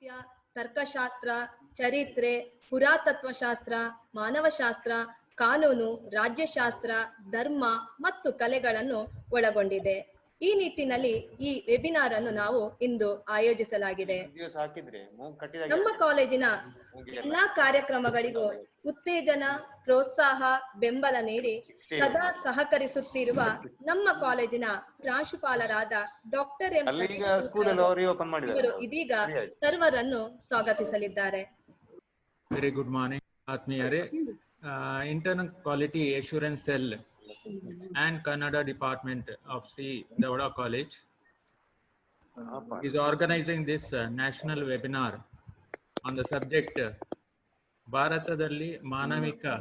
ಸಾಹಿತ್ಯ, ತರ್ಕಶಾಸ್ತ್ರ, ಚರಿತ್ರೆ, ಪುರಾತತ್ವಶಾಸ್ತ್ರ, ಮಾನವಶಾಸ್ತ್ರ, ಕಾನೂನು, ರಾಜ್ಯಶಾಸ್ತ್ರ, ಧರ್ಮ ಮತ್ತು ಕಲೆಗಳನ್ನು ಒಳಗೊಂಡಿದೆ. ಈ ನಿಟ್ಟಿನಲ್ಲಿ ಈ ವೆಬಿನಾರ್ ಅನ್ನು ನಾವು ಇಂದು ಆಯೋಜಿಸಲಾಗಿದೆ. ನಮ್ಮ ಕಾಲೇಜಿನ ಎಲ್ಲಾ ಕಾರ್ಯಕ್ರಮಗಳಿಗೂ ಉತ್ತೇಜನ, ಪ್ರೋತ್ಸಾಹ, ಬೆಂಬಲ ನೀಡಿ ಸದಾ ಸಹಕರಿಸುತ್ತಿರುವ ನಮ್ಮ ಕಾಲೇಜಿನ ಪ್ರಾಂಶುಪಾಲರಾದ ಡಾಕ್ಟರ್ ಎಂ ಇವರು ಇದೀಗ ಸರ್ವರನ್ನು ಸ್ವಾಗತಿಸಲಿದ್ದಾರೆ. ವೆರಿ ಗುಡ್ ಮಾರ್ನಿಂಗ್ ಆತ್ಮೀಯರೇ. Internal quality assurance cell and Kannada department of Sri Devada College is organizing this national webinar on the subject Bharatadalli Manavika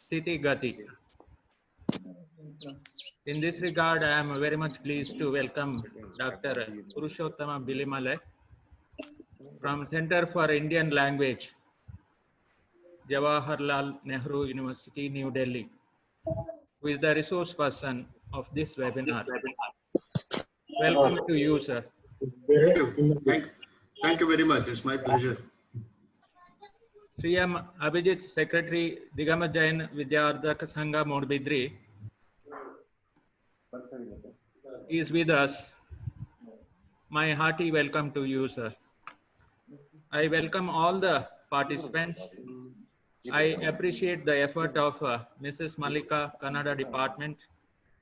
Sthiti Gati. In this regard, I am very much pleased to welcome Dr. Purushottama Bilimale from Center for Indian Language, Jawaharlal Nehru University, New Delhi, who is the resource person of this webinar. Welcome to you, sir. Thank you very much. It's my pleasure. Sri M. Abhijit, Secretary, Digama Jain Vidyardhaka Sangha, Modbidri, is with us. My hearty welcome to you, sir. I welcome all the participants. I appreciate the effort of Mrs. Malika, Kannada Department,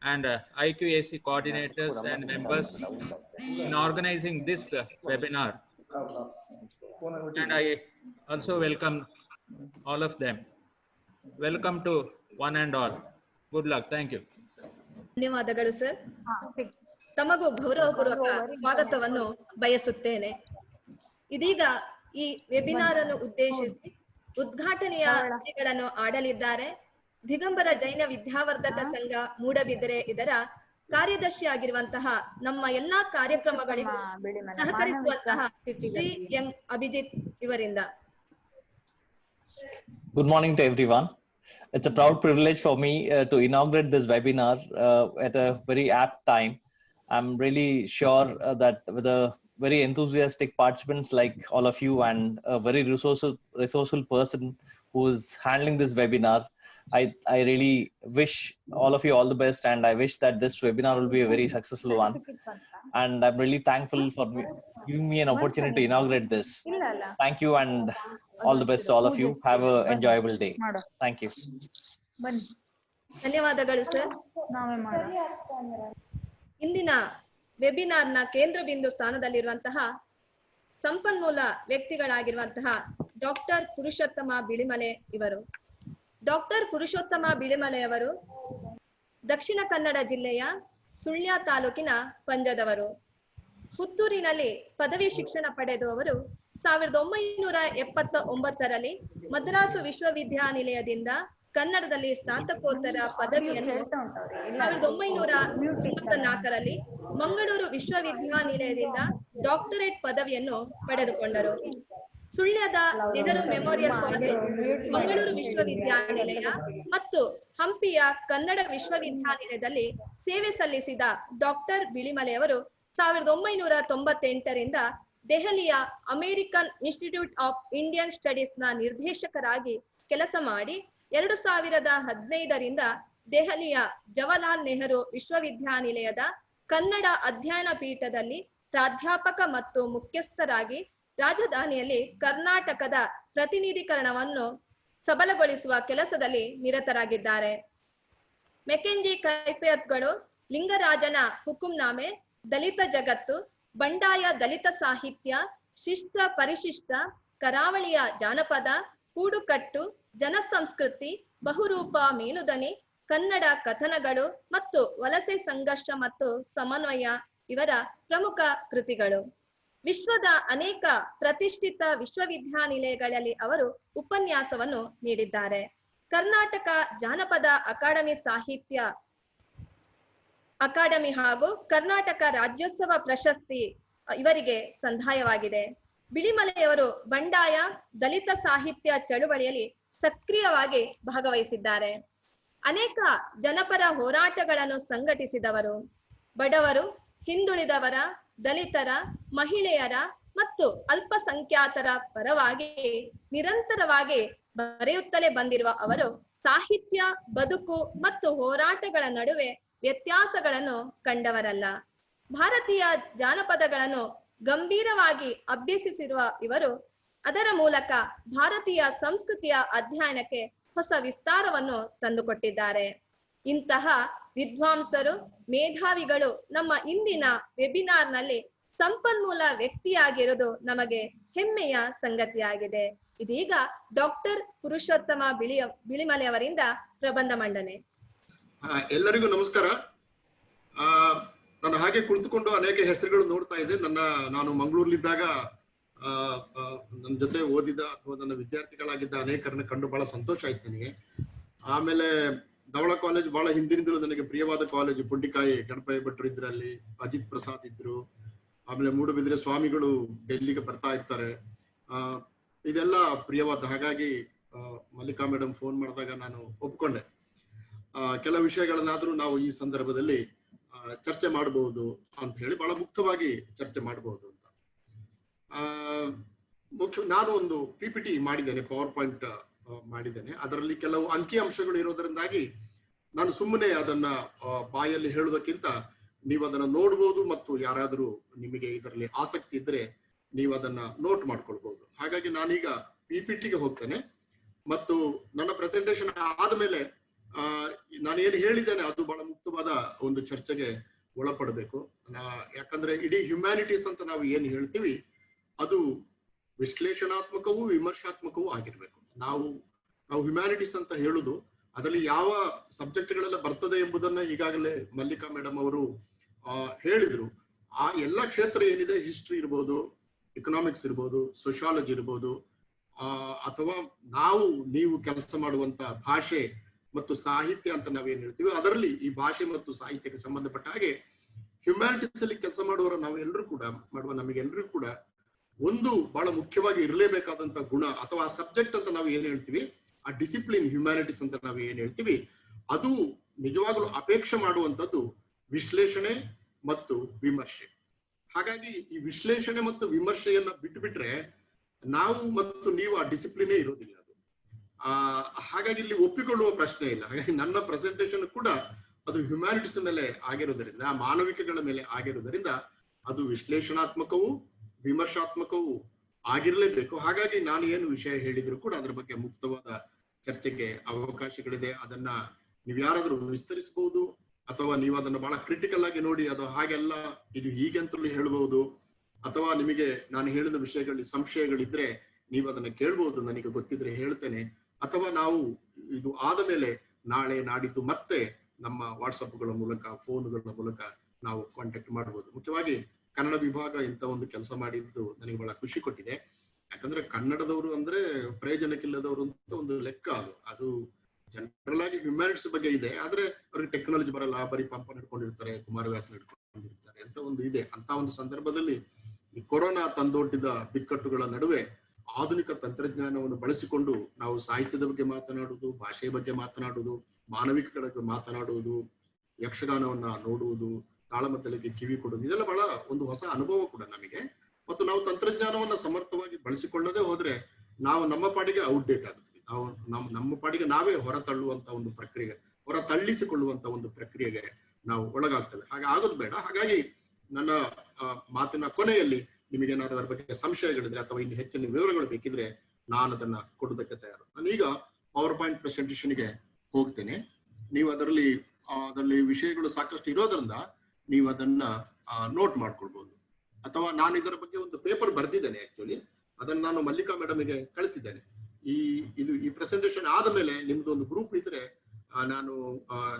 and IQAC coordinators and members in organizing this webinar. And I also welcome all of them. Welcome to one and all. Good luck. Thank you. ಧನ್ಯವಾದಗಳು sir. ತಮಗೂ ಗೌರವಪೂರ್ವಕ ಸ್ವಾಗತವನ್ನು ಬಯಸುತ್ತೇನೆ. ಇದೀಗ ಈ webinar ಅನ್ನು ಉದ್ದೇಶಿಸಿ ಉದ್ಘಾಟನೆಯ ನುಡಿಗಳನ್ನು ಆಡಲಿದ್ದಾರೆ ದಿಗಂಬರ ಜೈನ ವಿದ್ಯಾವರ್ಧಕ ಸಂಘ ಮೂಡಬಿದರೆ ಇದರ ಕಾರ್ಯದರ್ಶಿ ಆಗಿರುವಂತಹ ನಮ್ಮ ಎಲ್ಲಾ ಕಾರ್ಯಕ್ರಮಗಳಿಗೂ ಸಹಕರಿಸುವಂತಹ ಶ್ರೀ ಎಂ ಅಭಿಜಿತ್ ಇವರಿಂದ. Good morning to everyone. It's a proud privilege for me to inaugurate this webinar at a very apt time. I'm really sure that with a very enthusiastic participants like all of you and a very resourceful person who is handling this webinar, I really wish all of you all the best, and I wish that this webinar will be a very successful one. And I'm really thankful for giving me an opportunity to inaugurate this. Thank you, and all the best to all of you. Have an enjoyable day. Thank you. ಧನ್ಯವಾದಗಳು sir. ಇಂದಿನ ವೆಬಿನಾರ್ನ ಕೇಂದ್ರ ಬಿಂದು ಸ್ಥಾನದಲ್ಲಿರುವಂತಹ ಸಂಪನ್ಮೂಲ ವ್ಯಕ್ತಿಗಳಾಗಿರುವಂತಹ doctor ಪುರುಷೋತ್ತಮ ಬಿಳಿಮಲೆ ಇವರು. Doctor ಪುರುಷೋತ್ತಮ ಬಿಳಿಮಲೆ ಅವರು ದಕ್ಷಿಣ ಕನ್ನಡ ಜಿಲ್ಲೆಯ ಸುಳ್ಯ ತಾಲೂಕಿನ ಪಂಜದವರು. ಪುತ್ತೂರಿನಲ್ಲಿ ಪದವಿ ಶಿಕ್ಷಣ ಪಡೆದು ಅವರು 1979ರಲ್ಲಿ ಮದ್ರಾಸು ವಿಶ್ವವಿದ್ಯಾನಿಲಯದಿಂದ ಕನ್ನಡದಲ್ಲಿ ಸ್ನಾತಕೋತ್ತರ ಪದವಿಯನ್ನು 1994ರಲ್ಲಿ ಮಂಗಳೂರು ವಿಶ್ವವಿದ್ಯಾನಿಲಯದಿಂದ ಡಾಕ್ಟರೇಟ್ ಪದವಿಯನ್ನು ಪಡೆದುಕೊಂಡರು. ಸುಳ್ಯದ ನೆಹರು ಮೆಮೋರಿಯಲ್ ಕಾಲೇಜ್, ಮಂಗಳೂರು ವಿಶ್ವವಿದ್ಯಾನಿಲಯ ಮತ್ತು ಹಂಪಿಯ ಕನ್ನಡ ವಿಶ್ವವಿದ್ಯಾನಿಲಯದಲ್ಲಿ ಸೇವೆ ಸಲ್ಲಿಸಿದ ಡಾಕ್ಟರ್ ಬಿಳಿಮಲೆಯವರು 1998ರಿಂದ ದೆಹಲಿಯ ಅಮೆರಿಕನ್ ಇನ್ಸ್ಟಿಟ್ಯೂಟ್ ಆಫ್ ಇಂಡಿಯನ್ ಸ್ಟಡೀಸ್ನ ನಿರ್ದೇಶಕರಾಗಿ ಕೆಲಸ ಮಾಡಿ 2015ರಿಂದ ದೆಹಲಿಯ ಜವಾಹರ್ಲಾಲ್ ನೆಹರು ವಿಶ್ವವಿದ್ಯಾನಿಲಯದ ಕನ್ನಡ ಅಧ್ಯಯನ ಪೀಠದಲ್ಲಿ ಪ್ರಾಧ್ಯಾಪಕ ಮತ್ತು ಮುಖ್ಯಸ್ಥರಾಗಿ ರಾಜಧಾನಿಯಲ್ಲಿ ಕರ್ನಾಟಕದ ಪ್ರತಿನಿಧೀಕರಣವನ್ನು ಸಬಲಗೊಳಿಸುವ ಕೆಲಸದಲ್ಲಿ ನಿರತರಾಗಿದ್ದಾರೆ. ಮೆಕೆಂಜಿ ಕೈಫಿಯತ್ಗಳು, ಲಿಂಗರಾಜನ ಹುಕುಂನಾಮೆ, ದಲಿತ ಜಗತ್ತು, ಬಂಡಾಯ ದಲಿತ ಸಾಹಿತ್ಯ, ಶಿಷ್ಟ ಪರಿಶಿಷ್ಟ, ಕರಾವಳಿಯ ಜಾನಪದ, ಕೂಡುಕಟ್ಟು, ಜನಸಂಸ್ಕೃತಿ, ಬಹುರೂಪ ಮೇಲುದನಿ, ಕನ್ನಡ ಕಥನಗಳು ಮತ್ತು ವಲಸೆ ಸಂಘರ್ಷ ಮತ್ತು ಸಮನ್ವಯ ಇವರ ಪ್ರಮುಖ ಕೃತಿಗಳು. ವಿಶ್ವದ ಅನೇಕ ಪ್ರತಿಷ್ಠಿತ ವಿಶ್ವವಿದ್ಯಾನಿಲಯಗಳಲ್ಲಿ ಅವರು ಉಪನ್ಯಾಸವನ್ನು ನೀಡಿದ್ದಾರೆ. ಕರ್ನಾಟಕ ಜಾನಪದ ಅಕಾಡೆಮಿ ಸಾಹಿತ್ಯ ಅಕಾಡೆಮಿ ಹಾಗೂ ಕರ್ನಾಟಕ ರಾಜ್ಯೋತ್ಸವ ಪ್ರಶಸ್ತಿ ಇವರಿಗೆ ಸಂದಾಯವಾಗಿದೆ. ಬಿಳಿಮಲೆಯವರು ಬಂಡಾಯ ದಲಿತ ಸಾಹಿತ್ಯ ಚಳುವಳಿಯಲ್ಲಿ ಸಕ್ರಿಯವಾಗಿ ಭಾಗವಹಿಸಿದ್ದಾರೆ. ಅನೇಕ ಜನಪರ ಹೋರಾಟಗಳನ್ನು ಸಂಘಟಿಸಿದವರು. ಬಡವರು, ಹಿಂದುಳಿದವರ, ದಲಿತರ, ಮಹಿಳೆಯರ ಮತ್ತು ಅಲ್ಪಸಂಖ್ಯಾತರ ಪರವಾಗಿ ನಿರಂತರವಾಗಿ ಬರೆಯುತ್ತಲೇ ಬಂದಿರುವ ಅವರು ಸಾಹಿತ್ಯ, ಬದುಕು ಮತ್ತು ಹೋರಾಟಗಳ ನಡುವೆ ವ್ಯತ್ಯಾಸಗಳನ್ನು ಕಂಡವರಲ್ಲ. ಭಾರತೀಯ ಜಾನಪದಗಳನ್ನು ಗಂಭೀರವಾಗಿ ಅಭ್ಯಸಿಸಿರುವ ಇವರು ಅದರ ಮೂಲಕ ಭಾರತೀಯ ಸಂಸ್ಕೃತಿಯ ಅಧ್ಯಯನಕ್ಕೆ ಹೊಸ ವಿಸ್ತಾರವನ್ನು ತಂದುಕೊಟ್ಟಿದ್ದಾರೆ. ಇಂತಹ ವಿದ್ವಾಂಸರು, ಮೇಧಾವಿಗಳು ನಮ್ಮ ಇಂದಿನ ವೆಬಿನಾರ್ನಲ್ಲಿ ಸಂಪನ್ಮೂಲ ವ್ಯಕ್ತಿಯಾಗಿರುವುದು ನಮಗೆ ಹೆಮ್ಮೆಯ ಸಂಗತಿಯಾಗಿದೆ. ಇದೀಗ ಡಾಕ್ಟರ್ ಪುರುಷೋತ್ತಮ ಬಿಳಿಮಲೆ ಅವರಿಂದ ಪ್ರಬಂಧ ಮಂಡನೆ. ಎಲ್ಲರಿಗೂ ನಮಸ್ಕಾರ. ನಾನು ಹಾಗೆ ಕುಳಿತುಕೊಂಡು ಅನೇಕ ಹೆಸರುಗಳು ನೋಡ್ತಾ ಇದ್ದೆ. ನಾನು ಮಂಗಳೂರಲ್ಲಿದ್ದಾಗ ನನ್ನ ಜೊತೆ ಓದಿದ ಅಥವಾ ನನ್ನ ವಿದ್ಯಾರ್ಥಿಗಳಾಗಿದ್ದ ಅನೇಕರನ್ನ ಕಂಡು ಬಹಳ ಸಂತೋಷ ಆಯ್ತು ನನಗೆ. ಆಮೇಲೆ ಧವಳ ಕಾಲೇಜ್ ಬಹಳ ಹಿಂದಿನಿಂದಲೂ ನನಗೆ ಪ್ರಿಯವಾದ ಕಾಲೇಜು. ಪುಂಡಿಕಾಯಿ ಗಣಪಯ್ಯ ಭಟ್ರು ಇದ್ರು, ಅಲ್ಲಿ ಅಜಿತ್ ಪ್ರಸಾದ್ ಇದ್ರು. ಆಮೇಲೆ ಮೂಡುಬಿದಿರೆ ಸ್ವಾಮಿಗಳು ಡೆಲ್ಲಿಗೆ ಬರ್ತಾ ಇರ್ತಾರೆ. ಇದೆಲ್ಲ ಪ್ರಿಯವಾದ. ಹಾಗಾಗಿ ಮಲ್ಲಿಕಾ ಮೇಡಮ್ ಫೋನ್ ಮಾಡಿದಾಗ ನಾನು ಒಪ್ಕೊಂಡೆ. ಕೆಲವು ವಿಷಯಗಳನ್ನಾದ್ರೂ ನಾವು ಈ ಸಂದರ್ಭದಲ್ಲಿ ಚರ್ಚೆ ಮಾಡಬಹುದು ಅಂತ ಹೇಳಿ, ಬಹಳ ಮುಕ್ತವಾಗಿ ಚರ್ಚೆ ಮಾಡಬಹುದು ಅಂತ. ನಾನು ಒಂದು PPT ಮಾಡಿದ್ದೇನೆ, ಪವರ್ ಪಾಯಿಂಟ್ ಮಾಡಿದ್ದೇನೆ. ಅದರಲ್ಲಿ ಕೆಲವು ಅಂಕಿ ಅಂಶಗಳು ಇರೋದರಿಂದಾಗಿ ನಾನು ಸುಮ್ಮನೆ ಅದನ್ನ ಬಾಯಲ್ಲಿ ಹೇಳುವುದಕ್ಕಿಂತ ನೀವು ಅದನ್ನ ನೋಡ್ಬೋದು, ಮತ್ತು ಯಾರಾದರೂ ನಿಮಗೆ ಇದರಲ್ಲಿ ಆಸಕ್ತಿ ಇದ್ರೆ ನೀವು ಅದನ್ನ ನೋಟ್ ಮಾಡ್ಕೊಳ್ಬಹುದು. ಹಾಗಾಗಿ ನಾನೀಗ PPTಗೆ ಹೋಗ್ತೇನೆ ಮತ್ತು ನನ್ನ ಪ್ರೆಸೆಂಟೇಶನ್ ಆದ್ಮೇಲೆ ನಾನು ಏನು ಹೇಳಿದ್ದೇನೆ ಅದು ಬಹಳ ಮುಕ್ತವಾದ ಒಂದು ಚರ್ಚೆಗೆ ಒಳಪಡಬೇಕು. ಯಾಕಂದ್ರೆ ಇಡೀ ಹ್ಯುಮ್ಯಾನಿಟೀಸ್ ಅಂತ ನಾವು ಏನು ಹೇಳ್ತೀವಿ ಅದು ವಿಶ್ಲೇಷಣಾತ್ಮಕವೂ ವಿಮರ್ಶಾತ್ಮಕವೂ ಆಗಿರ್ಬೇಕು. ನಾವು ಹ್ಯುಮ್ಯಾನಿಟೀಸ್ ಅಂತ ಹೇಳುದು ಅದರಲ್ಲಿ ಯಾವ ಸಬ್ಜೆಕ್ಟ್ಗಳೆಲ್ಲ ಬರ್ತದೆ ಎಂಬುದನ್ನ ಈಗಾಗಲೇ ಮಲ್ಲಿಕಾ ಮೇಡಮ್ ಅವರು ಹೇಳಿದ್ರು. ಆ ಎಲ್ಲ ಕ್ಷೇತ್ರ ಏನಿದೆ, ಹಿಸ್ಟ್ರಿ ಇರ್ಬೋದು, ಎಕನಾಮಿಕ್ಸ್ ಇರ್ಬೋದು, ಸೋಶಿಯಾಲಜಿ ಇರ್ಬೋದು, ಅಥವಾ ನೀವು ಕೆಲಸ ಮಾಡುವಂತ ಭಾಷೆ ಮತ್ತು ಸಾಹಿತ್ಯ ಅಂತ ನಾವೇನ್ ಹೇಳ್ತೀವಿ, ಅದರಲ್ಲಿ ಈ ಭಾಷೆ ಮತ್ತು ಸಾಹಿತ್ಯಕ್ಕೆ ಸಂಬಂಧಪಟ್ಟ ಹಾಗೆ ಹ್ಯುಮ್ಯಾನಿಟೀಸ್ ಅಲ್ಲಿ ಕೆಲಸ ಮಾಡುವ ನಮಗೆಲ್ಲರೂ ಕೂಡ ಒಂದು ಬಹಳ ಮುಖ್ಯವಾಗಿ ಇರಲೇಬೇಕಾದಂತ ಗುಣ ಅಥವಾ ಆ ಸಬ್ಜೆಕ್ಟ್ ಅಂತ ನಾವು ಏನ್ ಹೇಳ್ತೀವಿ, ಆ ಡಿಸಿಪ್ಲಿನ್ ಹ್ಯುಮ್ಯಾನಿಟೀಸ್ ಅಂತ ನಾವು ಏನ್ ಹೇಳ್ತೀವಿ, ಅದು ನಿಜವಾಗ್ಲೂ ಅಪೇಕ್ಷೆ ಮಾಡುವಂತದ್ದು ವಿಶ್ಲೇಷಣೆ ಮತ್ತು ವಿಮರ್ಶೆ. ಹಾಗಾಗಿ ಈ ವಿಶ್ಲೇಷಣೆ ಮತ್ತು ವಿಮರ್ಶೆಯನ್ನ ಬಿಟ್ಟುಬಿಟ್ರೆ ನಾವು ಮತ್ತು ನೀವು ಆ ಡಿಸಿಪ್ಲಿನೇ ಇರೋದಿಲ್ಲ. ಅದು ಹಾಗಾಗಿ ಇಲ್ಲಿ ಒಪ್ಪಿಕೊಳ್ಳುವ ಪ್ರಶ್ನೆ ಇಲ್ಲ. ಹಾಗಾಗಿ ನನ್ನ ಪ್ರೆಸೆಂಟೇಶನ್ ಕೂಡ ಅದು ಹ್ಯುಮ್ಯಾನಿಟೀಸ್ ಮೇಲೆ ಆಗಿರೋದ್ರಿಂದ, ಮಾನವಿಕಗಳ ಮೇಲೆ ಆಗಿರೋದ್ರಿಂದ ಅದು ವಿಶ್ಲೇಷಣಾತ್ಮಕವೂ ವಿಮರ್ಶಾತ್ಮಕವೂ ಆಗಿರ್ಲೇಬೇಕು. ಹಾಗಾಗಿ ನಾನು ಏನು ವಿಷಯ ಹೇಳಿದ್ರು ಕೂಡ ಅದ್ರ ಬಗ್ಗೆ ಮುಕ್ತವಾದ ಚರ್ಚೆಗೆ ಅವಕಾಶಗಳಿದೆ. ಅದನ್ನ ನೀವು ಯಾರಾದ್ರೂ ವಿಸ್ತರಿಸಬಹುದು, ಅಥವಾ ನೀವು ಅದನ್ನ ಬಹಳ ಕ್ರಿಟಿಕಲ್ ಆಗಿ ನೋಡಿ ಅದು ಹಾಗೆಲ್ಲ ಇದು ಹೀಗೆ ಅಂತಲೂ ಹೇಳ್ಬಹುದು, ಅಥವಾ ನಿಮಗೆ ನಾನು ಹೇಳಿದ ವಿಷಯಗಳಲ್ಲಿ ಸಂಶಯಗಳಿದ್ರೆ ನೀವು ಅದನ್ನ ಕೇಳ್ಬಹುದು, ನನಗೆ ಗೊತ್ತಿದ್ರೆ ಹೇಳ್ತೇನೆ. ಅಥವಾ ನಾವು ಇದು ಆದ ಮೇಲೆ ನಾಳೆ ನಾಡಿದ್ದು ಮತ್ತೆ ನಮ್ಮ ವಾಟ್ಸಪ್ಗಳ ಮೂಲಕ, ಫೋನ್ಗಳ ಮೂಲಕ ನಾವು ಕಾಂಟ್ಯಾಕ್ಟ್ ಮಾಡಬಹುದು. ಮುಖ್ಯವಾಗಿ ಕನ್ನಡ ವಿಭಾಗ ಇಂಥ ಒಂದು ಕೆಲಸ ಮಾಡಿದ್ದು ನನಗೆ ಬಹಳ ಖುಷಿ ಕೊಟ್ಟಿದೆ. ಯಾಕಂದ್ರೆ ಕನ್ನಡದವರು ಅಂದ್ರೆ ಪ್ರಯೋಜನಕ್ಕಿಲ್ಲದವರು ಅಂತ ಒಂದು ಲೆಕ್ಕ. ಅದು ಜನರಲ್ ಆಗಿ ಹ್ಯುಮ್ಯಾನಿಟೀಸ್ ಬಗ್ಗೆ ಇದೆ, ಆದ್ರೆ ಅವ್ರಿಗೆ ಟೆಕ್ನಾಲಜಿ ಬರಲ್ಲ, ಬರೀ ಪಂಪ ನಡ್ಕೊಂಡಿರ್ತಾರೆ, ಕುಮಾರವ್ಯಾಸ ನಡ್ಕೊಂಡಿರ್ತಾರೆ ಅಂತ ಒಂದು ಇದೆ. ಅಂತ ಒಂದು ಸಂದರ್ಭದಲ್ಲಿ ಈ ಕೊರೋನಾ ತಂದೊಡ್ಡಿದ ಬಿಕ್ಕಟ್ಟುಗಳ ನಡುವೆ ಆಧುನಿಕ ತಂತ್ರಜ್ಞಾನವನ್ನು ಬಳಸಿಕೊಂಡು ನಾವು ಸಾಹಿತ್ಯದ ಬಗ್ಗೆ ಮಾತನಾಡುವುದು, ಭಾಷೆಯ ಬಗ್ಗೆ ಮಾತನಾಡುವುದು, ಮಾನವಿಕಗಳ ಬಗ್ಗೆ ಮಾತನಾಡುವುದು, ಯಕ್ಷಗಾನವನ್ನ ನೋಡುವುದು, ತಾಳಮದ್ದಲೆಗೆ ಕಿವಿ ಕೊಡುವುದು, ಇದೆಲ್ಲ ಬಹಳ ಒಂದು ಹೊಸ ಅನುಭವ ಕೂಡ ನಮಗೆ. ಮತ್ತು ನಾವು ತಂತ್ರಜ್ಞಾನವನ್ನ ಸಮರ್ಥವಾಗಿ ಬಳಸಿಕೊಳ್ಳದೆ ಹೋದ್ರೆ ನಾವು ನಮ್ಮ ಪಾಡಿಗೆ ಔಟ್ಡೇಟ್ ಆಗುತ್ತೀವಿ. ನಮ್ಮ ಪಾಡಿಗೆ ನಾವೇ ಹೊರತಳ್ಳುವಂತ ಒಂದು ಪ್ರಕ್ರಿಯೆ, ಹೊರತಳ್ಳಿಸಿಕೊಳ್ಳುವಂತ ಒಂದು ಪ್ರಕ್ರಿಯೆಗೆ ನಾವು ಒಳಗಾಗ್ತೇವೆ. ಹಾಗೆ ಆಗೋದು ಬೇಡ. ಹಾಗಾಗಿ ನನ್ನ ಮಾತಿನ ಕೊನೆಯಲ್ಲಿ ನಿಮಗೇನಾದ್ರೂ ಅದರ ಬಗ್ಗೆ ಸಂಶಯಗಳಿದ್ರೆ ಅಥವಾ ಇನ್ನು ಹೆಚ್ಚಿನ ವಿವರಗಳು ಬೇಕಿದ್ರೆ ನಾನು ಅದನ್ನ ಕೊಡೋದಕ್ಕೆ ತಯಾರು. ನಾನೀಗ ಪವರ್ ಪಾಯಿಂಟ್ ಪ್ರೆಸೆಂಟೇಷನ್ಗೆ ಹೋಗ್ತೇನೆ. ನೀವು ಅದರಲ್ಲಿ ವಿಷಯಗಳು ಸಾಕಷ್ಟು ಇರೋದ್ರಿಂದ ನೀವು ಅದನ್ನ ನೋಟ್ ಮಾಡ್ಕೊಳ್ಬಹುದು. ಅಥವಾ ನಾನು ಇದರ ಬಗ್ಗೆ ಒಂದು ಪೇಪರ್ ಬರೆದಿದ್ದೇನೆ. ಆಕ್ಚುಲಿ ಅದನ್ನ ನಾನು ಮಲ್ಲಿಕಾ ಮೇಡಮ್ಗೆ ಕಳಿಸಿದ್ದೇನೆ. ಈ ಪ್ರೆಸೆಂಟೇಷನ್ ಆದ ಮೇಲೆ ನಿಮ್ದು ಒಂದು ಗ್ರೂಪ್ ಇದ್ರೆ ನಾನು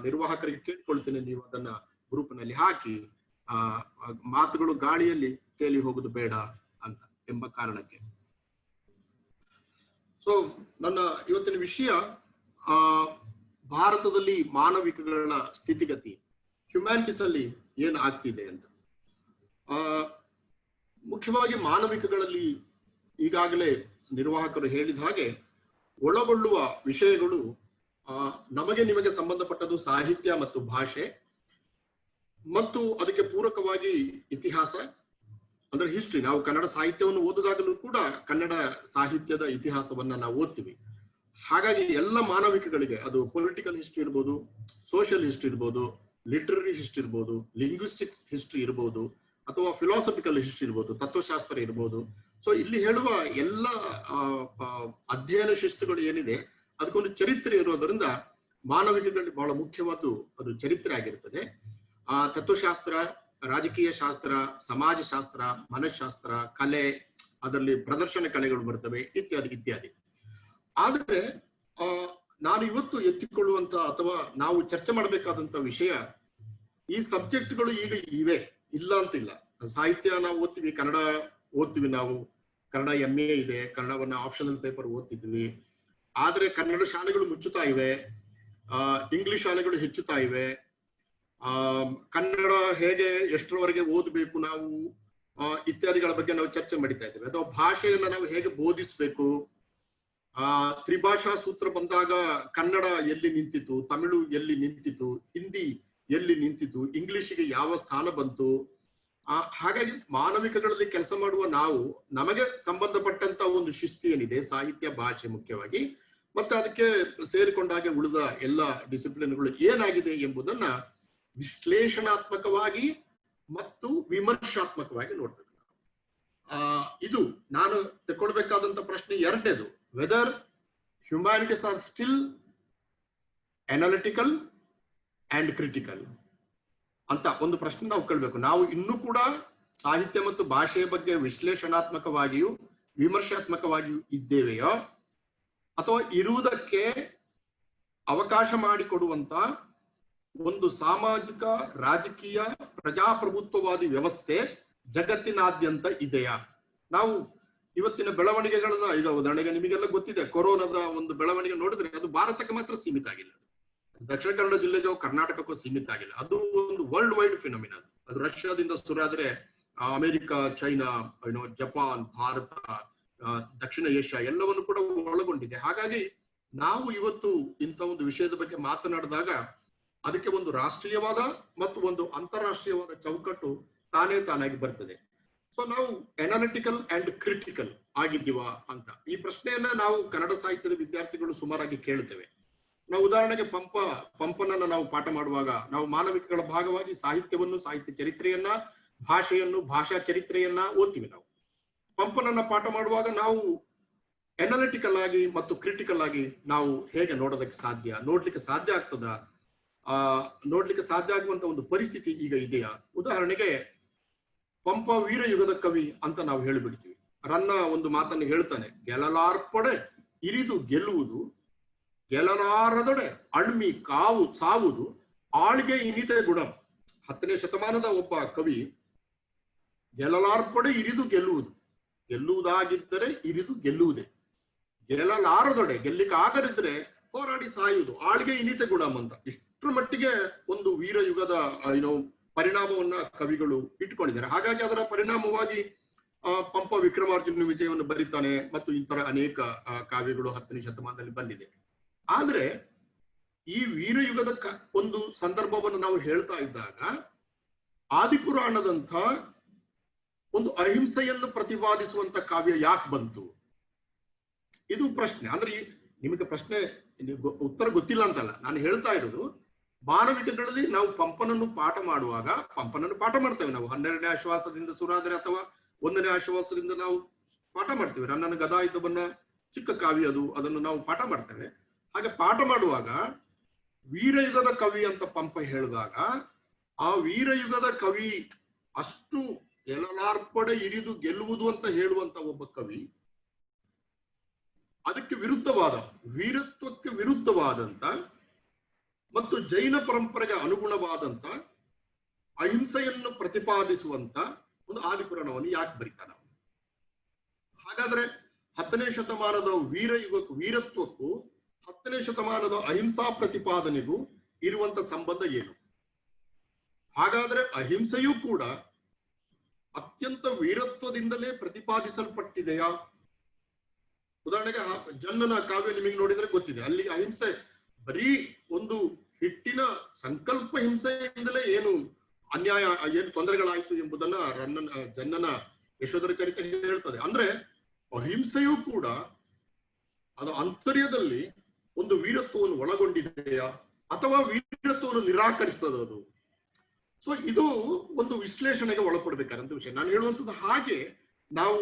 ನಿರ್ವಾಹಕರಿಗೆ ಕೇಳ್ಕೊಳ್ತೇನೆ, ನೀವು ಅದನ್ನ ಗ್ರೂಪ್ ನಲ್ಲಿ ಹಾಕಿ, ಮಾತುಗಳು ಗಾಳಿಯಲ್ಲಿ ತೇಲಿ ಹೋಗುದು ಬೇಡ ಅಂತ ಎಂಬ ಕಾರಣಕ್ಕೆ. ಸೊ ನನ್ನ ಇವತ್ತಿನ ವಿಷಯ ಭಾರತದಲ್ಲಿ ಮಾನವಿಕಗಳ ಸ್ಥಿತಿಗತಿ, ಹ್ಯುಮ್ಯಾನಿಟೀಸ್ ಅಲ್ಲಿ ಏನ್ ಆಗ್ತಿದೆ ಅಂತ. ಮುಖ್ಯವಾಗಿ ಮಾನವಿಕಗಳಲ್ಲಿ ಈಗಾಗಲೇ ನಿರ್ವಾಹಕರು ಹೇಳಿದ ಹಾಗೆ ಒಳಗೊಳ್ಳುವ ವಿಷಯಗಳು ನಿಮಗೆ ಸಂಬಂಧಪಟ್ಟದ್ದು ಸಾಹಿತ್ಯ ಮತ್ತು ಭಾಷೆ, ಮತ್ತು ಅದಕ್ಕೆ ಪೂರಕವಾಗಿ ಇತಿಹಾಸ ಅಂದ್ರೆ ಹಿಸ್ಟ್ರಿ, ನಾವು ಕನ್ನಡ ಸಾಹಿತ್ಯವನ್ನು ಓದಿದಾಗಲೂ ಕೂಡ ಕನ್ನಡ ಸಾಹಿತ್ಯದ ಇತಿಹಾಸವನ್ನ ನಾವು ಓದ್ತೀವಿ. ಹಾಗಾಗಿ ಎಲ್ಲ ಮಾನವಿಕಗಳಿಗೆ, ಅದು ಪೊಲಿಟಿಕಲ್ ಹಿಸ್ಟ್ರಿ ಇರ್ಬೋದು, ಸೋಷಿಯಲ್ ಹಿಸ್ಟ್ರಿ ಇರ್ಬೋದು, ಲಿಟರರಿ ಹಿಸ್ಟ್ರಿ ಇರ್ಬೋದು, ಲಿಂಗ್ವಿಸ್ಟಿಕ್ಸ್ ಹಿಸ್ಟ್ರಿ ಇರ್ಬೋದು, ಅಥವಾ ಫಿಲಾಸಫಿಕಲ್ ಹಿಸ್ಟ್ರಿ ಇರ್ಬೋದು, ತತ್ವಶಾಸ್ತ್ರ ಇರ್ಬೋದು. ಸೊ ಇಲ್ಲಿ ಹೇಳುವ ಎಲ್ಲ ಅಧ್ಯಯನ ಶಿಸ್ತುಗಳು ಏನಿದೆ ಅದಕ್ಕೊಂದು ಚರಿತ್ರೆ ಇರೋದರಿಂದ ಮಾನವಿಕಗಳಲ್ಲಿ ಬಹಳ ಮುಖ್ಯವಾದ್ದು ಅದು ಚರಿತ್ರೆ ಆಗಿರ್ತದೆ. ತತ್ವಶಾಸ್ತ್ರ, ರಾಜಕೀಯ ಶಾಸ್ತ್ರ, ಸಮಾಜಶಾಸ್ತ್ರ, ಮನಃಶಾಸ್ತ್ರ, ಕಲೆ, ಅದರಲ್ಲಿ ಪ್ರದರ್ಶನ ಕಲೆಗಳು ಬರ್ತವೆ, ಇತ್ಯಾದಿ ಇತ್ಯಾದಿ. ಆದ್ರೆ ನಾನು ಇವತ್ತು ಎತ್ತಿಕೊಳ್ಳುವಂತ ಅಥವಾ ನಾವು ಚರ್ಚೆ ಮಾಡಬೇಕಾದಂತ ವಿಷಯ, ಈ ಸಬ್ಜೆಕ್ಟ್ಗಳು ಈಗ ಇವೆ, ಇಲ್ಲ ಅಂತಿಲ್ಲ. ಸಾಹಿತ್ಯ ನಾವು ಓದ್ತೀವಿ, ಕನ್ನಡ ಓದ್ತೀವಿ, ನಾವು ಕನ್ನಡ MA ಇದೆ, ಕನ್ನಡವನ್ನ ಆಪ್ಷನಲ್ ಪೇಪರ್ ಓದ್ತಿದ್ವಿ. ಆದ್ರೆ ಕನ್ನಡ ಶಾಲೆಗಳು ಮುಚ್ಚುತ್ತಾ ಇವೆ, ಇಂಗ್ಲಿಷ್ ಶಾಲೆಗಳು ಹೆಚ್ಚುತ್ತಾ ಇವೆ. ಕನ್ನಡ ಹೇಗೆ ಎಷ್ಟರವರೆಗೆ ಓದಬೇಕು ನಾವು ಇತ್ಯಾದಿಗಳ ಬಗ್ಗೆ ನಾವು ಚರ್ಚೆ ಮಾಡಿತಾ ಇದ್ದೇವೆ. ಅಥವಾ ಭಾಷೆಯನ್ನ ನಾವು ಹೇಗೆ ಬೋಧಿಸ್ಬೇಕು, ತ್ರಿಭಾಷಾ ಸೂತ್ರ ಬಂದಾಗ ಕನ್ನಡ ಎಲ್ಲಿ ನಿಂತಿತು, ತಮಿಳು ಎಲ್ಲಿ ನಿಂತಿತು, ಹಿಂದಿ ಎಲ್ಲಿ ನಿಂತಿತು, ಇಂಗ್ಲಿಷಿಗೆ ಯಾವ ಸ್ಥಾನ ಬಂತು. ಹಾಗಾಗಿ ಮಾನವಿಕಗಳಲ್ಲಿ ಕೆಲಸ ಮಾಡುವ ನಾವು ನಮಗೆ ಸಂಬಂಧಪಟ್ಟಂತ ಒಂದು ಶಿಸ್ತು ಏನಿದೆ, ಸಾಹಿತ್ಯ, ಭಾಷೆ ಮುಖ್ಯವಾಗಿ, ಮತ್ತೆ ಅದಕ್ಕೆ ಸೇರಿಕೊಂಡಾಗೆ ಉಳಿದ ಎಲ್ಲ ಡಿಸಿಪ್ಲಿನ್ಗಳು ಏನಾಗಿದೆ ಎಂಬುದನ್ನ ವಿಶ್ಲೇಷಣಾತ್ಮಕವಾಗಿ ಮತ್ತು ವಿಮರ್ಶಾತ್ಮಕವಾಗಿ ನೋಡ್ಬೇಕು. ಇದು ನಾನು ತಗೊಳ್ಬೇಕಾದಂತ ಪ್ರಶ್ನೆ ಎರಡನೇದು, whether humanities are still analytical and critical ಅಂತ ಒಂದು ಪ್ರಶ್ನೆ ನಾವು ಕೇಳಬೇಕು. ನಾವು ಇನ್ನೂ ಕೂಡ ಸಾಹಿತ್ಯ ಮತ್ತು ಭಾಷೆಯ ಬಗ್ಗೆ ವಿಶ್ಲೇಷಣಾತ್ಮಕವಾಗಿಯೂ ವಿಮರ್ಶಾತ್ಮಕವಾಗಿಯೂ ಇದ್ದೇವೆಯೋ, ಅಥವಾ ಇರುವುದಕ್ಕೆ ಅವಕಾಶ ಮಾಡಿಕೊಡುವಂತ ಒಂದು ಸಾಮಾಜಿಕ, ರಾಜಕೀಯ, ಪ್ರಜಾಪ್ರಭುತ್ವವಾದಿ ವ್ಯವಸ್ಥೆ ಜಗತ್ತಿನಾದ್ಯಂತ ಇದೆಯಾ? ನಾವು ಇವತ್ತಿನ ಬೆಳವಣಿಗೆಗಳನ್ನ, ಈಗ ಉದಾಹರಣೆಗೆ ನಿಮಗೆಲ್ಲ ಗೊತ್ತಿದೆ, ಕೊರೋನಾದ ಒಂದು ಬೆಳವಣಿಗೆ ನೋಡಿದ್ರೆ ಅದು ಭಾರತಕ್ಕೆ ಮಾತ್ರ ಸೀಮಿತ ಆಗಿಲ್ಲ, ದಕ್ಷಿಣ ಕನ್ನಡ ಜಿಲ್ಲೆಗೆ, ಕರ್ನಾಟಕಕ್ಕೂ ಸೀಮಿತ ಆಗಿಲ್ಲ. ಅದು ಒಂದು ವರ್ಲ್ಡ್ ವೈಡ್ ಫಿನೋಮಿನಾ. ಅದು ರಷ್ಯಾದಿಂದ ಶುರುವಾದ್ರೆ ಅಮೆರಿಕ, ಚೈನಾ, ಜಪಾನ್, ಭಾರತ, ದಕ್ಷಿಣ ಏಷ್ಯಾ ಎಲ್ಲವನ್ನು ಕೂಡ ಒಳಗೊಂಡಿದೆ. ಹಾಗಾಗಿ ನಾವು ಇವತ್ತು ಇಂಥ ಒಂದು ವಿಷಯದ ಬಗ್ಗೆ ಮಾತನಾಡಿದಾಗ ಅದಕ್ಕೆ ಒಂದು ರಾಷ್ಟ್ರೀಯವಾದ ಮತ್ತು ಒಂದು ಅಂತಾರಾಷ್ಟ್ರೀಯವಾದ ಚೌಕಟ್ಟು ತಾನಾಗಿ ಬರ್ತದೆ. ಸೊ ನಾವು ಅನಾಲಿಟಿಕಲ್ ಅಂಡ್ ಕ್ರಿಟಿಕಲ್ ಆಗಿದ್ದೀವಾ ಅಂತ ಈ ಪ್ರಶ್ನೆಯನ್ನ ನಾವು ಕನ್ನಡ ಸಾಹಿತ್ಯದ ವಿದ್ಯಾರ್ಥಿಗಳು ಸುಮಾರಾಗಿ ಕೇಳ್ತೇವೆ. ನಾವು ಉದಾಹರಣೆಗೆ ಪಂಪನನ್ನ ನಾವು ಪಾಠ ಮಾಡುವಾಗ ನಾವು ಮಾನವಿಕಗಳ ಭಾಗವಾಗಿ ಸಾಹಿತ್ಯವನ್ನು, ಸಾಹಿತ್ಯ ಚರಿತ್ರೆಯನ್ನ, ಭಾಷೆಯನ್ನು, ಭಾಷಾ ಚರಿತ್ರೆಯನ್ನ ಓದ್ತೀವಿ. ನಾವು ಪಂಪನನ್ನ ಪಾಠ ಮಾಡುವಾಗ ನಾವು ಅನಾಲಿಟಿಕಲ್ ಆಗಿ ಮತ್ತು ಕ್ರಿಟಿಕಲ್ ಆಗಿ ನಾವು ಹೇಗೆ ನೋಡೋದಕ್ಕೆ ಸಾಧ್ಯ, ನೋಡ್ಲಿಕ್ಕೆ ಸಾಧ್ಯ ಆಗ್ತದ, ನೋಡ್ಲಿಕ್ಕೆ ಸಾಧ್ಯ ಆಗುವಂತ ಒಂದು ಪರಿಸ್ಥಿತಿ ಈಗ ಇದೆಯಾ? ಉದಾಹರಣೆಗೆ ಪಂಪ ವೀರಯುಗದ ಕವಿ ಅಂತ ನಾವು ಹೇಳಿಬಿಡ್ತೀವಿ. ರನ್ನ ಒಂದು ಮಾತನ್ನು ಹೇಳ್ತಾನೆ, ಗೆಲ್ಲಲಾರ್ಪಡೆ ಇರಿದು ಗೆಲ್ಲುವುದು, ಗೆಲ್ಲಲಾರದೊಡೆ ಅಳ್ಮಿ ಕಾವು ಸಾವುದು, ಆಳ್ಗೆ ಇನಿತೆ ಗುಣ. 10ನೇ ಶತಮಾನದ ಒಬ್ಬ ಕವಿ, ಗೆಲ್ಲಲಾರ್ಪಡೆ ಇರಿದು ಗೆಲ್ಲುವುದು, ಗೆಲ್ಲುವುದಾಗಿದ್ದರೆ ಇರಿದು ಗೆಲ್ಲುವುದೇ, ಗೆಲ್ಲಲಾರದೊಡೆ ಗೆಲ್ಲಿಕ್ಕೆ ಆಗದಿದ್ರೆ ಹೋರಾಡಿ ಸಾಯುವುದು, ಆಳ್ಗೆ ಇನಿತೆ ಗುಣಂ ಅಂತ. ಇಷ್ಟರ ಮಟ್ಟಿಗೆ ಒಂದು ವೀರಯುಗದ ಪರಿಣಾಮವನ್ನ ಕವಿಗಳು ಇಟ್ಕೊಂಡಿದ್ದಾರೆ. ಹಾಗಾಗಿ ಅದರ ಪರಿಣಾಮವಾಗಿ ಪಂಪ ವಿಕ್ರಮಾರ್ಜುನ ವಿಜಯವನ್ನು ಬರೀತಾನೆ ಮತ್ತು ಇಂತರ ಅನೇಕ ಕಾವ್ಯಗಳು 10ನೇ ಶತಮಾನದಲ್ಲಿ ಬಂದಿದೆ. ಆದ್ರೆ ಈ ವೀರಯುಗದ ಒಂದು ಸಂದರ್ಭವನ್ನು ನಾವು ಹೇಳ್ತಾ ಇದ್ದಾಗ ಆದಿಪುರಾಣದಂಥ ಒಂದು ಅಹಿಂಸೆಯನ್ನು ಪ್ರತಿಪಾದಿಸುವಂತ ಕಾವ್ಯ ಯಾಕೆ ಬಂತು? ಇದು ಪ್ರಶ್ನೆ. ಅಂದ್ರೆ ನಿಮಗೆ ಪ್ರಶ್ನೆ ಉತ್ತರ ಗೊತ್ತಿಲ್ಲ ಅಂತಲ್ಲ, ನಾನು ಹೇಳ್ತಾ ಇರೋದು ಮಾನವಿಕಗಳಲ್ಲಿ ನಾವು ಪಂಪನನ್ನು ಪಾಠ ಮಾಡುವಾಗ ಪಂಪನನ್ನು ಪಾಠ ಮಾಡ್ತೇವೆ. ನಾವು 12ನೇ ಆಶ್ವಾಸದಿಂದ ಸುರಾದರೆ ಅಥವಾ 1ನೇ ಆಶ್ವಾಸದಿಂದ ನಾವು ಪಾಠ ಮಾಡ್ತೇವೆ. ರನ್ನನ ಗದಾಯುಧವನ್ನ ಚಿಕ್ಕ ಕಾವ್ಯ ಅದು, ಅದನ್ನು ನಾವು ಪಾಠ ಮಾಡ್ತೇವೆ. ಹಾಗೆ ಪಾಠ ಮಾಡುವಾಗ ವೀರಯುಗದ ಕವಿ ಅಂತ ಪಂಪ ಹೇಳಿದಾಗ ಆ ವೀರಯುಗದ ಕವಿ ಅಷ್ಟು ಗೆಲ್ಲಲಾರ್ಪಡೆ ಇರಿದು ಗೆಲ್ಲುವುದು ಅಂತ ಹೇಳುವಂತ ಒಬ್ಬ ಕವಿ, ಅದಕ್ಕೆ ವಿರುದ್ಧವಾದ, ವೀರತ್ವಕ್ಕೆ ವಿರುದ್ಧವಾದಂತ ಮತ್ತು ಜೈನ ಪರಂಪರೆಗೆ ಅನುಗುಣವಾದಂತ ಅಹಿಂಸೆಯನ್ನು ಪ್ರತಿಪಾದಿಸುವಂತ ಒಂದು ಆದಿಪುರಾಣವನ್ನು ಯಾಕೆ ಬರೀತಾನ? ಹಾಗಾದ್ರೆ 10ನೇ ಶತಮಾನದ ವೀರತ್ವಕ್ಕೂ 10ನೇ ಶತಮಾನದ ಅಹಿಂಸಾ ಪ್ರತಿಪಾದನೆಗೂ ಇರುವಂತ ಸಂಬಂಧ ಏನು? ಹಾಗಾದ್ರೆ ಅಹಿಂಸೆಯೂ ಕೂಡ ಅತ್ಯಂತ ವೀರತ್ವದಿಂದಲೇ ಪ್ರತಿಪಾದಿಸಲ್ಪಟ್ಟಿದೆಯಾ? ಉದಾಹರಣೆಗೆ ಜನ್ನನ ಕಾವ್ಯ ನಿಮಗೆ ನೋಡಿದ್ರೆ ಗೊತ್ತಿದೆ, ಅಲ್ಲಿ ಅಹಿಂಸೆ ಬರೀ ಒಂದು ಹಿಟ್ಟಿನ ಸಂಕಲ್ಪ ಹಿಂಸೆಯಿಂದಲೇ ಏನು ಅನ್ಯಾಯ, ಏನು ತೊಂದರೆಗಳಾಯ್ತು ಎಂಬುದನ್ನ ಜನ್ನನ ಯಶೋಧರ ಚರಿತ್ರೆ ಹೇಳ್ತದೆ. ಅಂದ್ರೆ ಅಹಿಂಸೆಯೂ ಕೂಡ ಅದು ಆಂತರ್ಯದಲ್ಲಿ ಒಂದು ವೀರತ್ವವನ್ನು ಒಳಗೊಂಡಿದೆಯಾ ಅಥವಾ ವೀರತ್ವವನ್ನು ನಿರಾಕರಿಸ್ತದೆ ಅದು. ಸೊ ಇದು ಒಂದು ವಿಶ್ಲೇಷಣೆಗೆ ಒಳಪಡಬೇಕಾದಂತ ವಿಷಯ. ನಾನು ಹೇಳುವಂಥದ್ದು ಹಾಗೆ ನಾವು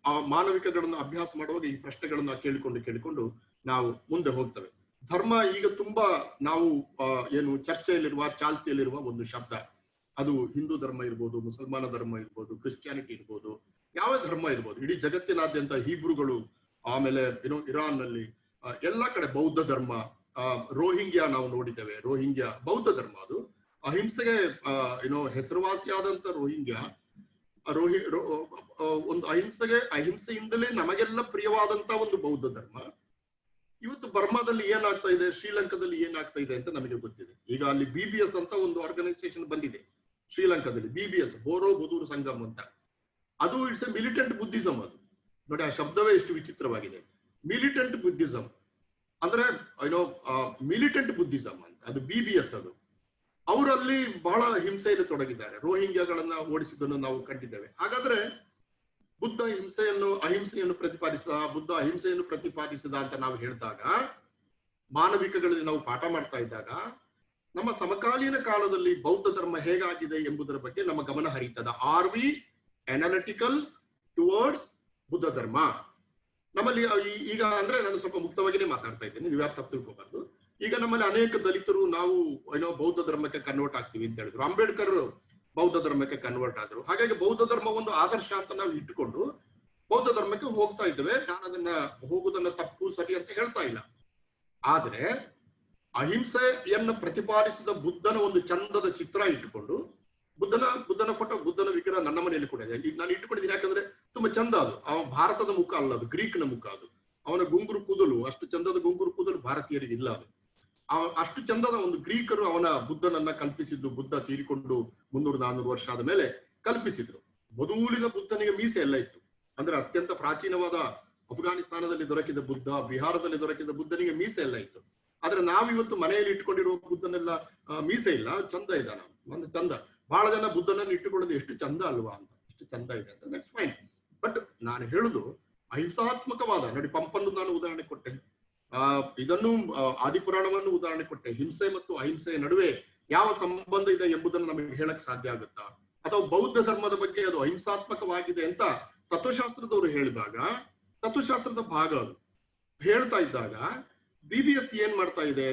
ಆ ಮಾನವಿಕಗಳನ್ನು ಅಭ್ಯಾಸ ಮಾಡುವಾಗ ಈ ಪ್ರಶ್ನೆಗಳನ್ನ ಕೇಳಿಕೊಂಡು ನಾವು ಮುಂದೆ ಹೋಗ್ತೇವೆ. ಧರ್ಮ ಈಗ ತುಂಬಾ ನಾವು ಏನು ಚರ್ಚೆಯಲ್ಲಿರುವ ಚಾಲ್ತಿಯಲ್ಲಿರುವ ಒಂದು ಶಬ್ದ. ಅದು ಹಿಂದೂ ಧರ್ಮ ಇರ್ಬೋದು, ಮುಸಲ್ಮಾನ ಧರ್ಮ ಇರ್ಬೋದು, ಕ್ರಿಶ್ಚಿಯಾನಿಟಿ ಇರ್ಬೋದು, ಯಾವ ಧರ್ಮ ಇರ್ಬೋದು, ಇಡೀ ಜಗತ್ತಿನಾದ್ಯಂತ ಹೀಬ್ರುಗಳು, ಆಮೇಲೆ ಇರಾನ್ ನಲ್ಲಿ ಎಲ್ಲಾ ಕಡೆ ಬೌದ್ಧ ಧರ್ಮ, ರೋಹಿಂಗ್ಯಾ ನಾವು ನೋಡಿದ್ದೇವೆ. ರೋಹಿಂಗ್ಯಾ ಬೌದ್ಧ ಧರ್ಮ, ಅದು ಅಹಿಂಸೆಗೆ ಹೆಸರುವಾಸಿಯಾದಂತ ರೋಹಿಂಗ್ಯಾ ಒಂದು ಅಹಿಂಸೆಯಿಂದಲೇ ನಮಗೆಲ್ಲ ಪ್ರಿಯವಾದಂತ ಒಂದು ಬೌದ್ಧ ಧರ್ಮ. ಇವತ್ತು ಬರ್ಮಾದಲ್ಲಿ ಏನಾಗ್ತಾ ಇದೆ, ಶ್ರೀಲಂಕಾದಲ್ಲಿ ಏನಾಗ್ತಾ ಇದೆ ಅಂತ ನಮಗೆ ಗೊತ್ತಿದೆ. ಈಗ ಅಲ್ಲಿ BBS ಅಂತ ಒಂದು ಆರ್ಗನೈಸೇಷನ್ ಬಂದಿದೆ ಶ್ರೀಲಂಕಾದಲ್ಲಿ, BBS ಬೋರೋ ಬುದೂರು ಸಂಗಮ್ ಅಂತ. ಅದು ಇಟ್ಸ್ ಎ ಮಿಲಿಟೆಂಟ್ ಬುದ್ಧಿಸಂ. ಅದು ನೋಡಿ, ಆ ಶಬ್ದವೇ ಎಷ್ಟು ವಿಚಿತ್ರವಾಗಿದೆ. ಮಿಲಿಟೆಂಟ್ ಬುದ್ಧಿಸಂ ಅಂದ್ರೆ ಮಿಲಿಟೆಂಟ್ ಬುದ್ಧಿಸಂ ಅಂತ, ಅದು BBS. ಅದು ಅವರಲ್ಲಿ ಬಹಳ ಹಿಂಸೆಯಲ್ಲಿ ತೊಡಗಿದ್ದಾರೆ. ರೋಹಿಂಗ್ಯಾಗಳನ್ನ ಓಡಿಸಿದ್ದನ್ನು ನಾವು ಕಂಡಿದ್ದೇವೆ. ಹಾಗಾದ್ರೆ ಬುದ್ಧ ಅಹಿಂಸೆಯನ್ನು ಪ್ರತಿಪಾದಿಸಿದ, ಬುದ್ಧ ಅಹಿಂಸೆಯನ್ನು ಪ್ರತಿಪಾದಿಸಿದ ಅಂತ ನಾವು ಹೇಳಿದಾಗ, ಮಾನವಿಕಗಳಲ್ಲಿ ನಾವು ಪಾಠ ಮಾಡ್ತಾ ಇದ್ದಾಗ, ನಮ್ಮ ಸಮಕಾಲೀನ ಕಾಲದಲ್ಲಿ ಬೌದ್ಧ ಧರ್ಮ ಹೇಗಾಗಿದೆ ಎಂಬುದರ ಬಗ್ಗೆ ನಮ್ಮ ಗಮನ ಹರಿತದ. Are we analytical towards Buddha Dharma? ನಮ್ಮಲ್ಲಿ ಈಗ ಅಂದ್ರೆ ನಾನು ಸ್ವಲ್ಪ ಮುಕ್ತವಾಗಿನೇ ಮಾತಾಡ್ತಾ ಇದ್ದೇನೆ, ನೀವು ಯಾರು ತಪ್ಪು ತಿಳ್ಕೋಬಾರ್ದು. ಈಗ ನಮ್ಮಲ್ಲಿ ಅನೇಕ ದಲಿತರು ನಾವು ಬೌದ್ಧ ಧರ್ಮಕ್ಕೆ ಕನ್ವರ್ಟ್ ಆಗ್ತೀವಿ ಅಂತ ಹೇಳಿದ್ರು. ಅಂಬೇಡ್ಕರ್ ಬೌದ್ಧ ಧರ್ಮಕ್ಕೆ ಕನ್ವರ್ಟ್ ಆದ್ರು. ಹಾಗಾಗಿ ಬೌದ್ಧ ಧರ್ಮ ಒಂದು ಆದರ್ಶ ಅಂತ ನಾವು ಇಟ್ಟುಕೊಂಡು ಬೌದ್ಧ ಧರ್ಮಕ್ಕೆ ಹೋಗ್ತಾ ಇದ್ದೇವೆ. ನಾನು ಅದನ್ನ ಹೋಗುದನ್ನ ತಪ್ಪು ಸರಿ ಅಂತ ಹೇಳ್ತಾ ಇಲ್ಲ. ಆದ್ರೆ ಅಹಿಂಸೆಯನ್ನು ಪ್ರತಿಪಾದಿಸಿದ ಬುದ್ಧನ ಒಂದು ಚಂದದ ಚಿತ್ರ ಇಟ್ಟುಕೊಂಡು, ಬುದ್ಧನ ಫೋಟೋ, ಬುದ್ಧನ ವಿಗ್ರಹ ನನ್ನ ಮನೆಯಲ್ಲಿ ಕೂಡ ಇದೆ. ಈಗ ನಾನು ಇಟ್ಟುಕೊಂಡಿದ್ದೀನಿ, ಯಾಕಂದ್ರೆ ತುಂಬಾ ಚಂದ ಅದು. ಭಾರತದ ಮುಖ ಅಲ್ಲ, ಅದು ಗ್ರೀಕ್ನ ಮುಖ. ಅದು ಅವನ ಗುಂಗುರು ಕೂದಲು, ಅಷ್ಟು ಚಂದದ ಗುಂಗುರು ಕೂದಲು ಭಾರತೀಯರಿಗೆ ಇಲ್ಲ. ಅದು ಅಷ್ಟು ಚಂದದ ಒಂದು ಗ್ರೀಕರು ಅವನ ಬುದ್ಧನನ್ನ ಕಲ್ಪಿಸಿದ್ದು. ಬುದ್ಧ ತೀರಿಕೊಂಡು 300-400 ವರ್ಷ ಆದ ಮೇಲೆ ಕಲ್ಪಿಸಿದ್ರು. ಬದುಲಿದ ಬುದ್ಧನಿಗೆ ಮೀಸೆ ಎಲ್ಲ ಇತ್ತು. ಅಂದ್ರೆ ಅತ್ಯಂತ ಪ್ರಾಚೀನವಾದ ಅಫ್ಘಾನಿಸ್ತಾನದಲ್ಲಿ ದೊರಕಿದ ಬುದ್ಧ, ಬಿಹಾರದಲ್ಲಿ ದೊರಕಿದ ಬುದ್ಧನಿಗೆ ಮೀಸೆ ಎಲ್ಲ ಇತ್ತು. ಆದ್ರೆ ನಾವಿವತ್ತು ಮನೆಯಲ್ಲಿ ಇಟ್ಕೊಂಡಿರುವ ಬುದ್ಧನೆಲ್ಲ ಮೀಸೆ ಇಲ್ಲ, ಚಂದ ಇದ್ದಾನ, ಒಂದು ಚಂದ. ಬಹಳ ಜನ ಬುದ್ಧನನ್ನು ಇಟ್ಟುಕೊಳ್ಳೋದು ಎಷ್ಟು ಚಂದ ಅಲ್ವಾ ಅಂತ, ಎಷ್ಟು ಚಂದ ಇದೆ ಅಂತ, ದಟ್ಸ್ ಫೈನ್. ಬಟ್ ನಾನು ಹೇಳುದು ಅಹಿಂಸಾತ್ಮಕವಾದ, ನೋಡಿ ಪಂಪನ್ನು ನಾನು ಉದಾಹರಣೆ ಕೊಟ್ಟೆ, ಇದನ್ನು ಆದಿಪುರಾಣವನ್ನು ಉದಾಹರಣೆ ಕೊಟ್ಟೆ. ಹಿಂಸೆ ಮತ್ತು ಅಹಿಂಸೆಯ ನಡುವೆ ಯಾವ ಸಂಬಂಧ ಇದೆ ಎಂಬುದನ್ನು ನಮಗೆ ಹೇಳಕ್ ಸಾಧ್ಯ ಆಗುತ್ತಾ? ಅಥವಾ ಬೌದ್ಧ ಧರ್ಮದ ಬಗ್ಗೆ ಅದು ಅಹಿಂಸಾತ್ಮಕವಾಗಿದೆ ಅಂತ ತತ್ವಶಾಸ್ತ್ರದವರು ಹೇಳಿದಾಗ, ತತ್ವಶಾಸ್ತ್ರದ ಭಾಗ ಅದು ಹೇಳ್ತಾ ಇದ್ದಾಗ, BBS ಏನ್ ಮಾಡ್ತಾ ಇದೆ?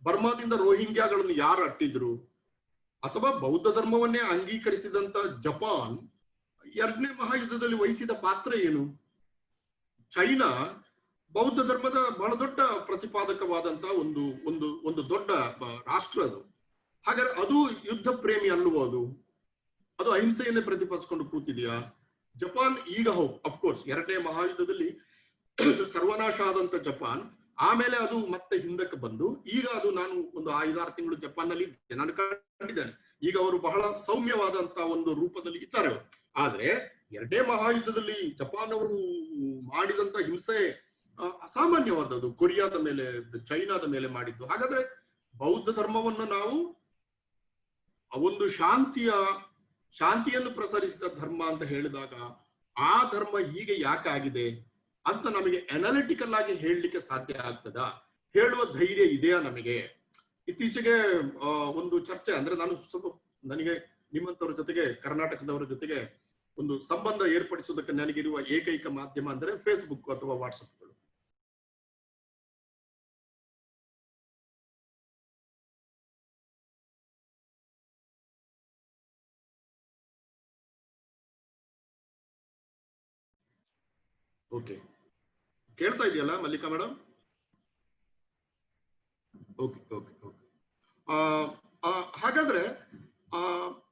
ಬರ್ಮಾದಿಂದ ರೋಹಿಂಗ್ಯಾಗಳನ್ನು ಯಾರು ಅಟ್ಟಿದ್ರು? ಅಥವಾ ಬೌದ್ಧ ಧರ್ಮವನ್ನೇ ಅಂಗೀಕರಿಸಿದಂತ ಜಪಾನ್ 2ನೇ ಮಹಾಯುದ್ಧದಲ್ಲಿ ವಹಿಸಿದ ಪಾತ್ರ ಏನು? ಚೈನಾ ಬೌದ್ಧ ಧರ್ಮದ ಬಹಳ ದೊಡ್ಡ ಪ್ರತಿಪಾದಕವಾದಂತ ಒಂದು ದೊಡ್ಡ ರಾಷ್ಟ್ರ ಅದು. ಹಾಗಾದ್ರೆ ಅದು ಯುದ್ಧ ಪ್ರೇಮಿ ಅಲ್ವೋ? ಅದು ಅಹಿಂಸೆಯನ್ನೇ ಪ್ರತಿಪಾದಿಸಿಕೊಂಡು ಕೂತಿದೆಯಾ? ಜಪಾನ್ ಈಗ ಅಫ್ಕೋರ್ಸ್ 2ನೇ ಮಹಾಯುದ್ಧದಲ್ಲಿ ಸರ್ವನಾಶ ಆದಂತ ಜಪಾನ್, ಆಮೇಲೆ ಅದು ಮತ್ತೆ ಹಿಂದಕ್ಕೆ ಬಂದು, ಈಗ ಅದು ನಾನು ಒಂದು 5-6 ತಿಂಗಳು ಜಪಾನ್ ನಲ್ಲಿ ಇದ್ದೆ, ನಾನು ಕಂಡಿದ್ದೇನೆ. ಈಗ ಅವರು ಬಹಳ ಸೌಮ್ಯವಾದಂತ ಒಂದು ರೂಪದಲ್ಲಿ ಇದ್ದಾರೆ. ಆದ್ರೆ 2ನೇ ಮಹಾಯುದ್ಧದಲ್ಲಿ ಜಪಾನ್ ಅವರು ಮಾಡಿದಂತ ಹಿಂಸೆ ಅಸಾಮಾನ್ಯವಾದದ್ದು. ಕೊರಿಯಾದ ಮೇಲೆ, ಚೈನಾದ ಮೇಲೆ ಮಾಡಿದ್ದು. ಹಾಗಾದ್ರೆ ಬೌದ್ಧ ಧರ್ಮವನ್ನು ನಾವು ಒಂದು ಶಾಂತಿಯನ್ನು ಪ್ರಸರಿಸಿದ ಧರ್ಮ ಅಂತ ಹೇಳಿದಾಗ, ಆ ಧರ್ಮ ಹೀಗೆ ಯಾಕೆ ಆಗಿದೆ ಅಂತ ನಮಗೆ ಅನಾಲಿಟಿಕಲ್ ಆಗಿ ಹೇಳಲಿಕ್ಕೆ ಸಾಧ್ಯ ಆಗ್ತದಾ? ಹೇಳುವ ಧೈರ್ಯ ಇದೆಯಾ ನಮಗೆ? ಇತ್ತೀಚೆಗೆ ಒಂದು ಚರ್ಚೆ, ಅಂದ್ರೆ ನನಗೆ ನಿಮ್ಮಂತವ್ರ ಜೊತೆಗೆ, ಕರ್ನಾಟಕದವರ ಜೊತೆಗೆ ಒಂದು ಸಂಬಂಧ ಏರ್ಪಡಿಸುವುದಕ್ಕೆ ನನಗಿರುವ ಏಕೈಕ ಮಾಧ್ಯಮ ಅಂದ್ರೆ ಫೇಸ್ಬುಕ್ ಅಥವಾ ವಾಟ್ಸಪ್ಗಳು. ಓಕೆ, ಕೇಳ್ತಾ ಇದೆಯಲ್ಲ Mallika madam? Okay okay okay. ಹಾಗಾದ್ರೆ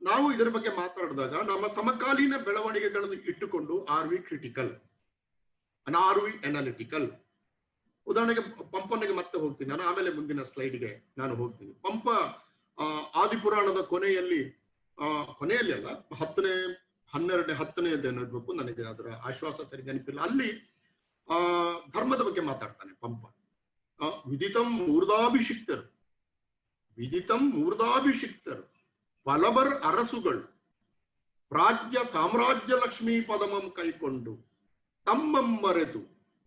ನಾವು ಇದರ ಬಗ್ಗೆ ಮಾತಾಡಿದಾಗ ನಮ್ಮ ಸಮಕಾಲೀನ ಬೆಳವಣಿಗೆಗಳನ್ನು ಇಟ್ಟುಕೊಂಡು are we critical, are we analytical? ಉದಾಹರಣೆಗೆ ಪಂಪನಿಗೆ ಮತ್ತೆ ಹೋಗ್ತೀನಿ ನಾನು, ಆಮೇಲೆ ಮುಂದಿನ ಸ್ಲೈಡ್ಗೆ ನಾನು ಹೋಗ್ತೀನಿ. ಪಂಪ ಆದಿಪುರಾಣದ ಕೊನೆಯಲ್ಲಿ ಅಲ್ಲ, 10ನೇ ನೋಡ್ಬೇಕು, ನನಗೆ ಅದರ ಆಶ್ವಾಸ ಸರಿ ನೆನಪಿಲ್ಲ. ಅಲ್ಲಿ ಧರ್ಮದ ಬಗ್ಗೆ ಮಾತಾಡ್ತಾನೆ ಪಂಪ. ವಿದಿತಂ ಮೂರ್ಧಾಭಿಷಿಕ್ತರು, ಪಲಬರ್ ಅರಸುಗಳು, ಪ್ರಾಜ್ಯ ಸಾಮ್ರಾಜ್ಯ ಲಕ್ಷ್ಮೀ ಪದಮಂ ಕೈಕೊಂಡು ತಮ್ಮಂ ಮರೆತು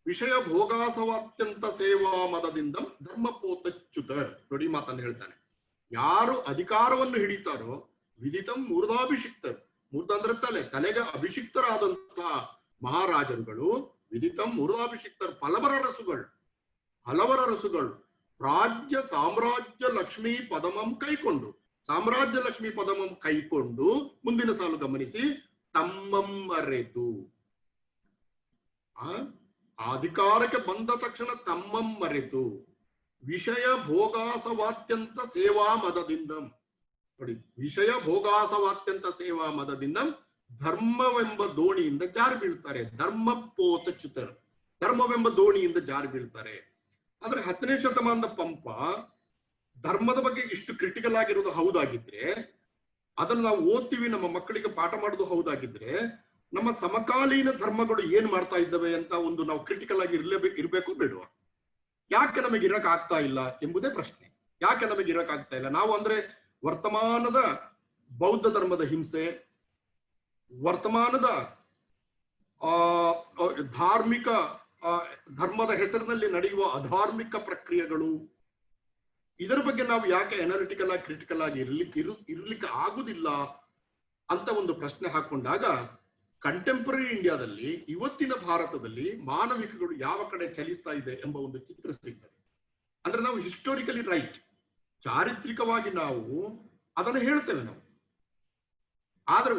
ವಿಷಯ ಭೋಗಾಸವಾತ್ಯಂತ ಸೇವಾ ಮದದಿಂದ ಧರ್ಮಪೋತಚ್ಯುತ. ನೋಡಿ ಮಾತನ್ನು ಹೇಳ್ತಾನೆ, ಯಾರು ಅಧಿಕಾರವನ್ನು ಹಿಡಿತಾರೋ ವಿದಿತಂ ಮೂರ್ಧಾಭಿಷಿಕ್ತರು, ಮೂರ್ಧ ಅಂದ್ರೆ ತಲೆಗೆ ಅಭಿಷಿಕ್ತರಾದಂತಹ ಮಹಾರಾಜರುಗಳು, ವಿದಿತಂ ಮೂರ್ಧಾಭಿಷಿಕ್ತರು, ಹಲವರ ರಸುಗಳು ರಾಜ್ಯ ಸಾಮ್ರಾಜ್ಯ ಲಕ್ಷ್ಮೀ ಪದಮಂ ಕೈಕೊಂಡು, ಸಾಮ್ರಾಜ್ಯ ಲಕ್ಷ್ಮೀ ಪದಮಂ ಕೈಕೊಂಡು, ಮುಂದಿನ ಸಾಲು ಗಮನಿಸಿ, ತಮ್ಮಂ ಮರೆತು, ಅಧಿಕಾರಕ್ಕೆ ಬಂದ ತಕ್ಷಣ ತಮ್ಮಂ ಮರೆತು ವಿಷಯ ಭೋಗಾಸವಾತ್ಯಂತ ಸೇವಾ ಮದದಿಂದ, ನೋಡಿ ವಿಷಯ ಭೋಗಾಸವಾತ್ಯಂತ ಸೇವಾ ಮದದಿಂದ ಧರ್ಮವೆಂಬ ದೋಣಿಯಿಂದ ಜಾರಿ ಬೀಳ್ತಾರೆ. ಧರ್ಮಪೋತಚ್ಯುತರು, ಧರ್ಮವೆಂಬ ದೋಣಿಯಿಂದ ಜಾರಿ ಬೀಳ್ತಾರೆ. ಆದ್ರೆ 10ನೇ ಶತಮಾನದ ಪಂಪ ಧರ್ಮದ ಬಗ್ಗೆ ಇಷ್ಟು ಕ್ರಿಟಿಕಲ್ ಆಗಿರೋದು ಹೌದಾಗಿದ್ರೆ, ಅದನ್ನು ನಾವು ಓದ್ತೀವಿ, ನಮ್ಮ ಮಕ್ಕಳಿಗೆ ಪಾಠ ಮಾಡೋದು ಹೌದಾಗಿದ್ರೆ, ನಮ್ಮ ಸಮಕಾಲೀನ ಧರ್ಮಗಳು ಏನ್ ಮಾಡ್ತಾ ಇದ್ದಾವೆ ಅಂತ ಒಂದು ನಾವು ಕ್ರಿಟಿಕಲ್ ಆಗಿ ಇರ್ಬೇಕು ಬೇಡವಾ? ಯಾಕೆ ನಮಗೆ ಇರಕ್ ಆಗ್ತಾ ಇಲ್ಲ ಎಂಬುದೇ ಪ್ರಶ್ನೆ. ಯಾಕೆ ನಮಗೆ ಇರಕ್ ಆಗ್ತಾ ಇಲ್ಲ? ನಾವು ಅಂದ್ರೆ ವರ್ತಮಾನದ ಬೌದ್ಧ ಧರ್ಮದ ಹಿಂಸೆ, ವರ್ತಮಾನದ ಧಾರ್ಮಿಕ ಧರ್ಮದ ಹೆಸರಿನಲ್ಲಿ ನಡೆಯುವ ಅಧಾರ್ಮಿಕ ಪ್ರಕ್ರಿಯೆಗಳು, ಇದರ ಬಗ್ಗೆ ನಾವು ಯಾಕೆ ಅನಾಲಿಟಿಕಲ್ ಆಗಿ ಕ್ರಿಟಿಕಲ್ ಆಗಿ ಇರ್ಲಿಕ್ಕೆ ಆಗುದಿಲ್ಲ ಅಂತ ಒಂದು ಪ್ರಶ್ನೆ ಹಾಕೊಂಡಾಗ, ಕಂಟೆಂಪರರಿ ಇಂಡಿಯಾದಲ್ಲಿ, ಇವತ್ತಿನ ಭಾರತದಲ್ಲಿ ಮಾನವಿಕಗಳು ಯಾವ ಕಡೆ ಚಲಿಸ್ತಾ ಇದೆ ಎಂಬ ಒಂದು ಚಿತ್ರ ಸಿಗ್ತದೆ. ಅಂದ್ರೆ ನಾವು ಹಿಸ್ಟೋರಿಕಲಿ ರೈಟ್, ಚಾರಿತ್ರಿಕವಾಗಿ ನಾವು ಅದನ್ನು ಹೇಳ್ತೇವೆ ನಾವು. ಆದ್ರೆ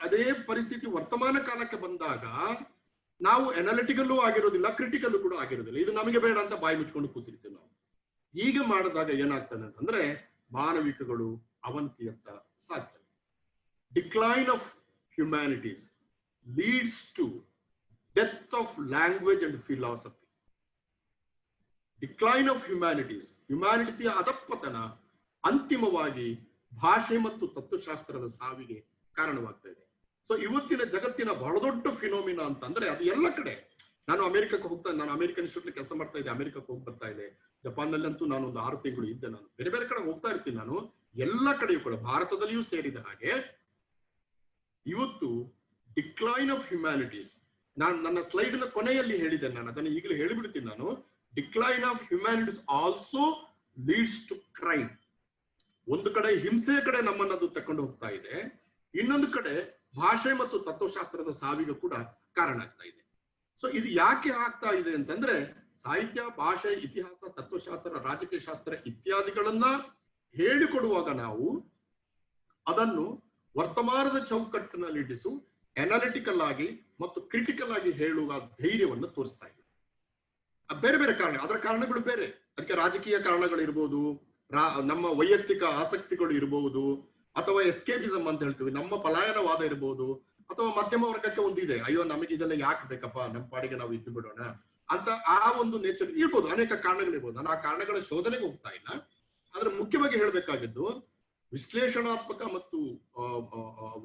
ಅದೇ ಪರಿಸ್ಥಿತಿ ವರ್ತಮಾನ ಕಾಲಕ್ಕೆ ಬಂದಾಗ ನಾವು ಅನಾಲಿಟಿಕಲ್ಲೂ ಆಗಿರೋದಿಲ್ಲ, ಕ್ರಿಟಿಕಲ್ಲೂ ಕೂಡ ಆಗಿರೋದಿಲ್ಲ. ಇದು ನಮಗೆ ಬೇಡ ಅಂತ ಬಾಯಿ ಮುಚ್ಕೊಂಡು ಕೂತಿರ್ತೀವಿ ನಾವು. ಈಗ ಮಾಡಿದಾಗ ಏನಾಗ್ತದೆ ಅಂತಂದ್ರೆ ಮಾನವಿಕಗಳು ಅವಂತಿಯತ್ತ ಸಾಗ್ತವೆ. Decline of humanities leads to death of language and philosophy. Decline of humanities ಅಧಪ್ಪತನ ಅಂತಿಮವಾಗಿ ಭಾಷೆ ಮತ್ತು ತತ್ವಶಾಸ್ತ್ರದ ಸಾವಿಗೆ ಕಾರಣವಾಗ್ತಾ ಇದೆ. ಸೊ ಇವತ್ತಿನ ಜಗತ್ತಿನ ಬಹಳ ದೊಡ್ಡ ಫಿನೋಮಿನಾ ಅಂತಂದ್ರೆ ಅದು ಎಲ್ಲ ಕಡೆ. ನಾನು ಅಮೆರಿಕನ್ ಇನ್ಸ್ಟಿಟ್ಯೂಟ್ ಕೆಲಸ ಮಾಡ್ತಾ ಇದ್ದೆ, ಅಮೆರಿಕಕ್ಕೆ ಹೋಗಿ ಬರ್ತಾ ಇದೆ. ಜಪಾನ್ನಲ್ಲಂತೂ ನಾನು ಒಂದು 6 ತಿಂಗಳು ಇದ್ದೆ. ನಾನು ಬೇರೆ ಬೇರೆ ಕಡೆ ಹೋಗ್ತಾ ಇರ್ತೀನಿ. ನಾನು ಎಲ್ಲ ಕಡೆಯೂ ಕೂಡ, ಭಾರತದಲ್ಲಿಯೂ ಸೇರಿದ ಹಾಗೆ, ಇವತ್ತು ಡಿಕ್ಲೈನ್ ಆಫ್ ಹ್ಯುಮ್ಯಾನಿಟೀಸ್, ನಾನು ನನ್ನ ಸ್ಲೈಡ್ನ ಕೊನೆಯಲ್ಲಿ ಹೇಳಿದೆ, ನಾನು ಅದನ್ನು ಈಗಲೇ ಹೇಳಿಬಿಡ್ತೀನಿ. ನಾನು decline of humanities also leads to crime. ಒಂದು ಕಡೆ ಹಿಂಸೆ ಕಡೆ ನಮ್ಮನ್ನದು ತಕೊಂಡು ಹೋಗ್ತಾ ಇದೆ, ಇನ್ನೊಂದು ಕಡೆ ಭಾಷೆ ಮತ್ತು ತತ್ವಶಾಸ್ತ್ರದ ಸಾವಿಗೆ ಕೂಡ ಕಾರಣ ಆಗ್ತಾ ಇದೆ. ಸೊ ಇದು ಯಾಕೆ ಆಗ್ತಾ ಇದೆ ಅಂತಂದ್ರೆ, ಸಾಹಿತ್ಯ, ಭಾಷೆ, ಇತಿಹಾಸ, ತತ್ವಶಾಸ್ತ್ರ, ರಾಜಕೀಯ ಶಾಸ್ತ್ರ ಇತ್ಯಾದಿಗಳನ್ನ ಹೇಳಿಕೊಡುವಾಗ ನಾವು ಅದನ್ನು ವರ್ತಮಾನದ ಚೌಕಟ್ಟಿನಲ್ಲಿಡಿಸು ಅನಾಲಿಟಿಕಲ್ ಆಗಿ ಮತ್ತು ಕ್ರಿಟಿಕಲ್ ಆಗಿ ಹೇಳುವ ಧೈರ್ಯವನ್ನು ತೋರಿಸ್ತಾ ಇದೆ. ಬೇರೆ ಬೇರೆ ಕಾರಣ, ಅದರ ಕಾರಣಗಳು ಬೇರೆ. ಅದಕ್ಕೆ ರಾಜಕೀಯ ಕಾರಣಗಳಿರ್ಬೋದು, ನಮ್ಮ ವೈಯಕ್ತಿಕ ಆಸಕ್ತಿಗಳು ಇರಬಹುದು, ಅಥವಾ ಎಸ್ಕೇಪಿಸಮ್ ಅಂತ ಹೇಳ್ತೀವಿ, ನಮ್ಮ ಪಲಾಯನವಾದ ಇರಬಹುದು, ಅಥವಾ ಮಧ್ಯಮ ವರ್ಗಕ್ಕೆ ಒಂದಿದೆ, ಅಯ್ಯೋ ನಮಗೆ ಇದೆಲ್ಲ ಯಾಕೆ ಬೇಕಪ್ಪ, ನಮ್ಮ ಪಾಡಿಗೆ ನಾವು ಇದ್ದು ಬಿಡೋಣ ಅಂತ ಆ ಒಂದು ನೇಚರ್ ಇರ್ಬೋದು. ಅನೇಕ ಕಾರಣಗಳಿರ್ಬೋದು. ನಾನು ಆ ಕಾರಣಗಳ ಶೋಧನೆಗೆ ಹೋಗ್ತಾ ಇಲ್ಲ. ಆದ್ರೆ ಮುಖ್ಯವಾಗಿ ಹೇಳಬೇಕಾಗಿದ್ದು, ವಿಶ್ಲೇಷಣಾತ್ಮಕ ಮತ್ತು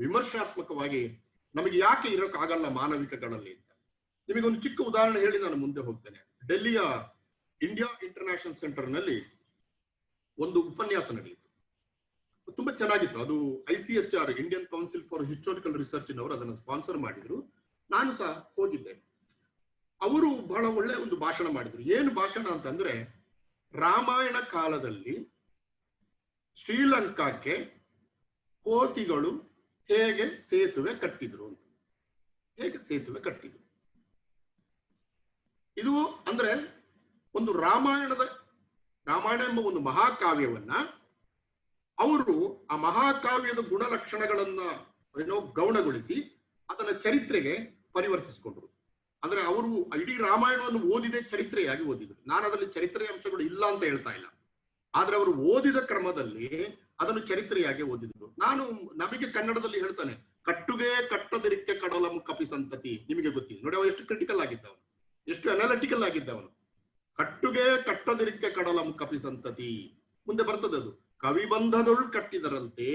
ವಿಮರ್ಶಾತ್ಮಕವಾಗಿ ನಮಗೆ ಯಾಕೆ ಇರೋಕ್ಕಾಗಲ್ಲ ಮಾನವಿಕಗಳಲ್ಲಿ ಅಂತ ನಿಮಗೊಂದು ಚಿಕ್ಕ ಉದಾಹರಣೆ ಹೇಳಿ ನಾನು ಮುಂದೆ ಹೋಗ್ತೇನೆ. ಡೆಲ್ಲಿಯ ಇಂಡಿಯಾ ಇಂಟರ್ನ್ಯಾಷನಲ್ ಸೆಂಟರ್ ನಲ್ಲಿ ಒಂದು ಉಪನ್ಯಾಸ ನಡೆಯಿತು, ತುಂಬಾ ಚೆನ್ನಾಗಿತ್ತು. ಅದು ICHR, Indian council for historical research ನವರು ಅದನ್ನು ಸ್ಪಾನ್ಸರ್ ಮಾಡಿದ್ರು. ನಾನು ಸಹ ಹೋಗಿದ್ದೆ. ಅವರು ಬಹಳ ಒಳ್ಳೆ ಒಂದು ಭಾಷಣ ಮಾಡಿದ್ರು. ಏನು ಭಾಷಣ ಅಂತಂದ್ರೆ, ರಾಮಾಯಣ ಕಾಲದಲ್ಲಿ ಶ್ರೀಲಂಕಾಕ್ಕೆ ಕೋತಿಗಳು ಹೇಗೆ ಸೇತುವೆ ಕಟ್ಟಿದ್ರು ಅಂತ. ಇದು ಅಂದ್ರೆ ಒಂದು ರಾಮಾಯಣ ಎಂಬ ಒಂದು ಮಹಾಕಾವ್ಯವನ್ನ ಅವರು ಆ ಮಹಾಕಾವ್ಯದ ಗುಣಲಕ್ಷಣಗಳನ್ನ ಗೌಣಗೊಳಿಸಿ ಅದನ್ನ ಚರಿತ್ರೆಗೆ ಪರಿವರ್ತಿಸಿಕೊಂಡ್ರು. ಅಂದ್ರೆ ಅವರು ಇಡೀ ರಾಮಾಯಣವನ್ನು ಓದಿದೆ ಚರಿತ್ರೆಯಾಗಿ ಓದಿದ್ರು. ನಾನು ಅದರಲ್ಲಿ ಚರಿತ್ರೆಯ ಅಂಶಗಳು ಇಲ್ಲ ಅಂತ ಹೇಳ್ತಾ ಇಲ್ಲ, ಆದ್ರೆ ಅವರು ಓದಿದ ಕ್ರಮದಲ್ಲಿ ಅದನ್ನು ಚರಿತ್ರೆಯಾಗಿ ಓದಿದ್ರು. ನಮಗೆ ಕನ್ನಡದಲ್ಲಿ ಹೇಳ್ತಾನೆ, ಕಟ್ಟುಗೆ ಕಟ್ಟದಿರಿಕೆ ಕಡಲಂ ಕಪಿ ಸಂತತಿ. ನಿಮಗೆ ಗೊತ್ತಿದೆ ನೋಡಿ, ಅವನು ಎಷ್ಟು ಕ್ರಿಟಿಕಲ್ ಆಗಿದ್ದವನು, ಎಷ್ಟು ಅನಾಲಿಟಿಕಲ್ ಆಗಿದ್ದವನು. ಕಟ್ಟುಗೆ ಕಟ್ಟದಿರಿಕೆ ಕಡಲಂ ಕಪಿ ಸಂತತಿ. ಮುಂದೆ ಬರ್ತದೆ ಅದು, ಕವಿಬಂಧದೊಳ್ ಕಟ್ಟಿದರಂತೆ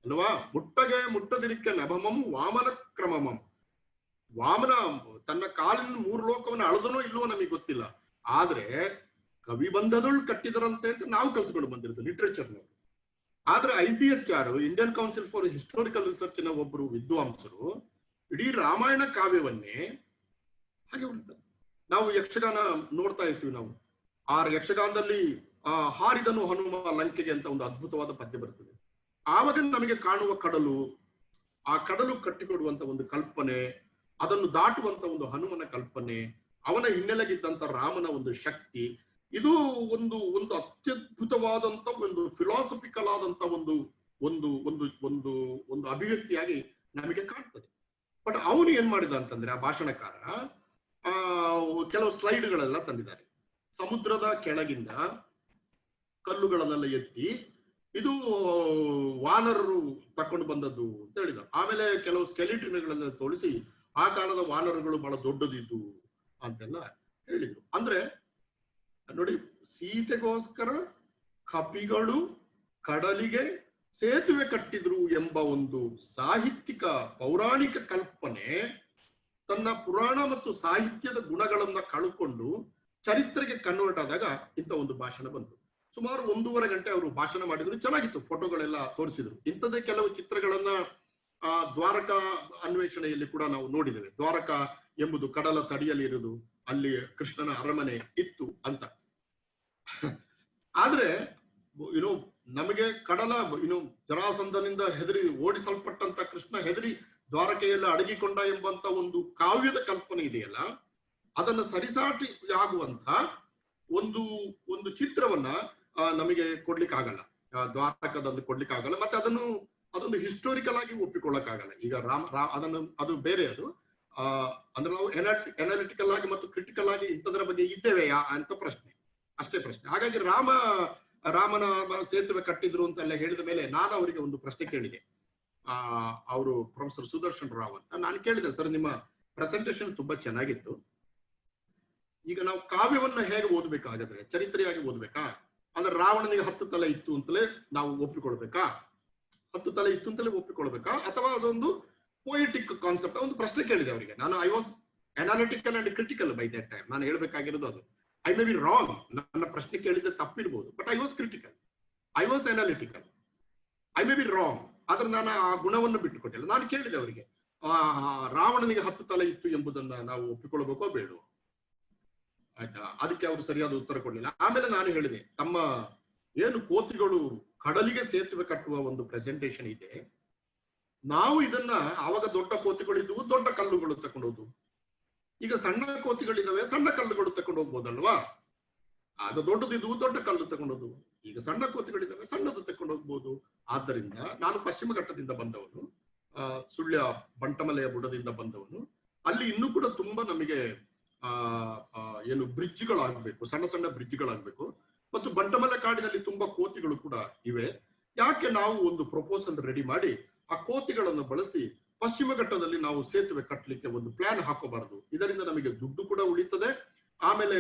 ಅಲ್ವಾ. ಮುಟ್ಟಗೆ ಮುಟ್ಟದಿರಿಕೆ ನಭಮಂ ವಾಮನ ಕ್ರಮಮಂ. ವಾಮನ ತನ್ನ ಕಾಲಿನ 3 ಲೋಕವನ್ನು ಅಳದನೋ ಇಲ್ವೋ ನಮಗೆ ಗೊತ್ತಿಲ್ಲ, ಆದ್ರೆ ಕವಿಬಂಧದೊಳ್ ಕಟ್ಟಿದರಂತೆ ಅಂತ ನಾವು ಕಲ್ತ್ಕೊಂಡು ಬಂದಿರ್ತೇವೆ ಲಿಟ್ರೇಚರ್ನವರು. ಆದ್ರೆ ICHR Indian council for historical research ನ ಒಬ್ಬರು ವಿದ್ವಾಂಸರು ಇಡೀ ರಾಮಾಯಣ ಕಾವ್ಯವನ್ನೇ ಹಾಗೆ ಉಳಿತಾರೆ. ನಾವು ಯಕ್ಷಗಾನ ನೋಡ್ತಾ ಇರ್ತೀವಿ, ನಾವು ಆ ಯಕ್ಷಗಾನದಲ್ಲಿ ಹಾರಿದನು ಹನುಮ ಲಂಕೆಗೆ ಅಂತ ಒಂದು ಅದ್ಭುತವಾದ ಪದ್ಯ ಬರ್ತದೆ. ಆವಾಗ ನಮಗೆ ಕಾಣುವ ಕಡಲು, ಆ ಕಡಲು ಕಟ್ಟಿಕೊಡುವಂತ ಒಂದು ಕಲ್ಪನೆ, ಅದನ್ನು ದಾಟುವಂತ ಒಂದು ಹನುಮನ ಕಲ್ಪನೆ, ಅವನ ಹಿನ್ನೆಲೆಗಿದ್ದಂತ ರಾಮನ ಒಂದು ಶಕ್ತಿ, ಇದು ಒಂದು ಒಂದು ಅತ್ಯದ್ಭುತವಾದಂತ ಒಂದು ಫಿಲಾಸಫಿಕಲ್ ಆದಂತ ಒಂದು ಒಂದು ಒಂದು ಒಂದು ಒಂದು ಅಭಿವ್ಯಕ್ತಿಯಾಗಿ ನಮಗೆ ಕಾಣ್ತದೆ. ಬಟ್ ಅವನು ಏನ್ ಮಾಡಿದ ಅಂತಂದ್ರೆ, ಆ ಭಾಷಣಕಾರ ಕೆಲವು ಸ್ಲೈಡ್ಗಳೆಲ್ಲ ತಂದಿದ್ದಾರೆ. ಸಮುದ್ರದ ಕೆಳಗಿಂದ ಕಲ್ಲುಗಳನ್ನೆಲ್ಲ ಎತ್ತಿ ಇದು ವಾನರರು ತಕೊಂಡು ಬಂದದ್ದು ಅಂತ ಹೇಳಿದ. ಆಮೇಲೆ ಕೆಲವು ಸ್ಕೆಲಿಟನ್ಗಳೆಲ್ಲ ತೋರಿಸಿ ಆ ಕಾಲದ ವಾನರಗಳು ಬಹಳ ದೊಡ್ಡದಿದ್ದು ಅಂತೆಲ್ಲ ಹೇಳಿದ್ರು. ಅಂದ್ರೆ ನೋಡಿ, ಸೀತೆಗೋಸ್ಕರ ಕಪಿಗಳು ಕಡಲಿಗೆ ಸೇತುವೆ ಕಟ್ಟಿದ್ರು ಎಂಬ ಒಂದು ಸಾಹಿತ್ಯಿಕ ಪೌರಾಣಿಕ ಕಲ್ಪನೆ ತನ್ನ ಪುರಾಣ ಮತ್ತು ಸಾಹಿತ್ಯದ ಗುಣಗಳನ್ನ ಕಳ್ಕೊಂಡು ಚರಿತ್ರೆಗೆ ಕನ್ವರ್ಟ್ ಆದಾಗ ಇಂಥ ಒಂದು ಭಾಷಣ ಬಂತು. ಸುಮಾರು 1.5 ಗಂಟೆ ಅವರು ಭಾಷಣ ಮಾಡಿದ್ರು. ಚೆನ್ನಾಗಿತ್ತು, ಫೋಟೋಗಳೆಲ್ಲ ತೋರಿಸಿದ್ರು. ಇಂಥದ್ದೇ ಕೆಲವು ಚಿತ್ರಗಳನ್ನ ದ್ವಾರಕಾ ಅನ್ವೇಷಣೆಯಲ್ಲಿ ಕೂಡ ನಾವು ನೋಡಿದ್ದೇವೆ. ದ್ವಾರಕಾ ಎಂಬುದು ಕಡಲ ತಡಿಯಲ್ಲಿ ಇರುವುದು, ಅಲ್ಲಿ ಕೃಷ್ಣನ ಅರಮನೆ ಇತ್ತು ಅಂತ. ಆದ್ರೆ ನಮಗೆ ಕಡಲ ಜರಾಸಂಧನಿಂದ ಹೆದರಿ ಓಡಿಸಲ್ಪಟ್ಟಂತ ಕೃಷ್ಣ ಹೆದರಿ ದ್ವಾರಕೆಯಲ್ಲ ಅಡಗಿಕೊಂಡ ಎಂಬಂತ ಒಂದು ಕಾವ್ಯದ ಕಲ್ಪನೆ ಇದೆಯಲ್ಲ, ಅದನ್ನ ಸರಿಸಾಟಿ ಆಗುವಂತ ಒಂದು ಒಂದು ಚಿತ್ರವನ್ನ ನಮಗೆ ಕೊಡ್ಲಿಕ್ಕಾಗಲ್ಲ, ದ್ವಾರಕದಲ್ಲಿ ಕೊಡ್ಲಿಕ್ಕಾಗಲ್ಲ. ಮತ್ತೆ ಅದೊಂದು ಹಿಸ್ಟೋರಿಕಲ್ ಆಗಿ ಒಪ್ಪಿಕೊಳ್ಳಕ್ಕಾಗಲ್ಲ. ಈಗ ಅದು ಬೇರೆ, ಅದು ಅಂದ್ರೆ ನಾವು ಎನಾಲಿಟಿಕಲ್ ಆಗಿ ಮತ್ತು ಕ್ರಿಟಿಕಲ್ ಆಗಿ ಇಂಥದ್ರ ಬಗ್ಗೆ ಇದ್ದೇವೆಯಾ ಅಂತ ಪ್ರಶ್ನೆ, ಅಷ್ಟೇ ಪ್ರಶ್ನೆ. ಹಾಗಾಗಿ ರಾಮನ ಸೇತುವೆ ಕಟ್ಟಿದ್ರು ಅಂತೆಲ್ಲ ಹೇಳಿದ ಮೇಲೆ ನಾನು ಅವರಿಗೆ ಒಂದು ಪ್ರಶ್ನೆ ಕೇಳಿದೆ. ಅವರು ಪ್ರೊಫೆಸರ್ ಸುದರ್ಶನ್ ರಾವ್ ಅಂತ. ನಾನು ಕೇಳಿದೆ, ಸರ್ ನಿಮ್ಮ ಪ್ರೆಸೆಂಟೇಶನ್ ತುಂಬಾ ಚೆನ್ನಾಗಿತ್ತು, ಈಗ ನಾವು ಕಾವ್ಯವನ್ನ ಹೇಗೆ ಓದ್ಬೇಕಾಗಾದ್ರೆ ಚರಿತ್ರೆಯಾಗಿ ಓದ್ಬೇಕಾ, ಅಂದ್ರೆ ರಾವಣನಿಗೆ 10 ತಲೆ ಇತ್ತು ಅಂತಲೇ ನಾವು ಒಪ್ಪಿಕೊಳ್ಬೇಕಾ, 10 ತಲೆ ಇತ್ತು ಅಂತಲೇ ಒಪ್ಪಿಕೊಳ್ಬೇಕಾ, ಅಥವಾ ಅದೊಂದು ಪೊಯಿಟಿಕ್ ಕಾನ್ಸೆಪ್ಟ್? ಒಂದು ಪ್ರಶ್ನೆ ಕೇಳಿದೆ ಅವರಿಗೆ. ನಾನು I was analytical and critical by that time. ನಾನು ಹೇಳ್ಬೇಕಾಗಿರೋದು ಅದು. ಐ ಮೇ ಬಿ ರಾಂಗ್, ನನ್ನ ಪ್ರಶ್ನೆ ಕೇಳಿದ್ರೆ ತಪ್ಪಿರ್ಬೋದು, but I was critical, I was analytical, I may be wrong. ಆದ್ರೆ ನಾನು ಆ ಗುಣವನ್ನು ಬಿಟ್ಟುಕೊಟ್ಟಿಲ್ಲ. ನಾನು ಕೇಳಿದೆ ಅವರಿಗೆ, ರಾವಣನಿಗೆ 10 ತಲೆ ಇತ್ತು ಎಂಬುದನ್ನ ನಾವು ಒಪ್ಪಿಕೊಳ್ಬೇಕೋ ಬೇಡವೋ, ಆಯ್ತಾ? ಅದಕ್ಕೆ ಅವರು ಸರಿಯಾದ ಉತ್ತರ ಕೊಡ್ಲಿಲ್ಲ. ಆಮೇಲೆ ನಾನು ಹೇಳಿದೆ, ತಮ್ಮ ಏನು ಕೋತಿಗಳು ಕಡಲಿಗೆ ಸೇತುವೆ ಕಟ್ಟುವ ಒಂದು ಪ್ರೆಸೆಂಟೇಶನ್ ಇದೆ, ನಾವು ಇದನ್ನ ಆವಾಗ ದೊಡ್ಡ ಕೋತಿಗಳಿದ್ವು, ದೊಡ್ಡ ಕಲ್ಲುಗಳು ತಕೊಂಡು ಹೋದ್ವು. ಈಗ ಸಣ್ಣ ಕೋತಿಗಳಿದ್ದಾವೆ, ಸಣ್ಣ ಕಲ್ಲುಗಳು ತಕೊಂಡು ಹೋಗ್ಬೋದಲ್ವಾ? ಆಗ ದೊಡ್ಡದಿದ್ವು, ದೊಡ್ಡ ಕಲ್ಲು ತಗೊಂಡೋದು. ಈಗ ಸಣ್ಣ ಕೋತಿಗಳಿದ್ದಾವೆ, ಸಣ್ಣದು ತಕೊಂಡು ಹೋಗ್ಬೋದು. ಆದ್ದರಿಂದ ನಾನು ಪಶ್ಚಿಮ ಘಟ್ಟದಿಂದ ಬಂದವನು, ಸುಳ್ಯ ಬಂಟಮಲೆಯ ಬುಡದಿಂದ ಬಂದವನು. ಅಲ್ಲಿ ಇನ್ನೂ ಕೂಡ ತುಂಬಾ ನಮಗೆ ಏನು ಬ್ರಿಡ್ಜ್ಗಳಾಗಬೇಕು, ಸಣ್ಣ ಸಣ್ಣ ಬ್ರಿಡ್ಜ್ಗಳಾಗಬೇಕು. ಮತ್ತು ಬಂಟಮಲೆ ಕಾಡಿನಲ್ಲಿ ತುಂಬಾ ಕೋತಿಗಳು ಕೂಡ ಇವೆ. ಯಾಕೆ ನಾವು ಒಂದು ಪ್ರಪೋಸಲ್ ರೆಡಿ ಮಾಡಿ ಆ ಕೋತಿಗಳನ್ನು ಬಳಸಿ ಪಶ್ಚಿಮ ಘಟ್ಟದಲ್ಲಿ ನಾವು ಸೇತುವೆ ಕಟ್ಟಲಿಕ್ಕೆ ಒಂದು ಪ್ಲಾನ್ ಹಾಕೋಬಾರದು? ಇದರಿಂದ ನಮಗೆ ದುಡ್ಡು ಕೂಡ ಉಳಿತದೆ, ಆಮೇಲೆ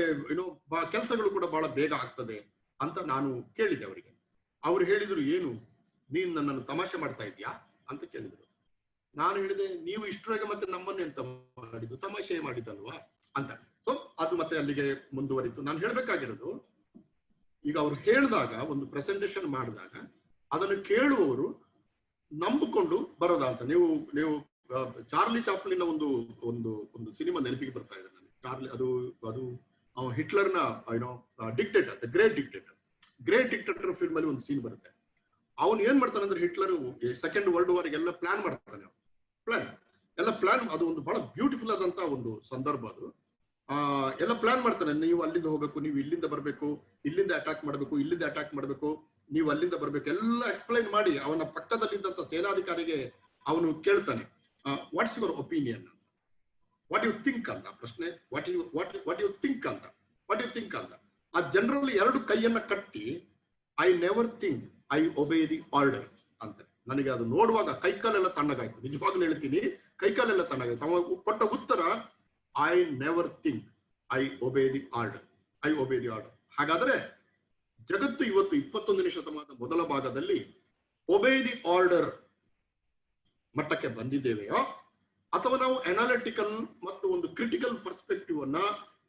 ಕೆಲಸಗಳು ಕೂಡ ಬಹಳ ಬೇಗ ಆಗ್ತದೆ ಅಂತ ನಾನು ಕೇಳಿದೆ ಅವರಿಗೆ. ಅವ್ರು ಹೇಳಿದ್ರು, ಏನು ನೀನ್ ನನ್ನನ್ನು ತಮಾಷೆ ಮಾಡ್ತಾ ಇದ್ಯಾ ಅಂತ ಕೇಳಿದ್ರು. ನಾನು ಹೇಳಿದೆ, ನೀವು ಇಷ್ಟರೊಳಗೆ ಮತ್ತೆ ನಮ್ಮನ್ನೇ ಅಂತ ಮಾಡಿದ್ದು, ತಮಾಷೆ ಮಾಡಿದ್ದಲ್ವಾ ಅಂತ. ಸೊ ಅದು ಮತ್ತೆ ಅಲ್ಲಿಗೆ ಮುಂದುವರಿತು. ನಾನು ಹೇಳ್ಬೇಕಾಗಿರೋದು, ಈಗ ಅವ್ರು ಹೇಳಿದಾಗ, ಒಂದು ಪ್ರೆಸೆಂಟೇಶನ್ ಮಾಡಿದಾಗ ಅದನ್ನು ಕೇಳುವವರು ನಂಬಿಕೊಂಡು ಬರೋದ ಅಂತ. ನೀವು ಚಾರ್ಲಿ ಚಾಪ್ಲಿನ್ ಒಂದು ಒಂದು ಒಂದು ಸಿನಿಮಾ ನೆನಪಿಗೆ ಬರ್ತಾ ಇದೆ ನನಗೆ. ಚಾರ್ಲಿ ಅದು ಹಿಟ್ಲರ್ನ dictator, the great dictator film ಅಲ್ಲಿ ಒಂದು ಸೀನ್ ಬರುತ್ತೆ. ಅವನು ಏನ್ ಮಾಡ್ತಾನೆ ಅಂದ್ರೆ, ಹಿಟ್ಲರ್ ಸೆಕೆಂಡ್ ವರ್ಲ್ಡ್ ವಾರ್ ಎಲ್ಲ ಪ್ಲಾನ್ ಮಾಡ್ತಾನೆ. ಪ್ಲಾನ್ ಅದು ಒಂದು ಬಹಳ ಬ್ಯೂಟಿಫುಲ್ ಆದಂತ ಒಂದು ಸಂದರ್ಭ. ಅದು ಎಲ್ಲ ಪ್ಲಾನ್ ಮಾಡ್ತಾನೆ. ನೀವು ಅಲ್ಲಿಂದ ಹೋಗ್ಬೇಕು, ನೀವು ಇಲ್ಲಿಂದ ಬರ್ಬೇಕು, ಇಲ್ಲಿಂದ ಅಟ್ಯಾಕ್ ಮಾಡ್ಬೇಕು, ಇಲ್ಲಿಂದ ಅಟ್ಯಾಕ್ ಮಾಡ್ಬೇಕು, ನೀವು ಅಲ್ಲಿಂದ ಬರ್ಬೇಕು, ಎಲ್ಲ ಎಕ್ಸ್ಪ್ಲೈನ್ ಮಾಡಿ ಅವನ ಪಕ್ಕದಲ್ಲಿದ್ದಂತ ಸೇನಾಧಿಕಾರಿಗೆ ಅವನು ಕೇಳ್ತಾನೆ, what's your opinion, what you think ಅಂತ ಪ್ರಶ್ನೆ. ವಾಟ್ ಯು ಥಿಂಕ್ ಅಂತ. ಆ ಜನರಲ್ಲಿ 2 ಕೈಯನ್ನ ಕಟ್ಟಿ, I never think I ಒಬೇ the order ಅಂತ. ನನಗೆ ಅದು ನೋಡುವಾಗ ಕೈಕಾಲೆಲ್ಲ ತಣ್ಣಗಾಯ್ತು, ನಿಜವಾಗ್ಲೂ ಹೇಳ್ತೀನಿ, ಕೈಕಾಲೆಲ್ಲ ತಣ್ಣಗಾಯ್ತು. ಅವ ಕೊಟ್ಟ ಉತ್ತರ, I never think I ಒಬೇ the order. ಹಾಗಾದ್ರೆ ಜಗತ್ತು ಇವತ್ತು 21ನೇ ಶತಮಾನದ ಮೊದಲ ಭಾಗದಲ್ಲಿ ಒಬೇ ದಿ ಆರ್ಡರ್ ಮಟ್ಟಕ್ಕೆ ಬಂದಿದ್ದೇವೆಯೋ, ಅಥವಾ ನಾವು ಅನಾಲಿಟಿಕಲ್ ಮತ್ತು ಒಂದು ಕ್ರಿಟಿಕಲ್ ಪರ್ಸ್ಪೆಕ್ಟಿವ್ ಅನ್ನ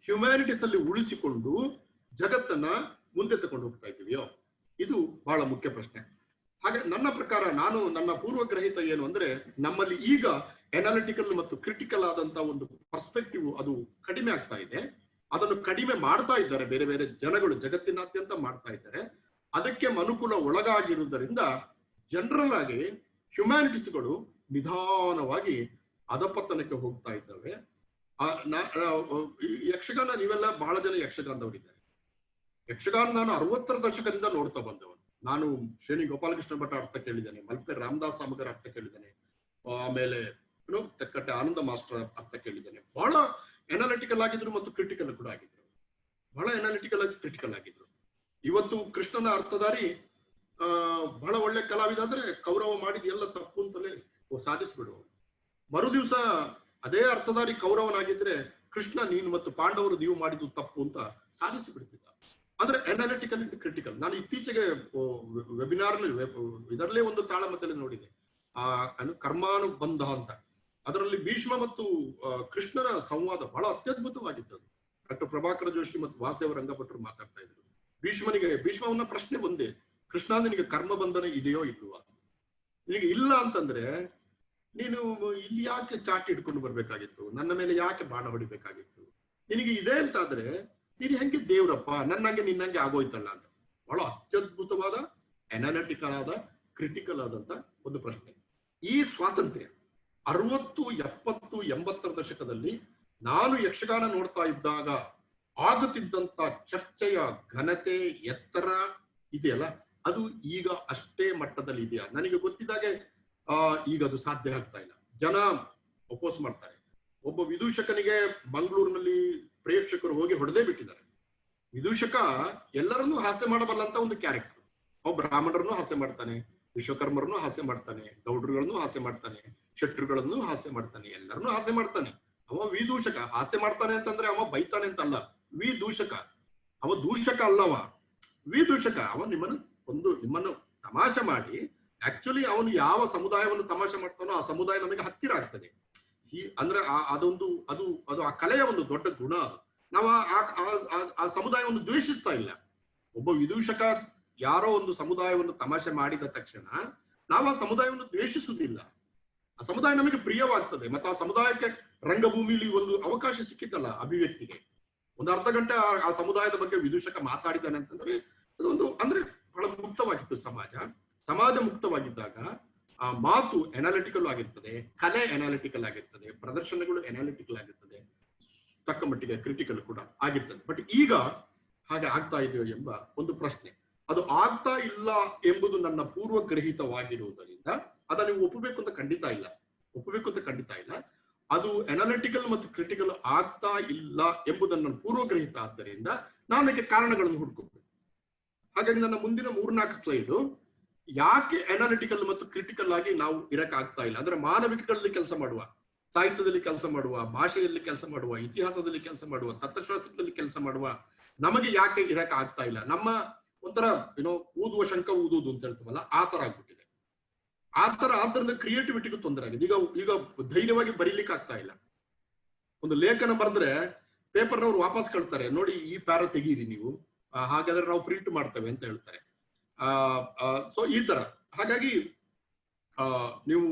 ಹ್ಯುಮ್ಯಾನಿಟೀಸ್ ಅಲ್ಲಿ ಉಳಿಸಿಕೊಂಡು ಜಗತ್ತನ್ನ ಮುಂದೆ ತಗೊಂಡು ಹೋಗ್ತಾ ಇದ್ದೀವಿಯೋ? ಇದು ಬಹಳ ಮುಖ್ಯ ಪ್ರಶ್ನೆ. ಹಾಗೆ ನನ್ನ ಪ್ರಕಾರ ನನ್ನ ಪೂರ್ವಗ್ರಹಿತ ಏನು ಅಂದ್ರೆ ನಮ್ಮಲ್ಲಿ ಈಗ ಅನಾಲಿಟಿಕಲ್ ಮತ್ತು ಕ್ರಿಟಿಕಲ್ ಆದಂತ ಒಂದು ಪರ್ಸ್ಪೆಕ್ಟಿವ್ ಅದು ಕಡಿಮೆ ಆಗ್ತಾ ಇದೆ. ಅದನ್ನು ಕಡಿಮೆ ಮಾಡ್ತಾ ಇದ್ದಾರೆ ಬೇರೆ ಬೇರೆ ಜನಗಳು ಜಗತ್ತಿನಾದ್ಯಂತ ಮಾಡ್ತಾ ಇದ್ದಾರೆ. ಅದಕ್ಕೆ ಅನುಕೂಲ ಒಳಗಾಗಿರುವುದರಿಂದ ಜನರಲ್ ಆಗಿ ಹ್ಯುಮ್ಯಾನಿಟೀಸ್ಗಳು ನಿಧಾನವಾಗಿ ಅಧಪತನಕ್ಕೆ ಹೋಗ್ತಾ ಇದ್ದಾವೆ. ಯಕ್ಷಗಾನ, ನೀವೆಲ್ಲ ಬಹಳ ಜನ ಯಕ್ಷಗಾನದವರಿದ್ದಾರೆ. ಯಕ್ಷಗಾನ ನಾನು 60ರ ದಶಕದಿಂದ ನೋಡ್ತಾ ಬಂದವನು. ನಾನು ಶ್ರೇಣಿ ಗೋಪಾಲಕೃಷ್ಣ ಭಟ್ ಅರ್ಥ ಕೇಳಿದ್ದೇನೆ, ಮಲ್ಪೆ ರಾಮದಾಸ್ ಸಾಮಗರ್ ಅರ್ಥ ಕೇಳಿದ್ದೇನೆ, ಆಮೇಲೆ ತೆಕ್ಕಟ್ಟೆ ಆನಂದ ಮಾಸ್ಟರ್ ಅರ್ಥ ಕೇಳಿದ್ದೇನೆ. ಬಹಳ ಅನಾಲಿಟಿಕಲ್ ಆಗಿದ್ರು ಮತ್ತು ಕ್ರಿಟಿಕಲ್ ಕೂಡ ಆಗಿದ್ರು. ಬಹಳ ಅನಾಲಿಟಿಕಲ್ ಆಗಿ ಕ್ರಿಟಿಕಲ್ ಆಗಿದ್ರು. ಇವತ್ತು ಕೃಷ್ಣನ ಅರ್ಥಧಾರಿ ಬಹಳ ಒಳ್ಳೆ ಕಲಾವಿದ ಆದ್ರೆ ಕೌರವ ಮಾಡಿದ ಎಲ್ಲ ತಪ್ಪು ಅಂತಲೇ ಸಾಧಿಸ್ಬಿಡುವ. ಮರು ದಿವಸ ಅದೇ ಅರ್ಥಧಾರಿ ಕೌರವನಾಗಿದ್ರೆ ಕೃಷ್ಣ ನೀನು ಮತ್ತು ಪಾಂಡವರು ನೀವು ಮಾಡಿದ್ದು ತಪ್ಪು ಅಂತ ಸಾಧಿಸಿ ಬಿಡ್ತಿದ್ದ. ಅಂದ್ರೆ ಅನಾಲಿಟಿಕಲ್ ಅಂಡ್ ಕ್ರಿಟಿಕಲ್. ನಾನು ಇತ್ತೀಚೆಗೆ ವೆಬಿನಾರ್ ಇದರಲ್ಲೇ ಒಂದು ತಾಳಮದ್ದಲೆ ನೋಡಿದೆ, ಕರ್ಮಾನುಬಂಧ ಅಂತ. ಅದರಲ್ಲಿ ಭೀಷ್ಮ ಮತ್ತು ಕೃಷ್ಣನ ಸಂವಾದ ಬಹಳ ಅತ್ಯದ್ಭುತವಾಗಿದ್ದದು. ಡಾಕ್ಟರ್ ಪ್ರಭಾಕರ ಜೋಶಿ ಮತ್ತು ವಾಸುದೇವ ರಂಗಭಟ್ರು ಮಾತಾಡ್ತಾ ಇದ್ರು. ಭೀಷ್ಮವನ್ನ ಪ್ರಶ್ನೆ ಒಂದೇ, ಕೃಷ್ಣ ನಿನಗೆ ಕರ್ಮ ಬಂಧನ ಇದೆಯೋ ಇಲ್ವಾ? ನಿನಗೆ ಇಲ್ಲ ಅಂತಂದ್ರೆ ನೀನು ಇಲ್ಲಿ ಯಾಕೆ ಚಾಟಿ ಇಟ್ಕೊಂಡು ಬರ್ಬೇಕಾಗಿತ್ತು? ನನ್ನ ಮೇಲೆ ಯಾಕೆ ಬಾಣ ಹೊಡಿಬೇಕಾಗಿತ್ತು? ನಿನಗೆ ಇದೆ ಅಂತಾದ್ರೆ ನೀನು ಹೆಂಗೆ ದೇವ್ರಪ್ಪ, ನನ್ನಂಗೆ ನಿನ್ನಂಗೆ ಆಗೋಯ್ತಲ್ಲ ಅಂತ. ಬಹಳ ಅತ್ಯದ್ಭುತವಾದ ಅನಾಲಿಟಿಕಲ್ ಆದ ಕ್ರಿಟಿಕಲ್ ಆದಂತ ಒಂದು ಪ್ರಶ್ನೆ. ಈ ಸ್ವಾತಂತ್ರ್ಯ 60, 70, 80ರ ದಶಕದಲ್ಲಿ ನಾನು ಯಕ್ಷಗಾನ ನೋಡ್ತಾ ಇದ್ದಾಗ ಆಗುತ್ತಿದ್ದಂತ ಚರ್ಚೆಯ ಘನತೆ, ಎತ್ತರ ಇದೆಯಲ್ಲ, ಅದು ಈಗ ಅಷ್ಟೇ ಮಟ್ಟದಲ್ಲಿ ಇದೆಯಾ? ನನಗೆ ಗೊತ್ತಿದ್ದಾಗೆ ಈಗ ಅದು ಸಾಧ್ಯ ಆಗ್ತಾ ಇಲ್ಲ. ಜನ ಒಪೋಸ್ ಮಾಡ್ತಾರೆ. ಒಬ್ಬ ವಿದೂಷಕನಿಗೆ ಮಂಗಳೂರಿನಲ್ಲಿ ಪ್ರೇಕ್ಷಕರು ಹೋಗಿ ಹೊಡೆದೇ ಬಿಟ್ಟಿದ್ದಾರೆ. ವಿದೂಷಕ ಎಲ್ಲರನ್ನೂ ಹಾಸ್ಯ ಮಾಡಬಲ್ಲಂತ ಒಂದು ಕ್ಯಾರೆಕ್ಟರ್. ಅವ ಬ್ರಾಹ್ಮಣರನ್ನು ಹಾಸ್ಯ ಮಾಡ್ತಾನೆ, ವಿಶ್ವಕರ್ಮರನ್ನು ಹಾಸ್ಯ ಮಾಡ್ತಾನೆ, ಗೌಡ್ರುಗಳನ್ನು ಹಾಸ್ಯ ಮಾಡ್ತಾನೆ, ಶೆಟ್ರುಗಳನ್ನು ಹಾಸ್ಯ ಮಾಡ್ತಾನೆ, ಎಲ್ಲರನ್ನೂ ಹಾಸ್ಯ ಮಾಡ್ತಾನೆ. ಅವ ವಿದೂಷಕ. ಹಾಸ್ಯ ಮಾಡ್ತಾನೆ ಅಂತಂದ್ರೆ ಅವ ಬೈತಾನೆ ಅಂತ ಅಲ್ಲ, ವಿದೂಷಕ. ಅವ ದೂಷಕ ಅಲ್ಲವ, ವಿದೂಷಕ. ಅವ ನಿಮ್ಮನ್ನು ತಮಾಷೆ ಮಾಡಿ, ಆಕ್ಚುಲಿ ಅವನು ಯಾವ ಸಮುದಾಯವನ್ನು ತಮಾಷೆ ಮಾಡ್ತಾನೋ ಆ ಸಮುದಾಯ ನಮಗೆ ಹತ್ತಿರ ಆಗ್ತದೆ. ಅಂದ್ರೆ ಅದು ಆ ಕಲೆಯ ಒಂದು ದೊಡ್ಡ ಗುಣ. ನಾವು ಆ ಸಮುದಾಯವನ್ನು ದ್ವೇಷಿಸ್ತಾ ಇಲ್ಲ. ಒಬ್ಬ ವಿದೂಷಕ ಯಾರೋ ಒಂದು ಸಮುದಾಯವನ್ನು ತಮಾಷೆ ಮಾಡಿದ ತಕ್ಷಣ ನಾವು ಆ ಸಮುದಾಯವನ್ನು ದ್ವೇಷಿಸುವುದಿಲ್ಲ. ಆ ಸಮುದಾಯ ನಮಗೆ ಪ್ರಿಯವಾಗ್ತದೆ. ಮತ್ತೆ ಆ ಸಮುದಾಯಕ್ಕೆ ರಂಗಭೂಮಿಲಿ ಒಂದು ಅವಕಾಶ ಸಿಕ್ಕಿತಲ್ಲ ಅಭಿವ್ಯಕ್ತಿಗೆ, ಒಂದು ಅರ್ಧ ಗಂಟೆ ಆ ಸಮುದಾಯದ ಬಗ್ಗೆ ವಿದೂಷಕ ಮಾತಾಡಿದ್ದಾನೆ ಅಂತಂದ್ರೆ ಅದೊಂದು ಅಂದ್ರೆ ಬಹಳ ಮುಕ್ತವಾಗಿತ್ತು ಸಮಾಜ ಮುಕ್ತವಾಗಿದ್ದಾಗ ಆ ಮಾತು ಅನಾಲಿಟಿಕಲ್ ಆಗಿರ್ತದೆ, ಕಲೆ ಅನಾಲಿಟಿಕಲ್ ಆಗಿರ್ತದೆ, ಪ್ರದರ್ಶನಗಳು ಅನಾಲಿಟಿಕಲ್ ಆಗಿರ್ತದೆ, ತಕ್ಕ ಮಟ್ಟಿಗೆ ಕ್ರಿಟಿಕಲ್ ಕೂಡ ಆಗಿರ್ತದೆ. ಬಟ್ ಈಗ ಹಾಗೆ ಆಗ್ತಾ ಇದೆಯೋ ಎಂಬ ಒಂದು ಪ್ರಶ್ನೆ. ಅದು ಆಗ್ತಾ ಇಲ್ಲ ಎಂಬುದು ನನ್ನ ಪೂರ್ವಗ್ರಹಿತವಾಗಿರುವುದರಿಂದ ಅದನ್ನ ನೀವು ಒಪ್ಪಬೇಕು ಅಂತ ಖಂಡಿತ ಇಲ್ಲ. ಅದು ಅನಾಲಿಟಿಕಲ್ ಮತ್ತು ಕ್ರಿಟಿಕಲ್ ಆಗ್ತಾ ಇಲ್ಲ ಎಂಬುದನ್ನು ಪೂರ್ವಗ್ರಹಿತ ಆದ್ದರಿಂದ ನಾನು ಅದಕ್ಕೆ ಕಾರಣಗಳನ್ನು ಹುಡುಕಬೇಕು. ಹಾಗಾಗಿ ನನ್ನ ಮುಂದಿನ 3-4 ಸ್ಲೈಡು ಯಾಕೆ ಅನಾಲಿಟಿಕಲ್ ಮತ್ತು ಕ್ರಿಟಿಕಲ್ ಆಗಿ ನಾವು ಇರಕ್ಕಾಗ್ತಾ ಇಲ್ಲ. ಅಂದ್ರೆ ಮಾನವಿಕಗಳಲ್ಲಿ ಕೆಲಸ ಮಾಡುವ, ಸಾಹಿತ್ಯದಲ್ಲಿ ಕೆಲಸ ಮಾಡುವ, ಭಾಷೆಯಲ್ಲಿ ಕೆಲಸ ಮಾಡುವ, ಇತಿಹಾಸದಲ್ಲಿ ಕೆಲಸ ಮಾಡುವ, ತತ್ವಶಾಸ್ತ್ರದಲ್ಲಿ ಕೆಲಸ ಮಾಡುವ ನಮಗೆ ಯಾಕೆ ಇರಕ್ ಆಗ್ತಾ ಇಲ್ಲ? ನಮ್ಮ ಒಂಥರ ಊದುವ ಶಂಕ ಊದುವುದು ಅಂತ ಹೇಳ್ತೀವಲ್ಲ, ಆ ತರ ಆಗ್ಬಿಟ್ಟಿದೆ. ಆ ತರ ಆದ್ದರಿಂದ ಕ್ರಿಯೇಟಿವಿಟಿಗೂ ತೊಂದರೆ ಆಗಿದೆ. ಈಗ ಧೈರ್ಯವಾಗಿ ಬರೀಲಿಕ್ಕೆ ಆಗ್ತಾ ಇಲ್ಲ. ಒಂದು ಲೇಖನ ಬರೆದ್ರೆ ಪೇಪರ್ನವ್ರು ವಾಪಸ್ ಕಳ್ತಾರೆ, ನೋಡಿ ಈ ಪ್ಯಾರ ತೆಗೀರಿ ನೀವು, ಹಾಗಾದ್ರೆ ನಾವು ಪ್ರಿಂಟ್ ಮಾಡ್ತೇವೆ ಅಂತ ಹೇಳ್ತಾರೆ. ಸೊ ಈ ತರ. ಹಾಗಾಗಿ ನೀವು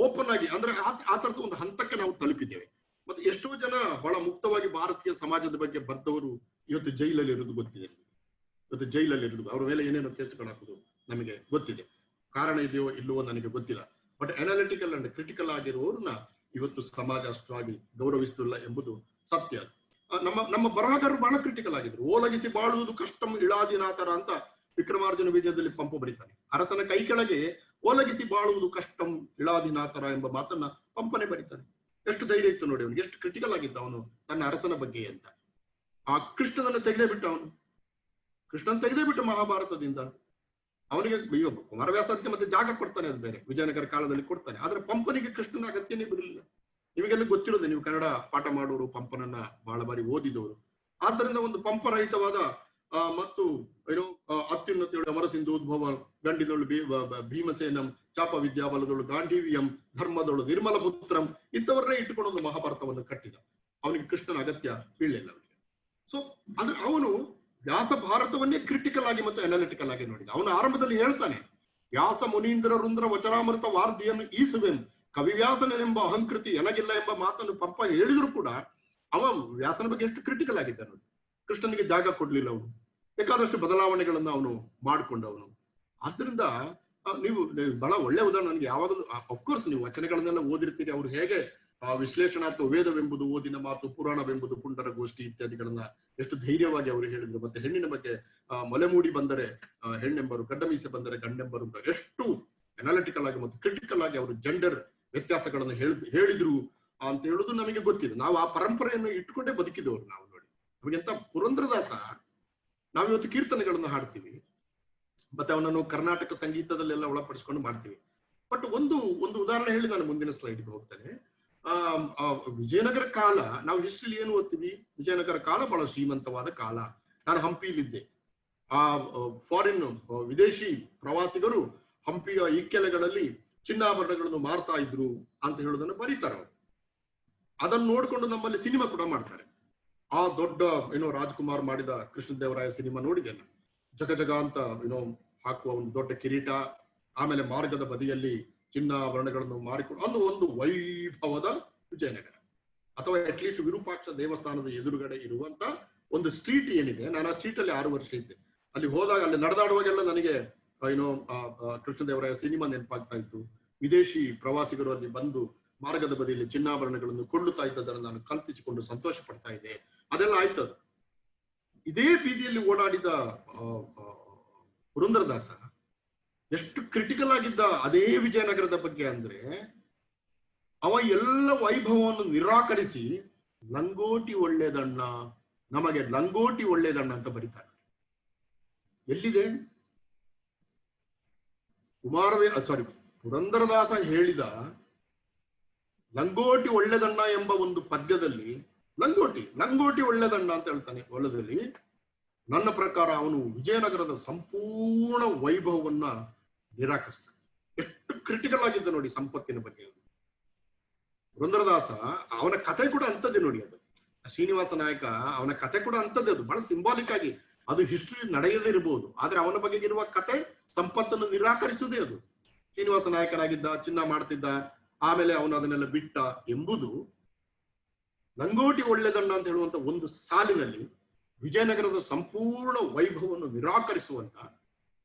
ಓಪನ್ ಆಗಿ ಅಂದ್ರೆ ಆ ತರದ ಒಂದು ಹಂತಕ್ಕೆ ನಾವು ತಲುಪಿದ್ದೇವೆ. ಮತ್ತೆ ಎಷ್ಟೋ ಜನ ಬಹಳ ಮುಕ್ತವಾಗಿ ಭಾರತೀಯ ಸಮಾಜದ ಬಗ್ಗೆ ಬರೆದವರು ಇವತ್ತು ಜೈಲಲ್ಲಿ ಇರೋದು ಗೊತ್ತಿದೆ. ಅವ್ರ ಮೇಲೆ ಏನೇನೋ ಕೇಸುಗಳು ಹಾಕೋದು ನಮಗೆ ಗೊತ್ತಿದೆ. ಕಾರಣ ಇದೆಯೋ ಇಲ್ಲವೋ ನನಗೆ ಗೊತ್ತಿಲ್ಲ. ಬಟ್ ಅನಾಲಿಟಿಕಲ್ ಅಂಡ್ ಕ್ರಿಟಿಕಲ್ ಆಗಿರುವವ್ರನ್ನ ಇವತ್ತು ಸಮಾಜ ಅಷ್ಟಾಗಿ ಗೌರವಿಸುತ್ತಿಲ್ಲ ಎಂಬುದು ಸತ್ಯ. ನಮ್ಮ ಬರಹಗಾರರು ಬಹಳ ಕ್ರಿಟಿಕಲ್ ಆಗಿದ್ರು. ಓಲಗಿಸಿ ಬಾಳುವುದು ಕಷ್ಟಂ ಇಳಾದಿನಾತರ ಅಂತ ವಿಕ್ರಮಾರ್ಜುನ ವಿಜಯದಲ್ಲಿ ಪಂಪ ಬರೀತಾನೆ. ಅರಸನ ಕೈ ಕೆಳಗೆ ಓಲಗಿಸಿ ಬಾಳುವುದು ಕಷ್ಟಂ ಇಳಾದಿನಾತರ ಎಂಬ ಮಾತನ್ನ ಪಂಪನೆ ಬರೀತಾನೆ. ಎಷ್ಟು ಧೈರ್ಯ ಇತ್ತು ನೋಡಿ ಅವನಿಗೆ, ಎಷ್ಟು ಕ್ರಿಟಿಕಲ್ ಆಗಿದ್ದ ಅವನು ತನ್ನ ಅರಸನ ಬಗ್ಗೆ ಅಂತ. ಆ ಕೃಷ್ಣನನ್ನು ತೆಗೆದೇ ಬಿಟ್ಟು ಮಹಾಭಾರತದಿಂದ ಅವನಿಗೆ ಕುಮಾರವ್ಯಾಸಕ್ಕೆ ಮತ್ತೆ ಜಾಗ ಕೊಡ್ತಾನೆ, ಅದು ಬೇರೆ, ವಿಜಯನಗರ ಕಾಲದಲ್ಲಿ ಕೊಡ್ತಾನೆ. ಆದ್ರೆ ಪಂಪನಿಗೆ ಕೃಷ್ಣನ ಅಗತ್ಯನೇ ಬಿರಲಿಲ್ಲ. ನಿಮಗೆಲ್ಲ ಗೊತ್ತಿರೋದೆ, ನೀವು ಕನ್ನಡ ಪಾಠ ಮಾಡೋರು, ಪಂಪನನ್ನ ಬಹಳ ಬಾರಿ ಓದಿದವರು. ಆದ್ದರಿಂದ ಒಂದು ಪಂಪರಹಿತವಾದ ಮತ್ತು ಅತ್ಯುನ್ನತಿಯೊಳು ಅಮರಸಿಂಧು ಉದ್ಭವ ಗಂಡಿನೊಳು ಭೀಮಸೇನಂ ಚಾಪ ವಿದ್ಯಾಬಲದೊಳು ಗಾಂಧೀವಿಯಂ ಧರ್ಮದೊಳು ನಿರ್ಮಲ ಪುತ್ರಂ ಇಂಥವರನ್ನೇ ಇಟ್ಟುಕೊಂಡು ಒಂದು ಮಹಾಭಾರತವನ್ನು ಕಟ್ಟಿದ. ಅವನಿಗೆ ಕೃಷ್ಣನ ಅಗತ್ಯ ಬೀಳಲಿಲ್ಲ ಅವನಿಗೆ. ಸೊ ಅಂದ್ರೆ ಅವನು ವ್ಯಾಸ ಭಾರತವನ್ನೇ ಕ್ರಿಟಿಕಲ್ ಆಗಿ ಮತ್ತು ಅನಾಲಿಟಿಕಲ್ ಆಗಿ ನೋಡಿದ. ಅವನು ಆರಂಭದಲ್ಲಿ ಹೇಳ್ತಾನೆ, ವ್ಯಾಸ ಮುನೀಂದ್ರ ರುಂದ್ರ ವಚನಾಮೃತ ವಾರ್ಧಿಯನ್ನು ಈಸುವೆಂ, ಕವಿವ್ಯಾಸನೆಂಬ ಅಹಂಕೃತಿ ಎನಗಿಲ್ಲ ಎಂಬ ಮಾತನ್ನು ಪಂಪ ಹೇಳಿದ್ರು ಕೂಡ ಅವ ವ್ಯಾಸನ ಬಗ್ಗೆ ಎಷ್ಟು ಕ್ರಿಟಿಕಲ್ ಆಗಿದ್ದ ನೋಡಿ. ಕೃಷ್ಣನಿಗೆ ಜಾಗ ಕೊಡ್ಲಿಲ್ಲ ಅವನು, ಬೇಕಾದಷ್ಟು ಬದಲಾವಣೆಗಳನ್ನ ಅವನು ಮಾಡ್ಕೊಂಡವನು. ಆದ್ರಿಂದ ನೀವು ಬಹಳ ಒಳ್ಳೆ ಉದಾಹರಣೆ. ನನಗೆ ಯಾವಾಗಲೂ ಅಫ್ಕೋರ್ಸ್ ನೀವು ವಚನಗಳನ್ನೆಲ್ಲ ಓದಿರ್ತೀರಿ, ಅವ್ರು ಹೇಗೆ ವಿಶ್ಲೇಷಣಾತ್ಮಕ ವೇದವೆಂಬುದು ಓದಿನ ಮಾತು, ಪುರಾಣವೆಂಬುದು ಪುಂಡರ ಗೋಷ್ಠಿ ಇತ್ಯಾದಿಗಳನ್ನ ಎಷ್ಟು ಧೈರ್ಯವಾಗಿ ಅವರು ಹೇಳಿದ್ರು. ಮತ್ತೆ ಹೆಣ್ಣಿನ ಬಗ್ಗೆ ಮೊಲೆಮೂಡಿ ಬಂದರೆ ಹೆಣ್ಣೆಂಬರು, ಗಡ್ಡಮೀಸೆ ಬಂದರೆ ಗಂಡೆಂಬರು ಅಂತ ಎಷ್ಟು ಅನಾಲಿಟಿಕಲ್ ಆಗಿ ಮತ್ತು ಕ್ರಿಟಿಕಲ್ ಆಗಿ ಅವರು ಜೆಂಡರ್ ವ್ಯತ್ಯಾಸಗಳನ್ನು ಹೇಳಿದ್ರು ಅಂತ ಹೇಳುದು ನಮಗೆ ಗೊತ್ತಿದೆ. ನಾವು ಆ ಪರಂಪರೆಯನ್ನು ಇಟ್ಟುಕೊಂಡೇ ಬದುಕಿದವರು ನಾವು. ನೋಡಿ, ನಮಗೆಂತ ಪುರಂದ್ರದಾಸ, ನಾವಿವತ್ತು ಕೀರ್ತನೆಗಳನ್ನು ಹಾಡ್ತೀವಿ, ಮತ್ತೆ ಅವನನ್ನು ಕರ್ನಾಟಕ ಸಂಗೀತದಲ್ಲೆಲ್ಲ ಒಳಪಡಿಸ್ಕೊಂಡು ಮಾಡ್ತೀವಿ. ಬಟ್ ಒಂದು ಉದಾಹರಣೆ ಹೇಳಿ ನಾನು ಮುಂದಿನ ಸ್ಲೈಡ್ಗೆ ಹೋಗ್ತೇನೆ. ವಿಜಯನಗರ ಕಾಲ, ನಾವು ಹಿಸ್ಟ್ರಿಲಿ ಏನು ಓದ್ತೀವಿ, ವಿಜಯನಗರ ಕಾಲ ಬಹಳ ಶ್ರೀಮಂತವಾದ ಕಾಲ. ನಾನು ಹಂಪಿಲಿದ್ದೆ. ಫಾರಿನ್ ವಿದೇಶಿ ಪ್ರವಾಸಿಗರು ಹಂಪಿಯ ಇಕ್ಕೆಲೆಗಳಲ್ಲಿ ಚಿನ್ನಾಭರಣಗಳನ್ನು ಮಾರ್ತಾ ಇದ್ರು ಅಂತ ಹೇಳೋದನ್ನು ಬರೀತಾರೆ ಅವರು. ಅದನ್ನು ನೋಡ್ಕೊಂಡು ನಮ್ಮಲ್ಲಿ ಸಿನಿಮಾ ಕೂಡ ಮಾಡ್ತಾರೆ. ಆ ದೊಡ್ಡ ರಾಜ್ಕುಮಾರ್ ಮಾಡಿದ ಕೃಷ್ಣದೇವರಾಯ ಸಿನಿಮಾ ನೋಡಿದ್ದೇನೆ. ಜಗ ಜಗ ಅಂತ ಹಾಕುವ ಒಂದು ದೊಡ್ಡ ಕಿರೀಟ, ಆಮೇಲೆ ಮಾರ್ಗದ ಬದಿಯಲ್ಲಿ ಚಿನ್ನಾಭರಣಗಳನ್ನು ಮಾರಿಕೊಂಡು ಅದು ಒಂದು ವೈಭವದ ವಿಜಯನಗರ. ಅಥವಾ ಅಟ್ಲೀಸ್ಟ್ ವಿರೂಪಾಕ್ಷ ದೇವಸ್ಥಾನದ ಎದುರುಗಡೆ ಇರುವಂತ ಒಂದು ಸ್ಟ್ರೀಟ್ ಏನಿದೆ, ನಾನು ಆ ಸ್ಟ್ರೀಟ್ ಅಲ್ಲಿ 6 ವರ್ಷ ಇದ್ದೆ. ಅಲ್ಲಿ ಹೋದಾಗ, ಅಲ್ಲಿ ನಡೆದಾಡುವಾಗೆಲ್ಲ ನನಗೆ ಕೃಷ್ಣದೇವರಾಯ ಸಿನಿಮಾ ನೆನಪಾಗ್ತಾ ಇತ್ತು. ವಿದೇಶಿ ಪ್ರವಾಸಿಗರು ಅಲ್ಲಿ ಬಂದು ಮಾರ್ಗದ ಬದಿಯಲ್ಲಿ ಚಿನ್ನಾಭರಣಗಳನ್ನು ಕೊಳ್ಳುತ್ತಾ ಇದ್ದದನ್ನು ನಾನು ಕಲ್ಪಿಸಿಕೊಂಡು ಸಂತೋಷ ಪಡ್ತಾ ಇದ್ದೆ. ಅದೆಲ್ಲ ಆಯ್ತದ. ಇದೇ ಬೀದಿಯಲ್ಲಿ ಓಡಾಡಿದ ಪುರಂದರದಾಸ ಎಷ್ಟು ಕ್ರಿಟಿಕಲ್ ಆಗಿದ್ದ ಅದೇ ವಿಜಯನಗರದ ಬಗ್ಗೆ ಅಂದ್ರೆ, ಅವ ಎಲ್ಲ ವೈಭವವನ್ನು ನಿರಾಕರಿಸಿ ಲಂಗೋಟಿ ಒಳ್ಳೆದಣ್ಣ, ನಮಗೆ ಲಂಗೋಟಿ ಒಳ್ಳೆದಣ್ಣ ಅಂತ ಬರೀತಾರೆ. ಎಲ್ಲಿದೆ ಪುರಂದರದಾಸ ಹೇಳಿದ ಲಂಗೋಟಿ ಒಳ್ಳೆದಣ್ಣ ಎಂಬ ಒಂದು ಪದ್ಯದಲ್ಲಿ ಲಂಗೋಟಿ ಒಳ್ಳೆದಣ್ಣ ಅಂತ ಹೇಳ್ತಾನೆ. ಹೊಲದಲ್ಲಿ ನನ್ನ ಪ್ರಕಾರ ಅವನು ವಿಜಯನಗರದ ಸಂಪೂರ್ಣ ವೈಭವವನ್ನ ನಿರಾಕರಿಸ್ತಾನೆ. ಎಷ್ಟು ಕ್ರಿಟಿಕಲ್ ಆಗಿದ್ದ ನೋಡಿ ಸಂಪತ್ತಿನ ಬಗ್ಗೆ. ಪುರಂದರದಾಸ ಅವನ ಕತೆ ಕೂಡ ಅಂತದ್ದೇ ನೋಡಿ. ಅದು ಶ್ರೀನಿವಾಸ ನಾಯಕ, ಅವನ ಕತೆ ಕೂಡ ಅಂತದ್ದೇ. ಅದು ಬಹಳ ಸಿಂಬಾಲಿಕ್ ಆಗಿ, ಅದು ಹಿಸ್ಟ್ರಿ ನಡೆಯದೇ ಇರಬಹುದು, ಆದ್ರೆ ಅವನ ಬಗ್ಗೆ ಇರುವ ಕತೆ ಸಂಪತ್ತನ್ನು ನಿರಾಕರಿಸುವುದೇ. ಅದು ಶ್ರೀನಿವಾಸ ನಾಯಕನಾಗಿದ್ದ, ಚಿನ್ನ ಮಾಡ್ತಿದ್ದ, ಆಮೇಲೆ ಅವನು ಅದನ್ನೆಲ್ಲ ಬಿಟ್ಟ ಎಂಬುದು ಲಂಗೋಟಿ ಒಳ್ಳೆದಣ್ಣ ಅಂತ ಹೇಳುವಂತ ಒಂದು ಸಾಲಿನಲ್ಲಿ ವಿಜಯನಗರದ ಸಂಪೂರ್ಣ ವೈಭವವನ್ನು ನಿರಾಕರಿಸುವಂತ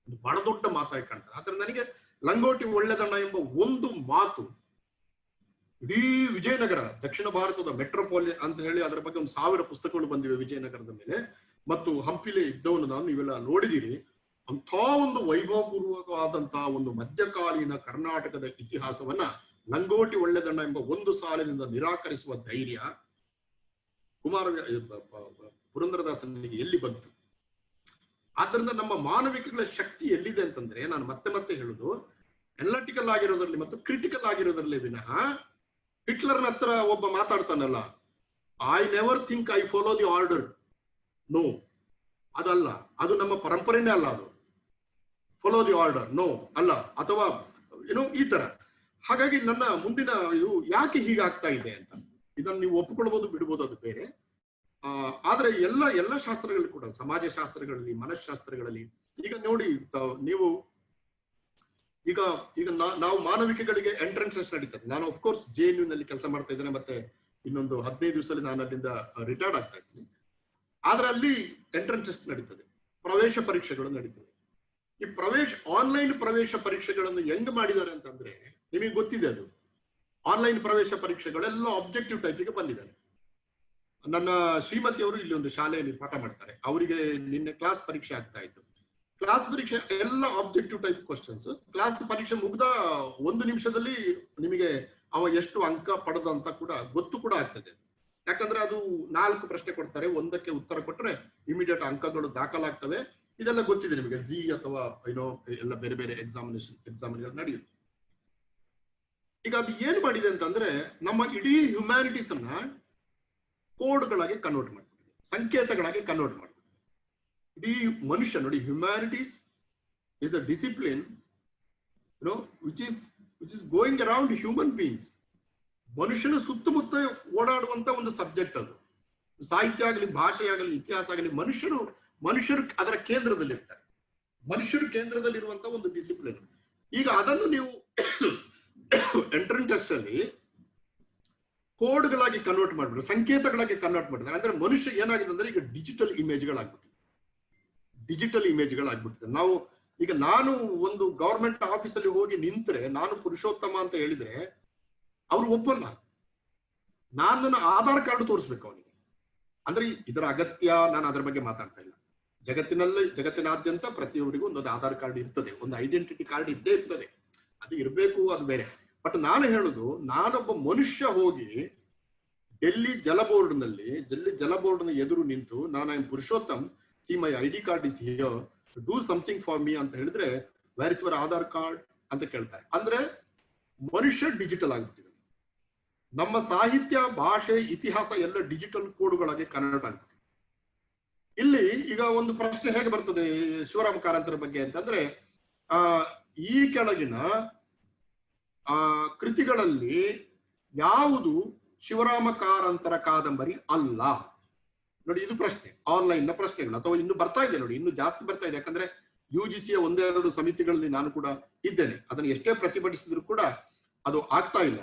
ಒಂದು ಬಹಳ ದೊಡ್ಡ ಮಾತಾಗಿ ಕಾಣ್ತದೆ. ಆದ್ರೆ ನನಗೆ ಲಂಗೋಟಿ ಒಳ್ಳೆದಣ್ಣ ಎಂಬ ಒಂದು ಮಾತು ಇಡೀ ವಿಜಯನಗರ, ದಕ್ಷಿಣ ಭಾರತದ ಮೆಟ್ರೋಪಾಲಿಯನ್ ಅಂತ ಹೇಳಿ ಅದರ ಬಗ್ಗೆ 1000 ಪುಸ್ತಕಗಳು ಬಂದಿವೆ ವಿಜಯನಗರದ ಮೇಲೆ. ಮತ್ತು ಹಂಪಿಲೆ ಇದ್ದವನು ನಾನು, ನೀವೆಲ್ಲ ನೋಡಿದಿರಿ. ಅಂಥ ಒಂದು ವೈಭವಪೂರ್ವಕವಾದಂತಹ ಒಂದು ಮಧ್ಯಕಾಲೀನ ಕರ್ನಾಟಕದ ಇತಿಹಾಸವನ್ನ ಲಂಗೋಟಿ ಒಳ್ಳೆದಣ್ಣ ಎಂಬ ಒಂದು ಸಾಲಿನಿಂದ ನಿರಾಕರಿಸುವ ಧೈರ್ಯ ಪುರಂದರದಾಸನಿಗೆ ಎಲ್ಲಿ ಬಂತು? ಆದ್ದರಿಂದ ನಮ್ಮ ಮಾನವಿಕಗಳ ಶಕ್ತಿ ಎಲ್ಲಿದೆ ಅಂತಂದ್ರೆ, ನಾನು ಮತ್ತೆ ಹೇಳುದು, ಅನಲಿಟಿಕಲ್ ಆಗಿರೋದ್ರಲ್ಲಿ ಮತ್ತು ಕ್ರಿಟಿಕಲ್ ಆಗಿರೋದ್ರಲ್ಲಿ ವಿನಃ ಹಿಟ್ಲರ್ನ ಹತ್ರ ಒಬ್ಬ ಮಾತಾಡ್ತಾನಲ್ಲ, I never think I follow the order, no, ಅದಲ್ಲ. ಅದು ನಮ್ಮ ಪರಂಪರೆನೇ ಅಲ್ಲ. ಅದು ಫಾಲೋ ದಿ ಆರ್ಡರ್, ನೋ ಅಲ್ಲ. ಅಥವಾ ಈ ತರ. ಹಾಗಾಗಿ ನನ್ನ ಮುಂದಿನ ಇದು ಯಾಕೆ ಹೀಗಾಗ್ತಾ ಇದೆ ಅಂತ, ಇದನ್ನು ನೀವು ಒಪ್ಪಿಕೊಳ್ಬಹುದು, ಬಿಡ್ಬೋದು, ಅದು ಬೇರೆ. ಆದ್ರೆ ಎಲ್ಲ ಶಾಸ್ತ್ರಗಳಲ್ಲಿ ಕೂಡ, ಸಮಾಜ ಶಾಸ್ತ್ರಗಳಲ್ಲಿ, ಮನಃಶಾಸ್ತ್ರಗಳಲ್ಲಿ, ಈಗ ನೋಡಿ ನೀವು ಈಗ ನಾವು ಮಾನವಿಕಗಳಿಗೆ ಎಂಟ್ರೆನ್ಸ್ ಟೆಸ್ಟ್ ನಡೀತದೆ. ನಾನು ಅಫ್ಕೋರ್ಸ್ JNU ನಲ್ಲಿ ಕೆಲಸ ಮಾಡ್ತಾ ಇದ್ದೇನೆ, ಮತ್ತೆ ಇನ್ನೊಂದು 15 ದಿವಸದಲ್ಲಿ ನಾನು ಅಲ್ಲಿಂದ ರಿಟೈರ್ಡ್ ಆಗ್ತಾ ಇದ್ದೀನಿ. ಆದ್ರೆ ಅಲ್ಲಿ ಎಂಟ್ರೆನ್ಸ್ ಟೆಸ್ಟ್ ನಡೀತದೆ, ಪ್ರವೇಶ ಪರೀಕ್ಷೆಗಳು ನಡೀತದೆ. ಈ ಆನ್ಲೈನ್ ಪ್ರವೇಶ ಪರೀಕ್ಷೆಗಳನ್ನು ಹೆಂಗ್ ಮಾಡಿದ್ದಾರೆ ಅಂತಂದ್ರೆ, ನಿಮಗೆ ಗೊತ್ತಿದೆ, ಅದು ಆನ್ಲೈನ್ ಪ್ರವೇಶ ಪರೀಕ್ಷೆಗಳೆಲ್ಲ ಆಬ್ಜೆಕ್ಟಿವ್ ಟೈಪಿಗೆ ಬಂದಿದ್ದಾರೆ. ನನ್ನ ಶ್ರೀಮತಿಯವರು ಇಲ್ಲಿ ಒಂದು ಶಾಲೆಯಲ್ಲಿ ಪಾಠ ಮಾಡ್ತಾರೆ. ಅವರಿಗೆ ನಿನ್ನೆ ಕ್ಲಾಸ್ ಪರೀಕ್ಷೆ ಆಗ್ತಾ ಇತ್ತು. ಕ್ಲಾಸ್ ಪರೀಕ್ಷೆ ಎಲ್ಲ ಆಬ್ಜೆಕ್ಟಿವ್ ಟೈಪ್ ಕ್ವಶನ್ಸ್. ಕ್ಲಾಸ್ ಪರೀಕ್ಷೆ ಮುಗ್ದ 1 ನಿಮಿಷದಲ್ಲಿ ನಿಮಗೆ ಅವ ಎಷ್ಟು ಅಂಕ ಪಡೆದ ಅಂತ ಕೂಡ ಗೊತ್ತು ಕೂಡ ಆಗ್ತದೆ. ಯಾಕಂದ್ರೆ ಅದು 4 ಪ್ರಶ್ನೆ ಕೊಡ್ತಾರೆ, ಒಂದಕ್ಕೆ ಉತ್ತರ ಕೊಟ್ಟರೆ ಇಮಿಡಿಯೇಟ್ ಅಂಕಗಳು ದಾಖಲಾಗ್ತವೆ. ಇದೆಲ್ಲ ಗೊತ್ತಿದೆ ನಿಮಗೆ. ಜಿ ಅಥವಾ ಎಲ್ಲ ಬೇರೆ ಬೇರೆ ಎಕ್ಸಾಮಿನೇಷನ್ ನಡೆಯುತ್ತೆ. ಈಗ ಅದು ಏನ್ ಮಾಡಿದೆ ಅಂತಂದ್ರೆ, ನಮ್ಮ ಇಡೀ ಹ್ಯುಮ್ಯಾನಿಟೀಸ್ ಅನ್ನ ಕೋಡ್ಗಳಾಗಿ ಕನ್ವರ್ಟ್ ಮಾಡ್ಬಿಟ್ಟಿದೆ, ಸಂಕೇತಗಳಾಗಿ ಕನ್ವರ್ಟ್ ಮಾಡ್ಬಿಟ್ಟಿದೆ. ಇಡೀ ಮನುಷ್ಯ ನೋಡಿ, humanities is the discipline which is going around human beings. ಮನುಷ್ಯನ ಸುತ್ತಮುತ್ತ ಓಡಾಡುವಂತ ಒಂದು ಸಬ್ಜೆಕ್ಟ್ ಅದು. ಸಾಹಿತ್ಯ ಆಗಲಿ, ಭಾಷೆ ಆಗಲಿ, ಇತಿಹಾಸ ಆಗಲಿ, ಮನುಷ್ಯರು ಅದರ ಕೇಂದ್ರದಲ್ಲಿರ್ತಾರೆ. ಮನುಷ್ಯರು ಕೇಂದ್ರದಲ್ಲಿರುವಂತ ಒಂದು ಡಿಸಿಪ್ಲಿನ್. ಈಗ ಅದನ್ನು ನೀವು ಎಂಟ್ರೆನ್ಸ್ ಟೆಸ್ಟ್ ಅಲ್ಲಿ ಕೋಡ್ಗಳಾಗಿ ಕನ್ವರ್ಟ್ ಮಾಡ್ಬಿಟ್ರೆ, ಸಂಕೇತಗಳಾಗಿ ಕನ್ವರ್ಟ್ ಮಾಡಿದ್ರೆ, ಅಂದ್ರೆ ಮನುಷ್ಯ ಏನಾಗಿದೆ ಅಂದ್ರೆ ಈಗ ಡಿಜಿಟಲ್ ಇಮೇಜ್ಗಳಾಗ್ಬಿಟ್ಟಿದೆ. ಡಿಜಿಟಲ್ ಇಮೇಜ್ಗಳಾಗ್ಬಿಟ್ಟಿದೆ. ನಾವು ಈಗ ನಾನು ಒಂದು ಗವರ್ಮೆಂಟ್ ಆಫೀಸಲ್ಲಿ ಹೋಗಿ ನಿಂತ್ರೆ ನಾನು ಪುರುಷೋತ್ತಮ ಅಂತ ಹೇಳಿದ್ರೆ ಅವ್ರು ಒಪ್ಪಲ್ಲ. ನಾನು ನನ್ನ ಆಧಾರ್ ಕಾರ್ಡ್ ತೋರಿಸ್ಬೇಕು ಅವನಿಗೆ. ಅಂದ್ರೆ ಇದರ ಅಗತ್ಯ, ನಾನು ಅದರ ಬಗ್ಗೆ ಮಾತಾಡ್ತಾ ಇಲ್ಲ. ಜಗತ್ತಿನಾದ್ಯಂತ ಪ್ರತಿಯೊಬ್ಬರಿಗೂ ಒಂದೊಂದು ಆಧಾರ್ ಕಾರ್ಡ್ ಇರ್ತದೆ, ಒಂದು ಐಡೆಂಟಿಟಿ ಕಾರ್ಡ್ ಇದ್ದೇ ಇರ್ತದೆ, ಅದು ಇರಬೇಕು, ಅದು ಬೇರೆ. ಬಟ್ ನಾನು ಹೇಳುದು, ನಾನೊಬ್ಬ ಮನುಷ್ಯ ಹೋಗಿ ಡೆಲ್ಲಿ ಜಲಬೋರ್ಡ್ನ ಎದುರು ನಿಂತು ನಾನು I am Purushottam, see my ID card is here, do something for me ಅಂತ ಹೇಳಿದ್ರೆ where is your Aadhaar card ಅಂತ ಕೇಳ್ತಾರೆ. ಅಂದ್ರೆ ಮನುಷ್ಯ ಡಿಜಿಟಲ್ ಆಗ್ಬಿಟ್ಟಿದೆ. ನಮ್ಮ ಸಾಹಿತ್ಯ, ಭಾಷೆ, ಇತಿಹಾಸ ಎಲ್ಲ ಡಿಜಿಟಲ್ ಕೋಡ್ಗಳಾಗಿ ಕನ್ವರ್ಟ್ ಆಗ್ಬಿಟ್ಟಿದೆ. ಇಲ್ಲಿ ಈಗ ಒಂದು ಪ್ರಶ್ನೆ ಹೇಗೆ ಬರ್ತದೆ ಶಿವರಾಮ ಕಾರಂತರ ಬಗ್ಗೆ ಅಂತಂದ್ರೆ, ಈ ಕೆಳಗಿನ ಕೃತಿಗಳಲ್ಲಿ ಯಾವುದು ಶಿವರಾಮ ಕಾರಂತರ ಕಾದಂಬರಿ ಅಲ್ಲ? ನೋಡಿ, ಇದು ಪ್ರಶ್ನೆ, ಆನ್ಲೈನ್ ನ ಪ್ರಶ್ನೆಗಳು, ಅಥವಾ ಇನ್ನು ಬರ್ತಾ ಇದೆ ನೋಡಿ, ಇನ್ನು ಜಾಸ್ತಿ ಬರ್ತಾ ಇದೆ. ಯಾಕಂದ್ರೆ UGCಯ ಒಂದೆರಡು ಸಮಿತಿಗಳಲ್ಲಿ ನಾನು ಕೂಡ ಇದ್ದೇನೆ. ಅದನ್ನು ಎಷ್ಟೇ ಪ್ರತಿಭಟಿಸಿದ್ರು ಕೂಡ ಅದು ಆಗ್ತಾ ಇಲ್ಲ,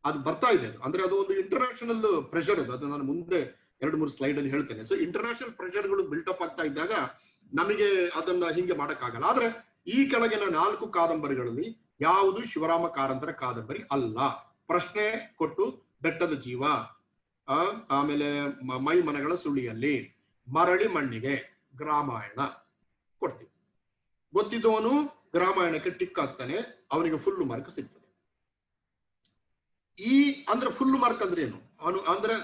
ಅದು ಬರ್ತಾ ಇದೆ. ಅಂದ್ರೆ ಅದು ಒಂದು ಇಂಟರ್ನ್ಯಾಷನಲ್ ಪ್ರೆಷರ್, ಅದು ನಾನು ಮುಂದೆ 2-3 ಸ್ಲೈಡ್ ಅಲ್ಲಿ ಹೇಳ್ತೇನೆ. ಸೊ ಇಂಟರ್ನ್ಯಾಷನಲ್ ಪ್ರೆಷರ್ಗಳು ಬಿಲ್ಟಪ್ ಆಗ್ತಾ ಇದ್ದಾಗ ನಮಗೆ ಅದನ್ನ ಹಿಂಗೆ ಮಾಡಕ್ಕಾಗಲ್ಲ. ಆದ್ರೆ ಈ ಕೆಳಗಿನ 4 ಕಾದಂಬರಿಗಳಲ್ಲಿ ಯಾವುದು ಶಿವರಾಮ ಕಾರಂತರ ಕಾದಂಬರಿ ಅಲ್ಲ? ಪ್ರಶ್ನೆ ಕೊಟ್ಟು ಬೆಟ್ಟದ ಜೀವ, ಆಮೇಲೆ ಮೈ ಮನಗಳ ಸುಳಿಯಲ್ಲಿ, ಮರಳಿ ಮಣ್ಣಿಗೆ, ಗ್ರಾಮಾಯಣ ಕೊಡ್ತೀವಿ. ಗೊತ್ತಿದ್ದವನು ಗ್ರಾಮಾಯಣಕ್ಕೆ ಟಿಕ್ ಹಾಕ್ತಾನೆ, ಅವನಿಗೆ ಫುಲ್ ಮಾರ್ಕ್ ಸಿಗ್ತದೆ. ಈ ಅಂದ್ರೆ ಫುಲ್ ಮಾರ್ಕ್ ಅಂದ್ರೆ ಏನು? ಅವನು ಅಂದ್ರೆ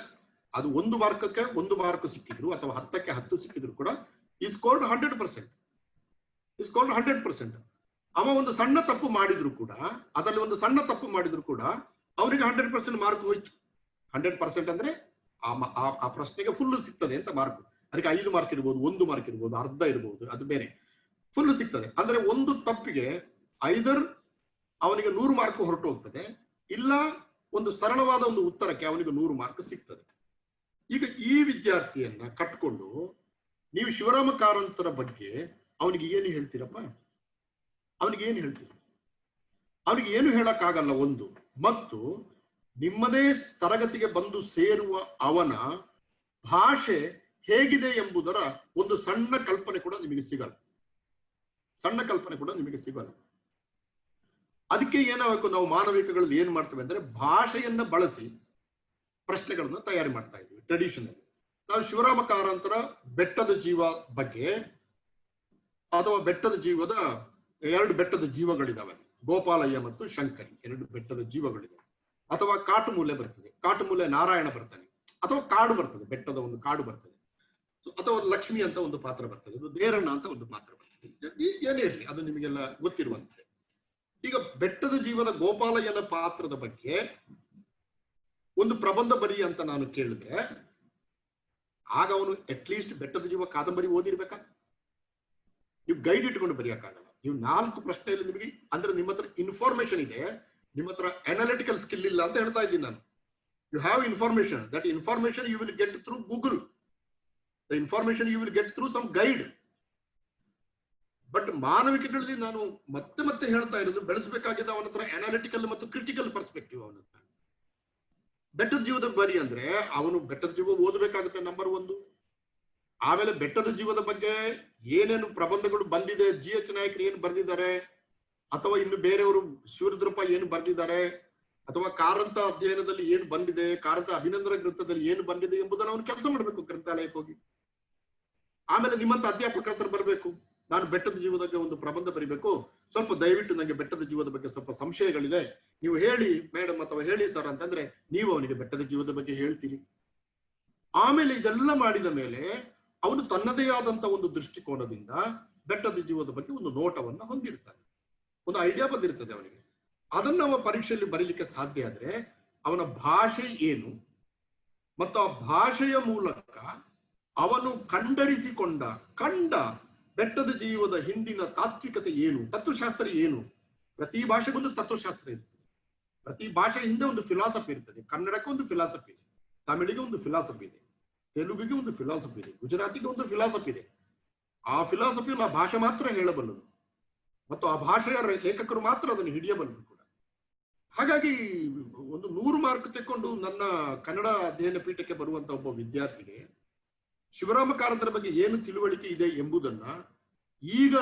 ಅದು 1 ಮಾರ್ಕಕ್ಕೆ 1 ಮಾರ್ಕ್ ಸಿಕ್ಕಿದ್ರು ಅಥವಾ 10ಕ್ಕೆ 10 ಸಿಕ್ಕಿದ್ರು ಕೂಡ ಈ ಸ್ಕೋರ್ಡ್ 100%. ಈ ಸ್ಕೋರ್ಡ್ 100%. ಅವ ಒಂದು ಸಣ್ಣ ತಪ್ಪು ಮಾಡಿದ್ರು ಕೂಡ, ಅದರಲ್ಲಿ ಒಂದು ಸಣ್ಣ ತಪ್ಪು ಮಾಡಿದ್ರು ಕೂಡ ಅವನಿಗೆ 100% ಮಾರ್ಕ್ ಹೋಯ್ತು. 100% ಅಂದ್ರೆ ಆ ಪ್ರಶ್ನೆಗೆ ಫುಲ್ ಸಿಗ್ತದೆ ಅಂತ ಮಾರ್ಕ್. ಅದಕ್ಕೆ 5 ಮಾರ್ಕ್ ಇರ್ಬೋದು, 1 ಮಾರ್ಕ್ ಇರ್ಬೋದು, ಅರ್ಧ ಇರ್ಬೋದು, ಅದು ಬೇರೆ, ಫುಲ್ ಸಿಗ್ತದೆ. ಅಂದ್ರೆ ಒಂದು ತಪ್ಪಿಗೆ ಐದರ್ ಅವನಿಗೆ 100 ಮಾರ್ಕ್ ಹೊರಟು ಹೋಗ್ತದೆ, ಇಲ್ಲ ಒಂದು ಸರಳವಾದ ಒಂದು ಉತ್ತರಕ್ಕೆ ಅವನಿಗೆ 100 ಮಾರ್ಕ್ ಸಿಗ್ತದೆ. ಈಗ ಈ ವಿದ್ಯಾರ್ಥಿಯನ್ನ ಕಟ್ಕೊಂಡು ನೀವು ಶಿವರಾಮ ಕಾರಂತರ ಬಗ್ಗೆ ಅವನಿಗೆ ಏನು ಹೇಳ್ತೀರಪ್ಪ? ಅವನಿಗೆ ಏನು ಹೇಳ್ತೀರಿ? ಅವನಿಗೆ ಏನು ಹೇಳಕ್ಕಾಗಲ್ಲ ಒಂದು. ಮತ್ತು ನಿಮ್ಮದೇ ತರಗತಿಗೆ ಬಂದು ಸೇರುವ ಅವನ ಭಾಷೆ ಹೇಗಿದೆ ಎಂಬುದರ ಒಂದು ಸಣ್ಣ ಕಲ್ಪನೆ ಕೂಡ ನಿಮಗೆ ಸಿಗಲ್ಲ. ಅದಕ್ಕೆ ಏನಾಗಬೇಕು, ನಾವು ಮಾನವಿಕಗಳಲ್ಲಿ ಏನ್ ಮಾಡ್ತೇವೆ ಅಂದ್ರೆ ಭಾಷೆಯನ್ನ ಬಳಸಿ ಪ್ರಶ್ನೆಗಳನ್ನ ತಯಾರಿ ಮಾಡ್ತಾ ಇದ್ದೀವಿ. ಟ್ರೆಡಿಷನಲ್ ನಾವು ಶಿವರಾಮ ಕಾರಂತರ ಬೆಟ್ಟದ ಜೀವ ಬಗ್ಗೆ, ಅಥವಾ ಬೆಟ್ಟದ ಜೀವದ 2 ಬೆಟ್ಟದ ಜೀವಗಳಿದಾವೆ, ಗೋಪಾಲಯ್ಯ ಮತ್ತು ಶಂಕರಿ, 2 ಬೆಟ್ಟದ ಜೀವಗಳಿದಾವೆ. ಅಥವಾ ಕಾಟುಮೂಲೆ ಬರ್ತದೆ, ಕಾಟುಮೂಲೆ ನಾರಾಯಣ ಬರ್ತಾನೆ, ಅಥವಾ ಕಾಡು ಬರ್ತದೆ, ಬೆಟ್ಟದ ಒಂದು ಕಾಡು ಬರ್ತದೆ, ಅಥವಾ ಲಕ್ಷ್ಮಿ ಅಂತ ಒಂದು ಪಾತ್ರ ಬರ್ತದೆ, ಅದು ದೇರಣ್ಣ ಅಂತ ಒಂದು ಪಾತ್ರ ಬರ್ತದೆ. ಏನೇ ಇರಲಿ, ಅದು ನಿಮಗೆಲ್ಲ ಗೊತ್ತಿರುವಂತೆ. ಈಗ ಬೆಟ್ಟದ ಜೀವದ ಗೋಪಾಲಯ್ಯನ ಪಾತ್ರದ ಬಗ್ಗೆ ಒಂದು ಪ್ರಬಂಧ ಬರಿ ಅಂತ ನಾನು ಕೇಳಿದ್ರೆ, ಆಗ ಅವನು ಅಟ್ಲೀಸ್ಟ್ ಬೆಟ್ಟದ ಜೀವ ಕಾದಂಬರಿ ಓದಿರ್ಬೇಕಾ? ನೀವು ಗೈಡ್ ಇಟ್ಕೊಂಡು ಬರೆಯಕ್ಕಾಗಲ್ಲ. ನೀವು 4 ಪ್ರಶ್ನೆಯಲ್ಲಿ ನಿಮಗೆ ಅಂದ್ರೆ ನಿಮ್ಮ ಹತ್ರ ಇನ್ಫಾರ್ಮೇಶನ್ ಇದೆ, ನಿಮ್ಮ ಹತ್ರ ಅನಾಲಿಟಿಕಲ್ ಸ್ಕಿಲ್ ಇಲ್ಲ ಅಂತ ಹೇಳ್ತಾ ಇದ್ದೀನಿ ನಾನು. You have information, that information you will get through Google, the information you will get through some guide. But ಮಾನವಿಕಗಳಲ್ಲಿ ನಾನು ಮತ್ತೆ ಹೇಳ್ತಾ ಇರೋದು, ಬೆಳೆಸಬೇಕಾಗಿದೆ ಅವನ ಹತ್ರ ಅನಾಲಿಟಿಕಲ್ ಮತ್ತು ಕ್ರಿಟಿಕಲ್ ಪರ್ಸ್ಪೆಕ್ಟಿವ್. ಅವನ ಹತ್ರ ಬೆಟ್ಟದ ಜೀವದ ಬರಿ ಅಂದ್ರೆ ಅವನು ಬೆಟ್ಟದ ಜೀವ ಓದಬೇಕಾಗುತ್ತೆ ನಂಬರ್ 1. ಆಮೇಲೆ ಬೆಟ್ಟದ ಜೀವದ ಬಗ್ಗೆ ಏನೇನು ಪ್ರಬಂಧಗಳು ಬಂದಿದೆ, GH ನಾಯಕರು ಏನು ಬರೆದಿದ್ದಾರೆ, ಅಥವಾ ಇನ್ನು ಬೇರೆಯವರು ಶಿವರುದ್ರಪ್ಪ ಏನು ಬರೆದಿದ್ದಾರೆ, ಅಥವಾ ಕಾರಂತ ಅಧ್ಯಯನದಲ್ಲಿ ಏನು ಬಂದಿದೆ, ಕಾರಂತ ಅಭಿನಂದನ ಗ್ರಂಥದಲ್ಲಿ ಏನು ಬಂದಿದೆ ಎಂಬುದನ್ನು ಅವನು ಕೆಲಸ ಮಾಡಬೇಕು ಗ್ರಂಥಾಲಯಕ್ಕೆ ಹೋಗಿ. ಆಮೇಲೆ ನಿಮ್ಮಂತ ಅಧ್ಯಾಪಕರ ಹತ್ರ ಬರಬೇಕು, ನಾನು ಬೆಟ್ಟದ ಜೀವದ ಬಗ್ಗೆ ಒಂದು ಪ್ರಬಂಧ ಬರೀಬೇಕು, ಸ್ವಲ್ಪ ದಯವಿಟ್ಟು ನನಗೆ ಬೆಟ್ಟದ ಜೀವದ ಬಗ್ಗೆ ಸ್ವಲ್ಪ ಸಂಶಯಗಳಿದೆ, ನೀವು ಹೇಳಿ ಮೇಡಮ್ ಅಥವಾ ಹೇಳಿ ಸರ್ ಅಂತಂದ್ರೆ ನೀವು ಅವನಿಗೆ ಬೆಟ್ಟದ ಜೀವದ ಬಗ್ಗೆ ಹೇಳ್ತೀರಿ. ಆಮೇಲೆ ಇದೆಲ್ಲ ಮಾಡಿದ ಮೇಲೆ ಅವನು ತನ್ನದೇ ಆದಂತ ಒಂದು ದೃಷ್ಟಿಕೋನದಿಂದ ಬೆಟ್ಟದ ಜೀವದ ಬಗ್ಗೆ ಒಂದು ನೋಟವನ್ನ ಹೊಂದಿರ್ತಾನೆ, ಒಂದು ಐಡಿಯಾ ಬಂದಿರ್ತದೆ ಅವನಿಗೆ. ಅದನ್ನ ಅವ ಪರೀಕ್ಷೆಯಲ್ಲಿ ಬರೀಲಿಕ್ಕೆ ಸಾಧ್ಯ ಆದ್ರೆ ಅವನ ಭಾಷೆ ಏನು ಮತ್ತು ಆ ಭಾಷೆಯ ಮೂಲಕ ಅವನು ಕಂಡ ಬೆಟ್ಟದ ಜೀವದ ಹಿಂದಿನ ತಾತ್ವಿಕತೆ ಏನು, ತತ್ವಶಾಸ್ತ್ರ ಏನು. ಪ್ರತಿ ಭಾಷೆಗೊಂದು ತತ್ವಶಾಸ್ತ್ರ ಇರ್ತದೆ, ಪ್ರತಿ ಭಾಷೆ ಹಿಂದೆ ಒಂದು ಫಿಲಾಸಫಿ ಇರ್ತದೆ. ಕನ್ನಡಕ್ಕೆ ಒಂದು ಫಿಲಾಸಫಿ ಇದೆ, ತಮಿಳಿಗೆ ಒಂದು ಫಿಲಾಸಫಿ ಇದೆ, ತೆಲುಗಿಗೆ ಒಂದು ಫಿಲಾಸಫಿ ಇದೆ, ಗುಜರಾತಿಗೆ ಒಂದು ಫಿಲಾಸಫಿ ಇದೆ. ಆ ಫಿಲಾಸಫಿಯನ್ನು ಆ ಭಾಷೆ ಮಾತ್ರ ಹೇಳಬಲ್ಲದು. ಮತ್ತು ಆ ಭಾಷೆಯ ಲೇಖಕರು ಮಾತ್ರ ಅದನ್ನು ಹಿಡಿಯಬಲ್ಲರು ಕೂಡ. ಹಾಗಾಗಿ ಒಂದು 100 ಮಾರ್ಕ್ ತೆಕ್ಕೊಂಡು ನನ್ನ ಕನ್ನಡ ಅಧ್ಯಯನ ಪೀಠಕ್ಕೆ ಬರುವಂತ ಒಬ್ಬ ವಿದ್ಯಾರ್ಥಿಗೆ ಶಿವರಾಮ ಕಾರಂತರ ಬಗ್ಗೆ ಏನು ತಿಳುವಳಿಕೆ ಇದೆ ಎಂಬುದನ್ನ ಈಗ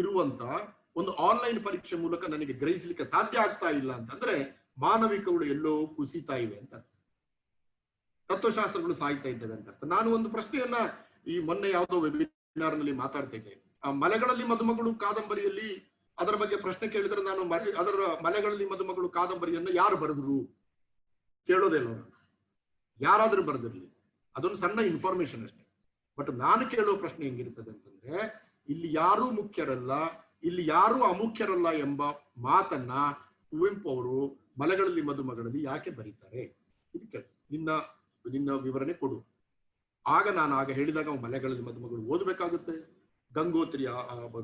ಇರುವಂತ ಒಂದು ಆನ್ಲೈನ್ ಪರೀಕ್ಷೆ ಮೂಲಕ ನನಗೆ ಗ್ರಹಿಸಲಿಕ್ಕೆ ಸಾಧ್ಯ ಆಗ್ತಾ ಇಲ್ಲ ಅಂತಂದ್ರೆ ಮಾನವಿಕಗಳು ಎಲ್ಲೋ ಕುಸಿತಾ ಇವೆ ಅಂತ, ತತ್ವಶಾಸ್ತ್ರಗಳು ಸಾಯ್ತಾ ಇದ್ದೇವೆ ಅಂತ ಅರ್ಥ. ನಾನು ಒಂದು ಪ್ರಶ್ನೆಯನ್ನ ಈ ಮೊನ್ನೆ ಯಾವುದೋ ವೆಬಿನಾರ್ ನಲ್ಲಿ ಮಾತಾಡ್ತಾ ಇದ್ದೆ. ಆ ಮಲೆಗಳಲ್ಲಿ ಮದುಮಗಳು ಕಾದಂಬರಿಯಲ್ಲಿ ಅದರ ಬಗ್ಗೆ ಪ್ರಶ್ನೆ ಕೇಳಿದ್ರೆ ನಾನು ಅದರ ಮಲೆಗಳಲ್ಲಿ ಮದುಮಗಳು ಕಾದಂಬರಿಯನ್ನ ಯಾರು ಬರೆದ್ರು ಕೇಳೋದೇ ಇಲ್ಲ. ಯಾರಾದ್ರೂ ಬರೆದಿರ್ಲಿ, ಅದೊಂದು ಸಣ್ಣ ಇನ್ಫಾರ್ಮೇಶನ್ ಅಷ್ಟೇ. ಬಟ್ ನಾನು ಕೇಳೋ ಪ್ರಶ್ನೆ ಹೆಂಗಿರ್ತದೆ ಅಂತಂದ್ರೆ, ಇಲ್ಲಿ ಯಾರೂ ಮುಖ್ಯರಲ್ಲ, ಇಲ್ಲಿ ಯಾರೂ ಅಮುಖ್ಯರಲ್ಲ ಎಂಬ ಮಾತನ್ನ ಕುವೆಂಪು ಅವರು ಮಲೆಗಳಲ್ಲಿ ಮದುಮಗಳಲ್ಲಿ ಯಾಕೆ ಬರೀತಾರೆ ಇದು ಕೇಳಿ ನಿನ್ನ ವಿವರಣೆ ಕೊಡು. ಆಗ ಹೇಳಿದಾಗ ಮಲೆಗಳಲ್ಲಿ ಮದುಮಗಳು ಓದಬೇಕಾಗುತ್ತೆ, ಗಂಗೋತ್ರಿಯ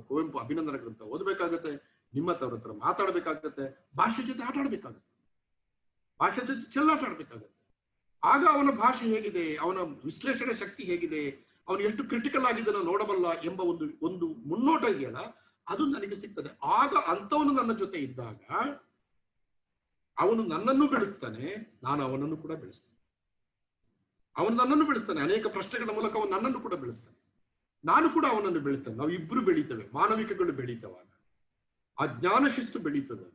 ಕುವೆಂಪು ಅಭಿನಂದನ ಗ್ರಂಥ ಓದಬೇಕಾಗತ್ತೆ, ನಿಮ್ಮ ಹತ್ರ ಮಾತಾಡ್ಬೇಕಾಗತ್ತೆ, ಭಾಷೆ ಜೊತೆ ಆಟ ಆಡ್ಬೇಕಾಗತ್ತೆ, ಭಾಷೆ ಜೊತೆ ಚೆಲ್ಲಾಟ ಆಡ್ಬೇಕಾಗತ್ತೆ. ಆಗ ಅವನ ಭಾಷೆ ಹೇಗಿದೆ, ಅವನ ವಿಶ್ಲೇಷಣೆ ಶಕ್ತಿ ಹೇಗಿದೆ, ಅವನು ಎಷ್ಟು ಕ್ರಿಟಿಕಲ್ ಆಗಿದ್ದನ್ನು ನೋಡಬಲ್ಲ ಎಂಬ ಒಂದು ಮುನ್ನೋಟ ಇದೆಯಲ್ಲ, ಅದು ನನಗೆ ಸಿಗ್ತದೆ. ಆಗ ಅಂತವನು ನನ್ನ ಜೊತೆ ಇದ್ದಾಗ ಅವನು ನನ್ನನ್ನು ಬೆಳೆಸ್ತಾನೆ, ನಾನು ಅವನನ್ನು ಕೂಡ ಬೆಳೆಸ್ತೇನೆ. ಅವನು ನನ್ನನ್ನು ಬೆಳೆಸ್ತಾನೆ, ಅನೇಕ ಪ್ರಶ್ನೆಗಳ ಮೂಲಕ ಅವನು ನನ್ನನ್ನು ಕೂಡ ಬೆಳೆಸ್ತಾನೆ, ನಾನು ಕೂಡ ಅವನನ್ನು ಬೆಳೆಸ್ತೇನೆ. ನಾವು ಇಬ್ರು ಬೆಳೀತೇವೆ, ಮಾನವಿಕಗಳು ಬೆಳೀತವಾಗ, ಆ ಜ್ಞಾನ ಶಿಸ್ತು ಬೆಳೀತದೆ.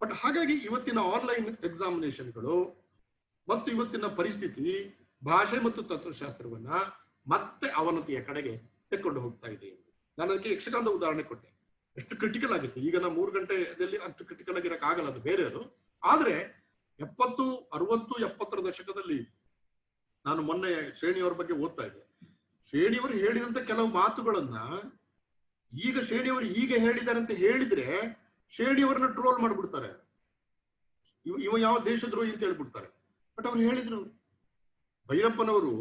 ಬಟ್ ಹಾಗಾಗಿ ಇವತ್ತಿನ ಆನ್ಲೈನ್ ಎಕ್ಸಾಮಿನೇಷನ್ಗಳು ಮತ್ತು ಇವತ್ತಿನ ಪರಿಸ್ಥಿತಿ ಭಾಷೆ ಮತ್ತು ತತ್ವಶಾಸ್ತ್ರವನ್ನ ಮತ್ತೆ ಅವನತಿಯ ಕಡೆಗೆ ತೆಕ್ಕೊಂಡು ಹೋಗ್ತಾ ಇದೆ. ನಾನು ಅದಕ್ಕೆ ಯಕ್ಷಗಾನದ ಉದಾಹರಣೆ ಕೊಟ್ಟೆ, ಎಷ್ಟು ಕ್ರಿಟಿಕಲ್ ಆಗಿತ್ತು. ಈಗ ನಾವು 3 ಗಂಟೆಯಲ್ಲಿ ಅಷ್ಟು ಕ್ರಿಟಿಕಲ್ ಆಗಿರಕ್ಕೆ ಆಗಲ್ಲ, ಅದು ಬೇರೆ ಅದು. ಆದ್ರೆ 70, 60, 70ರ ದಶಕದಲ್ಲಿ ನಾನು ಮೊನ್ನೆ ಶ್ರೇಣಿಯವರ ಬಗ್ಗೆ ಓದ್ತಾ ಇದ್ದೆ. ಶ್ರೇಣಿಯವರು ಹೇಳಿದಂತ ಕೆಲವು ಮಾತುಗಳನ್ನ ಈಗ ಶ್ರೇಣಿಯವರು ಹೀಗೆ ಹೇಳಿದ್ದಾರೆ ಅಂತ ಹೇಳಿದ್ರೆ ಶ್ರೇಣಿಯವರನ್ನ ಟ್ರೋಲ್ ಮಾಡ್ಬಿಡ್ತಾರೆ, ಇವ ಯಾವ ದೇಶದ್ರೋಹಿ ಅಂತ ಹೇಳ್ಬಿಡ್ತಾರೆ. ಬಟ್ ಅವ್ರು ಹೇಳಿದ್ರು, ಭೈರಪ್ಪನವರು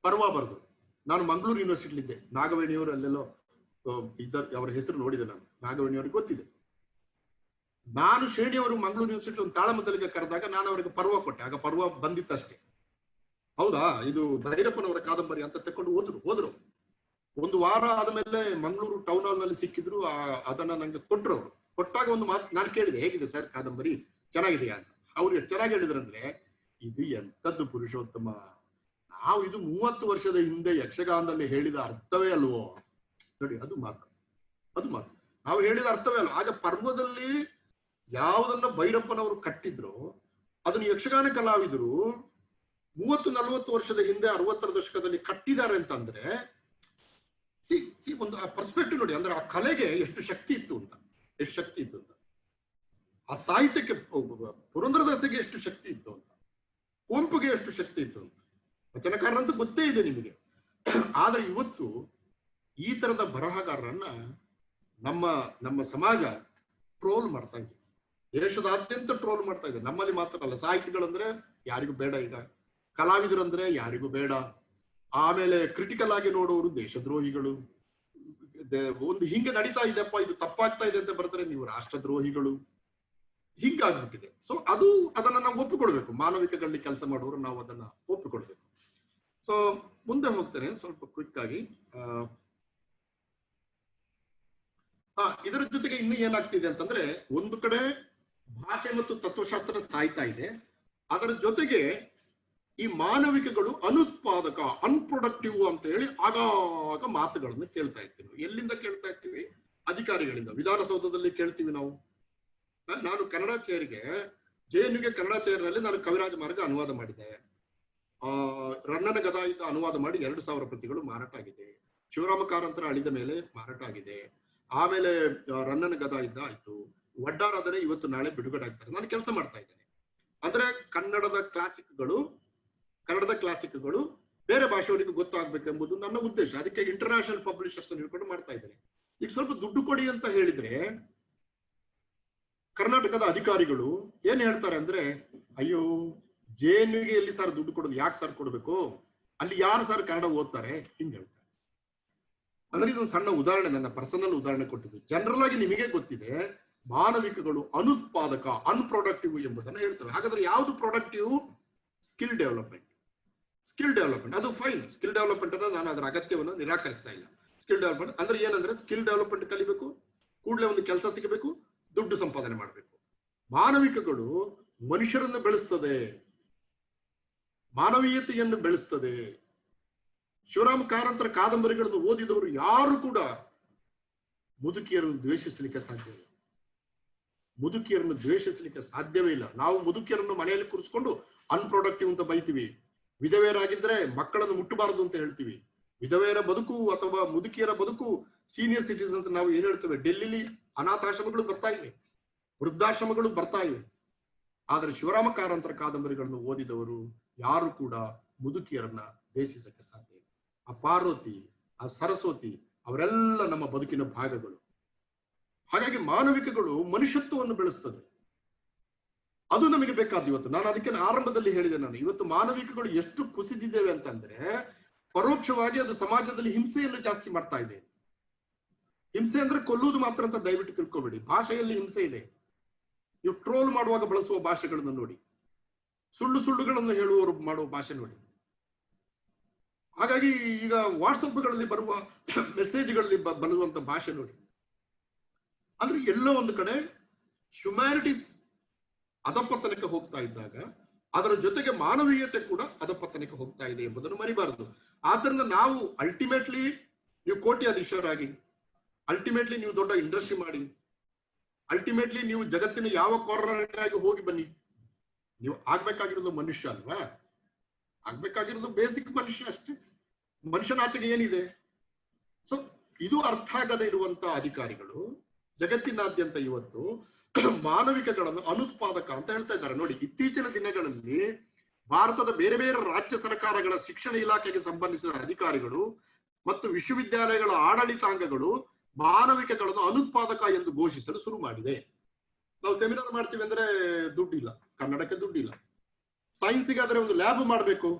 ಪರ್ವ ಬರೆದು, ನಾನು ಮಂಗಳೂರು ಯೂನಿವರ್ಸಿಟಿಲಿದ್ದೆ, ನಾಗವೇಣಿಯವರು ಅಲ್ಲೆಲ್ಲೋ ಅವರ ಹೆಸರು ನೋಡಿದೆ, ನಾನು ನಾಗವೇಣಿಯವ್ರಿಗೆ ಗೊತ್ತಿದೆ. ನಾನು ಶ್ರೇಣಿಯವರು ಮಂಗಳೂರು ಯೂನಿವರ್ಸಿಟಿ ಒಂದು ತಾಳಮದ್ದಲಿಗೆ ಕರೆದಾಗ ನಾನು ಅವರಿಗೆ ಪರ್ವ ಕೊಟ್ಟೆ, ಆಗ ಪರ್ವ ಬಂದಿತ್ತಷ್ಟೇ. ಹೌದಾ, ಇದು ಭೈರಪ್ಪನವರ ಕಾದಂಬರಿ ಅಂತ ತಕೊಂಡು ಹೋದ್ರು. 1 ವಾರ ಆದ್ಮೇಲೆ ಮಂಗಳೂರು ಟೌನ್ ಹಾಲ್ ನಲ್ಲಿ ಸಿಕ್ಕಿದ್ರು, ಅದನ್ನ ನಂಗೆ ಕೊಟ್ರು. ಅವರು ಕೊಟ್ಟಾಗ ಒಂದು ಮಾತು ನಾನು ಕೇಳಿದೆ, ಹೇಗಿದೆ ಸರ್ ಕಾದಂಬರಿ, ಚೆನ್ನಾಗಿದೆಯಾ ಅಂತ. ಅವ್ರು ಎಷ್ಟು ಚೆನ್ನಾಗಿ ಹೇಳಿದ್ರಂದ್ರೆ, ಇದು ಎಂಥದ್ದು ಪುರುಷೋತ್ತಮ, ನಾವು ಇದು 30 ವರ್ಷದ ಹಿಂದೆ ಯಕ್ಷಗಾನದಲ್ಲಿ ಹೇಳಿದ ಅರ್ಥವೇ ಅಲ್ವೋ ನೋಡಿ. ಅದು ಮಾತು ನಾವು ಹೇಳಿದ ಅರ್ಥವೇ ಅಲ್ವ. ಆಗ ಪರ್ವದಲ್ಲಿ ಯಾವುದನ್ನ ಭೈರಪ್ಪನವರು ಕಟ್ಟಿದ್ರು ಅದನ್ನು ಯಕ್ಷಗಾನ ಕಲಾವಿದರು 30-40 ವರ್ಷದ ಹಿಂದೆ 60ರ ದಶಕದಲ್ಲಿ ಕಟ್ಟಿದ್ದಾರೆ ಅಂತಂದ್ರೆ ಒಂದು ಪರ್ಸ್ಪೆಕ್ಟಿವ್ ನೋಡಿ. ಅಂದ್ರೆ ಆ ಕಲೆಗೆ ಎಷ್ಟು ಶಕ್ತಿ ಇತ್ತು ಅಂತ, ಆ ಸಾಹಿತ್ಯಕ್ಕೆ ಪುರಂದರದಾಸರಿಗೆ ಎಷ್ಟು ಶಕ್ತಿ ಇತ್ತು ಅಂತ, ಕುವೆಂಪುಗೆ ಎಷ್ಟು ಶಕ್ತಿ ಇತ್ತು ಅಂತ ವಚನಕಾರರ ಅಂತ ಗೊತ್ತೇ ಇದೆ ನಿಮಗೆ. ಆದ್ರೆ ಇವತ್ತು ಈ ತರದ ಬರಹಗಾರರನ್ನ ನಮ್ಮ ಸಮಾಜ ಟ್ರೋಲ್ ಮಾಡ್ತಾ ಇದೆ, ದೇಶದಾದ್ಯಂತ ಟ್ರೋಲ್ ಮಾಡ್ತಾ ಇದೆ. ನಮ್ಮಲ್ಲಿ ಮಾತ್ರ ಅಲ್ಲ, ಸಾಹಿತಿಗಳಂದ್ರೆ ಯಾರಿಗೂ ಬೇಡ, ಈಗ ಕಲಾವಿದರಂದ್ರೆ ಯಾರಿಗೂ ಬೇಡ. ಆಮೇಲೆ ಕ್ರಿಟಿಕಲ್ ಆಗಿ ನೋಡೋರು ದೇಶದ್ರೋಹಿಗಳು. ಒಂದು ಹಿಂಗೆ ನಡೀತಾ ಇದೆಪ್ಪ, ಇದು ತಪ್ಪಾಗ್ತಾ ಇದೆ ಅಂತ ಬರ್ತಾರೆ, ನೀವು ರಾಷ್ಟ್ರದ್ರೋಹಿಗಳು, ಹಿಂಗಾಗ್ಬಿಟ್ಟಿದೆ. ಸೊ ಅದನ್ನ ನಾವು ಒಪ್ಪಿಕೊಳ್ಬೇಕು. ಮಾನವಿಕಗಳಲ್ಲಿ ಕೆಲಸ ಮಾಡೋರು ನಾವು ಅದನ್ನ ಒಪ್ಪಿಕೊಳ್ಬೇಕು. ಸೊ ಮುಂದೆ ಹೋಗ್ತೇನೆ ಸ್ವಲ್ಪ ಕ್ವಿಕ್ ಆಗಿ. ಇದರ ಜೊತೆಗೆ ಇನ್ನು ಏನಾಗ್ತಿದೆ ಅಂತಂದ್ರೆ, ಒಂದು ಕಡೆ ಭಾಷೆ ಮತ್ತು ತತ್ವಶಾಸ್ತ್ರ ಸಾಯ್ತಾ ಇದೆ, ಅದರ ಜೊತೆಗೆ ಈ ಮಾನವಿಕಗಳು ಅನುತ್ಪಾದಕ, ಅನ್ಪ್ರೊಡಕ್ಟಿವ್ ಅಂತ ಹೇಳಿ ಆಗಾಗ ಮಾತುಗಳನ್ನು ಕೇಳ್ತಾ ಇರ್ತೀವಿ. ಎಲ್ಲಿಂದ ಕೇಳ್ತಾ ಇರ್ತೀವಿ? ಅಧಿಕಾರಿಗಳಿಂದ. ವಿಧಾನಸೌಧದಲ್ಲಿ ಕೇಳ್ತೀವಿ ನಾವು. ನಾನು ಕನ್ನಡ ಚೇರ್ಗೆ JNUಗೆ ಕನ್ನಡ ಚೇರ್ನಲ್ಲಿ ನಾನು ಕವಿರಾಜ ಮಾರ್ಗ ಅನುವಾದ ಮಾಡಿದ್ದೆ. ರನ್ನನ ಗದಾಯಿಂದ ಅನುವಾದ ಮಾಡಿ 2000 ಪ್ರತಿಗಳು ಮಾರಾಟ ಆಗಿದೆ. ಶಿವರಾಮ ಕಾರಂತರ ಅಳಿದ ಮೇಲೆ ಮಾರಾಟ ಆಗಿದೆ. ಆಮೇಲೆ ರನ್ನನ ಗದ ಇದ್ದ ಆಯ್ತು. ವಡ್ಡಾರಾಧನೆ ಇವತ್ತು ನಾಳೆ ಬಿಡುಗಡೆ ಆಗ್ತಾರೆ. ನಾನು ಕೆಲಸ ಮಾಡ್ತಾ ಇದ್ದೇನೆ. ಅಂದ್ರೆ ಕನ್ನಡದ ಕ್ಲಾಸಿಕ್ಗಳು ಬೇರೆ ಭಾಷೆಯವರಿಗೆ ಗೊತ್ತಾಗ್ಬೇಕೆಂಬುದು ನನ್ನ ಉದ್ದೇಶ. ಅದಕ್ಕೆ ಇಂಟರ್ನ್ಯಾಷನಲ್ ಪಬ್ಲಿಷರ್ಸ್ ಹಿಡ್ಕೊಂಡು ಮಾಡ್ತಾ ಇದ್ದೇನೆ. ಈಗ ಸ್ವಲ್ಪ ದುಡ್ಡು ಕೊಡಿ ಅಂತ ಹೇಳಿದ್ರೆ ಕರ್ನಾಟಕದ ಅಧಿಕಾರಿಗಳು ಏನ್ ಹೇಳ್ತಾರೆ ಅಂದ್ರೆ, ಅಯ್ಯೋ JNUಗೆ ಎಲ್ಲಿ ಸರ್ ದುಡ್ಡು ಕೊಡೋದು, ಯಾಕೆ ಸರ್ ಕೊಡ್ಬೇಕು, ಅಲ್ಲಿ ಯಾರು ಸರ್ ಕನ್ನಡ ಓದ್ತಾರೆ, ಹಿಂಗ್ ಹೇಳ್ತಾರೆ. ಅಂದ್ರೆ ಇದೊಂದು ಸಣ್ಣ ಉದಾಹರಣೆ, ನನ್ನ ಪರ್ಸನಲ್ ಉದಾಹರಣೆ ಕೊಟ್ಟಿದ್ದು. ಜನರಲ್ ಆಗಿ ನಿಮಗೆ ಗೊತ್ತಿದೆ, ಮಾನವಿಕಗಳು ಅನುತ್ಪಾದಕ, ಅನ್ಪ್ರೊಡಕ್ಟಿವ್ ಎಂಬುದನ್ನು ಹೇಳ್ತವೆ. ಹಾಗಾದ್ರೆ ಯಾವುದು ಪ್ರೊಡಕ್ಟಿವ್? Skill development. ಅದು ಫೈನ್. ಸ್ಕಿಲ್ ಡೆವಲಪ್ಮೆಂಟ್ ಅನ್ನ ನಾನು ಅದರ ಅಗತ್ಯವನ್ನು ನಿರಾಕರಿಸ್ತಾ ಇಲ್ಲ. ಸ್ಕಿಲ್ ಡೆವಲಪ್ಮೆಂಟ್ ಅಂದ್ರೆ ಏನಂದ್ರೆ ಸ್ಕಿಲ್ ಡೆವಲಪ್ಮೆಂಟ್ ಕಲಿಬೇಕು, ಕೂಡಲೇ ಒಂದು ಕೆಲಸ ಸಿಗಬೇಕು, ದುಡ್ಡು ಸಂಪಾದನೆ ಮಾಡಬೇಕು. ಮಾನವಿಕಗಳು ಮನುಷ್ಯರನ್ನು ಬೆಳೆಸ್ತದೆ, ಮಾನವೀಯತೆಯನ್ನು ಬೆಳೆಸ್ತದೆ. ಶಿವರಾಮ ಕಾರಂತರ ಕಾದಂಬರಿಗಳನ್ನು ಓದಿದವರು ಯಾರು ಕೂಡ ಮುದುಕಿಯರನ್ನು ದ್ವೇಷಿಸಲಿಕ್ಕೆ ಸಾಧ್ಯವಿಲ್ಲ. ಮುದುಕಿಯರನ್ನು ದ್ವೇಷಿಸಲಿಕ್ಕೆ ಸಾಧ್ಯವೇ ಇಲ್ಲ. ನಾವು ಮುದುಕಿಯರನ್ನು ಮನೆಯಲ್ಲಿ ಕೂರಿಸ್ಕೊಂಡು ಅನ್ಪ್ರೊಡಕ್ಟಿವ್ ಅಂತ ಬೈತೀವಿ. ವಿಧವೆಯರಾಗಿದ್ರೆ ಮಕ್ಕಳನ್ನು ಮುಟ್ಟಬಾರದು ಅಂತ ಹೇಳ್ತೀವಿ. ವಿಧವೆಯರ ಬದುಕು ಅಥವಾ ಮುದುಕಿಯರ ಬದುಕು, ಸೀನಿಯರ್ ಸಿಟಿಸನ್ಸ್ ನಾವು ಏನ್ ಹೇಳ್ತೇವೆ, ಡೆಲ್ಲಿಲಿ ಅನಾಥಾಶ್ರಮಗಳು ಬರ್ತಾ ಇವೆ, ವೃದ್ಧಾಶ್ರಮಗಳು ಬರ್ತಾ ಇವೆ. ಆದ್ರೆ ಶಿವರಾಮ ಕಾರಂತರ ಕಾದಂಬರಿಗಳನ್ನು ಓದಿದವರು ಯಾರು ಕೂಡ ಮುದುಕಿಯರನ್ನ ದ್ವೇಷಿಸಕ್ಕೆ ಸಾಧ್ಯ ಇಲ್ಲ. ಆ ಪಾರ್ವತಿ, ಆ ಸರಸ್ವತಿ ಅವರೆಲ್ಲ ನಮ್ಮ ಬದುಕಿನ ಭಾಗಗಳು. ಹಾಗಾಗಿ ಮಾನವಿಕಗಳು ಮನುಷ್ಯತ್ವವನ್ನು ಬೆಳೆಸ್ತದೆ. ಅದು ನಮಗೆ ಬೇಕಾದ ಇವತ್ತು. ನಾನು ಅದಕ್ಕೆ ಆರಂಭದಲ್ಲಿ ಹೇಳಿದೆ, ನಾನು ಇವತ್ತು ಮಾನವಿಕಗಳು ಎಷ್ಟು ಕುಸಿದಿದ್ದೇವೆ ಅಂತಂದ್ರೆ ಪರೋಕ್ಷವಾಗಿ ಅದು ಸಮಾಜದಲ್ಲಿ ಹಿಂಸೆಯನ್ನು ಜಾಸ್ತಿ ಮಾಡ್ತಾ ಇದೆ. ಹಿಂಸೆ ಅಂದ್ರೆ ಕೊಲ್ಲುವುದು ಮಾತ್ರ ಅಂತ ದಯವಿಟ್ಟು ತಿಳ್ಕೊಬೇಡಿ. ಭಾಷೆಯಲ್ಲಿ ಹಿಂಸೆ ಇದೆ. ನೀವು ಟ್ರೋಲ್ ಮಾಡುವಾಗ ಬಳಸುವ ಭಾಷೆಗಳನ್ನು ನೋಡಿ, ಸುಳ್ಳುಗಳನ್ನು ಹೇಳುವವರು ಮಾಡುವ ಭಾಷೆ ನೋಡಿ. ಹಾಗಾಗಿ ಈಗ ವಾಟ್ಸಪ್ಗಳಲ್ಲಿ ಬರುವ ಮೆಸೇಜ್ಗಳಲ್ಲಿ ಬರುವಂತ ಭಾಷೆ ನೋಡಿ. ಅಂದ್ರೆ ಎಲ್ಲೋ ಒಂದು ಕಡೆ ಹ್ಯುಮ್ಯಾನಿಟೀಸ್ ಅಧಪತನಕ್ಕೆ ಹೋಗ್ತಾ ಇದ್ದಾಗ ಅದರ ಜೊತೆಗೆ ಮಾನವೀಯತೆ ಕೂಡ ಅಧಪತನಕ್ಕೆ ಹೋಗ್ತಾ ಇದೆ ಎಂಬುದನ್ನು ಮರಿಬಾರದು. ಆದ್ದರಿಂದ ನಾವು ಅಲ್ಟಿಮೇಟ್ಲಿ, ನೀವು ಕೋಟ್ಯಾಧೀಶರಾಗಿ, ಅಲ್ಟಿಮೇಟ್ಲಿ ನೀವು ದೊಡ್ಡ ಇಂಡಸ್ಟ್ರಿ ಮಾಡಿ, ಅಲ್ಟಿಮೇಟ್ಲಿ ನೀವು ಜಗತ್ತಿನ ಯಾವ ಕಾರ್ನರ್ಗಾಗಿ ಹೋಗಿ ಬನ್ನಿ, ನೀವು ಆಗ್ಬೇಕಾಗಿರೋದು ಮನುಷ್ಯ ಅಲ್ವಾ? ಆಗ್ಬೇಕಾಗಿರೋದು ಬೇಸಿಕ್ ಮನುಷ್ಯ ಅಷ್ಟೇ. ಮನುಷ್ಯನಾಚೆಗೆ ಏನಿದೆ? ಸೊ ಇದು ಅರ್ಥ ಆಗದೆ ಇರುವಂತ ಅಧಿಕಾರಿಗಳು ಜಗತ್ತಿನಾದ್ಯಂತ ಇವತ್ತು ಮಾನವಿಕಗಳನ್ನು ಅನುತ್ಪಾದಕ ಅಂತ ಹೇಳ್ತಾ ಇದ್ದಾರೆ. ನೋಡಿ, ಇತ್ತೀಚಿನ ದಿನಗಳಲ್ಲಿ ಭಾರತದ ಬೇರೆ ಬೇರೆ ರಾಜ್ಯ ಸರ್ಕಾರಗಳ ಶಿಕ್ಷಣ ಇಲಾಖೆಗೆ ಸಂಬಂಧಿಸಿದ ಅಧಿಕಾರಿಗಳು ಮತ್ತು ವಿಶ್ವವಿದ್ಯಾಲಯಗಳ ಆಡಳಿತಾಂಗಗಳು ಮಾನವಿಕಗಳನ್ನು ಅನುತ್ಪಾದಕ ಎಂದು ಘೋಷಿಸಲು ಶುರು ಮಾಡಿದೆ. ನಾವು ಸೆಮಿನಾರ್ ಮಾಡ್ತೀವಿ ಅಂದ್ರೆ ದುಡ್ಡಿಲ್ಲ, ಕನ್ನಡಕ್ಕೆ ದುಡ್ಡಿಲ್ಲ. ಸೈನ್ಸಿಗಾದ್ರೆ ಒಂದು ಲ್ಯಾಬ್ ಮಾಡಬೇಕು,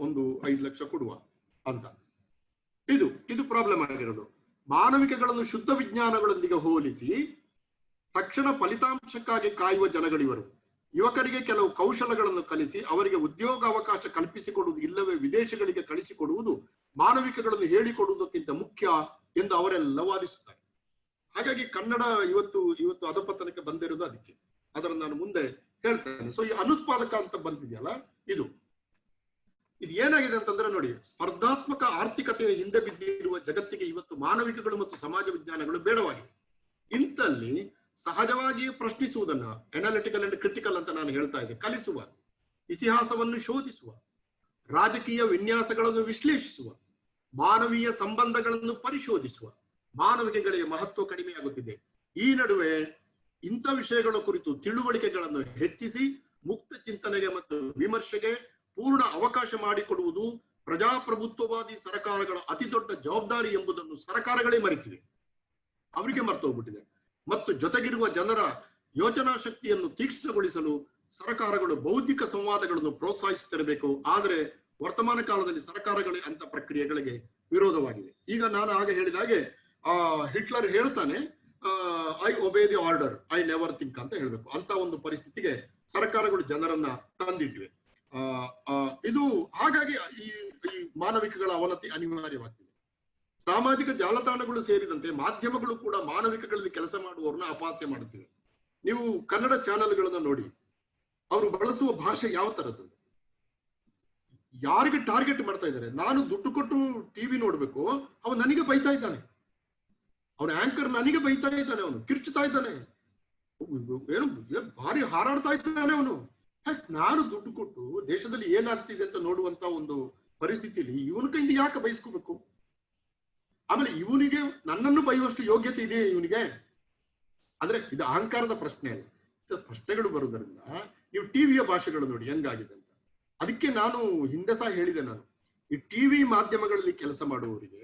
ಒಂದು 5 ಲಕ್ಷ ಕೊಡುವ ಅಂತ. ಇದು ಪ್ರಾಬ್ಲಮ್ ಆಗಿರೋದು. ಮಾನವಿಕಗಳನ್ನು ಶುದ್ಧ ವಿಜ್ಞಾನಗಳೊಂದಿಗೆ ಹೋಲಿಸಿ ತಕ್ಷಣ ಫಲಿತಾಂಶಕ್ಕಾಗಿ ಕಾಯುವ ಜನಗಳಿವರು. ಯುವಕರಿಗೆ ಕೆಲವು ಕೌಶಲಗಳನ್ನು ಕಲಿಸಿ ಅವರಿಗೆ ಉದ್ಯೋಗ ಅವಕಾಶ ಕಲ್ಪಿಸಿಕೊಡುವುದು, ಇಲ್ಲವೇ ವಿದೇಶಗಳಿಗೆ ಕಳಿಸಿಕೊಡುವುದು ಮಾನವಿಕಗಳನ್ನು ಹೇಳಿಕೊಡುವುದಕ್ಕಿಂತ ಮುಖ್ಯ ಎಂದು ಅವರೆಲ್ಲ ವಾದಿಸುತ್ತಾರೆ. ಹಾಗಾಗಿ ಕನ್ನಡ ಇವತ್ತು ಅಧಪತನಕ್ಕೆ ಬಂದಿರೋದು ಅದಕ್ಕೆ. ಅದನ್ನು ನಾನು ಮುಂದೆ ಹೇಳ್ತೇನೆ. ಸೊ ಈ ಅನುತ್ಪಾದಕ ಅಂತ ಬಂದಿದೆಯಲ್ಲ, ಇದು ಏನಾಗಿದೆ ಅಂತಂದ್ರೆ ನೋಡಿ, ಸ್ಪರ್ಧಾತ್ಮಕ ಆರ್ಥಿಕತೆಯ ಹಿಂದೆ ಬಿದ್ದಿರುವ ಜಗತ್ತಿಗೆ ಇವತ್ತು ಮಾನವಿಕಗಳು ಮತ್ತು ಸಮಾಜ ವಿಜ್ಞಾನಗಳು ಬೇಡವಾಗಿದೆ. ಇಂಥಲ್ಲಿ ಸಹಜವಾಗಿಯೇ ಪ್ರಶ್ನಿಸುವುದನ್ನ, ಅನಾಲಿಟಿಕಲ್ ಅಂಡ್ ಕ್ರಿಟಿಕಲ್ ಅಂತ ನಾನು ಹೇಳ್ತಾ ಇದ್ದೆ, ಕಲಿಸುವ, ಇತಿಹಾಸವನ್ನು ಶೋಧಿಸುವ, ರಾಜಕೀಯ ವಿನ್ಯಾಸಗಳನ್ನು ವಿಶ್ಲೇಷಿಸುವ, ಮಾನವೀಯ ಸಂಬಂಧಗಳನ್ನು ಪರಿಶೋಧಿಸುವ ಮಾನವಿಕಗಳಿಗೆ ಮಹತ್ವ ಕಡಿಮೆಯಾಗುತ್ತಿದೆ. ಈ ನಡುವೆ ಇಂಥ ವಿಷಯಗಳ ಕುರಿತು ತಿಳುವಳಿಕೆಗಳನ್ನು ಹೆಚ್ಚಿಸಿ ಮುಕ್ತ ಚಿಂತನೆಗೆ ಮತ್ತು ವಿಮರ್ಶೆಗೆ ಪೂರ್ಣ ಅವಕಾಶ ಮಾಡಿಕೊಡುವುದು ಪ್ರಜಾಪ್ರಭುತ್ವವಾದಿ ಸರ್ಕಾರಗಳ ಅತಿ ದೊಡ್ಡ ಜವಾಬ್ದಾರಿ ಎಂಬುದನ್ನು ಸರ್ಕಾರಗಳೇ ಮರೆತಿವೆ, ಅವರಿಗೆ ಮರ್ತೋಗ್ಬಿಟ್ಟಿದೆ. ಮತ್ತು ಜೊತೆಗಿರುವ ಜನರ ಯೋಚನಾ ಶಕ್ತಿಯನ್ನು ತೀಕ್ಷ್ಣಗೊಳಿಸಲು ಸರ್ಕಾರಗಳು ಬೌದ್ಧಿಕ ಸಂವಾದಗಳನ್ನು ಪ್ರೋತ್ಸಾಹಿಸುತ್ತಿರಬೇಕು. ಆದರೆ ವರ್ತಮಾನ ಕಾಲದಲ್ಲಿ ಸರ್ಕಾರಗಳೇ ಅಂತ ಪ್ರಕ್ರಿಯೆಗಳಿಗೆ ವಿರೋಧವಾಗಿವೆ. ಈಗ ನಾನು ಆಗ ಹೇಳಿದ ಹಾಗೆ ಹಿಟ್ಲರ್ ಹೇಳ್ತಾನೆ, I ಒಬೇ the order, I never think ಅಂತ ಹೇಳ್ಬೇಕು. ಅಂತ ಒಂದು ಪರಿಸ್ಥಿತಿಗೆ ಸರ್ಕಾರಗಳು ಜನರನ್ನ ತಂದಿಟ್ಟಿವೆ. ಇದು ಹಾಗಾಗಿ ಈ ಮಾನವಿಕಗಳ ಅವನತಿ ಅನಿವಾರ್ಯವಾಗ್ತಿದೆ. ಸಾಮಾಜಿಕ ಜಾಲತಾಣಗಳು ಸೇರಿದಂತೆ ಮಾಧ್ಯಮಗಳು ಕೂಡ ಮಾನವಿಕಗಳಲ್ಲಿ ಕೆಲಸ ಮಾಡುವವರನ್ನ ಅಪಹಾಸ್ಯ ಮಾಡುತ್ತಿವೆ. ನೀವು ಕನ್ನಡ ಚಾನೆಲ್ಗಳನ್ನ ನೋಡಿ, ಅವರು ಬಳಸುವ ಭಾಷೆ ಯಾವ ತರದ್ದು, ಯಾರಿಗೆ ಟಾರ್ಗೆಟ್ ಮಾಡ್ತಾ ಇದ್ದಾರೆ. ನಾನು ದುಡ್ಡು ಕೊಟ್ಟು ಟಿವಿ ನೋಡ್ಬೇಕು, ಅವನು ನನಗೆ ಬೈತಾ ಇದ್ದಾನೆ, ಅವನ ಆಂಕರ್ ನನಗೆ ಬೈತಾ ಇದ್ದಾನೆ, ಅವನು ಕಿರ್ಚುತ್ತಾ ಇದ್ದಾನೆ, ಏನು ಭಾರಿ ಹಾರಾಡ್ತಾ ಇದ್ದಾನೆ ಅವನು. ನಾನು ದುಡ್ಡು ಕೊಟ್ಟು ದೇಶದಲ್ಲಿ ಏನಾಗ್ತಿದೆ ಅಂತ ನೋಡುವಂತ ಒಂದು ಪರಿಸ್ಥಿತಿಯಲ್ಲಿ ಇವನ ಕೈಯಿಂದ ಯಾಕೆ ಬಯಸ್ಕೋಬೇಕು? ಆಮೇಲೆ ಇವನಿಗೆ ನನ್ನನ್ನು ಬೈಯುವಷ್ಟು ಯೋಗ್ಯತೆ ಇದೆಯೇ ಇವನಿಗೆ? ಅಂದ್ರೆ ಇದು ಅಹಂಕಾರದ ಪ್ರಶ್ನೆ ಅಲ್ಲ. ಪ್ರಶ್ನೆಗಳು ಬರುವುದರಿಂದ ನೀವು ಟಿವಿಯ ಭಾಷೆಗಳು ನೋಡಿ ಹೆಂಗಾಗಿದೆ ಅಂತ. ಅದಕ್ಕೆ ನಾನು ಹಿಂದೆ ಸಹ ಹೇಳಿದೆ, ನಾನು ಈ ಟಿವಿ ಮಾಧ್ಯಮಗಳಲ್ಲಿ ಕೆಲಸ ಮಾಡುವವರಿಗೆ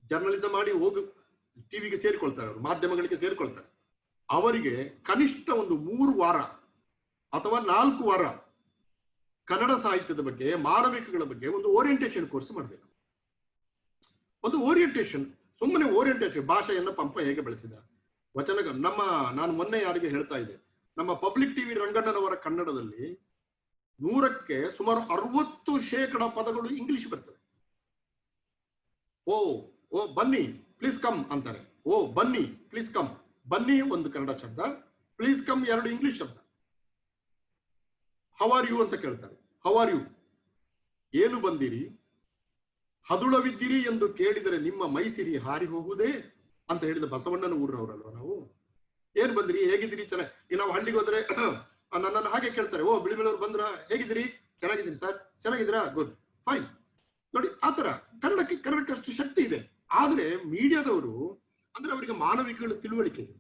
ಜರ್ನಲಿಸಂ ಮಾಡಿ ಹೋಗಿ ಟಿವಿಗೆ ಸೇರಿಕೊಳ್ತಾರೆ, ಅವರು ಮಾಧ್ಯಮಗಳಿಗೆ ಸೇರಿಕೊಳ್ತಾರೆ. ಅವರಿಗೆ ಕನಿಷ್ಠ ಒಂದು 3 ವಾರ ಅಥವಾ 4 ವಾರ ಕನ್ನಡ ಸಾಹಿತ್ಯದ ಬಗ್ಗೆ, ಮಾನವಿಕಗಳ ಬಗ್ಗೆ ಒಂದು ಓರಿಯಂಟೇಶನ್ ಕೋರ್ಸ್ ಮಾಡಬೇಕು. ಒಂದು ಓರಿಯಂಟೇಶನ್, ಸುಮ್ಮನೆ ಓರಿಯಂಟೇಶನ್, ಭಾಷೆಯನ್ನ ಪಂಪ ಹೇಗೆ ಬಳಸಿದ, ವಚನ ನಾನು ಮೊನ್ನೆ ಯಾರಿಗೆ ಹೇಳ್ತಾ ಇದ್ದೆ, ನಮ್ಮ ಪಬ್ಲಿಕ್ ಟಿವಿ ರಂಗಣ್ಣನವರ ಕನ್ನಡದಲ್ಲಿ 100ಕ್ಕೆ ಸುಮಾರು 60% ಪದಗಳು ಇಂಗ್ಲಿಷ್ ಬರ್ತವೆ. ಓ ಬನ್ನಿ ಪ್ಲೀಸ್ ಕಮ್ ಅಂತಾರೆ. ಓ ಬನ್ನಿ ಪ್ಲೀಸ್ ಕಮ್. ಬನ್ನಿ ಒಂದು ಕನ್ನಡ ಶಬ್ದ, ಪ್ಲೀಸ್ ಕಮ್ ಎರಡು ಇಂಗ್ಲಿಷ್ ಶಬ್ದ. ಹೌ ಆರ್ ಯು ಅಂತ ಕೇಳ್ತಾರೆ. ಹೌ ಆರ್ ಯು, ಏನು ಬಂದಿರಿ, ಹದುಳವಿದ್ದೀರಿ ಎಂದು ಕೇಳಿದರೆ ನಿಮ್ಮ ಮೈಸಿರಿ ಹಾರಿ ಹೋಗುವುದೇ ಅಂತ ಹೇಳಿದ ಬಸವಣ್ಣನ ಊರಿನವರಲ್ವ ನಾವು. ಏನ್ ಬಂದ್ರಿ, ಹೇಗಿದ್ದೀರಿ, ಚೆನ್ನಾಗಿ. ನಾವು ಹಳ್ಳಿಗೆ ಹೋದ್ರೆ ನನ್ನನ್ನು ಹಾಗೆ ಕೇಳ್ತಾರೆ, ಓ ಬಿಳಿಮಲೆಯವರು ಬಂದ್ರ, ಹೇಗಿದ್ದೀರಿ, ಚೆನ್ನಾಗಿದ್ದೀರಿ ಸರ್, ಚೆನ್ನಾಗಿದ್ದೀರಾ, ಗುಡ್ ಫೈನ್. ನೋಡಿ ಆತರ ಕನ್ನಡಕ್ಕೆ ಅಷ್ಟು ಶಕ್ತಿ ಇದೆ. ಆದ್ರೆ ಮೀಡಿಯಾದವರು ಅಂದ್ರೆ ಅವರಿಗೆ ಮಾನವಿಕಗಳ ತಿಳುವಳಿಕೆ ಇದೆ,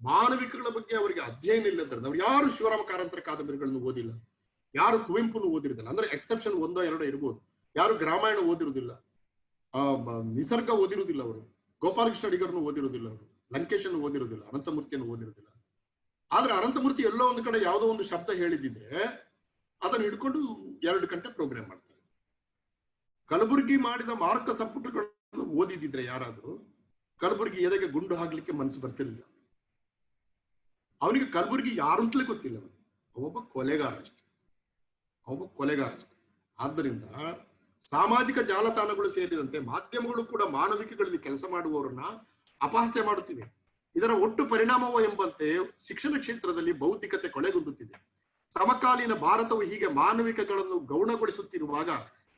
ಮಾನವಿಕಗಳ ಬಗ್ಗೆ ಅವರಿಗೆ ಅಧ್ಯಯನ ಇಲ್ಲದ್ರಿಂದ ಅವ್ರು ಯಾರು ಶಿವರಾಮ ಕಾರಂತರ ಕಾದಂಬರಿಗಳನ್ನು ಓದಿಲ್ಲ, ಯಾರು ಕುವೆಂಪುನು ಓದಿರೋದಿಲ್ಲ. ಅಂದ್ರೆ ಎಕ್ಸೆಪ್ಷನ್ ಒಂದೋ ಎರಡೋ ಇರ್ಬೋದು. ಯಾರು ರಾಮಾಯಣ ಓದಿರುವುದಿಲ್ಲ, ನಿಸರ್ಗ ಓದಿರುವುದಿಲ್ಲ, ಅವರು ಗೋಪಾಲಕೃಷ್ಣ ಅಡಿಗರನ್ನು ಓದಿರುವುದಿಲ್ಲ, ಅವರು ಲಂಕೇಶನ್ನು ಓದಿರುವುದಿಲ್ಲ, ಅನಂತಮೂರ್ತಿಯನ್ನು ಓದಿರುವುದಿಲ್ಲ. ಆದ್ರೆ ಅನಂತಮೂರ್ತಿ ಎಲ್ಲೋ ಒಂದು ಕಡೆ ಯಾವುದೋ ಒಂದು ಶಬ್ದ ಹೇಳಿದಿದ್ರೆ ಅದನ್ನು ಹಿಡ್ಕೊಂಡು 2 ಗಂಟೆ ಪ್ರೋಗ್ರಾಮ್ ಮಾಡ್ತಾರೆ. ಕಲಬುರ್ಗಿ ಮಾಡಿದ ಮಾರ್ಕ ಸಂಪುಟಗಳನ್ನು ಓದಿದಿದ್ರೆ ಯಾರಾದ್ರೂ ಕಲಬುರ್ಗಿ ಎದೆಗೆ ಗುಂಡು ಹಾಕ್ಲಿಕ್ಕೆ ಮನಸ್ಸು ಬರ್ತಿರ್ಲಿಲ್ಲ. ಅವನಿಗೆ ಕಲಬುರ್ಗಿ ಯಾರು ಅಂತಲೇ ಗೊತ್ತಿಲ್ಲ. ಅವೊಬ್ಬ ಕೊಲೆಗಾರ ಅಷ್ಟೆ, ಅವೊಬ್ಬ ಕೊಲೆಗಾರ ಅಷ್ಟೆ. ಆದ್ದರಿಂದ ಸಾಮಾಜಿಕ ಜಾಲತಾಣಗಳು ಸೇರಿದಂತೆ ಮಾಧ್ಯಮಗಳು ಕೂಡ ಮಾನವಿಕಗಳಲ್ಲಿ ಕೆಲಸ ಮಾಡುವವರನ್ನ ಅಪಹಾಸ್ಯ ಮಾಡುತ್ತಿವೆ. ಇದರ ಒಟ್ಟು ಪರಿಣಾಮವೋ ಎಂಬಂತೆ ಶಿಕ್ಷಣ ಕ್ಷೇತ್ರದಲ್ಲಿ ಬೌದ್ಧಿಕತೆ ಕೊಳೆಗುಂದುತ್ತಿದೆ. ಸಮಕಾಲೀನ ಭಾರತವು ಹೀಗೆ ಮಾನವಿಕಗಳನ್ನು ಗೌಣಗೊಳಿಸುತ್ತಿರುವಾಗ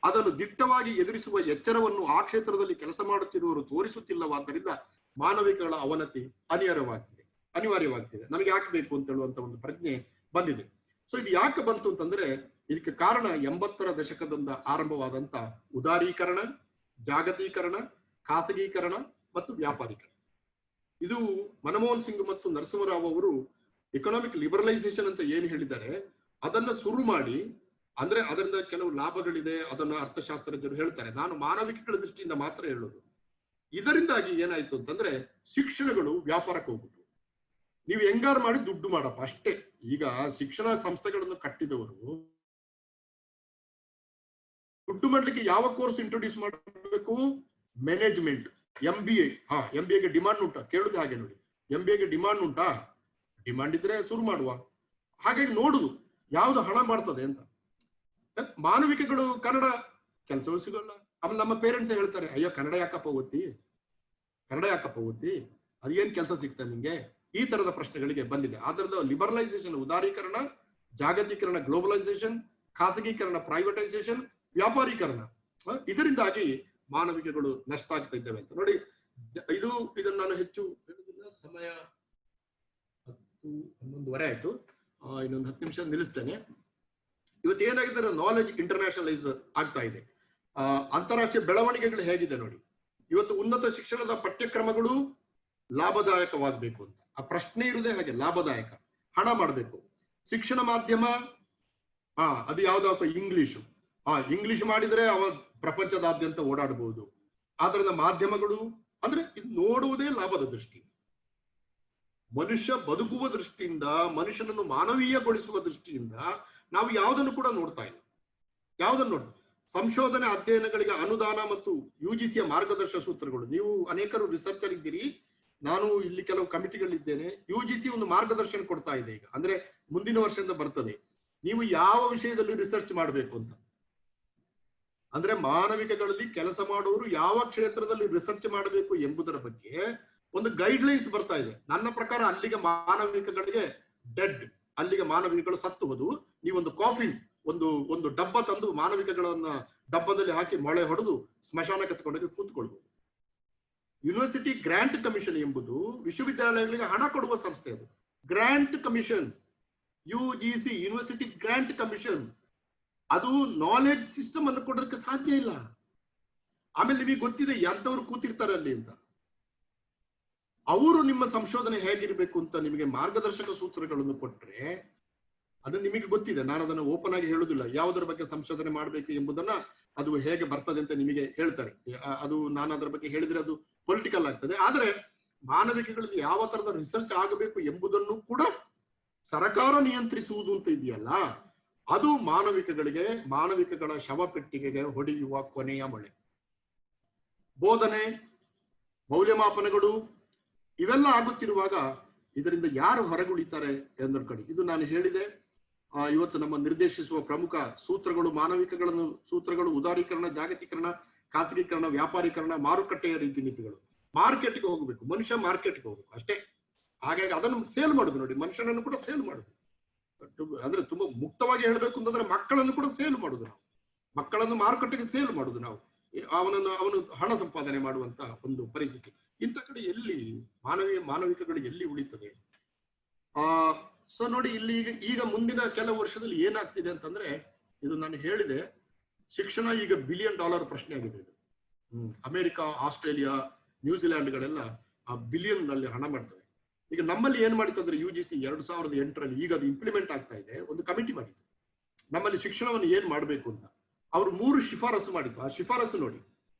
ಅದನ್ನು ದಿಟ್ಟವಾಗಿ ಎದುರಿಸುವ ಎಚ್ಚರವನ್ನು ಆ ಕ್ಷೇತ್ರದಲ್ಲಿ ಕೆಲಸ ಮಾಡುತ್ತಿರುವವರು ತೋರಿಸುತ್ತಿಲ್ಲವಾದ್ದರಿಂದ ಮಾನವಿಕಗಳ ಅವನತಿ ಅನಿವಾರ್ಯವಾಗ್ತಿದೆ. ನಮಗೆ ಯಾಕೆ ಬೇಕು ಅಂತ ಹೇಳುವಂತ ಒಂದು ಪ್ರಜ್ಞೆ ಬಂದಿದೆ. ಸೊ ಇದು ಯಾಕೆ ಬಂತು ಅಂತಂದ್ರೆ ಇದಕ್ಕೆ ಕಾರಣ 80ರ ದಶಕದಿಂದ ಆರಂಭವಾದಂತ ಉದಾರೀಕರಣ, ಜಾಗತೀಕರಣ, ಖಾಸಗೀಕರಣ ಮತ್ತು ವ್ಯಾಪಾರೀಕರಣ. ಇದು ಮನಮೋಹನ್ ಸಿಂಗ್ ಮತ್ತು ನರಸಿಂಹರಾವ್ ಅವರು ಎಕನಾಮಿಕ್ ಲಿಬರಲೈಸೇಷನ್ ಅಂತ ಏನು ಹೇಳಿದ್ದಾರೆ ಅದನ್ನ ಶುರು ಮಾಡಿ, ಅಂದ್ರೆ ಅದರಿಂದ ಕೆಲವು ಲಾಭಗಳಿದೆ, ಅದನ್ನ ಅರ್ಥಶಾಸ್ತ್ರಜ್ಞರು ಹೇಳ್ತಾರೆ. ನಾನು ಮಾನವಿಕಗಳ ದೃಷ್ಟಿಯಿಂದ ಮಾತ್ರ ಹೇಳೋದು. ಇದರಿಂದಾಗಿ ಏನಾಯ್ತು ಅಂತಂದ್ರೆ ಶಿಕ್ಷಣಗಳು ವ್ಯಾಪಾರಕ್ಕೆ ಹೋಗ್ಬಿಟ್ಟು ನೀವು ಹೆಂಗಾರು ಮಾಡಿ ದುಡ್ಡು ಮಾಡಪ್ಪ ಅಷ್ಟೇ. ಈಗ ಶಿಕ್ಷಣ ಸಂಸ್ಥೆಗಳನ್ನು ಕಟ್ಟಿದವರು ದುಡ್ಡು ಮಾಡ್ಲಿಕ್ಕೆ ಯಾವ ಕೋರ್ಸ್ ಇಂಟ್ರೊಡ್ಯೂಸ್ ಮಾಡಬೇಕು? Management, MBA. MBAಗೆ ಡಿಮಾಂಡ್ ಉಂಟಾ? ಕೇಳುದು ಹಾಗೆ ನೋಡಿ, MBAಗೆ ಡಿಮಾಂಡ್ ಉಂಟಾ? ಡಿಮಾಂಡ್ ಇದ್ರೆ ಶುರು ಮಾಡುವ. ಹಾಗಾಗಿ ನೋಡುದು ಯಾವ್ದು ಹಣ ಮಾಡ್ತದೆ ಅಂತ. ಮಾನವಿಕಗಳು ಕನ್ನಡ ಕೆಲಸವೂ ಸಿಗಲ್ಲ. ಆಮೇಲೆ ನಮ್ಮ ಪೇರೆಂಟ್ಸ್ ಹೇಳ್ತಾರೆ, ಅಯ್ಯೋ ಕನ್ನಡ ಯಾಕಪ್ಪ ಓದ್ತಿ, ಅದೇನ್ ಕೆಲಸ ಸಿಗ್ತದೆ ನಿಂಗೆ? ಈ ತರದ ಪ್ರಶ್ನೆಗಳಿಗೆ ಬಂದಿದೆ. ಆದ್ರದ ಲಿಬರಲೈಸೇಷನ್, ಉದಾರೀಕರಣ, ಜಾಗತೀಕರಣ, ಗ್ಲೋಬಲೈಸೇಷನ್, ಖಾಸಗೀಕರಣ, ಪ್ರೈವೇಟೈಸೇಷನ್, ವ್ಯಾಪಾರೀಕರಣ, ಇದರಿಂದಾಗಿ ಮಾನವಿಕಗಳು ನಷ್ಟ ಆಗ್ತಾ ಇದ್ದೇವೆ ಅಂತ ನೋಡಿ. ಇದನ್ನು ನಾನು ಹೆಚ್ಚು ಹೇಳುದಿಲ್ಲ, ಸಮಯ 11:30 ಆಯ್ತು. ಇನ್ನೊಂದು 10 ನಿಮಿಷ ನಿಲ್ಲಿಸ್ತೇನೆ. ಇವತ್ತು ಏನಾಗಿದೆ, ನಾಲೆಜ್ ಇಂಟರ್ನ್ಯಾಷನಲೈಸ್ ಆಗ್ತಾ ಇದೆ. ಅಂತಾರಾಷ್ಟ್ರೀಯ ಬೆಳವಣಿಗೆಗಳು ಹೇಗಿದೆ ನೋಡಿ. ಇವತ್ತು ಉನ್ನತ ಶಿಕ್ಷಣದ ಪಠ್ಯಕ್ರಮಗಳು ಲಾಭದಾಯಕವಾಗಬೇಕು ಅಂತ ಆ ಪ್ರಶ್ನೆ ಇರುವುದೇ ಹಾಗೆ, ಲಾಭದಾಯಕ, ಹಣ ಮಾಡಬೇಕು. ಶಿಕ್ಷಣ ಮಾಧ್ಯಮ ಅದು ಯಾವ್ದಪ್ಪ? ಇಂಗ್ಲಿಷು. ಇಂಗ್ಲಿಷ್ ಮಾಡಿದ್ರೆ ಅವ ಪ್ರಪಂಚದಾದ್ಯಂತ ಓಡಾಡಬಹುದು. ಆದ್ರಿಂದ ಮಾಧ್ಯಮಗಳು ಅಂದ್ರೆ ಇದು ನೋಡುವುದೇ ಲಾಭದ ದೃಷ್ಟಿ, ಮನುಷ್ಯ ಬದುಕುವ ದೃಷ್ಟಿಯಿಂದ, ಮನುಷ್ಯನನ್ನು ಮಾನವೀಯಗೊಳಿಸುವ ದೃಷ್ಟಿಯಿಂದ ನಾವು ಯಾವುದನ್ನು ಕೂಡ ನೋಡ್ತಾ ಇಲ್ಲ. ಯಾವುದನ್ನು ಸಂಶೋಧನೆ ಅಧ್ಯಯನಗಳಿಗೆ ಅನುದಾನ ಮತ್ತು UGCಯ ಮಾರ್ಗದರ್ಶಕ ಸೂತ್ರಗಳು. ನೀವು ಅನೇಕರು ರಿಸರ್ಚರ್ ಇದ್ದೀರಿ, ನಾನು ಇಲ್ಲಿ ಕೆಲವು ಕಮಿಟಿಗಳಿದ್ದೇನೆ. UGC ಒಂದು ಮಾರ್ಗದರ್ಶನ ಕೊಡ್ತಾ ಇದೆ ಈಗ, ಅಂದ್ರೆ ಮುಂದಿನ ವರ್ಷದಿಂದ ಬರ್ತದೆ. ನೀವು ಯಾವ ವಿಷಯದಲ್ಲಿ ರಿಸರ್ಚ್ ಮಾಡಬೇಕು ಅಂತ, ಅಂದ್ರೆ ಮಾನವಿಕಗಳಲ್ಲಿ ಕೆಲಸ ಮಾಡುವವರು ಯಾವ ಕ್ಷೇತ್ರದಲ್ಲಿ ರಿಸರ್ಚ್ ಮಾಡಬೇಕು ಎಂಬುದರ ಬಗ್ಗೆ ಒಂದು ಗೈಡ್ ಲೈನ್ಸ್ ಬರ್ತಾ ಇದೆ. ನನ್ನ ಪ್ರಕಾರ ಅಲ್ಲಿಗೆ ಮಾನವಿಕಗಳಿಗೆ ಡೆಡ್, ಅಲ್ಲಿಗೆ ಮಾನವಿಕಗಳು ಸತ್ತು ಹೋದು. ನೀವೊಂದು ಕಾಫಿನ್, ಒಂದು ಡಬ್ಬ ತಂದು ಮಾನವಿಕಗಳನ್ನ ಡಬ್ಬದಲ್ಲಿ ಹಾಕಿ ಮೊಳೆ ಹೊಡೆದು ಸ್ಮಶಾನಕ್ಕೆ ತಗೊಂಡೋಗಿ ಕೂತ್ಕೊಳ್ಬಹುದು. ಯೂನಿವರ್ಸಿಟಿ ಗ್ರಾಂಟ್ ಕಮಿಷನ್ ಎಂಬುದು ವಿಶ್ವವಿದ್ಯಾಲಯಗಳಿಗೆ ಹಣ ಕೊಡುವ ಸಂಸ್ಥೆ. ಅದು grant commission, UGC, university grant commission. ಅದು ನಾಲೆಡ್ಜ್ ಸಿಸ್ಟಮ್ ಅನ್ನು ಕೊಡೋದಕ್ಕೆ ಸಾಧ್ಯ ಇಲ್ಲ. ಆಮೇಲೆ ನಿಮಗೆ ಗೊತ್ತಿದೆ ಎಂತವ್ರು ಕೂತಿರ್ತಾರೆ ಅಲ್ಲಿ ಅಂತ. ಅವರು ನಿಮ್ಮ ಸಂಶೋಧನೆ ಹೇಗಿರ್ಬೇಕು ಅಂತ ನಿಮಗೆ ಮಾರ್ಗದರ್ಶಕ ಸೂತ್ರಗಳನ್ನು ಕೊಟ್ರೆ ಅದು ನಿಮಗೆ ಗೊತ್ತಿದೆ. ನಾನು ಅದನ್ನು ಓಪನ್ ಆಗಿ ಹೇಳುದಿಲ್ಲ, ಯಾವುದರ ಬಗ್ಗೆ ಸಂಶೋಧನೆ ಮಾಡಬೇಕು ಎಂಬುದನ್ನ ಅದು ಹೇಗೆ ಬರ್ತದೆ ಅಂತ ನಿಮಗೆ ಹೇಳ್ತಾರೆ. ಅದು ನಾನು ಅದರ ಬಗ್ಗೆ ಹೇಳಿದ್ರೆ ಅದು ಪೊಲಿಟಿಕಲ್ ಆಗ್ತದೆ. ಆದ್ರೆ ಮಾನವಿಕಗಳಲ್ಲಿ ಯಾವ ತರದ ರಿಸರ್ಚ್ ಆಗಬೇಕು ಎಂಬುದನ್ನು ಕೂಡ ಸರ್ಕಾರ ನಿಯಂತ್ರಿಸುವುದು ಅಂತ ಇದೆಯಲ್ಲ, ಅದು ಮಾನವಿಕಗಳ ಶವಪೆಟ್ಟಿಗೆಗೆ ಹೊಡೆಯುವ ಕೊನೆಯ ಮೊಳೆ. ಬೋಧನೆ, ಮೌಲ್ಯಮಾಪನಗಳು ಇವೆಲ್ಲ ಆಗುತ್ತಿರುವಾಗ ಇದರಿಂದ ಯಾರು ಹೊರಗುಳಿತಾರೆ ಎಂದ್ರ ಕಡೆ ಇದು ನಾನು ಹೇಳಿದೆ. ಇವತ್ತು ನಮ್ಮ ನಿರ್ದೇಶಿಸುವ ಪ್ರಮುಖ ಸೂತ್ರಗಳು, ಮಾನವಿಕಗಳನ್ನು ಸೂತ್ರಗಳು, ಉದಾರೀಕರಣ, ಜಾಗತೀಕರಣ, ಖಾಸಗೀಕರಣ, ವ್ಯಾಪಾರೀಕರಣ, ಮಾರುಕಟ್ಟೆಯ ರೀತಿ ನೀತಿಗಳು. ಮಾರ್ಕೆಟ್ಗೆ ಹೋಗ್ಬೇಕು, ಮನುಷ್ಯ ಮಾರ್ಕೆಟ್ಗೆ ಹೋಗ್ಬೇಕು ಅಷ್ಟೇ. ಹಾಗಾಗಿ ಅದನ್ನು ಸೇಲ್ ಮಾಡುದು ನೋಡಿ, ಮನುಷ್ಯನನ್ನು ಕೂಡ ಸೇಲ್ ಮಾಡುದು. ಅಂದ್ರೆ ತುಂಬಾ ಮುಕ್ತವಾಗಿ ಹೇಳ್ಬೇಕು ಅಂತಂದ್ರೆ ಮಕ್ಕಳನ್ನು ಕೂಡ ಸೇಲ್ ಮಾಡುದು ನಾವು, ಮಕ್ಕಳನ್ನು ಮಾರುಕಟ್ಟೆಗೆ ಸೇಲ್ ಮಾಡುದು ನಾವು, ಅವನು ಹಣ ಸಂಪಾದನೆ ಮಾಡುವಂತ ಒಂದು ಪರಿಸ್ಥಿತಿ. ಇಂಥ ಕಡೆ ಎಲ್ಲಿ ಮಾನವಿಕಗಳು ಎಲ್ಲಿ ಉಳಿತದೆ? ಸೊ ನೋಡಿ, ಇಲ್ಲಿ ಈಗ ಮುಂದಿನ ಕೆಲವು ವರ್ಷದಲ್ಲಿ ಏನಾಗ್ತಿದೆ ಅಂತಂದ್ರೆ, ಇದು ನಾನು ಹೇಳಿದೆ, ಶಿಕ್ಷಣ ಈಗ $1 ಬಿಲಿಯನ್ ಪ್ರಶ್ನೆ ಆಗಿದೆ. ಇದು ಅಮೆರಿಕ, ಆಸ್ಟ್ರೇಲಿಯಾ, ನ್ಯೂಜಿಲ್ಯಾಂಡ್ಗಳೆಲ್ಲ ಆ ಬಿಲಿಯನ್ ನಲ್ಲಿ ಹಣ ಮಾಡ್ತವೆ. ಈಗ ನಮ್ಮಲ್ಲಿ ಏನ್ ಮಾಡಿತ್ತಂದ್ರೆ UGC 2008ರಲ್ಲಿ, ಈಗ ಅದು ಇಂಪ್ಲಿಮೆಂಟ್ ಆಗ್ತಾ ಇದೆ, ಒಂದು ಕಮಿಟಿ ಮಾಡಿತ್ತು ನಮ್ಮಲ್ಲಿ ಶಿಕ್ಷಣವನ್ನು ಏನ್ ಮಾಡ್ಬೇಕು ಅಂತ. ಅವರು 3 ಶಿಫಾರಸು ಮಾಡಿತ್ತು. ಆ ಶಿಫಾರಸು ನೋಡಿ,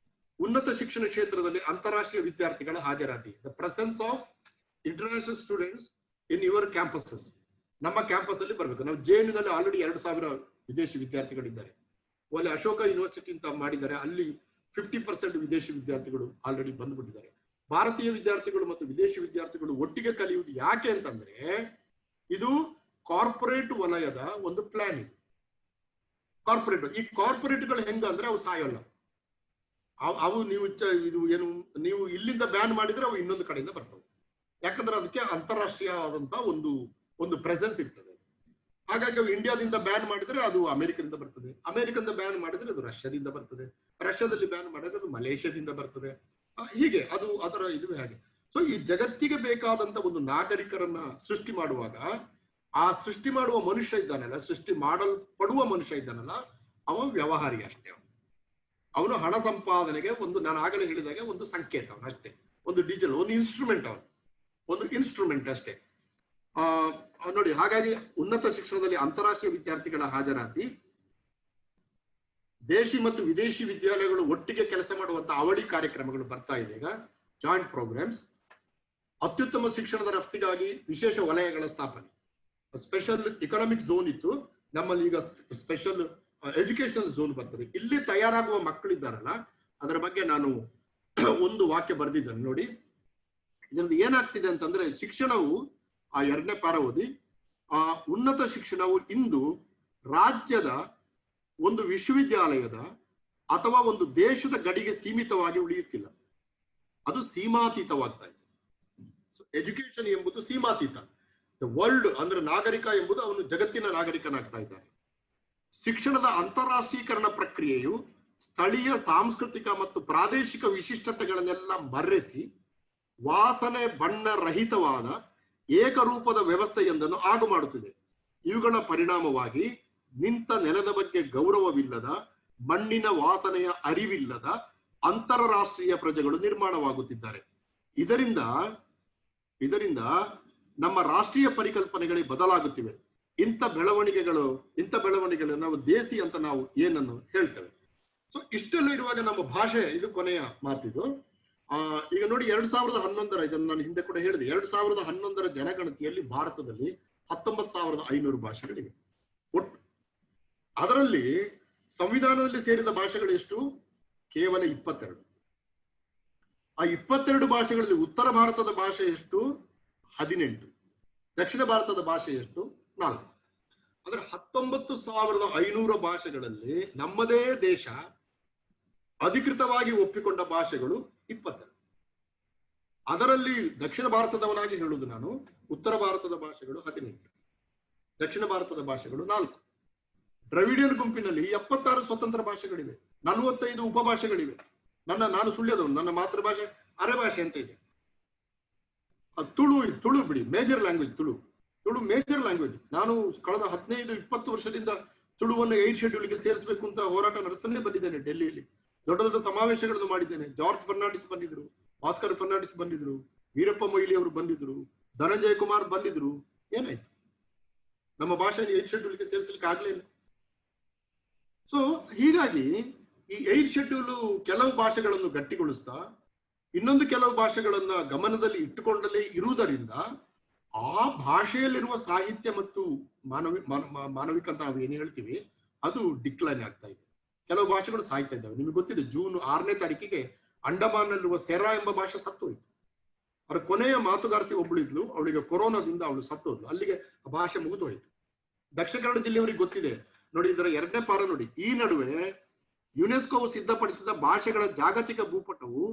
ಉನ್ನತ ಶಿಕ್ಷಣ ಕ್ಷೇತ್ರದಲ್ಲಿ ಅಂತಾರಾಷ್ಟ್ರೀಯ ವಿದ್ಯಾರ್ಥಿಗಳ ಹಾಜರಾತಿ, the presence of international students in your campuses. ನಮ್ಮ ಕ್ಯಾಂಪಸ್ ಅಲ್ಲಿ ಬರಬೇಕು. ನಾವು JNUನಲ್ಲಿ ಆಲ್ರೆಡಿ 2000 ವಿದೇಶಿ ವಿದ್ಯಾರ್ಥಿಗಳಿದ್ದಾರೆ. ಅಲ್ಲಿ ಅಶೋಕ ಯೂನಿವರ್ಸಿಟಿ ಅಂತ ಮಾಡಿದ್ದಾರೆ, ಅಲ್ಲಿ 50% ವಿದೇಶಿ ವಿದ್ಯಾರ್ಥಿಗಳು ಆಲ್ರೆಡಿ ಬಂದ್ಬಿಟ್ಟಿದ್ದಾರೆ. ಭಾರತೀಯ ವಿದ್ಯಾರ್ಥಿಗಳು ಮತ್ತು ವಿದೇಶಿ ವಿದ್ಯಾರ್ಥಿಗಳು ಒಟ್ಟಿಗೆ ಕಲಿಯುವುದು ಯಾಕೆ ಅಂತಂದ್ರೆ, ಇದು ಕಾರ್ಪೊರೇಟ್ ವಲಯದ ಒಂದು ಪ್ಲಾನ್. ಇದು ಕಾರ್ಪೊರೇಟ್, ಈ ಕಾರ್ಪೊರೇಟ್ಗಳು ಹೆಂಗ ಅಂದ್ರೆ ಅವು ಸಾಯಲ್ಲ. ಅವು ನೀವು ಇಲ್ಲಿಂದ ಬ್ಯಾನ್ ಮಾಡಿದ್ರೆ ಅವು ಇನ್ನೊಂದು ಕಡೆಯಿಂದ ಬರ್ತವೆ. ಯಾಕಂದ್ರೆ ಅದಕ್ಕೆ ಅಂತಾರಾಷ್ಟ್ರೀಯವಾದಂತಹ ಒಂದು ಪ್ರೆಸೆನ್ಸ್ ಇರ್ತದೆ. ಹಾಗಾಗಿ ಅವು ಇಂಡಿಯಾದಿಂದ ಬ್ಯಾನ್ ಮಾಡಿದ್ರೆ ಅದು ಅಮೆರಿಕದಿಂದ ಬರ್ತದೆ, ಅಮೆರಿಕದಿಂದ ಬ್ಯಾನ್ ಮಾಡಿದ್ರೆ ಅದು ರಷ್ಯಾದಿಂದ ಬರ್ತದೆ, ರಷ್ಯಾದಲ್ಲಿ ಬ್ಯಾನ್ ಮಾಡಿದ್ರೆ ಅದು ಮಲೇಷ್ಯಾದಿಂದ ಬರ್ತದೆ. ಹೀಗೆ ಅದು ಅದರ ಇದು ಹಾಗೆ. ಸೊ ಈ ಜಗತ್ತಿಗೆ ಬೇಕಾದಂತ ಒಂದು ನಾಗರಿಕರನ್ನ ಸೃಷ್ಟಿ ಮಾಡುವಾಗ, ಆ ಸೃಷ್ಟಿ ಮಾಡುವ ಮನುಷ್ಯ ಇದ್ದಾನಲ್ಲ, ಸೃಷ್ಟಿ ಮಾಡಲ್ಪಡುವ ಮನುಷ್ಯ ಇದ್ದಾನಲ್ಲ, ಅವ ವ್ಯವಹಾರಿ ಅಷ್ಟೇ. ಅವನು ಹಣ ಸಂಪಾದನೆಗೆ ನಾನು ಆಗಲೇ ಹೇಳಿದಾಗೆ ಒಂದು ಸಂಕೇತ, ಅವನು ಅಷ್ಟೇ, ಒಂದು ಡೀಸೆಲ್, ಒಂದು ಇನ್ಸ್ಟ್ರೂಮೆಂಟ್ ಅಷ್ಟೇ. ನೋಡಿ, ಹಾಗಾಗಿ ಉನ್ನತ ಶಿಕ್ಷಣದಲ್ಲಿ ಅಂತಾರಾಷ್ಟ್ರೀಯ ವಿದ್ಯಾರ್ಥಿಗಳ ಹಾಜರಾತಿ, ದೇಶಿ ಮತ್ತು ವಿದೇಶಿ ವಿದ್ಯಾಲಯಗಳು ಒಟ್ಟಿಗೆ ಕೆಲಸ ಮಾಡುವಂತ ಅವಳಿ ಕಾರ್ಯಕ್ರಮಗಳು ಬರ್ತಾ ಇದೆ ಈಗ, ಜಾಯಿಂಟ್ ಪ್ರೋಗ್ರಾಮ್ಸ್. ಅತ್ಯುತ್ತಮ ಶಿಕ್ಷಣದ ರಫ್ತಿಗಾಗಿ ವಿಶೇಷ ವಲಯಗಳ ಸ್ಥಾಪನೆ, ಸ್ಪೆಷಲ್ ಎಕನಾಮಿಕ್ ಝೋನ್ ಇತ್ತು, ನಮ್ಮಲ್ಲಿ ಈಗ ಸ್ಪೆಷಲ್ ಎಜುಕೇಶನಲ್ ಝೋನ್ ಬರ್ತದೆ. ಇಲ್ಲಿ ತಯಾರಾಗುವ ಮಕ್ಕಳಿದ್ದಾರಲ್ಲ, ಅದರ ಬಗ್ಗೆ ನಾನು ಒಂದು ವಾಕ್ಯ ಬರೆದಿದ್ದೇನೆ ನೋಡಿ. ಇದರಿಂದ ಏನಾಗ್ತಿದೆ ಅಂತಂದ್ರೆ, ಶಿಕ್ಷಣವು, ಆ 2ನೇ ಪಾರ ಓದಿ, ಆ ಉನ್ನತ ಶಿಕ್ಷಣವು ಇಂದು ರಾಜ್ಯದ ಒಂದು ವಿಶ್ವವಿದ್ಯಾಲಯದ ಅಥವಾ ಒಂದು ದೇಶದ ಗಡಿಗೆ ಸೀಮಿತವಾಗಿ ಉಳಿಯುತ್ತಿಲ್ಲ, ಅದು ಸೀಮಾತೀತವಾಗ್ತಾ ಇದೆ. ಎಜುಕೇಶನ್ ಎಂಬುದು ಸೀಮಾತೀತ. ವರ್ಲ್ಡ್ ಅಂದ್ರೆ ನಾಗರಿಕ ಎಂಬುದು ಅವನು ಜಗತ್ತಿನ ನಾಗರಿಕನಾಗ್ತಾ ಇದ್ದಾನೆ. ಶಿಕ್ಷಣದ ಅಂತಾರಾಷ್ಟ್ರೀಕರಣ ಪ್ರಕ್ರಿಯೆಯು ಸ್ಥಳೀಯ ಸಾಂಸ್ಕೃತಿಕ ಮತ್ತು ಪ್ರಾದೇಶಿಕ ವಿಶಿಷ್ಟತೆಗಳನ್ನೆಲ್ಲ ಮರೆಸಿ ವಾಸನೆ ಬಣ್ಣ ರಹಿತವಾದ ಏಕರೂಪದ ವ್ಯವಸ್ಥೆಯೊಂದನ್ನು ಆಗು ಮಾಡುತ್ತಿದೆ. ಇವುಗಳ ಪರಿಣಾಮವಾಗಿ ನಿಂತ ನೆಲದ ಬಗ್ಗೆ ಗೌರವವಿಲ್ಲದ, ಮಣ್ಣಿನ ವಾಸನೆಯ ಅರಿವಿಲ್ಲದ ಅಂತಾರಾಷ್ಟ್ರೀಯ ಪ್ರಜೆಗಳು ನಿರ್ಮಾಣವಾಗುತ್ತಿದ್ದಾರೆ. ಇದರಿಂದ ನಮ್ಮ ರಾಷ್ಟ್ರೀಯ ಪರಿಕಲ್ಪನೆಗಳೇ ಬದಲಾಗುತ್ತಿವೆ. ಇಂಥ ಬೆಳವಣಿಗೆಗಳು ನಾವು ದೇಸಿ ಅಂತ ನಾವು ಏನನ್ನು ಹೇಳ್ತೇವೆ. ಸೊ ಇಷ್ಟೆಲ್ಲ ಇರುವಾಗ ನಮ್ಮ ಭಾಷೆ, ಇದು ಕೊನೆಯ ಮಾತಿದು. ಈಗ ನೋಡಿ, 2011 ಇದನ್ನು ನಾನು ಹಿಂದೆ ಕೂಡ ಹೇಳಿದೆ, 2011 ಜನಗಣತಿಯಲ್ಲಿ ಭಾರತದಲ್ಲಿ 19,500 ಭಾಷೆಗಳಿವೆ ಒಟ್ಟು. ಅದರಲ್ಲಿ ಸಂವಿಧಾನದಲ್ಲಿ ಸೇರಿದ ಭಾಷೆಗಳು ಎಷ್ಟು? ಕೇವಲ 22. ಆ 22 ಭಾಷೆಗಳಲ್ಲಿ ಉತ್ತರ ಭಾರತದ ಭಾಷೆ ಎಷ್ಟು? 18. ದಕ್ಷಿಣ ಭಾರತದ ಭಾಷೆ ಎಷ್ಟು? 4. ಅಂದ್ರೆ 19,500 ಭಾಷೆಗಳಲ್ಲಿ ನಮ್ಮದೇ ದೇಶ ಅಧಿಕೃತವಾಗಿ ಒಪ್ಪಿಕೊಂಡ ಭಾಷೆಗಳು 22. ಅದರಲ್ಲಿ ದಕ್ಷಿಣ ಭಾರತದವನಾಗಿ ಹೇಳುವುದು ನಾನು, ಉತ್ತರ ಭಾರತದ ಭಾಷೆಗಳು 18, ದಕ್ಷಿಣ ಭಾರತದ ಭಾಷೆಗಳು 4. ದ್ರವಿಡಿಯನ್ ಗುಂಪಿನಲ್ಲಿ 76 ಸ್ವತಂತ್ರ ಭಾಷೆಗಳಿವೆ, 45 ಉಪಭಾಷೆಗಳಿವೆ. ನಾನು ಸುಳ್ಯದವನು, ನನ್ನ ಮಾತೃಭಾಷೆ ಅರೆ ಭಾಷೆ ಅಂತ ಇದೆ. ತುಳು ಬಿಡಿ, major language. Tulu major language. ನಾನು ಕಳೆದ 15-20 ವರ್ಷದಿಂದ ತುಳುವನ್ನು 8 ಶೆಡ್ಯೂಲ್ಗೆ ಸೇರಿಸಬೇಕು ಅಂತ ಹೋರಾಟ ನಡೆಸಲೇ ಬಂದಿದ್ದೇನೆ. ಡೆಲ್ಲಿಯಲ್ಲಿ ದೊಡ್ಡ ದೊಡ್ಡ ಸಮಾವೇಶಗಳನ್ನು ಮಾಡಿದ್ದೇನೆ. ಜಾರ್ಜ್ ಫರ್ನಾಂಡಿಸ್ ಬಂದಿದ್ರು, ಭಾಸ್ಕರ್ ಫರ್ನಾಂಡಿಸ್ ಬಂದಿದ್ರು, ವೀರಪ್ಪ ಮೊಯ್ಲಿ ಅವರು ಬಂದಿದ್ರು, ಧನಂಜಯ ಕುಮಾರ್ ಬಂದಿದ್ರು. ಏನಾಯ್ತು? ನಮ್ಮ ಭಾಷೆಯಲ್ಲಿ 8 ಶೆಡ್ಯೂಲ್ಗೆ ಸೇರಿಸಲಿಕ್ಕೆ ಆಗ್ಲಿಲ್ಲ. ಸೊ ಹೀಗಾಗಿ ಈ 8 ಶೆಡ್ಯೂಲು ಕೆಲವು ಭಾಷೆಗಳನ್ನು ಗಟ್ಟಿಗೊಳಿಸ್ತಾ ಇನ್ನೊಂದು ಕೆಲವು ಭಾಷೆಗಳನ್ನ ಗಮನದಲ್ಲಿ ಇಟ್ಟುಕೊಂಡಲೇ ಇರುವುದರಿಂದ ಆ ಭಾಷೆಯಲ್ಲಿರುವ ಸಾಹಿತ್ಯ ಮತ್ತು ಮಾನವಿಕ ಅಂತ ನಾವು ಏನು ಹೇಳ್ತೀವಿ ಅದು ಡಿಕ್ಲೈನ್ ಆಗ್ತಾ ಇದೆ. ಕೆಲವು ಭಾಷೆಗಳು ಸಾಯ್ತಾ ಇದ್ದಾವೆ. ನಿಮಗೆ ಗೊತ್ತಿದೆ, ಜೂನ್ 6ನೇ ತಾರೀಕಿಗೆ ಅಂಡಮಾನ್ನಲ್ಲಿರುವ ಸೆರಾ ಎಂಬ ಭಾಷೆ ಸತ್ತೋಯ್ತು. ಅವರ ಕೊನೆಯ ಮಾತುಗಾರ್ತಿ ಒಬ್ಬಳಿದ್ಲು, ಅವಳಿಗೆ ಕೊರೋನಾದಿಂದ ಅವಳು ಸತ್ತೋದ್ಲು. ಅಲ್ಲಿಗೆ ಆ ಭಾಷೆ ಮುಗಿದು ಹೋಯ್ತು. ದಕ್ಷಿಣ ಕನ್ನಡ ಜಿಲ್ಲೆಯವರಿಗೆ ಗೊತ್ತಿದೆ ನೋಡಿ. ಇದರ 2ನೇ ಪಾರ ನೋಡಿ. ಈ ನಡುವೆ ಯುನೆಸ್ಕೋವು ಸಿದ್ಧಪಡಿಸಿದ ಭಾಷೆಗಳ ಜಾಗತಿಕ ಭೂಪಟವು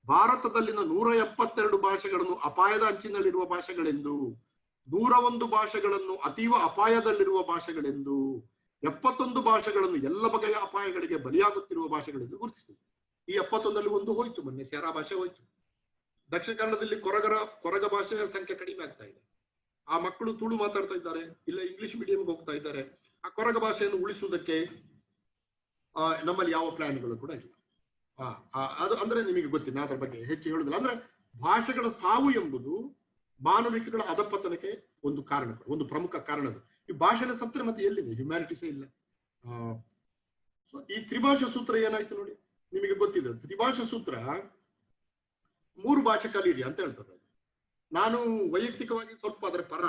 ಭಾರತದಲ್ಲಿನ 172 ಭಾಷೆಗಳನ್ನು ಅಪಾಯದ ಅಂಚಿನಲ್ಲಿರುವ ಭಾಷೆಗಳೆಂದು, 101 ಭಾಷೆಗಳನ್ನು ಅತೀವ ಅಪಾಯದಲ್ಲಿರುವ ಭಾಷೆಗಳೆಂದು, 71 ಭಾಷೆಗಳನ್ನು ಎಲ್ಲ ಬಗೆಯ ಅಪಾಯಗಳಿಗೆ ಬಲಿಯಾಗುತ್ತಿರುವ ಭಾಷೆಗಳೆಂದು ಗುರುತಿಸಿದೆ. ಈ 71ರಲ್ಲಿ ಒಂದು ಹೋಯ್ತು, ಮೊನ್ನೆ ಸ್ಯಾರಾ ಭಾಷೆ ಹೋಯ್ತು. ದಕ್ಷಿಣ ಕನ್ನಡದಲ್ಲಿ ಕೊರಗ ಭಾಷೆಯ ಸಂಖ್ಯೆ ಕಡಿಮೆ ಆಗ್ತಾ ಇದೆ. ಆ ಮಕ್ಕಳು ತುಳು ಮಾತಾಡ್ತಾ ಇದ್ದಾರೆ, ಇಲ್ಲ ಇಂಗ್ಲಿಷ್ ಮೀಡಿಯಂಗೆ ಹೋಗ್ತಾ ಇದ್ದಾರೆ. ಆ ಕೊರಗ ಭಾಷೆಯನ್ನು ಉಳಿಸುವುದಕ್ಕೆ ನಮ್ಮಲ್ಲಿ ಯಾವ ಪ್ಲಾನ್ಗಳು ಕೂಡ ಇಲ್ಲ. ಅದು ಅಂದ್ರೆ ನಿಮಗೆ ಗೊತ್ತಿಲ್ಲ, ಅದ್ರ ಬಗ್ಗೆ ಹೆಚ್ಚು ಹೇಳುದಿಲ್ಲ. ಅಂದ್ರೆ ಭಾಷೆಗಳ ಸಾವು ಎಂಬುದು ಮಾನವಿಕಗಳ ಅಧಪತನಕ್ಕೆ ಒಂದು ಕಾರಣ, ಒಂದು ಪ್ರಮುಖ ಕಾರಣ. ಈ ಭಾಷೆನ ಸತ್ರ ಮತ್ತೆ ಎಲ್ಲಿದೆ? ಹ್ಯುಮ್ಯಾನಿಟೀಸೇ ಇಲ್ಲ. ಸೊ ಈ ತ್ರಿಭಾಷಾ ಸೂತ್ರ ಏನಾಯ್ತು ನೋಡಿ, ನಿಮಗೆ ಗೊತ್ತಿದೆ. ತ್ರಿಭಾಷಾ ಸೂತ್ರ 3 ಭಾಷೆ ಕಲೀರಿ ಅಂತ ಹೇಳ್ತದೆ. ನಾನು ವೈಯಕ್ತಿಕವಾಗಿ ಸ್ವಲ್ಪ ಅದರ ಪರ.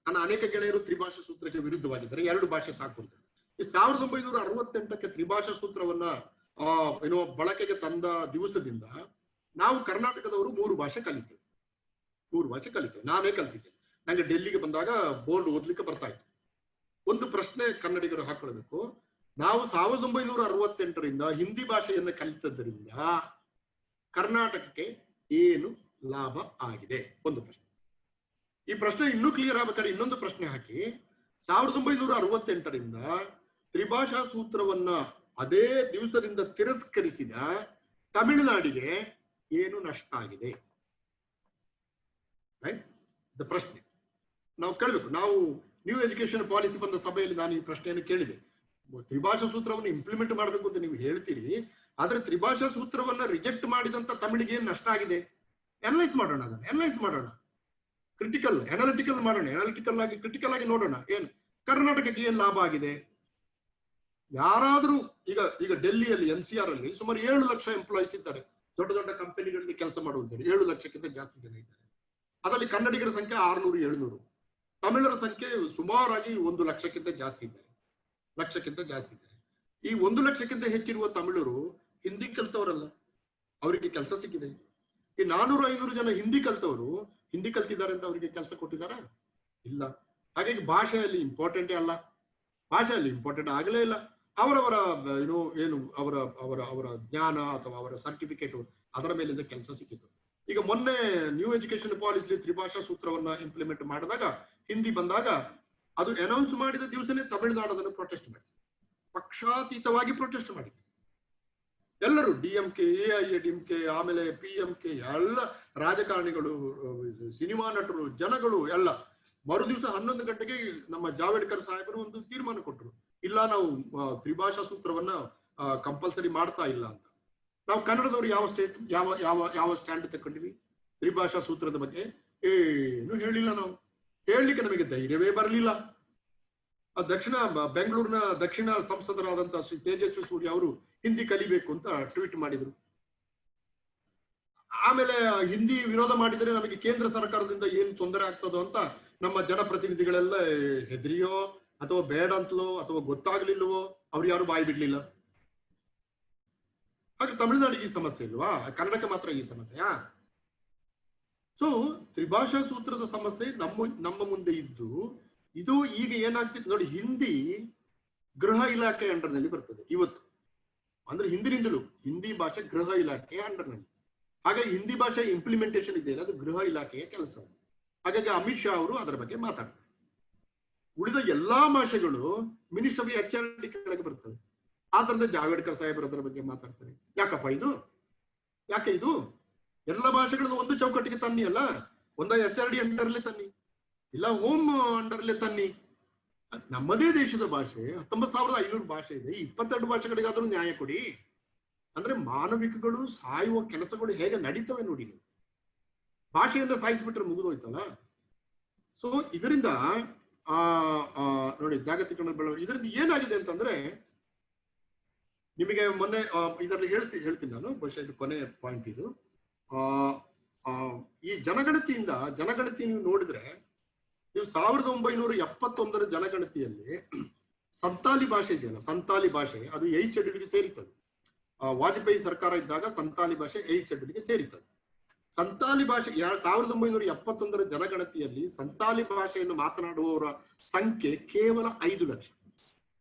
ನನ್ನ ಅನೇಕ ಗೆಳೆಯರು ತ್ರಿಭಾಷಾ ಸೂತ್ರಕ್ಕೆ ವಿರುದ್ಧವಾಗಿದ್ದಾರೆ. 2 ಭಾಷೆ ಸಾಕು ಅಂತ. ಈ 1968ಕ್ಕೆ ತ್ರಿಭಾಷಾ ಸೂತ್ರವನ್ನ ಬಳಕೆಗೆ ತಂದ ದಿವಸದಿಂದ ನಾವು ಕರ್ನಾಟಕದವರು 3 ಭಾಷೆ ಕಲಿತೇವೆ. 3 ಭಾಷೆ ಕಲಿತೇವೆ. ನಾನೇ ಕಲ್ತಿದ್ದೇನೆ. ನಂಗೆ ಡೆಲ್ಲಿಗೆ ಬಂದಾಗ ಬೋರ್ಡ್ ಓದ್ಲಿಕ್ಕೆ ಬರ್ತಾ ಇತ್ತು. ಒಂದು ಪ್ರಶ್ನೆ ಕನ್ನಡಿಗರು ಹಾಕೊಳ್ಬೇಕು. ನಾವು 1968ರಿಂದ ಹಿಂದಿ ಭಾಷೆಯನ್ನು ಕಲಿತದ್ದರಿಂದ ಕರ್ನಾಟಕಕ್ಕೆ ಏನು ಲಾಭ ಆಗಿದೆ? ಒಂದು ಪ್ರಶ್ನೆ. ಈ ಪ್ರಶ್ನೆ ಇನ್ನೂ ಕ್ಲಿಯರ್ ಆಗ್ಬೇಕಾದ್ರೆ ಇನ್ನೊಂದು ಪ್ರಶ್ನೆ ಹಾಕಿ, 1968ರಿಂದ ತ್ರಿಭಾಷಾ ಸೂತ್ರವನ್ನ ಅದೇ ದಿವಸದಿಂದ ತಿರಸ್ಕರಿಸಿದ ತಮಿಳುನಾಡಿಗೆ ಏನು ನಷ್ಟ ಆಗಿದೆ? ರೈಟ್, ದ ಪ್ರಶ್ನೆ ನಾವು ಕೇಳಬೇಕು. ನಾವು ನ್ಯೂ ಎಜುಕೇಶನ್ ಪಾಲಿಸಿ ಬಂದ ಸಭೆಯಲ್ಲಿ ನಾನು ಈ ಪ್ರಶ್ನೆಯನ್ನು ಕೇಳಿದೆ. ತ್ರಿಭಾಷಾ ಸೂತ್ರವನ್ನು ಇಂಪ್ಲಿಮೆಂಟ್ ಮಾಡಬೇಕು ಅಂತ ನೀವು ಹೇಳ್ತೀರಿ, ಆದ್ರೆ ತ್ರಿಭಾಷಾ ಸೂತ್ರವನ್ನ ರಿಜೆಕ್ಟ್ ಮಾಡಿದಂತ ತಮಿಳಿಗೆ ಏನು ನಷ್ಟ ಆಗಿದೆ? ಅನಲೈಸ್ ಮಾಡೋಣ, ಅದನ್ನ ಅನಲೈಸ್ ಮಾಡೋಣ. ಅನಾಲಿಟಿಕಲ್ ಮಾಡೋಣ. ಕ್ರಿಟಿಕಲ್ ಆಗಿ ನೋಡೋಣ. ಏನು ಕರ್ನಾಟಕಕ್ಕೆ ಏನು ಲಾಭ ಆಗಿದೆ? ಯಾರಾದ್ರೂ ಈಗ ಡೆಲ್ಲಿಯಲ್ಲಿ NCR ಅಲ್ಲಿ ಸುಮಾರು 7 ಲಕ್ಷ ಎಂಪ್ಲಾಯೀಸ್ ಇದ್ದಾರೆ. ದೊಡ್ಡ ದೊಡ್ಡ ಕಂಪನಿಗಳಲ್ಲಿ ಕೆಲಸ ಮಾಡುವಂತಾರೆ. 7 ಲಕ್ಷಕ್ಕಿಂತ ಜಾಸ್ತಿ ಜನ ಇದ್ದಾರೆ. ಅದರಲ್ಲಿ ಕನ್ನಡಿಗರ ಸಂಖ್ಯೆ 600-700. ತಮಿಳರ ಸಂಖ್ಯೆ ಸುಮಾರಾಗಿ 1 ಲಕ್ಷಕ್ಕಿಂತ ಜಾಸ್ತಿ ಇದ್ದಾರೆ. ಈ 1 ಲಕ್ಷಕ್ಕಿಂತ ಹೆಚ್ಚಿರುವ ತಮಿಳರು ಹಿಂದಿ ಕಲ್ತವರಲ್ಲ, ಅವರಿಗೆ ಕೆಲಸ ಸಿಕ್ಕಿದೆ. ಈ 400-500 ಜನ ಹಿಂದಿ ಕಲ್ತವರು ಹಿಂದಿ ಕಲ್ತಿದ್ದಾರೆ ಅಂತ ಅವರಿಗೆ ಕೆಲಸ ಕೊಟ್ಟಿದ್ದಾರಾ? ಇಲ್ಲ. ಹಾಗಾಗಿ ಭಾಷೆಯಲ್ಲಿ ಇಂಪಾರ್ಟೆಂಟೇ ಅಲ್ಲ, ಭಾಷೆಯಲ್ಲಿ ಇಂಪಾರ್ಟೆಂಟ್ ಆಗಲೇ ಇಲ್ಲ. ಅವರವರ ಏನು ಅವರ ಜ್ಞಾನ ಅಥವಾ ಅವರ ಸರ್ಟಿಫಿಕೇಟ್ ಅದರ ಮೇಲಿಂದ ಕೆಲಸ ಸಿಕ್ಕಿತ್ತು. ಈಗ ಮೊನ್ನೆ ನ್ಯೂ ಎಜುಕೇಶನ್ ಪಾಲಿಸಿ ತ್ರಿಭಾಷಾ ಸೂತ್ರವನ್ನ ಇಂಪ್ಲಿಮೆಂಟ್ ಮಾಡಿದಾಗ, ಹಿಂದಿ ಬಂದಾಗ, ಅದು ಅನೌನ್ಸ್ ಮಾಡಿದ ದಿವಸನೇ ತಮಿಳುನಾಡು ಅದನ್ನು ಪ್ರೊಟೆಸ್ಟ್ ಮಾಡಿ, ಪಕ್ಷಾತೀತವಾಗಿ ಪ್ರೊಟೆಸ್ಟ್ ಮಾಡಿತ್ತು. ಎಲ್ಲರೂ DMK, AIADMK, ಆಮೇಲೆ PMK, ಎಲ್ಲ ರಾಜಕಾರಣಿಗಳು, ಸಿನಿಮಾ ನಟರು, ಜನಗಳು ಎಲ್ಲ ಮರುದಿವಸ 11 ಗಂಟೆಗೆ ನಮ್ಮ ಜಾವಡೇಕರ್ ಸಾಹೇಬರು ಒಂದು ತೀರ್ಮಾನ ಕೊಟ್ಟರು. ಇಲ್ಲ, ನಾವು ತ್ರಿಭಾಷಾ ಸೂತ್ರವನ್ನ ಕಂಪಲ್ಸರಿ ಮಾಡ್ತಾ ಇಲ್ಲ ಅಂತ. ನಾವು ಕನ್ನಡದವರು ಯಾವ ಸ್ಟ್ಯಾಂಡ್ ತಗೊಂಡಿವಿ ತ್ರಿಭಾಷಾ ಸೂತ್ರದ ಬಗ್ಗೆ? ಏನು ಹೇಳಿಲ್ಲ. ನಾವು ಹೇಳಲಿಕ್ಕೆ ನಮಗೆ ಧೈರ್ಯವೇ ಬರಲಿಲ್ಲ. ಬೆಂಗಳೂರಿನ ದಕ್ಷಿಣ ಸಂಸದರಾದಂತಹ ಶ್ರೀ ತೇಜಸ್ವಿ ಸೂರ್ಯ ಅವರು ಹಿಂದಿ ಕಲಿಬೇಕು ಅಂತ ಟ್ವೀಟ್ ಮಾಡಿದ್ರು. ಆಮೇಲೆ ಹಿಂದಿ ವಿರೋಧ ಮಾಡಿದರೆ ನಮಗೆ ಕೇಂದ್ರ ಸರ್ಕಾರದಿಂದ ಏನು ತೊಂದರೆ ಆಗ್ತದೋ ಅಂತ ನಮ್ಮ ಜನಪ್ರತಿನಿಧಿಗಳೆಲ್ಲ ಹೆದರಿಯೋ ಅಥವಾ ಬೇಡ ಅಂತಲೋ ಅಥವಾ ಗೊತ್ತಾಗ್ಲಿಲ್ವೋ ಅವ್ರು ಯಾರು ಬಾಯಿ ಬಿಡ್ಲಿಲ್ಲ. ಹಾಗೆ ತಮಿಳುನಾಡಿಗೆ ಈ ಸಮಸ್ಯೆ ಇಲ್ವಾ? ಕನ್ನಡಕ್ಕೆ ಮಾತ್ರ ಈ ಸಮಸ್ಯೆಯಾ? ಸೊ ತ್ರಿಭಾಷಾ ಸೂತ್ರದ ಸಮಸ್ಯೆ ನಮ್ಮ ಮುಂದೆ ಇದ್ದು, ಇದು ಈಗ ಏನಾಗ್ತಿದೆ ನೋಡಿ, ಹಿಂದಿ ಗೃಹ ಇಲಾಖೆ ಅಂಡರ್ನಲ್ಲಿ ಬರ್ತದೆ ಇವತ್ತು. ಅಂದ್ರೆ ಹಿಂದಿನಿಂದಲೂ ಹಿಂದಿ ಭಾಷೆ ಗೃಹ ಇಲಾಖೆಯ ಅಂಡರ್ನಲ್ಲಿ. ಹಾಗಾಗಿ ಹಿಂದಿ ಭಾಷೆ ಇಂಪ್ಲಿಮೆಂಟೇಷನ್ ಇದೆ, ಅದು ಗೃಹ ಇಲಾಖೆಯ ಕೆಲಸ. ಹಾಗಾಗಿ ಅಮಿತ್ ಶಾ ಅವರು ಅದರ ಬಗ್ಗೆ ಮಾತಾಡ್ತಾರೆ. ಉಳಿದ ಎಲ್ಲಾ ಭಾಷೆಗಳು ಮಿನಿಸ್ಟರ್ ಆಫ್ HRD ಕೆಳಗೆ ಬರ್ತವೆ. ಆದ್ರಿಂದ ಜಾವಡೇಕರ್ ಸಾಹೇಬರು ಅದರ ಬಗ್ಗೆ ಮಾತಾಡ್ತಾರೆ. ಯಾಕಪ್ಪ ಯಾಕೆ ಇದು ಎಲ್ಲ ಭಾಷೆಗಳನ್ನು ಒಂದು ಚೌಕಟ್ಟಿಗೆ ತನ್ನಿ ಅಲ್ಲ, ಒಂದ HRD ಅಂಡರ್ಲಿ ತನ್ನಿ, ಇಲ್ಲ ಹೋಮ್ ಅಂಡರ್ಲಿ ತನ್ನಿ. ನಮ್ಮದೇ ದೇಶದ ಭಾಷೆ 19,500 ಭಾಷೆ ಇದೆ. 22 ಭಾಷೆಗಳಿಗಾದ್ರೂ ನ್ಯಾಯ ಕೊಡಿ. ಅಂದ್ರೆ ಮಾನವಿಕಗಳು ಸಾಯುವ ಕೆಲಸಗಳು ಹೇಗೆ ನಡೀತವೆ ನೋಡಿ. ಭಾಷೆಯನ್ನ ಸಾಯಿಸ್ಬಿಟ್ರೆ ಮುಗಿದೋಯ್ತಲ್ಲ. ಸೊ ಇದರಿಂದ ನೋಡಿ ಜಾಗತೀಕರಣ ಬೆಳವಣಿಗೆ ಇದರಿಂದ ಏನಾಗಿದೆ ಅಂತಂದ್ರೆ, ನಿಮಗೆ ಮೊನ್ನೆ ಇದರಲ್ಲಿ ಹೇಳ್ತೀನಿ ನಾನು, ಬಹುಶಃ ಇದು ಕೊನೆ ಪಾಯಿಂಟ್. ಇದು ಈ ಜನಗಣತಿ ನೀವು ನೋಡಿದ್ರೆ, ನೀವು 1971 ಜನಗಣತಿಯಲ್ಲಿ ಸಂತಾಲಿ ಭಾಷೆ ಇದೆಯಲ್ಲ, ಸಂತಾಲಿ ಭಾಷೆ ಅದು 8th ಶೆಡ್ಯೂಲ್ಗೆ ಸೇರಿತದೆ. ವಾಜಪೇಯಿ ಸರ್ಕಾರ ಇದ್ದಾಗ ಸಂತಾಲಿ ಭಾಷೆ 8th ಶೆಡ್ಯೂಲ್ಗೆ ಸೇರಿತದೆ. ಸಂತಾಲಿ ಭಾಷೆ 1971 ಜನಗಣತಿಯಲ್ಲಿ ಸಂತಾಲಿ ಭಾಷೆಯನ್ನು ಮಾತನಾಡುವವರ ಸಂಖ್ಯೆ ಕೇವಲ 5 ಲಕ್ಷ.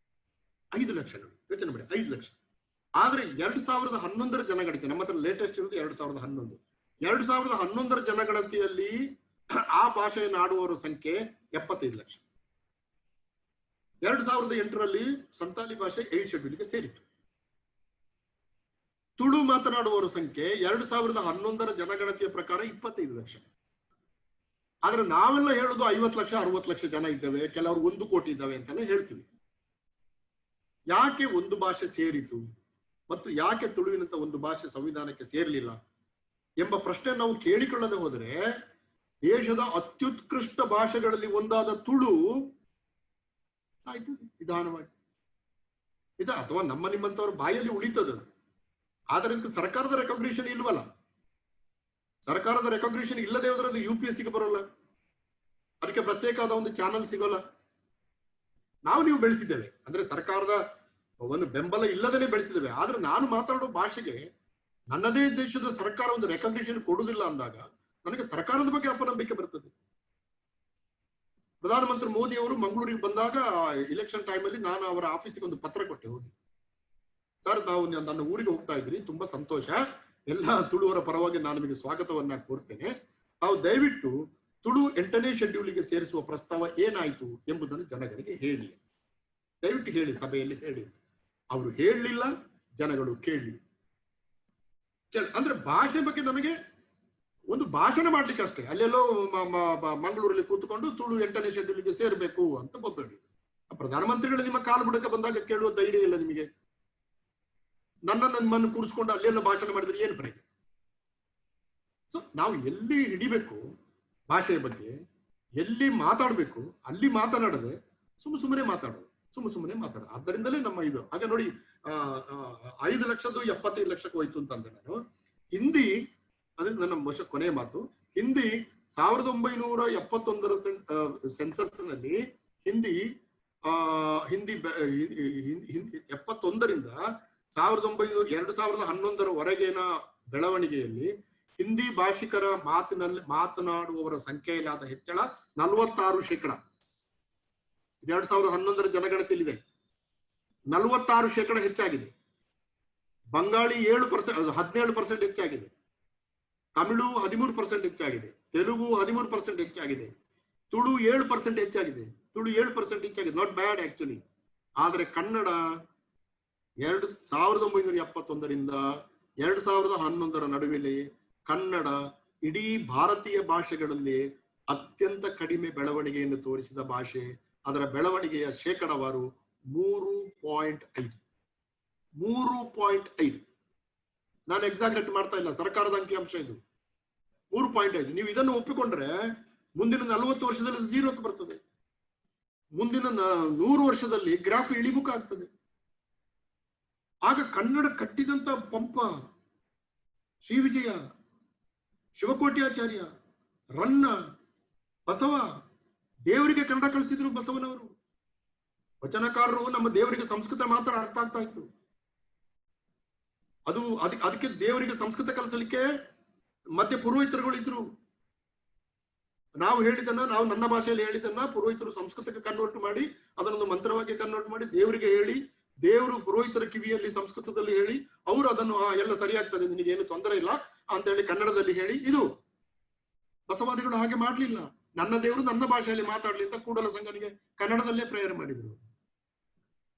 5 ಲಕ್ಷ ನೋಡಿ, ಯೋಚನೆ ಮಾಡಿ, 5 ಲಕ್ಷ. ಆದ್ರೆ 2011 ಜನಗಣತಿ, ನಮ್ಮ ಹತ್ರ ಲೇಟೆಸ್ಟ್ ಇರೋದು 2011. 2011 ಜನಗಣತಿಯಲ್ಲಿ ಆ ಭಾಷೆಯನ್ನು ಆಡುವವರ ಸಂಖ್ಯೆ 75 ಲಕ್ಷ. 2008ರಲ್ಲಿ ಸಂತಾಲಿ ಭಾಷೆ 8 ಶೆಡ್ಯೂಲ್ಗೆ ಸೇರಿತು. ತುಳು ಮಾತನಾಡುವವರ ಸಂಖ್ಯೆ 2011 ಜನಗಣತಿಯ ಪ್ರಕಾರ 25 ಲಕ್ಷ. ಆದ್ರೆ ನಾವೆಲ್ಲ ಹೇಳುದು 50 ಲಕ್ಷ 60 ಲಕ್ಷ ಜನ ಇದ್ದೇವೆ, ಕೆಲವರು 1 ಕೋಟಿ ಇದ್ದಾವೆ ಅಂತೆಲ್ಲ ಹೇಳ್ತೀವಿ. ಯಾಕೆ ಒಂದು ಭಾಷೆ ಸೇರಿತು ಮತ್ತು ಯಾಕೆ ತುಳುವಿನಂತ ಒಂದು ಭಾಷೆ ಸಂವಿಧಾನಕ್ಕೆ ಸೇರಲಿಲ್ಲ ಎಂಬ ಪ್ರಶ್ನೆ ನಾವು ಕೇಳಿಕೊಳ್ಳದೆ ಹೋದರೆ, ದೇಶದ ಅತ್ಯುತ್ಕೃಷ್ಟ ಭಾಷೆಗಳಲ್ಲಿ ಒಂದಾದ ತುಳು ಆಯ್ತು ನಿಧಾನವಾಗಿ ಅಥವಾ ನಮ್ಮ ನಿಮ್ಮಂತವ್ರ ಬಾಯಲ್ಲಿ ಉಳಿತದ. ಆದರೆ ಇದಕ್ಕೆ ಸರ್ಕಾರದ ರೆಕಗ್ನಿಷನ್ ಇಲ್ವಲ್ಲ. ಸರ್ಕಾರದ ರೆಕಗ್ನಿಷನ್ ಇಲ್ಲದೆ ಹೋದ್ರೆ ಅದು UPSCಗೆ ಬರೋಲ್ಲ, ಅದಕ್ಕೆ ಪ್ರತ್ಯೇಕವಾದ ಒಂದು ಚಾನಲ್ ಸಿಗೋಲ್ಲ. ನೀವು ಬೆಳೆಸಿದ್ದೇವೆ ಅಂದ್ರೆ ಸರ್ಕಾರದ ಒಂದು ಬೆಂಬಲ ಇಲ್ಲದೇ ಬೆಳೆಸಿದ್ದೇವೆ. ಆದ್ರೆ ನಾನು ಮಾತಾಡೋ ಭಾಷೆಗೆ ನನ್ನದೇ ದೇಶದ ಸರ್ಕಾರ ಒಂದು ರೆಕಗ್ನಿಷನ್ ಕೊಡುವುದಿಲ್ಲ ಅಂದಾಗ ನನಗೆ ಸರ್ಕಾರದ ಬಗ್ಗೆ ಅಪನಂಬಿಕೆ ಬರ್ತದೆ. ಪ್ರಧಾನಮಂತ್ರಿ ಮೋದಿ ಅವರು ಮಂಗಳೂರಿಗೆ ಬಂದಾಗ ಇಲೆಕ್ಷನ್ ಟೈಮಲ್ಲಿ ನಾನು ಅವರ ಆಫೀಸಿಗೆ ಒಂದು ಪತ್ರ ಕೊಟ್ಟೆ, ಹೋಗಿ ಸರ್ ತಾವು ನನ್ನ ಊರಿಗೆ ಹೋಗ್ತಾ ಇದ್ರಿ, ತುಂಬಾ ಸಂತೋಷ, ಎಲ್ಲ ತುಳುವರ ಪರವಾಗಿ ನಾನು ನಿಮಗೆ ಸ್ವಾಗತವನ್ನ ಕೋರ್ತೇನೆ. ತಾವು ದಯವಿಟ್ಟು ತುಳು 8ನೇ ಶೆಡ್ಯೂಲಿಗೆ ಸೇರಿಸುವ ಪ್ರಸ್ತಾವ ಏನಾಯ್ತು ಎಂಬುದನ್ನು ಜನಗಳಿಗೆ ಹೇಳಿ, ದಯವಿಟ್ಟು ಹೇಳಿ, ಸಭೆಯಲ್ಲಿ ಹೇಳಿ. ಅವರು ಹೇಳಲಿಲ್ಲ, ಜನಗಳು ಕೇಳಿ. ಅಂದ್ರೆ ಭಾಷೆ ಬಗ್ಗೆ ನಮಗೆ ಒಂದು ಭಾಷಣ ಮಾಡ್ಲಿಕ್ಕೆ ಅಷ್ಟೇ, ಅಲ್ಲೆಲ್ಲೋ ಮಂಗಳೂರಲ್ಲಿ ಕೂತ್ಕೊಂಡು ತುಳು 8ನೇ ಶೆಡ್ಯೂಲಿಗೆ ಸೇರ್ಬೇಕು ಅಂತ ಗೊತ್ತಬೇಡಿ. ಪ್ರಧಾನಮಂತ್ರಿಗಳು ನಿಮ್ಮ ಕಾಲು ಬುಡಕ ಬಂದಾಗ ಕೇಳುವ ಧೈರ್ಯ ಇಲ್ಲ ನಿಮಗೆ. ನಮ್ಮನ್ನು ಕೂರಿಸ್ಕೊಂಡು ಅಲ್ಲೆಲ್ಲ ಭಾಷಣ ಮಾಡಿದ್ರೆ ಏನು ಪ್ರಯೋಜನ? ಸೊ ನಾವು ಎಲ್ಲಿ ಹಿಡಿಬೇಕು ಭಾಷೆಯ ಬಗ್ಗೆ, ಎಲ್ಲಿ ಮಾತಾಡ್ಬೇಕು ಅಲ್ಲಿ ಮಾತನಾಡದೆ ಸುಮ್ಮನೆ ಮಾತಾಡೋದು. ಆದ್ದರಿಂದಲೇ ನಮ್ಮ ಇದು ಆಗ ನೋಡಿ 5 ಲಕ್ಷದ್ದು 75 ಲಕ್ಷಕ್ಕೆ ಹೋಯ್ತು ಅಂತಂದ್ರೆ ನಾನು ಹಿಂದಿ, ಅದ್ರ ನನ್ನ ಕೊನೆಯ ಮಾತು, ಹಿಂದಿ 1971 ಸೆನ್ಸಸ್ ನಲ್ಲಿ ಹಿಂದಿ 71ರಿಂದ 2011 ಬೆಳವಣಿಗೆಯಲ್ಲಿ ಹಿಂದಿ ಭಾಷಿಕರ ಮಾತನಾಡುವವರ ಸಂಖ್ಯೆಯಲ್ಲಾದ ಹೆಚ್ಚಳ 46%. 2011 ಜನಗಣತಿಯಲ್ಲಿದೆ, 46% ಹೆಚ್ಚಾಗಿದೆ. ಬಂಗಾಳಿ 17% ಹೆಚ್ಚಾಗಿದೆ, ತಮಿಳು 13% ಹೆಚ್ಚಾಗಿದೆ, ತೆಲುಗು 13% ಹೆಚ್ಚಾಗಿದೆ, ತುಳು 7% ಹೆಚ್ಚಾಗಿದೆ. 7% ನಾಟ್ ಬ್ಯಾಡ್ ಆಕ್ಚುಲಿ. ಆದ್ರೆ ಕನ್ನಡ 1971ರಿಂದ 2011 ನಡುವೆ ಕನ್ನಡ ಇಡೀ ಭಾರತೀಯ ಭಾಷೆಗಳಲ್ಲಿ ಅತ್ಯಂತ ಕಡಿಮೆ ಬೆಳವಣಿಗೆಯನ್ನು ತೋರಿಸಿದ ಭಾಷೆ. ಅದರ ಬೆಳವಣಿಗೆಯ ಶೇಕಡವಾರು 3.5. ನಾನು ಎಕ್ಸಾಕ್ಟ್ ಮಾಡ್ತಾ ಇಲ್ಲ, ಸರ್ಕಾರದ ಅಂಕಿಅಂಶ ಇದು 3.5. ನೀವು ಇದನ್ನು ಒಪ್ಪಿಕೊಂಡ್ರೆ ಮುಂದಿನ 40 ವರ್ಷದಲ್ಲಿ 0ಕ್ಕೆ ಬರ್ತದೆ. ಮುಂದಿನ 100 ವರ್ಷದಲ್ಲಿ ಗ್ರಾಫ್ ಇಳಿಮುಖ ಆಗ್ತದೆ. ಆಗ ಕನ್ನಡ ಕಟ್ಟಿದಂತ ಪಂಪ, ಶ್ರೀ ವಿಜಯ, ಶಿವಕೋಟ್ಯಾಚಾರ್ಯ, ರನ್ನ, ಬಸವ, ದೇವರಿಗೆ ಕನ್ನಡ ಕಳಿಸಿದ್ರು ಬಸವನವರು. ವಚನಕಾರರು ನಮ್ಮ ದೇವರಿಗೆ ಸಂಸ್ಕೃತ ಮಾತ್ರ ಅರ್ಥ ಆಗ್ತಾ ಇತ್ತು. ಅದಕ್ಕೆ ದೇವರಿಗೆ ಸಂಸ್ಕೃತ ಕಲಿಸಲಿಕ್ಕೆ ಮತ್ತೆ ಪುರೋಹಿತರುಗಳು ಇದ್ರು. ನಾವು ನನ್ನ ಭಾಷೆಯಲ್ಲಿ ಹೇಳಿದನ್ನ ಪುರೋಹಿತರು ಸಂಸ್ಕೃತಕ್ಕೆ ಕನ್ವರ್ಟ್ ಮಾಡಿ ಅದನ್ನೊಂದು ಮಂತ್ರವಾಗಿ ಕನ್ವರ್ಟ್ ಮಾಡಿ ದೇವರಿಗೆ ಹೇಳಿ, ದೇವರು ಪುರೋಹಿತರ ಕಿವಿಯಲ್ಲಿ ಸಂಸ್ಕೃತದಲ್ಲಿ ಹೇಳಿ, ಅವರು ಅದನ್ನು ಎಲ್ಲ ಸರಿಯಾಗ್ತದೆ, ನಿನಗೆ ಏನು ತೊಂದರೆ ಇಲ್ಲ ಅಂತ ಹೇಳಿ ಕನ್ನಡದಲ್ಲಿ ಹೇಳಿ. ಇದು ಬಸವಾದಿಗಳು ಹಾಗೆ ಮಾಡ್ಲಿಲ್ಲ. ನನ್ನ ದೇವರು ನನ್ನ ಭಾಷೆಯಲ್ಲಿ ಮಾತಾಡ್ಲಿ ಅಂತ ಕೂಡಲ ಸಂಗನಿಗೆ ಕನ್ನಡದಲ್ಲೇ ಪ್ರೇಯರ್ ಮಾಡಿದ್ರು.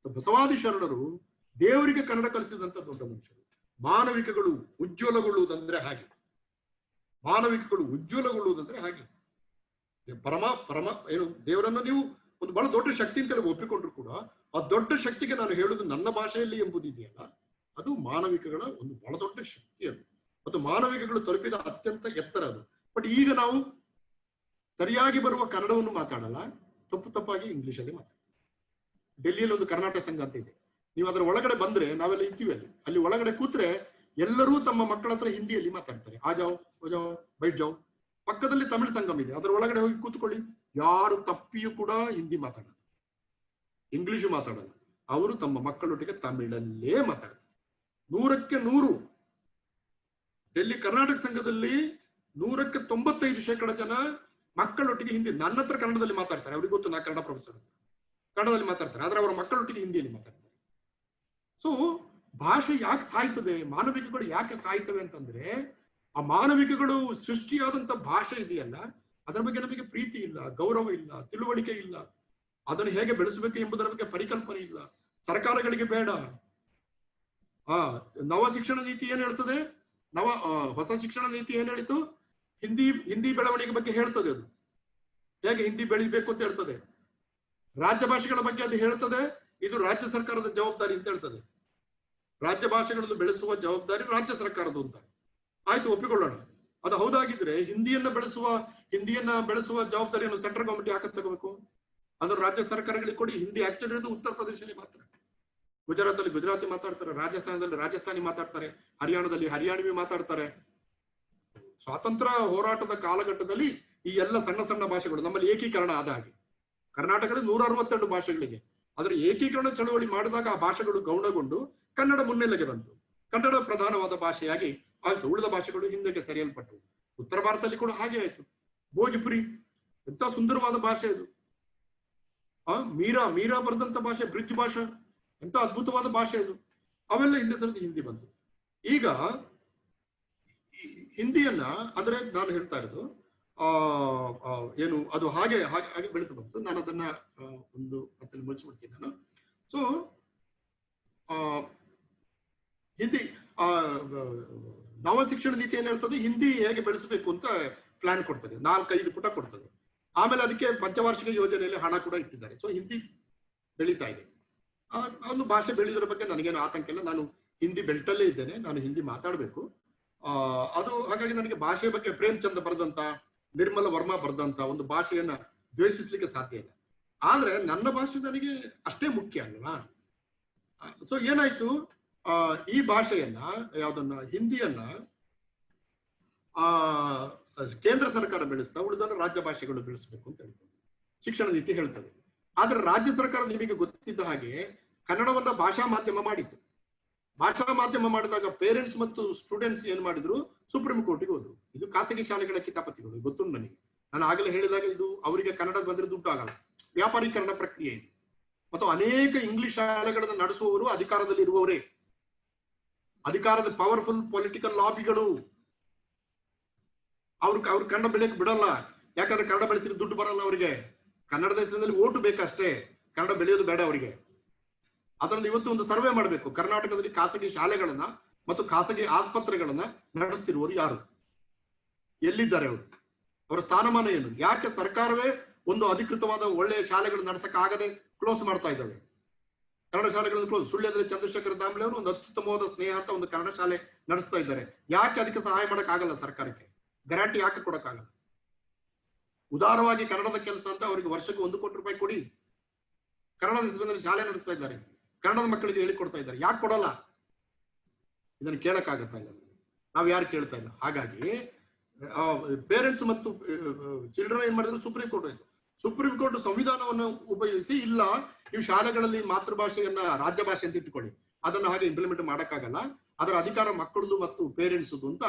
ಬಸವಾದಿ ಶರಣರು ದೇವರಿಗೆ ಕನ್ನಡ ಕಲಿಸಿದಂತ ದೊಡ್ಡ ಮನುಷ್ಯರು. ಮಾನವಿಕಗಳು ಉಜ್ವಲಗೊಳ್ಳುವುದಂದ್ರೆ ಹಾಗೆ, ಹಾಗೆ ಪರಮ ಏನು ದೇವರನ್ನ ನೀವು ಒಂದು ಬಹಳ ದೊಡ್ಡ ಶಕ್ತಿ ಅಂತೇಳಿ ಒಪ್ಪಿಕೊಂಡ್ರು ಕೂಡ ಆ ದೊಡ್ಡ ಶಕ್ತಿಗೆ ನಾನು ಹೇಳುದು ನನ್ನ ಭಾಷೆಯಲ್ಲಿ ಎಂಬುದಿದೆಯಲ್ಲ, ಅದು ಮಾನವಿಕಗಳ ಒಂದು ಬಹಳ ದೊಡ್ಡ ಶಕ್ತಿ. ಅದು ಮತ್ತು ಮಾನವಿಕಗಳು ತಲುಪಿದ ಅತ್ಯಂತ ಎತ್ತರ ಅದು. ಬಟ್ ಈಗ ನಾವು ಸರಿಯಾಗಿ ಬರುವ ಕನ್ನಡವನ್ನು ಮಾತಾಡಲ್ಲ, ತಪ್ಪಾಗಿ ಇಂಗ್ಲಿಷಲ್ಲಿ ಮಾತಾಡ. ಡೆಲ್ಲಿಯಲ್ಲಿ ಒಂದು ಕರ್ನಾಟಕ ಸಂಘ ಅಂತ ಇದೆ, ನೀವು ಅದರ ಒಳಗಡೆ ಬಂದ್ರೆ ನಾವೆಲ್ಲ ಇದ್ದೀವಿ ಅಲ್ಲಿ ಒಳಗಡೆ ಕೂತ್ರೆ ಎಲ್ಲರೂ ತಮ್ಮ ಮಕ್ಕಳ ಹತ್ರ ಹಿಂದಿಯಲ್ಲಿ ಮಾತಾಡ್ತಾರೆ. ಆ ಜಾವ್ ಬೈಟ್ ಜಾವ್. ಪಕ್ಕದಲ್ಲಿ ತಮಿಳು ಸಂಗಮ ಇದೆ, ಅದರ ಒಳಗಡೆ ಹೋಗಿ ಕೂತ್ಕೊಳ್ಳಿ, ಯಾರು ತಪ್ಪಿಯೂ ಕೂಡ ಹಿಂದಿ ಮಾತಾಡಲ್ಲ, ಇಂಗ್ಲಿಷು ಮಾತಾಡಲ್ಲ. ಅವರು ತಮ್ಮ ಮಕ್ಕಳೊಟ್ಟಿಗೆ ತಮಿಳಲ್ಲೇ ಮಾತಾಡ್ತಾರೆ. 100ಕ್ಕೆ 100. ಡೆಲ್ಲಿ ಕರ್ನಾಟಕ ಸಂಘದಲ್ಲಿ 100ಕ್ಕೆ 95% ಜನ ಮಕ್ಕಳೊಟ್ಟಿಗೆ ಹಿಂದಿ. ನನ್ನ ಹತ್ರ ಕನ್ನಡದಲ್ಲಿ ಮಾತಾಡ್ತಾರೆ, ಅವ್ರಿಗೆ ಗೊತ್ತು ನಾ ಕನ್ನಡ ಪ್ರೊಫೆಸರ್ ಅಂತ, ಕನ್ನಡದಲ್ಲಿ ಮಾತಾಡ್ತಾರೆ. ಆದ್ರೆ ಅವರ ಮಕ್ಕಳೊಟ್ಟಿಗೆ ಹಿಂದಿಯಲ್ಲಿ ಮಾತಾಡ್ತಾರೆ. ಸೊ ಭಾಷೆ ಯಾಕೆ ಸಾಯ್ತದೆ, ಮಾನವಿಕಗಳು ಯಾಕೆ ಸಾಯ್ತವೆ ಅಂತಂದ್ರೆ, ಆ ಮಾನವಿಕಗಳು ಸೃಷ್ಟಿಯಾದಂತ ಭಾಷೆ ಇದೆಯಲ್ಲ, ಅದರ ಬಗ್ಗೆ ನಮಗೆ ಪ್ರೀತಿ ಇಲ್ಲ, ಗೌರವ ಇಲ್ಲ, ತಿಳುವಳಿಕೆ ಇಲ್ಲ, ಅದನ್ನು ಹೇಗೆ ಬೆಳೆಸಬೇಕು ಎಂಬುದರ ಬಗ್ಗೆ ಪರಿಕಲ್ಪನೆ ಇಲ್ಲ, ಸರ್ಕಾರಗಳಿಗೆ ಬೇಡ. ನವ ಶಿಕ್ಷಣ ನೀತಿ ಏನ್ ಹೇಳ್ತದೆ, ಹೊಸ ಶಿಕ್ಷಣ ನೀತಿ ಏನ್ ಹೇಳಿತು, ಹಿಂದಿ ಬೆಳವಣಿಗೆ ಬಗ್ಗೆ ಹೇಳ್ತದೆ. ಅದು ಹೇಗೆ ಹಿಂದಿ ಬೆಳಿಬೇಕು ಅಂತ ಹೇಳ್ತದೆ. ರಾಜ್ಯ ಭಾಷೆಗಳ ಬಗ್ಗೆ ಅದು ಹೇಳ್ತದೆ, ಇದು ರಾಜ್ಯ ಸರ್ಕಾರದ ಜವಾಬ್ದಾರಿ ಅಂತ ಹೇಳ್ತದೆ. ರಾಜ್ಯ ಭಾಷೆಗಳನ್ನು ಬೆಳೆಸುವ ಜವಾಬ್ದಾರಿ ರಾಜ್ಯ ಸರ್ಕಾರದ್ದು ಅಂತ. ಆಯ್ತು, ಒಪ್ಪಿಕೊಳ್ಳೋಣ. ಅದು ಹೌದಾಗಿದ್ರೆ ಹಿಂದಿಯನ್ನ ಬೆಳೆಸುವ ಜವಾಬ್ದಾರಿಯನ್ನು ಸೆಂಟ್ರಲ್ ಗವರ್ಮೆಂಟ್ ಯಾಕೆ ತಗೋಬೇಕು? ಅದನ್ನು ರಾಜ್ಯ ಸರ್ಕಾರಗಳಿಗೆ ಕೊಡಿ. ಹಿಂದಿ ಆಕ್ಚುಲಿ ಇರೋದು ಉತ್ತರ ಪ್ರದೇಶದಲ್ಲಿ ಮಾತ್ರ. ಗುಜರಾತಲ್ಲಿ ಗುಜರಾತಿ ಮಾತಾಡ್ತಾರೆ, ರಾಜಸ್ಥಾನದಲ್ಲಿ ರಾಜಸ್ಥಾನಿ ಮಾತಾಡ್ತಾರೆ, ಹರಿಯಾಣದಲ್ಲಿ ಹರಿಯಾಣವಿ ಮಾತಾಡ್ತಾರೆ. ಸ್ವಾತಂತ್ರ್ಯ ಹೋರಾಟದ ಕಾಲಘಟ್ಟದಲ್ಲಿ ಈ ಎಲ್ಲ ಸಣ್ಣ ಸಣ್ಣ ಭಾಷೆಗಳು ನಮ್ಮಲ್ಲಿ ಏಕೀಕರಣ ಆದ ಹಾಗೆ. ಕರ್ನಾಟಕದಲ್ಲಿ 162 ಭಾಷೆಗಳಿಗೆ. ಅದರ ಏಕೀಕರಣ ಚಳವಳಿ ಮಾಡಿದಾಗ ಆ ಭಾಷೆಗಳು ಗೌಣಗೊಂಡು ಕನ್ನಡ ಮುನ್ನೆಲೆಗೆ ಬಂತು. ಕನ್ನಡ ಪ್ರಧಾನವಾದ ಭಾಷೆಯಾಗಿ ಆಯ್ತು. ಉಳಿದ ಭಾಷೆಗಳು ಹಿಂದಕ್ಕೆ ಸರಿಯಲ್ಪಟ್ಟವು. ಉತ್ತರ ಭಾರತದಲ್ಲಿ ಕೂಡ ಹಾಗೆ ಆಯ್ತು. ಭೋಜ್ಪುರಿ ಎಂತ ಸುಂದರವಾದ ಭಾಷೆ ಅದು. ಮೀರಾ ಬರೆದಂತ ಭಾಷೆ, ಬ್ರಿಡ್ಜ್ ಭಾಷೆ, ಎಂತ ಅದ್ಭುತವಾದ ಭಾಷೆ ಅದು. ಅವೆಲ್ಲ ಹಿಂದೆ ಸರಿದು ಹಿಂದಿ ಬಂತು. ಈಗ ಹಿಂದಿಯನ್ನ ಅಂದ್ರೆ ನಾನು ಹೇಳ್ತಾ ಇರೋದು ಏನು, ಅದು ಹಾಗೆ ಹಾಗೆ ಹಾಗೆ ಬೆಳೀತು ಬಂತು. ನಾನು ಅದನ್ನ ಒಂದು ಹತ್ತಲ್ಲಿ ಮುಗಿಸ್ಬಿಡ್ತೀನಿ ನಾನು. ಸೊ ಹಿಂದಿ ನವ ಶಿಕ್ಷಣ ನೀತಿ ಏನ್ ಹೇಳ್ತದೆ, ಹಿಂದಿ ಹೇಗೆ ಬೆಳೆಸಬೇಕು ಅಂತ ಪ್ಲಾನ್ ಕೊಡ್ತದೆ, 4-5 ಪುಟ ಕೊಡ್ತದೆ. ಆಮೇಲೆ ಅದಕ್ಕೆ ಪಂಚವಾರ್ಷಿಕ ಯೋಜನೆಯಲ್ಲಿ ಹಣ ಕೂಡ ಇಟ್ಟಿದ್ದಾರೆ. ಸೊ ಹಿಂದಿ ಬೆಳೀತಾ ಇದೆ. ಒಂದು ಭಾಷೆ ಬೆಳೆಯೋದ್ರ ಬಗ್ಗೆ ನನಗೇನು ಆತಂಕ ಇಲ್ಲ. ನಾನು ಹಿಂದಿ ಬೆಲ್ಟಲ್ಲೇ ಇದ್ದೇನೆ, ನಾನು ಹಿಂದಿ ಮಾತಾಡಬೇಕು. ಅದು ಹಾಗಾಗಿ ನನಗೆ ಭಾಷೆ ಬಗ್ಗೆ ಪ್ರೇಮ್ಚಂದ್ ಬರೆದಂತ, ನಿರ್ಮಲ ವರ್ಮಾ ಬರೆದಂತ ಒಂದು ಭಾಷೆಯನ್ನ ದ್ವೇಷಿಸ್ಲಿಕ್ಕೆ ಸಾಧ್ಯ ಇಲ್ಲ. ಆದ್ರೆ ನನ್ನ ಭಾಷೆ ನನಗೆ ಅಷ್ಟೇ ಮುಖ್ಯ ಅಲ್ವಾ. ಸೊ ಏನಾಯ್ತು, ಈ ಭಾಷೆಯನ್ನ, ಯಾವ್ದನ್ನ, ಹಿಂದಿಯನ್ನ ಕೇಂದ್ರ ಸರ್ಕಾರ ಬೆಳೆಸ್ತಾ ಉಳಿದನ್ನು ರಾಜ್ಯ ಭಾಷೆಗಳು ಬೆಳೆಸಬೇಕು ಅಂತ ಹೇಳ್ತದೆ ಶಿಕ್ಷಣ ನೀತಿ ಹೇಳ್ತದೆ. ಆದ್ರೆ ರಾಜ್ಯ ಸರ್ಕಾರ ನಿಮಗೆ ಗೊತ್ತಿದ್ದ ಹಾಗೆ ಕನ್ನಡವನ್ನ ಭಾಷಾ ಮಾಧ್ಯಮ ಮಾಡಿತ್ತು. ಭಾಷಾ ಮಾಧ್ಯಮ ಮಾಡಿದಾಗ ಪೇರೆಂಟ್ಸ್ ಮತ್ತು ಸ್ಟೂಡೆಂಟ್ಸ್ ಏನ್ ಮಾಡಿದ್ರು, ಸುಪ್ರೀಂ ಕೋರ್ಟಿಗೆ ಹೋದ್ರು. ಇದು ಖಾಸಗಿ ಶಾಲೆಗಳ ಕಿತಾಪತಿಗಳು, ಗೊತ್ತುಂಟು ನನಗೆ. ನಾನು ಆಗಲೇ ಹೇಳಿದಾಗ ಇದು ಅವರಿಗೆ ಕನ್ನಡ ಬಂದ್ರೆ ದುಡ್ಡು ಆಗಲ್ಲ, ವ್ಯಾಪಾರೀಕರಣ ಪ್ರಕ್ರಿಯೆ ಇದೆ. ಮತ್ತು ಅನೇಕ ಇಂಗ್ಲಿಷ್ ಶಾಲೆಗಳನ್ನು ನಡೆಸುವವರು ಅಧಿಕಾರದಲ್ಲಿ ಇರುವವರೇ, ಅಧಿಕಾರದ ಪವರ್ಫುಲ್ ಪೊಲಿಟಿಕಲ್ ಲಾಬಿಗಳು. ಅವ್ರು ಕನ್ನಡ ಬೆಳೆಯಕ್ಕೆ ಬಿಡಲ್ಲ. ಯಾಕಂದ್ರೆ ಕನ್ನಡ ಬೆಳೆಸಿದ್ರೆ ದುಡ್ಡು ಬರಲ್ಲ ಅವರಿಗೆ. ಕನ್ನಡ ದೇಶದಲ್ಲಿ ಓಟು ಬೇಕಷ್ಟೇ, ಕನ್ನಡ ಬೆಳೆಯೋದು ಬೇಡ ಅವರಿಗೆ. ಅದರಿಂದ ಇವತ್ತು ಒಂದು ಸರ್ವೆ ಮಾಡಬೇಕು. ಕರ್ನಾಟಕದಲ್ಲಿ ಖಾಸಗಿ ಶಾಲೆಗಳನ್ನ ಮತ್ತು ಖಾಸಗಿ ಆಸ್ಪತ್ರೆಗಳನ್ನ ನಡೆಸ್ತಿರುವವರು ಯಾರು, ಎಲ್ಲಿದ್ದಾರೆ ಅವರು, ಅವರ ಸ್ಥಾನಮಾನ ಏನು, ಯಾಕೆ ಸರ್ಕಾರವೇ ಒಂದು ಅಧಿಕೃತವಾದ ಒಳ್ಳೆಯ ಶಾಲೆಗಳು ನಡೆಸಕ್ಕಾಗದೆ ಕ್ಲೋಸ್ ಮಾಡ್ತಾ ಇದ್ದಾವೆ. ಕನ್ನಡ ಶಾಲೆಗಳನ್ನು ಕ್ಲೋಸ್. ಸುಳ್ಯದಲ್ಲಿ ಚಂದ್ರಶೇಖರ್ ದಾಮ್ಲೆ ಅವರು ಒಂದು ಅತ್ಯುತ್ತಮವಾದ ಸ್ನೇಹ ಅಂತ ಒಂದು ಕನ್ನಡ ಶಾಲೆ ನಡೆಸ್ತಾ ಇದ್ದಾರೆ. ಯಾಕೆ ಅದಕ್ಕೆ ಸಹಾಯ ಮಾಡಕ್ಕಾಗಲ್ಲ ಸರ್ಕಾರಕ್ಕೆ? ಗ್ಯಾರಂಟಿ ಯಾಕೆ ಕೊಡಕ್ಕಾಗಲ್ಲ? ಉದಾರವಾಗಿ ಕನ್ನಡದ ಕೆಲಸ ಅಂತ ಅವರಿಗೆ ವರ್ಷಕ್ಕೆ 1 ಕೋಟಿ ರೂಪಾಯಿ ಕೊಡಿ. ಕನ್ನಡದ ಹೆಸರಿನಲ್ಲಿ ಶಾಲೆ ನಡೆಸ್ತಾ ಇದ್ದಾರೆ, ಕನ್ನಡದ ಮಕ್ಕಳಿಗೆ ಹೇಳಿಕೊಡ್ತಾ ಇದ್ದಾರೆ. ಯಾಕೆ ಕೊಡಲ್ಲ? ಇದನ್ನು ಕೇಳಕ್ಕಾಗತ್ತಾ ಇಲ್ಲ, ನಾವು ಯಾರು ಕೇಳ್ತಾ ಇಲ್ಲ. ಹಾಗಾಗಿ ಪೇರೆಂಟ್ಸ್ ಮತ್ತು ಚಿಲ್ಡ್ರನ್ ಏನ್ ಮಾಡಿದ್ರು, ಸುಪ್ರೀಂ ಕೋರ್ಟ್ ಆಯ್ತು. ಸುಪ್ರೀಂ ಕೋರ್ಟ್ ಸಂವಿಧಾನವನ್ನು ಉಪಯೋಗಿಸಿ, ಇಲ್ಲ ನೀವು ಶಾಲೆಗಳಲ್ಲಿ ಮಾತೃಭಾಷೆಯನ್ನ ರಾಜ್ಯ ಭಾಷೆ ಅಂತ ಇಟ್ಟುಕೊಳ್ಳಿ, ಅದನ್ನ ಹಾಗೆ ಇಂಪ್ಲಿಮೆಂಟ್ ಮಾಡಕ್ಕಾಗಲ್ಲ, ಅದರ ಅಧಿಕಾರ ಮಕ್ಕಳದು ಮತ್ತು ಪೇರೆಂಟ್ಸ್ ಅಂತ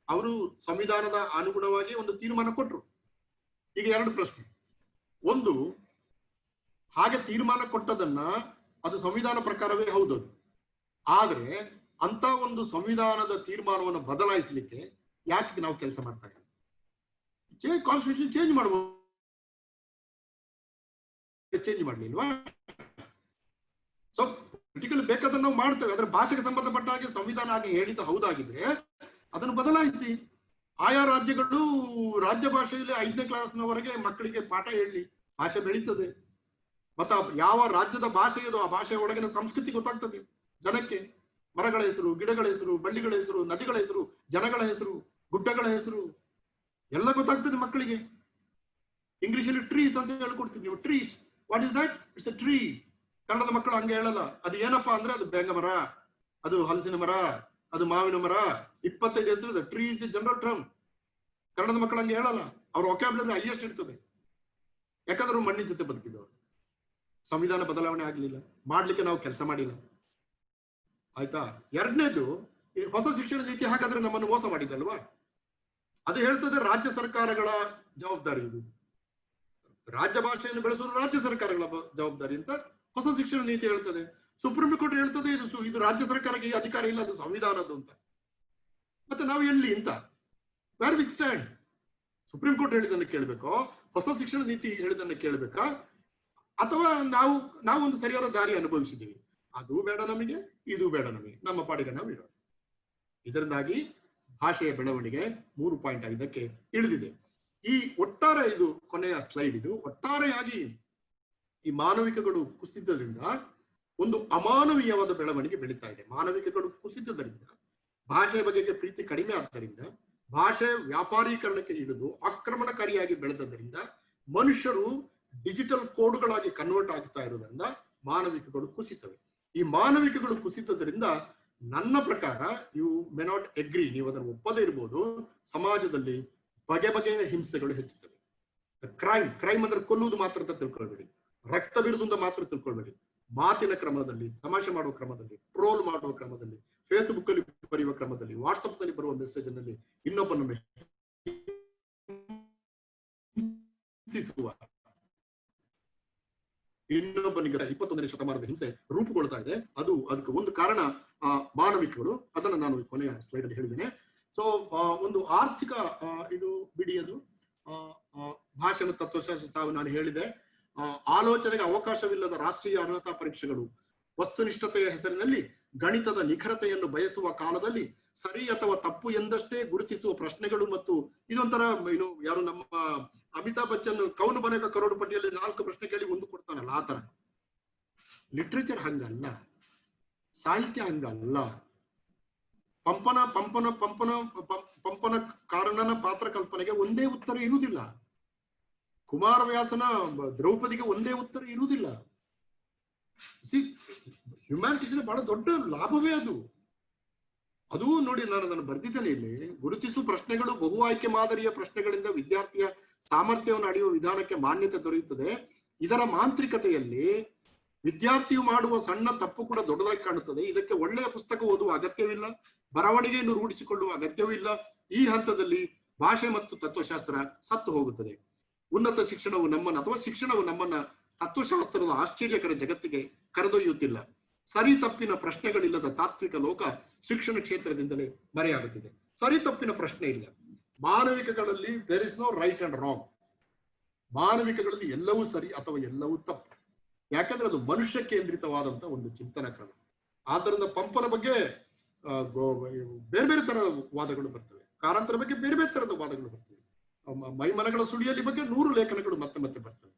ಅವರು ಸಂವಿಧಾನದ ಅನುಗುಣವಾಗಿ ಒಂದು ತೀರ್ಮಾನ ಕೊಟ್ರು. ಈಗ 2 ಪ್ರಶ್ನೆ. ಒಂದು, ಹಾಗೆ ತೀರ್ಮಾನ ಕೊಟ್ಟದನ್ನ ಅದು ಸಂವಿಧಾನ ಪ್ರಕಾರವೇ ಹೌದು. ಆದ್ರೆ ಅಂತ ಒಂದು ಸಂವಿಧಾನದ ತೀರ್ಮಾನವನ್ನು ಬದಲಾಯಿಸಲಿಕ್ಕೆ ಯಾಕೆ ನಾವು ಕೆಲಸ ಮಾಡ್ತಾ ಇದ್ದೀವಿ? ಕಾನ್ಸ್ಟಿಟ್ಯೂಷನ್ ಚೇಂಜ್ ಮಾಡಬಹುದು, ಚೇಂಜ್ ಮಾಡ್ಲಿಲ್ವಾ? ಸೊ ಪೊಲಿಟಿಕಲ್ ಬೇಕಾದ್ರೆ ನಾವು ಮಾಡ್ತೇವೆ. ಅದ್ರ ಭಾಷೆಗೆ ಸಂಬಂಧಪಟ್ಟ ಹಾಗೆ ಸಂವಿಧಾನ ಹಾಗೆ ಹೇಳಿದ್ದು ಹೌದಾಗಿದ್ರೆ ಅದನ್ನು ಬದಲಾಯಿಸಿ. ಆಯಾ ರಾಜ್ಯಗಳು ರಾಜ್ಯ ಭಾಷೆಯಲ್ಲಿ 5ನೇ ಕ್ಲಾಸ್ನವರೆಗೆ ಮಕ್ಕಳಿಗೆ ಪಾಠ ಹೇಳಿ, ಭಾಷೆ ಬೆಳೀತದೆ. ಮತ್ತ ಯಾವ ರಾಜ್ಯದ ಭಾಷೆ ಇದೋ ಆ ಭಾಷೆಯ ಒಳಗಿನ ಸಂಸ್ಕೃತಿ ಗೊತ್ತಾಗ್ತದೆ ಜನಕ್ಕೆ. ಮರಗಳ ಹೆಸರು, ಗಿಡಗಳ ಹೆಸರು, ಬಳ್ಳಿಗಳ ಹೆಸರು, ನದಿಗಳ ಹೆಸರು, ಜನಗಳ ಹೆಸರು, ಗುಡ್ಡಗಳ ಹೆಸರು ಎಲ್ಲ ಗೊತ್ತಾಗ್ತದೆ ಮಕ್ಕಳಿಗೆ. ಇಂಗ್ಲಿಷಲ್ಲಿ ಟ್ರೀಸ್ ಅಂತ ಹೇಳ್ಕೊಡ್ತೀವಿ ನೀವು. Trees, what is that? It's A tree. ಕನ್ನಡದ ಮಕ್ಕಳು ಹಂಗೆ ಹೇಳಲ್ಲ. ಅದು ಏನಪ್ಪಾ ಅಂದ್ರೆ ಅದು ಬೇಂಗ ಮರ, ಅದು ಹಲಸಿನ ಮರ, ಅದು ಮಾವಿನ ಮರ, 25 ಹೆಸರು. Trees general term. ಕನ್ನಡದ ಮಕ್ಕಳು ಹಂಗೆ ಹೇಳಲ್ಲ. ಅವ್ರ ವೊಕ್ಯಾಬ್ಯುಲರಿ ಹೈಯೆಸ್ಟ್ ಇರ್ತದೆ. ಯಾಕಂದ್ರೆ ಮಣ್ಣಿನ ಜೊತೆ ಬದುಕಿದವರು. ಸಂವಿಧಾನ ಬದಲಾವಣೆ ಆಗ್ಲಿಲ್ಲ, ಮಾಡ್ಲಿಕ್ಕೆ ನಾವು ಕೆಲಸ ಮಾಡಿಲ್ಲ. ಆಯ್ತಾ? 2ನೇದು, ಹೊಸ ಶಿಕ್ಷಣ ನೀತಿ ಹಾಗಾದ್ರೆ ನಮ್ಮನ್ನು ಮೋಸ ಮಾಡಿದಲ್ವಾ? ಅದು ಹೇಳ್ತದೆ ರಾಜ್ಯ ಸರ್ಕಾರಗಳ ಜವಾಬ್ದಾರಿ ಇದು, ರಾಜ್ಯ ಭಾಷೆಯನ್ನು ಬೆಳೆಸುವುದು ರಾಜ್ಯ ಸರ್ಕಾರಗಳ ಜವಾಬ್ದಾರಿ ಅಂತ ಹೊಸ ಶಿಕ್ಷಣ ನೀತಿ ಹೇಳ್ತದೆ. ಸುಪ್ರೀಂ ಕೋರ್ಟ್ ಹೇಳ್ತದೆ ಇದು ರಾಜ್ಯ ಸರ್ಕಾರಕ್ಕೆ ಅಧಿಕಾರ ಇಲ್ಲ, ಅದು ಸಂವಿಧಾನದ್ದು ಅಂತ. ಮತ್ತೆ ನಾವು ಎಲ್ಲಿ ಅಂತ where we stand? Supreme Court ಹೇಳಿದನ್ನು ಕೇಳಬೇಕೋ, ಹೊಸ ಶಿಕ್ಷಣ ನೀತಿ ಹೇಳಿದನ್ನು ಕೇಳಬೇಕಾ, ಅಥವಾ ನಾವು ಒಂದು ಸರಿಯಾದ ದಾರಿ ಅನುಭವಿಸಿದ್ದೀವಿ, ಅದು ಬೇಡ ನಮಗೆ, ಇದು ಬೇಡ ನಮಗೆ, ನಮ್ಮ ಪಾಡಿಗೆ ನಾವು ಇರೋಣ. ಇದರಿಂದಾಗಿ ಭಾಷೆಯ ಬೆಳವಣಿಗೆ 3.5ಕ್ಕೆ ಇಳಿದಿದೆ. ಈ ಒಟ್ಟಾರೆ, ಇದು ಕೊನೆಯ ಸ್ಲೈಡ್, ಇದು ಒಟ್ಟಾರೆಯಾಗಿ ಈ ಮಾನವಿಕಗಳು ಕುಸಿತದಿಂದ ಒಂದು ಅಮಾನವೀಯವಾದ ಬೆಳವಣಿಗೆ ಬೆಳೀತಾ ಇದೆ. ಮಾನವಿಕಗಳು ಕುಸಿತದಿಂದ, ಭಾಷೆಯ ಬಗೆಗೆ ಪ್ರೀತಿ ಕಡಿಮೆ ಆದ್ದರಿಂದ, ಭಾಷೆ ವ್ಯಾಪಾರೀಕರಣಕ್ಕೆ ಇಳಿದು ಆಕ್ರಮಣಕಾರಿಯಾಗಿ ಬೆಳೆದದ್ದರಿಂದ, ಮನುಷ್ಯರು ಡಿಜಿಟಲ್ ಕೋಡ್ಗಳಾಗಿ ಕನ್ವರ್ಟ್ ಆಗ್ತಾ ಇರೋದ್ರಿಂದ ಮಾನವಿಕಗಳು ಕುಸಿತವೆ. ಈ ಮಾನವಿಕಗಳು ಕುಸಿತದಿಂದ ನನ್ನ ಪ್ರಕಾರ, ಯು ಮೆ ನಾಟ್ ಎಗ್ರಿ, ನೀವು ಅದನ್ನು ಒಪ್ಪದೇ ಇರ್ಬೋದು, ಸಮಾಜದಲ್ಲಿ ಬಗೆ ಬಗೆಯ ಹಿಂಸೆಗಳು ಹೆಚ್ಚುತ್ತವೆ. ಕ್ರೈಮ್ ಅಂದ್ರೆ ಕೊಲ್ಲುವುದು ಮಾತ್ರ ಅಂತ ತಿಳ್ಕೊಳ್ಬೇಡಿ, ರಕ್ತ ಬಿರುದಿಂದ ಮಾತ್ರ ತಿಳ್ಕೊಳ್ಬೇಡಿ. ಮಾತಿನ ಕ್ರಮದಲ್ಲಿ, ತಮಾಷೆ ಮಾಡುವ ಕ್ರಮದಲ್ಲಿ, ಟ್ರೋಲ್ ಮಾಡುವ ಕ್ರಮದಲ್ಲಿ, ಫೇಸ್ಬುಕ್ ಅಲ್ಲಿ ಬರೆಯುವ ಕ್ರಮದಲ್ಲಿ, ವಾಟ್ಸಪ್ ನಲ್ಲಿ ಬರುವ ಮೆಸೇಜ್ ನಲ್ಲಿ ಇನ್ನೊಬ್ಬನನ್ನು ಇನ್ನೊಬ್ಬನಿಗೆ 21ನೇ ಶತಮಾನದ ಹಿಂಸೆ ರೂಪುಗೊಳ್ತಾ ಇದೆ. ಅದಕ್ಕೆ ಒಂದು ಕಾರಣ ಮಾನವಿಕಗಳು. ಅದನ್ನು ನಾನು ಕೊನೆಯ ಸ್ಲೈಡ್ ಅಲ್ಲಿ ಹೇಳಿದ್ದೇನೆ. ಸೊ ಒಂದು ಆರ್ಥಿಕ ಇದು ಬಿಡಿ, ಅದು ಭಾಷೆ ಮತ್ತು ತತ್ವಶಾಸ್ತ್ರ ಸಾವು ನಾನು ಹೇಳಿದೆ. ಆಲೋಚನೆಗೆ ಅವಕಾಶವಿಲ್ಲದ ರಾಷ್ಟ್ರೀಯ ಅರ್ಹತಾ ಪರೀಕ್ಷೆಗಳು, ವಸ್ತುನಿಷ್ಠತೆಯ ಹೆಸರಿನಲ್ಲಿ ಗಣಿತದ ನಿಖರತೆಯನ್ನು ಬಯಸುವ ಕಾಲದಲ್ಲಿ ಸರಿ ಅಥವಾ ತಪ್ಪು ಎಂದಷ್ಟೇ ಗುರುತಿಸುವ ಪ್ರಶ್ನೆಗಳು, ಮತ್ತು ಇದೊಂಥರ ಯಾರು ನಮ್ಮ ಅಮಿತಾಬ್ ಬಚ್ಚನ್ ಕೌನು ಬನೇಗ ಕರೋಡು ಪಟ್ಟಿಯಲ್ಲಿ 4 ಪ್ರಶ್ನೆ ಕೇಳಿ 1 ಕೊಡ್ತಾನಲ್ಲ, ಆ ತರ ಲಿಟ್ರೇಚರ್ ಹಂಗಲ್ಲ, ಸಾಹಿತ್ಯ ಹಂಗಲ್ಲ. ಪಂಪನ ಕಾರಣನ ಪಾತ್ರ ಕಲ್ಪನೆಗೆ ಒಂದೇ ಉತ್ತರ ಇರುವುದಿಲ್ಲ. ಕುಮಾರವ್ಯಾಸನ ದ್ರೌಪದಿಗೆ ಒಂದೇ ಉತ್ತರ ಇರುವುದಿಲ್ಲ. ಹ್ಯುಮ್ಯಾನಿಟೀಸ್ನ ಬಹಳ ದೊಡ್ಡ ಲಾಭವೇ ಅದು ನೋಡಿ, ನಾನು ಬರ್ದಿದ್ದೇನೆ ಇಲ್ಲಿ. ಗುರುತಿಸುವ ಪ್ರಶ್ನೆಗಳು ಬಹು ಆಯ್ಕೆ ಮಾದರಿಯ ಪ್ರಶ್ನೆಗಳಿಂದ ವಿದ್ಯಾರ್ಥಿಯ ಸಾಮರ್ಥ್ಯವನ್ನು ಅಳೆಯುವ ವಿಧಾನಕ್ಕೆ ಮಾನ್ಯತೆ ದೊರೆಯುತ್ತದೆ. ಇದರ ಮಾಂತ್ರಿಕತೆಯಲ್ಲಿ ವಿದ್ಯಾರ್ಥಿಯು ಮಾಡುವ ಸಣ್ಣ ತಪ್ಪು ಕೂಡ ದೊಡ್ಡದಾಗಿ ಕಾಣುತ್ತದೆ. ಇದಕ್ಕೆ ಒಳ್ಳೆಯ ಪುಸ್ತಕ ಓದುವ ಅಗತ್ಯವಿಲ್ಲ, ಬರವಣಿಗೆಯನ್ನು ರೂಢಿಸಿಕೊಳ್ಳುವ ಅಗತ್ಯವೂ ಇಲ್ಲ. ಈ ಹಂತದಲ್ಲಿ ಭಾಷೆ ಮತ್ತು ತತ್ವಶಾಸ್ತ್ರ ಸತ್ತು ಹೋಗುತ್ತದೆ. ಉನ್ನತ ಶಿಕ್ಷಣವು ನಮ್ಮನ್ನ ತತ್ವಶಾಸ್ತ್ರದ ಆಶ್ಚರ್ಯಕರ ಜಗತ್ತಿಗೆ ಕರೆದೊಯ್ಯುತ್ತಿಲ್ಲ. ಸರಿ ತಪ್ಪಿನ ಪ್ರಶ್ನೆಗಳಿಲ್ಲದ ತಾತ್ವಿಕ ಲೋಕ ಶಿಕ್ಷಣ ಕ್ಷೇತ್ರದಿಂದಲೇ ಮರೆಯಾಗುತ್ತಿದೆ. ಸರಿ ತಪ್ಪಿನ ಪ್ರಶ್ನೆ ಇಲ್ಲ. ಮಾನವಿಕಗಳಲ್ಲಿ there is no right and wrong. ಮಾನವಿಕಗಳಲ್ಲಿ ಎಲ್ಲವೂ ಸರಿ ಅಥವಾ ಎಲ್ಲವೂ ತಪ್ಪು. ಯಾಕಂದ್ರೆ ಅದು ಮನುಷ್ಯ ಕೇಂದ್ರಿತವಾದಂತ ಒಂದು ಚಿಂತನಾ ಕ್ರಮ. ಆದ್ದರಿಂದ ಪಂಪನ ಬಗ್ಗೆ ಬೇರೆ ಬೇರೆ ತರದ ವಾದಗಳು ಬರ್ತವೆ, ಕಾರಂತರ ಬಗ್ಗೆ ಬೇರೆ ಬೇರೆ ತರದ ವಾದಗಳು ಬರ್ತವೆ, ಮೈಮನಗಳ ಸುಳಿಯಲ್ಲಿ ಬಗ್ಗೆ 100 ಲೇಖನಗಳು ಮತ್ತೆ ಮತ್ತೆ ಬರ್ತವೆ.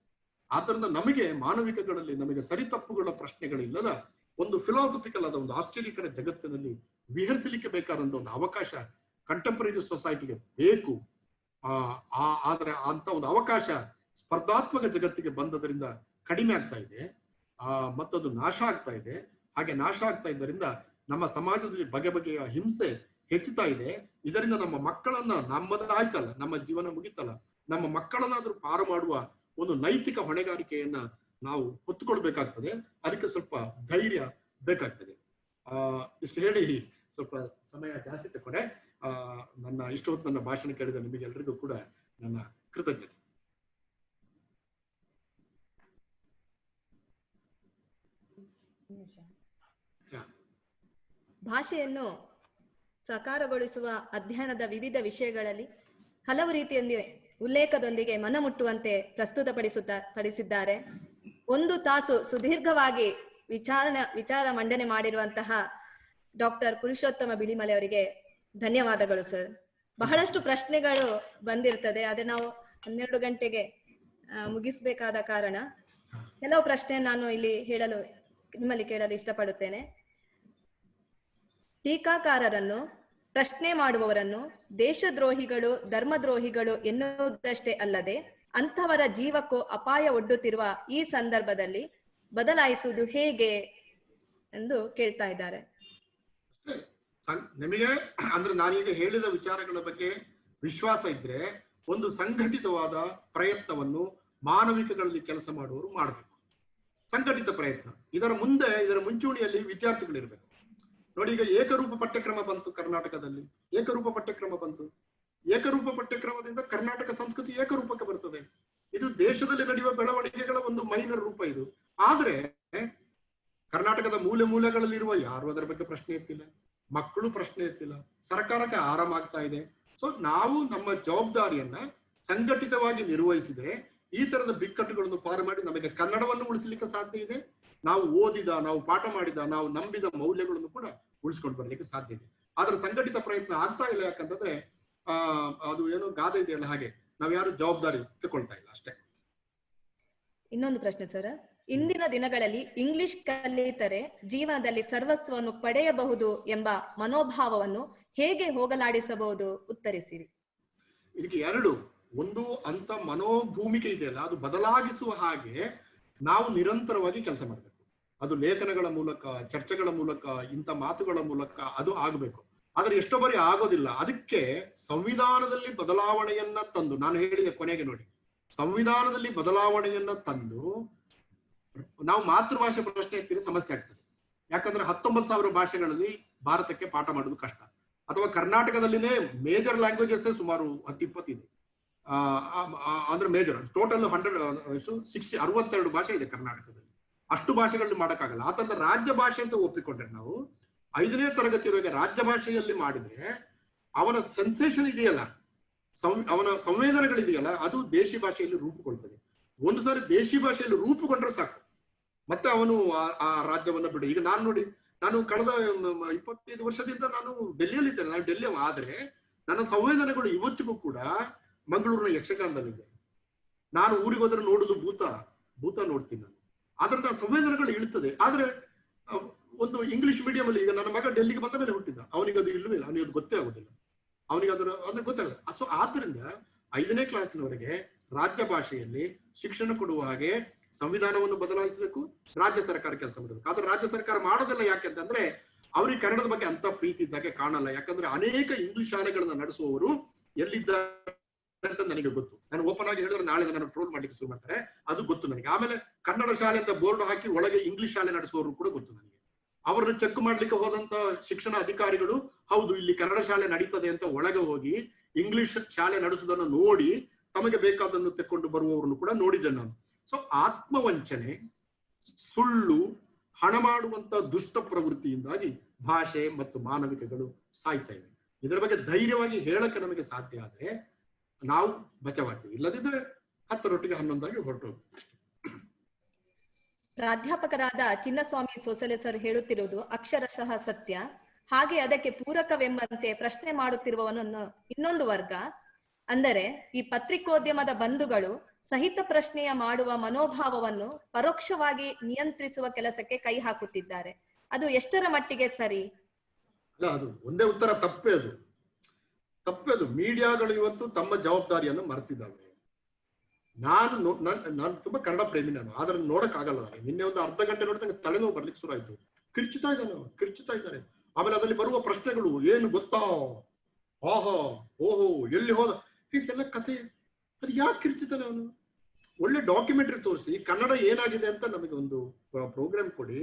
ಆದ್ದರಿಂದ ನಮಗೆ ಮಾನವಿಕಗಳಲ್ಲಿ ನಮಗೆ ಸರಿ ತಪ್ಪುಗಳ ಪ್ರಶ್ನೆಗಳಿಲ್ಲದ ಒಂದು ಫಿಲಾಸಫಿಕಲ್ ಆದ ಒಂದು ಆಶ್ಚರ್ಯಕರ ಜಗತ್ತಿನಲ್ಲಿ ವಿಹರಿಸಲಿಕ್ಕೆ ಬೇಕಾದಂತ ಒಂದು ಅವಕಾಶ ಕಂಟೆಂಪರರಿ ಸೊಸೈಟಿಗೆ ಬೇಕು. ಆದ್ರೆ ಅಂತ ಒಂದು ಅವಕಾಶ ಸ್ಪರ್ಧಾತ್ಮಕ ಜಗತ್ತಿಗೆ ಬಂದದರಿಂದ ಕಡಿಮೆ ಆಗ್ತಾ ಇದೆ, ಮತ್ತದು ನಾಶ ಆಗ್ತಾ ಇದೆ. ಹಾಗೆ ನಾಶ ಆಗ್ತಾ ಇದ್ದರಿಂದ ನಮ್ಮ ಸಮಾಜದಲ್ಲಿ ಬಗೆ ಬಗೆಯ ಹಿಂಸೆ ಹೆಚ್ಚುತ್ತಾ ಇದೆ. ಇದರಿಂದ ನಮ್ಮ ಮಕ್ಕಳನ್ನ, ನಮ್ಮದಾಯ್ತಲ್ಲ, ನಮ್ಮ ಜೀವನ ಮುಗಿತಲ್ಲ, ನಮ್ಮ ಮಕ್ಕಳನ್ನಾದ್ರೂ ಪಾರು ಮಾಡುವ ಒಂದು ನೈತಿಕ ಹೊಣೆಗಾರಿಕೆಯನ್ನ ನಾವು ಹೊತ್ತುಕೊಳ್ಬೇಕಾಗ್ತದೆ. ಅದಕ್ಕೆ ಸ್ವಲ್ಪ ಧೈರ್ಯ ಬೇಕಾಗ್ತದೆ. ಇಷ್ಟು ಹೇಳಿ ಸ್ವಲ್ಪ ಸಮಯ ಜಾಸ್ತಿ ತಗೊಂಡೆ. ಇಷ್ಟು ಹೊತ್ತು ನನ್ನ ಭಾಷಣ ಕೇಳಿದ ನಿಮಗೆಲ್ಲರಿಗೂ ಕೂಡ ನನ್ನ ಕೃತಜ್ಞತೆ. ಭಾಷೆಯನ್ನು ಸಾಕಾರಗೊಳಿಸುವ ಅಧ್ಯಯನದ ವಿವಿಧ ವಿಷಯಗಳಲ್ಲಿ ಹಲವು ರೀತಿಯಲ್ಲಿ ಉಲ್ಲೇಖದೊಂದಿಗೆ ಮನಮುಟ್ಟುವಂತೆ ಪಡಿಸಿದ್ದಾರೆ. 1 ತಾಸು ಸುದೀರ್ಘವಾಗಿ ವಿಚಾರ ಮಂಡನೆ ಮಾಡಿರುವಂತಹ ಡಾಕ್ಟರ್ ಪುರುಷೋತ್ತಮ ಬಿಳಿಮಲೆ ಅವರಿಗೆ ಧನ್ಯವಾದಗಳು ಸರ್. ಬಹಳಷ್ಟು ಪ್ರಶ್ನೆಗಳು ಬಂದಿರ್ತದೆ, ಅದೇ ನಾವು 12 ಗಂಟೆಗೆ ಮುಗಿಸ್ಬೇಕಾದ ಕಾರಣ ಕೆಲವು ಪ್ರಶ್ನೆ ನಾನು ಇಲ್ಲಿ ನಿಮ್ಮಲ್ಲಿ ಕೇಳಲು ಇಷ್ಟಪಡುತ್ತೇನೆ. ಟೀಕಾಕಾರರನ್ನು, ಪ್ರಶ್ನೆ ಮಾಡುವವರನ್ನು ದೇಶದ್ರೋಹಿಗಳು, ಧರ್ಮದ್ರೋಹಿಗಳು ಎನ್ನುವುದಷ್ಟೇ ಅಲ್ಲದೆ ಅಂಥವರ ಜೀವಕ್ಕೂ ಅಪಾಯ ಒಡ್ಡುತ್ತಿರುವ ಈ ಸಂದರ್ಭದಲ್ಲಿ ಬದಲಾಯಿಸುವುದು ಹೇಗೆ ಎಂದು ಕೇಳ್ತಾ ಇದ್ದಾರೆ. ನಿಮಗೆ ಅಂದ್ರೆ ನಾನೀಗ ಹೇಳಿದ ವಿಚಾರಗಳ ಬಗ್ಗೆ ವಿಶ್ವಾಸ ಇದ್ರೆ ಒಂದು ಸಂಘಟಿತವಾದ ಪ್ರಯತ್ನವನ್ನು ಮಾನವಿಕಗಳಲ್ಲಿ ಕೆಲಸ ಮಾಡುವವರು ಮಾಡಬೇಕು. ಸಂಘಟಿತ ಪ್ರಯತ್ನ. ಇದರ ಮುಂಚೂಣಿಯಲ್ಲಿ ವಿದ್ಯಾರ್ಥಿಗಳಿರ್ಬೇಕು. ನೋಡಿ, ಈಗ ಏಕರೂಪ ಪಠ್ಯಕ್ರಮ ಬಂತು ಕರ್ನಾಟಕದಲ್ಲಿ. ಏಕರೂಪ ಪಠ್ಯಕ್ರಮ ಬಂತು. ಏಕರೂಪ ಪಠ್ಯಕ್ರಮದಿಂದ ಕರ್ನಾಟಕ ಸಂಸ್ಕೃತಿ ಏಕರೂಪಕ್ಕೆ ಬರ್ತದೆ. ಇದು ದೇಶದಲ್ಲಿ ನಡೆಯುವ ಬೆಳವಣಿಗೆಗಳ ಒಂದು ಮೈನರ್ ರೂಪ ಇದು. ಆದ್ರೆ ಕರ್ನಾಟಕದ ಮೂಲೆ ಮೂಲೆಗಳಲ್ಲಿರುವ ಯಾರು ಅದರ ಬಗ್ಗೆ ಪ್ರಶ್ನೆ ಎತ್ತಿಲ್ಲ, ಮಕ್ಕಳು ಪ್ರಶ್ನೆ ಎತ್ತಿಲ್ಲ, ಸರ್ಕಾರಕ್ಕೆ ಆರಾಮ ಆಗ್ತಾ ಇದೆ. ಸೊ ನಾವು ನಮ್ಮ ಜವಾಬ್ದಾರಿಯನ್ನ ಸಂಘಟಿತವಾಗಿ ನಿರ್ವಹಿಸಿದ್ರೆ ಈ ತರದ ಬಿಕ್ಕಟ್ಟುಗಳನ್ನು ಪಾರು ಮಾಡಿ ನಮಗೆ ಕನ್ನಡವನ್ನು ಉಳಿಸಲಿಕ್ಕೆ ಸಾಧ್ಯ ಇದೆ. ನಾವು ಓದಿದ, ನಾವು ಪಾಠ ಮಾಡಿದ, ನಾವು ನಂಬಿದ ಮೌಲ್ಯಗಳನ್ನು ಕೂಡ ಉಳಿಸ್ಕೊಂಡು ಬರ್ಲಿಕ್ಕೆ ಸಾಧ್ಯ ಇದೆ. ಆದ್ರೆ ಸಂಘಟಿತ ಪ್ರಯತ್ನ ಆಗ್ತಾ ಇಲ್ಲ. ಯಾಕಂತಂದ್ರೆ ಅದು ಏನೋ ಗಾದೆ ಇದೆಯಲ್ಲ, ಹಾಗೆ ನಾವ್ಯಾರು ಜವಾಬ್ದಾರಿ ತಗೊಳ್ತಾ ಇಲ್ಲ ಅಷ್ಟೇ. ಇನ್ನೊಂದು ಪ್ರಶ್ನೆ ಸರ್, ಇಂದಿನ ದಿನಗಳಲ್ಲಿ ಇಂಗ್ಲಿಷ್ ಕಲಿತರೆ ಜೀವನದಲ್ಲಿ ಸರ್ವಸ್ವವನ್ನು ಪಡೆಯಬಹುದು ಎಂಬ ಮನೋಭಾವವನ್ನು ಹೇಗೆ ಹೋಗಲಾಡಿಸಬಹುದು? ಉತ್ತರಿಸಿರಿ. ಇದಕ್ಕೆ ಎರಡು, ಒಂದು ಅಂತ ಮನೋಭೂಮಿಕೆ ಇದೆಯಲ್ಲ, ಅದು ಬದಲಾಗಿಸುವ ಹಾಗೆ ನಾವು ನಿರಂತರವಾಗಿ ಕೆಲಸ ಮಾಡಬೇಕು. ಅದು ಲೇಖನಗಳ ಮೂಲಕ, ಚರ್ಚೆಗಳ ಮೂಲಕ, ಇಂಥ ಮಾತುಗಳ ಮೂಲಕ ಅದು ಆಗಬೇಕು. ಆದ್ರೆ ಎಷ್ಟೋ ಬಾರಿ ಆಗೋದಿಲ್ಲ. ಅದಕ್ಕೆ ಸಂವಿಧಾನದಲ್ಲಿ ಬದಲಾವಣೆಯನ್ನ ತಂದು, ನಾನು ಹೇಳಿದೆ ಕೊನೆಗೆ ನೋಡಿ, ಸಂವಿಧಾನದಲ್ಲಿ ಬದಲಾವಣೆಯನ್ನ ತಂದು ನಾವು ಮಾತೃಭಾಷೆ ಪ್ರಶ್ನೆ ಎತ್ತಿದ್ರೆ ಸಮಸ್ಯೆ ಆಗ್ತದೆ. ಯಾಕಂದ್ರೆ 19,000 ಭಾಷೆಗಳಲ್ಲಿ ಭಾರತಕ್ಕೆ ಪಾಠ ಮಾಡೋದು ಕಷ್ಟ. ಅಥವಾ ಕರ್ನಾಟಕದಲ್ಲಿನೇ ಮೇಜರ್ ಲ್ಯಾಂಗ್ವೇಜಸ್ ಸುಮಾರು 10-20 ಇದೆ. ಅಂದ್ರೆ ಮೇಜರ್ ಟೋಟಲ್ 62 ಭಾಷೆ ಇದೆ ಕರ್ನಾಟಕದಲ್ಲಿ. ಅಷ್ಟು ಭಾಷೆಗಳಲ್ಲಿ ಮಾಡೋಕ್ಕಾಗಲ್ಲ. ಆ ತರದ ರಾಜ್ಯ ಭಾಷೆ ಅಂತ ಒಪ್ಪಿಕೊಂಡ್ರೆ ನಾವು 5ನೇ ತರಗತಿವರೆಗೆ ರಾಜ್ಯ ಭಾಷೆಯಲ್ಲಿ ಮಾಡಿದ್ರೆ ಅವನ ಸೆನ್ಸೇಷನ್ ಇದೆಯಲ್ಲ, ಅವನ ಸಂವೇದನೆಗಳಿದೆಯಲ್ಲ, ಅದು ದೇಶಿ ಭಾಷೆಯಲ್ಲಿ ರೂಪುಗೊಳ್ತದೆ. ಒಂದು ಸಾರಿ ದೇಶಿ ಭಾಷೆಯಲ್ಲಿ ರೂಪುಗೊಂಡ್ರೆ ಸಾಕು, ಮತ್ತೆ ಅವನು ಆ ರಾಜ್ಯವನ್ನ ಬಿಡು. ಈಗ ನಾನು ನೋಡಿ, ನಾನು ಕಳೆದ 25 ವರ್ಷದಿಂದ ನಾನು ಡೆಲ್ಲಿಯಲ್ಲಿ ಇದ್ದೇನೆ. ನಾನು ಡೆಲ್ಲಿ ಆದ್ರೆ ನನ್ನ ಸಂವೇದನೆಗಳು ಇವತ್ತಿಗೂ ಕೂಡ ಮಂಗಳೂರಿನ ಯಕ್ಷಗಾನದಲ್ಲಿದೆ. ನಾನು ಊರಿಗೆ ಹೋದ್ರೆ ನೋಡುದು ಭೂತ ನೋಡ್ತೀನಿ ನಾನು. ಆದ್ರೆ ಸಂವೇದನೆಗಳು ಇಳ್ತದೆ. ಆದ್ರೆ ಒಂದು ಇಂಗ್ಲಿಷ್ ಮೀಡಿಯಂ ಅಲ್ಲಿ, ಈಗ ನನ್ನ ಮಗ ಡೆಲ್ಲಿಗೆ ಬಂದ ಮೇಲೆ ಹುಟ್ಟಿದ್ದ, ಅವನಿಗೆ ಅದು ಇಲ್ಲವೇ ಇಲ್ಲ, ಅವನಿಗೆ ಅದು ಗೊತ್ತೇ ಆಗುದಿಲ್ಲ, ಅವನಿಗೆ ಅದ್ರ ಗೊತ್ತಾಗಲ್ಲ. ಸೊ ಆದ್ರಿಂದ 5ನೇ ಕ್ಲಾಸಿನವರೆಗೆ ರಾಜ್ಯ ಭಾಷೆಯಲ್ಲಿ ಶಿಕ್ಷಣ ಕೊಡುವ ಹಾಗೆ ಸಂವಿಧಾನವನ್ನು ಬದಲಾಯಿಸಬೇಕು, ರಾಜ್ಯ ಸರ್ಕಾರ ಕೆಲಸ ಮಾಡಬೇಕು. ಆದ್ರೆ ರಾಜ್ಯ ಸರ್ಕಾರ ಮಾಡೋದಿಲ್ಲ. ಯಾಕೆಂತಂದ್ರೆ ಅವ್ರಿಗೆ ಕನ್ನಡದ ಬಗ್ಗೆ ಅಂತ ಪ್ರೀತಿ ಇದ್ದಾಗೆ ಕಾಣಲ್ಲ. ಯಾಕಂದ್ರೆ ಅನೇಕ ಇಂಗ್ಲಿಷ್ ಶಾಲೆಗಳನ್ನ ನಡೆಸುವವರು ಎಲ್ಲಿದ್ದಾರೆ ಅಂತ ನನಗೆ ಗೊತ್ತು. ನಾನು ಓಪನ್ ಆಗಿ ಹೇಳಿದ್ರೆ ನಾಳೆ ನನ್ನ ಟ್ರೋಲ್ ಮಾಡ್ಲಿಕ್ಕೆ ಶುರು ಮಾಡ್ತಾರೆ, ಅದು ಗೊತ್ತು ನನಗೆ. ಆಮೇಲೆ ಕನ್ನಡ ಶಾಲೆ ಅಂತ ಬೋರ್ಡ್ ಹಾಕಿ ಒಳಗೆ ಇಂಗ್ಲಿಷ್ ಶಾಲೆ ನಡೆಸುವವರು ಕೂಡ ಗೊತ್ತು ನನಗೆ. ಅವರನ್ನು ಚೆಕ್ ಮಾಡ್ಲಿಕ್ಕೆ ಹೋದಂತ ಶಿಕ್ಷಣ ಅಧಿಕಾರಿಗಳು ಹೌದು ಇಲ್ಲಿ ಕನ್ನಡ ಶಾಲೆ ನಡೀತದೆ ಅಂತ ಒಳಗೆ ಹೋಗಿ ಇಂಗ್ಲಿಷ್ ಶಾಲೆ ನಡೆಸುವುದನ್ನು ನೋಡಿ ತಮಗೆ ಬೇಕಾದನ್ನು ತೆಕ್ಕೊಂಡು ಬರುವವರನ್ನು ಕೂಡ ನೋಡಿದ್ದೆ ನಾನು. ಸೊ ಆತ್ಮವಂಚನೆ, ಸುಳ್ಳು, ಹಣ ಮಾಡುವಂತ ದುಷ್ಟ ಪ್ರವೃತ್ತಿಯಿಂದಾಗಿ ಭಾಷೆ ಮತ್ತು ಮಾನವಿಕಗಳು ಸಾಯ್ತಾ ಇವೆ. ಇದರ ಬಗ್ಗೆ ಧೈರ್ಯವಾಗಿ ಹೇಳಕ್ಕೆ ನಮಗೆ ಸಾಧ್ಯ ಆದ್ರೆ ನಾವು ಬಚಾವಾಗ್ತೀವಿ. ಇಲ್ಲದಿದ್ರೆ 10ರೊಟ್ಟಿಗೆ 11 ಹೊರಟೋಗ್ತೀವಿ. ಪ್ರಾಧ್ಯಾಪಕರಾದ ಚಿನ್ನಸ್ವಾಮಿ ಸೋಸಲೆ ಸರ್ ಹೇಳುತ್ತಿರುವುದು ಅಕ್ಷರಶಃ ಸತ್ಯ. ಹಾಗೆ ಅದಕ್ಕೆ ಪೂರಕವೆಂಬಂತೆ ಪ್ರಶ್ನೆ ಮಾಡುತ್ತಿರುವವನನ್ನು ಇನ್ನೊಂದು ವರ್ಗ, ಅಂದರೆ ಈ ಪತ್ರಿಕೋದ್ಯಮದ ಬಂಧುಗಳು ಸಹಿತ ಪ್ರಶ್ನೆಯ ಮಾಡುವ ಮನೋಭಾವವನ್ನು ಪರೋಕ್ಷವಾಗಿ ನಿಯಂತ್ರಿಸುವ ಕೆಲಸಕ್ಕೆ ಕೈ ಹಾಕುತ್ತಿದ್ದಾರೆ. ಅದು ಎಷ್ಟರ ಮಟ್ಟಿಗೆ ಸರಿ? ಅಲ್ಲ, ಅದು ಒಂದೇ ಉತ್ತರ. ತಪ್ಪೇ ಅದು. ಮೀಡಿಯಾಗಳು ಇವತ್ತು ತಮ್ಮ ಜವಾಬ್ದಾರಿಯನ್ನು ಮರೆತಿದ್ದಾವೆ. ನಾನು ತುಂಬಾ ಕನ್ನಡ ಪ್ರೇಮಿ ನಾನು, ಆದ್ರೆ ನೋಡಕ್ ಆಗಲ್ಲ ನನಗೆ. ನಿನ್ನೆ ಒಂದು ಅರ್ಧ ಗಂಟೆ ನೋಡಿದಂಗೆ ತಲೆನೋವು ಬರ್ಲಿಕ್ಕೆ ಶುರು ಆಯ್ತು. ಕಿರ್ಚುತ್ತಾ ಇದ್ದಾರೆ. ಆಮೇಲೆ ಅದರಲ್ಲಿ ಬರುವ ಪ್ರಶ್ನೆಗಳು ಏನು ಗೊತ್ತಾ, ಆಹಾ ಓಹೋ ಎಲ್ಲಿ ಹೋದ, ಹೀಗೆಲ್ಲ ಕತೆ. ಅದು ಯಾಕೆ ಕಿರ್ಚುತ್ತಾನೆ ಅವನು? ಒಳ್ಳೆ ಡಾಕ್ಯುಮೆಂಟರಿ ತೋರಿಸಿ ಕನ್ನಡ ಏನಾಗಿದೆ ಅಂತ ನಮಗೆ ಒಂದು ಪ್ರೋಗ್ರಾಮ್ ಕೊಡಿ.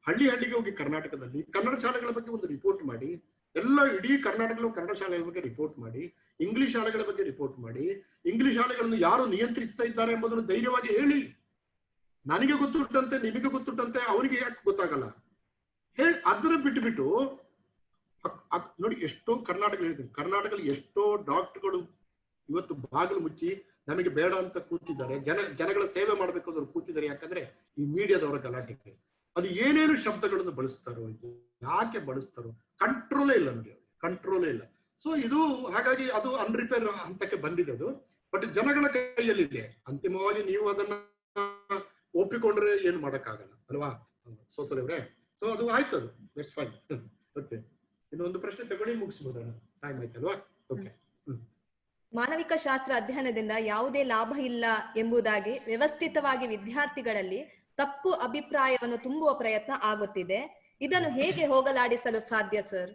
ಹಳ್ಳಿಗೆ ಹೋಗಿ ಕರ್ನಾಟಕದಲ್ಲಿ ಕನ್ನಡ ಶಾಲೆಗಳ ಬಗ್ಗೆ ಒಂದು ರಿಪೋರ್ಟ್ ಮಾಡಿ. ಎಲ್ಲ ಇಡೀ ಕರ್ನಾಟಕದ ಕನ್ನಡ ಶಾಲೆಗಳ ಬಗ್ಗೆ ರಿಪೋರ್ಟ್ ಮಾಡಿ, ಇಂಗ್ಲಿಷ್ ಶಾಲೆಗಳ ಬಗ್ಗೆ ರಿಪೋರ್ಟ್ ಮಾಡಿ. ಇಂಗ್ಲಿಷ್ ಶಾಲೆಗಳನ್ನು ಯಾರು ನಿಯಂತ್ರಿಸ್ತಾ ಇದ್ದಾರೆ ಎಂಬುದನ್ನು ಧೈರ್ಯವಾಗಿ ಹೇಳಿ. ನನಗೆ ಗೊತ್ತುಂಟಂತೆ, ನಿಮಗೆ ಗೊತ್ತುಂಟಂತೆ, ಅವರಿಗೆ ಯಾಕೆ ಗೊತ್ತಾಗಲ್ಲ ಹೇಳಿ. ಅದರ ಬಿಟ್ಟು ನೋಡಿ, ಎಷ್ಟೋ ಕರ್ನಾಟಕದಲ್ಲಿ ಎಷ್ಟೋ ಡಾಕ್ಟರ್ಗಳು ಇವತ್ತು ಬಾಗಿಲು ಮುಚ್ಚಿ ನಮಗೆ ಬೇಡ ಅಂತ ಕೂತಿದ್ದಾರೆ. ಜನಗಳ ಸೇವೆ ಮಾಡ್ಬೇಕು ಅನ್ನೋರು ಕೂತಿದ್ದಾರೆ. ಯಾಕಂದ್ರೆ ಈ ಮೀಡಿಯಾದವರ ಗಲಾಟೆಗೆ ಅದು ಏನೇನು ಶಬ್ದಗಳನ್ನು ಬಳಸ್ತಾರೋ, ಯಾಕೆ ಬಳಸ್ತಾರೋ ಕಂಟ್ರೋಲೇ ಇಲ್ಲ ನೋಡಿ, ಕಂಟ್ರೋಲೇ ಇಲ್ಲ. ಸೊ ಇದು ಹಾಗಾಗಿ ಅದು ಅನ್ರಿಪೇರ್ ಹಂತಕ್ಕೆ ಬಂದಿದೆ ಅದು. ಬಟ್ ಜನಗಳ ಕೈಯಲ್ಲಿದೆ. ಅಂತಿಮವಾಗಿ ನೀವು ಅದನ್ನ ಒಪ್ಪಿಕೊಂಡ್ರೆ ಏನು ಮಾಡಕ್ಕಾಗಲ್ಲ ಅಲ್ವಾ ಸೋಸಲವ್ರೆ? ಸೊ ಅದು ಆಯ್ತು, ಅದು ದಟ್ಸ್ ಫೈನ್. ಓಕೆ, ಇನ್ನೊಂದು ಪ್ರಶ್ನೆ ತಗೊಳ್ಳಿ, ಮುಗಿಸ್ಬೋದಾ? ಟೈಮ್ ಆಯ್ತಲ್ವಾ? ಓಕೆ. ಮಾನವಿಕ ಶಾಸ್ತ್ರ ಅಧ್ಯಯನದಿಂದ ಯಾವುದೇ ಲಾಭ ಇಲ್ಲ ಎಂಬುದಾಗಿ ವ್ಯವಸ್ಥಿತವಾಗಿ ವಿದ್ಯಾರ್ಥಿಗಳಲ್ಲಿ ತಪ್ಪು ಅಭಿಪ್ರಾಯವನ್ನು ತುಂಬುವ ಪ್ರಯತ್ನ ಆಗುತ್ತಿದೆ. ಇದನ್ನು ಹೇಗೆ ಹೋಗಲಾಡಿಸಲು ಸಾಧ್ಯ ಸರ್?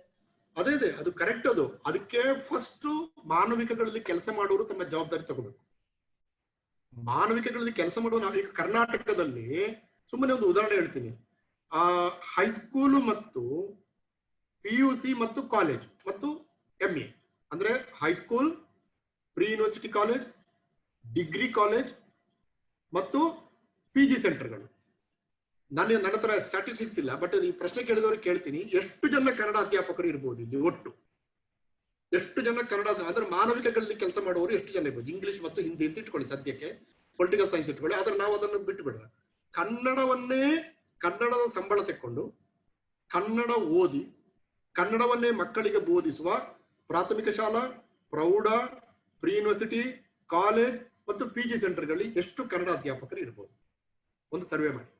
ಅದೇ ಅದು ಕರೆಕ್ಟ್. ಅದಕ್ಕೆ ಫಸ್ಟ್ ಮಾನವಿಕಗಳಲ್ಲಿ ಕೆಲಸ ಮಾಡೋರು ತಮ್ಮ ಜವಾಬ್ದಾರಿ ತಗೋಬೇಕು. ಮಾನವಿಕಗಳಲ್ಲಿ ಕೆಲಸ ಮಾಡುವ ನಾವು ಈಗ ಕರ್ನಾಟಕದಲ್ಲಿ ಸುಮ್ಮನೆ ಒಂದು ಉದಾಹರಣೆ ಹೇಳ್ತೀನಿ. ಹೈಸ್ಕೂಲು ಮತ್ತು PUC ಮತ್ತು ಕಾಲೇಜ್ ಮತ್ತು MA ಅಂದ್ರೆ high school, pre university college, degree college ಮತ್ತು PG ಸೆಂಟರ್ಗಳು ನನ್ನ ಹತ್ರ ಸ್ಟಾಟಿಸ್ಟಿಕ್ಸ್ ಇಲ್ಲ, ಬಟ್ ಈ ಪ್ರಶ್ನೆ ಕೇಳಿದವ್ರಿಗೆ ಕೇಳ್ತೀನಿ, ಎಷ್ಟು ಜನ ಕನ್ನಡ ಅಧ್ಯಾಪಕರು ಇರ್ಬೋದು ಇಲ್ಲಿ ಒಟ್ಟು? ಎಷ್ಟು ಜನ ಕನ್ನಡ ಅಂದ್ರೆ ಮಾನವಿಕಗಳಲ್ಲಿ ಕೆಲಸ ಮಾಡುವವರು ಎಷ್ಟು ಜನ ಇರ್ಬೋದು? ಇಂಗ್ಲಿಷ್ ಮತ್ತು ಹಿಂದಿ ಅಂತ ಇಟ್ಕೊಳ್ಳಿ, ಸದ್ಯಕ್ಕೆ ಪೊಲಿಟಿಕಲ್ ಸೈನ್ಸ್ ಇಟ್ಕೊಳ್ಳಿ, ಆದ್ರೆ ನಾವು ಅದನ್ನು ಬಿಟ್ಟು ಬಿಡ್ರ. ಕನ್ನಡದ ಸಂಬಳ ತೆಕ್ಕೊಂಡು ಕನ್ನಡ ಓದಿ ಕನ್ನಡವನ್ನೇ ಮಕ್ಕಳಿಗೆ ಬೋಧಿಸುವ ಪ್ರಾಥಮಿಕ ಶಾಲಾ, ಪ್ರೌಢ, ಪ್ರಿ ಯೂನಿವರ್ಸಿಟಿ, ಕಾಲೇಜ್ ಮತ್ತು PG ಸೆಂಟರ್ಗಳಲ್ಲಿ ಎಷ್ಟು ಕನ್ನಡ ಅಧ್ಯಾಪಕರು ಇರ್ಬೋದು? ಒಂದು ಸರ್ವೆ ಮಾಡಿ.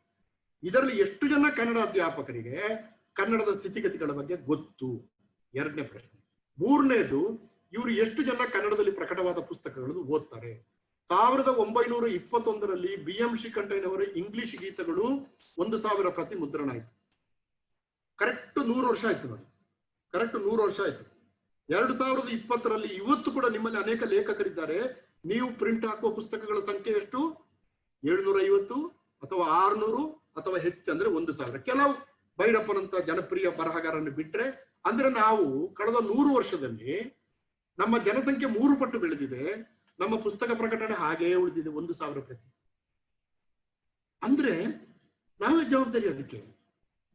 ಇದರಲ್ಲಿ ಎಷ್ಟು ಜನ ಕನ್ನಡ ಅಧ್ಯಾಪಕರಿಗೆ ಕನ್ನಡದ ಸ್ಥಿತಿಗತಿಗಳ ಬಗ್ಗೆ ಗೊತ್ತು? ಎರಡನೇ ಪ್ರಶ್ನೆ. ಮೂರನೇದು, ಇವರು ಎಷ್ಟು ಜನ ಕನ್ನಡದಲ್ಲಿ ಪ್ರಕಟವಾದ ಪುಸ್ತಕಗಳನ್ನು ಓದ್ತಾರೆ? 1921ರಲ್ಲಿ BM ಶ್ರೀಕಂಠಯ್ಯನವರ ಇಂಗ್ಲಿಷ್ ಗೀತಗಳು 1000 ಪ್ರತಿ ಮುದ್ರಣ ಆಯ್ತು. ಕರೆಕ್ಟ್ 100 ವರ್ಷ ಆಯ್ತು ನೋಡಿ, ಕರೆಕ್ಟ್ 100 ವರ್ಷ ಆಯ್ತು. 2020ರಲ್ಲಿ ಇವತ್ತು ಕೂಡ ನಿಮ್ಮಲ್ಲಿ ಅನೇಕ ಲೇಖಕರಿದ್ದಾರೆ. ನೀವು ಪ್ರಿಂಟ್ ಹಾಕುವ ಪುಸ್ತಕಗಳ ಸಂಖ್ಯೆ ಎಷ್ಟು? 750 ಅಥವಾ 600 ಅಥವಾ ಹೆಚ್ಚು, ಅಂದ್ರೆ 1000. ಕೆಲವು ಭೈರಪ್ಪನಂತ ಜನಪ್ರಿಯ ಬರಹಗಾರನ್ನು ಬಿಟ್ರೆ, ಅಂದ್ರೆ ನಾವು ಕಳೆದ 100 ವರ್ಷದಲ್ಲಿ ನಮ್ಮ ಜನಸಂಖ್ಯೆ 3 ಪಟ್ಟು ಬೆಳೆದಿದೆ, ನಮ್ಮ ಪುಸ್ತಕ ಪ್ರಕಟಣೆ ಹಾಗೇ ಉಳಿದಿದೆ 1000 ಪ್ರತಿ. ಅಂದ್ರೆ ನಾವೇ ಜವಾಬ್ದಾರಿ ಅದಕ್ಕೆ.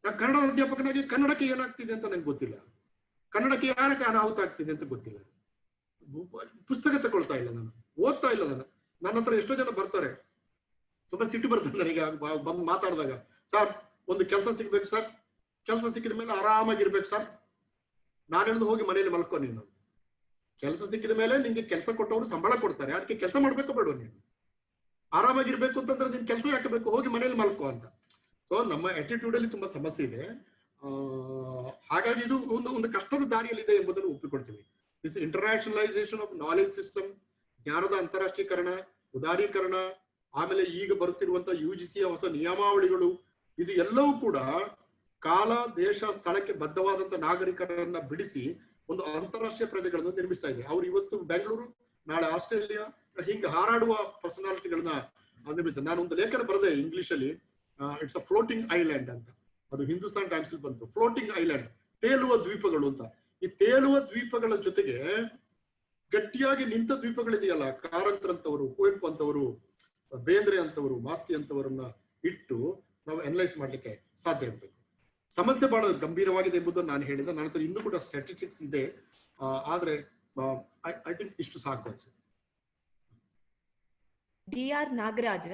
ನಾ ಕನ್ನಡ ಅಧ್ಯಾಪಕನಾಗಿ ಕನ್ನಡಕ್ಕೆ ಏನಾಗ್ತಿದೆ ಅಂತ ನಂಗೆ ಗೊತ್ತಿಲ್ಲ, ಕನ್ನಡಕ್ಕೆ ಯಾರಕ್ಕೆ ಅನಾಹುತ ಆಗ್ತಿದೆ ಅಂತ ಗೊತ್ತಿಲ್ಲ. ಪುಸ್ತಕ ತಗೊಳ್ತಾ ಇಲ್ಲ, ನಾನು ಓದ್ತಾ ಇಲ್ಲ. ನನ್ನ ಹತ್ರ ಎಷ್ಟೋ ಜನ ಬರ್ತಾರೆ, ತುಂಬಾ ಸಿಟ್ಟು ಬರ್ತದೆ ನನಗೆ ಬಂದು ಮಾತಾಡಿದಾಗ. ಸರ್, ಒಂದು ಕೆಲಸ ಸಿಗ್ಬೇಕು ಸರ್, ಕೆಲಸ ಸಿಕ್ಕಿದ ಮೇಲೆ ಆರಾಮಾಗಿರ್ಬೇಕು ಸರ್. ನಾನು ಹೇಳಿದು, ಹೋಗಿ ಮನೆಯಲ್ಲಿ ಮಲ್ಕೋ ನೀನು. ಕೆಲಸ ಸಿಕ್ಕಿದ ಮೇಲೆ ನಿಮ್ಗೆ ಕೆಲಸ ಕೊಟ್ಟವರು ಸಂಬಳ ಕೊಡ್ತಾರೆ, ಅದಕ್ಕೆ ಕೆಲಸ ಮಾಡ್ಬೇಕು ಬೇಡ? ನೀನು ಆರಾಮಾಗಿರ್ಬೇಕು ಅಂತಂದ್ರೆ ನಿನ್ ಕೆಲಸ ಯಾಕೆ ಬೇಕು? ಹೋಗಿ ಮನೇಲಿ ಮಲ್ಕೋ ಅಂತ. ಸೊ ನಮ್ಮ ಆಟಿಟ್ಯೂಡ್ ಅಲ್ಲಿ ತುಂಬಾ ಸಮಸ್ಯೆ ಇದೆ. ಹಾಗಾಗಿ ಇದು ಒಂದು ಕಷ್ಟದ ದಾರಿಯಲ್ಲಿದೆ ಎಂಬುದನ್ನು ಒಪ್ಪಿಕೊಳ್ತೀವಿ. ದಿಸ್ ಇಂಟರ್ನ್ಯಾಷನಲೈಸೇಷನ್ ಆಫ್ ನಾಲೆಜ್ ಸಿಸ್ಟಮ್, ಜ್ಞಾನದ ಅಂತಾರಾಷ್ಟ್ರೀಕರಣ, ಉದಾರೀಕರಣ, ಆಮೇಲೆ ಈಗ ಬರುತ್ತಿರುವಂತಹ UGC ಹೊಸ ನಿಯಮಾವಳಿಗಳು, ಇದು ಎಲ್ಲವೂ ಕೂಡ ಕಾಲ, ದೇಶ, ಸ್ಥಳಕ್ಕೆ ಬದ್ಧವಾದಂತ ನಾಗರಿಕರನ್ನ ಬಿಡಿಸಿ ಒಂದು ಅಂತಾರಾಷ್ಟ್ರೀಯ ಪ್ರಜೆಗಳನ್ನು ನಿರ್ಮಿಸ್ತಾ ಇದೆ. ಅವ್ರು ಇವತ್ತು ಬೆಂಗಳೂರು, ನಾಳೆ ಆಸ್ಟ್ರೇಲಿಯಾ, ಹಿಂಗೆ ಹಾರಾಡುವ ಪರ್ಸನಾಲಿಟಿಗಳನ್ನ ನಿರ್ಮಿಸ್ತಾರೆ. ನಾನು ಒಂದು ಲೇಖನ ಬರೆದೆ ಇಂಗ್ಲಿಷ್ ಅಲ್ಲಿ, ಇಟ್ಸ್ ಅ ಫ್ಲೋಟಿಂಗ್ ಐಲ್ಯಾಂಡ್ ಅಂತ. ಅದು ಹಿಂದೂಸ್ತಾನ್ ಟೈಮ್ಸ್ ಅಲ್ಲಿ ಬಂತು. ಫ್ಲೋಟಿಂಗ್ ಐಲ್ಯಾಂಡ್, ತೇಲುವ ದ್ವೀಪಗಳು ಅಂತ. ಈ ತೇಲುವ ದ್ವೀಪಗಳ ಜೊತೆಗೆ ಗಟ್ಟಿಯಾಗಿ ನಿಂತ ದ್ವೀಪಗಳಿದೆಯಲ್ಲ, ಕಾರಂತರ ಅಂತವರು, ಕುವೆಂಪು ಅಂತವರು, ಬೇಂದ್ರೆ ಅಂತವರು, ಮಾಸ್ತಿ ಅಂತವರನ್ನ ಇಟ್ಟು ನಾವು ಅನಲೈಸ್ ಮಾಡ್ಲಿಕ್ಕೆ ಸಾಧ್ಯ ಇರಬೇಕು. ಸಮಸ್ಯೆ ಬಹಳ ಗಂಭೀರವಾಗಿದೆ ಎಂಬುದನ್ನು ನಾನು ಹೇಳಿದೆ. ನನ್ನ ಹತ್ರ ಇನ್ನೂ ಕೂಡ ಸ್ಟ್ಯಾಟಿಸ್ಟಿಕ್ಸ್ ಇದೆ, ಆದ್ರೆ ಐ ಥಿಂಕ್ ಇಷ್ಟು ಸಾಕು ಅನ್ಸುತ್ತೆ. DR ನಾಗರಾಜ್,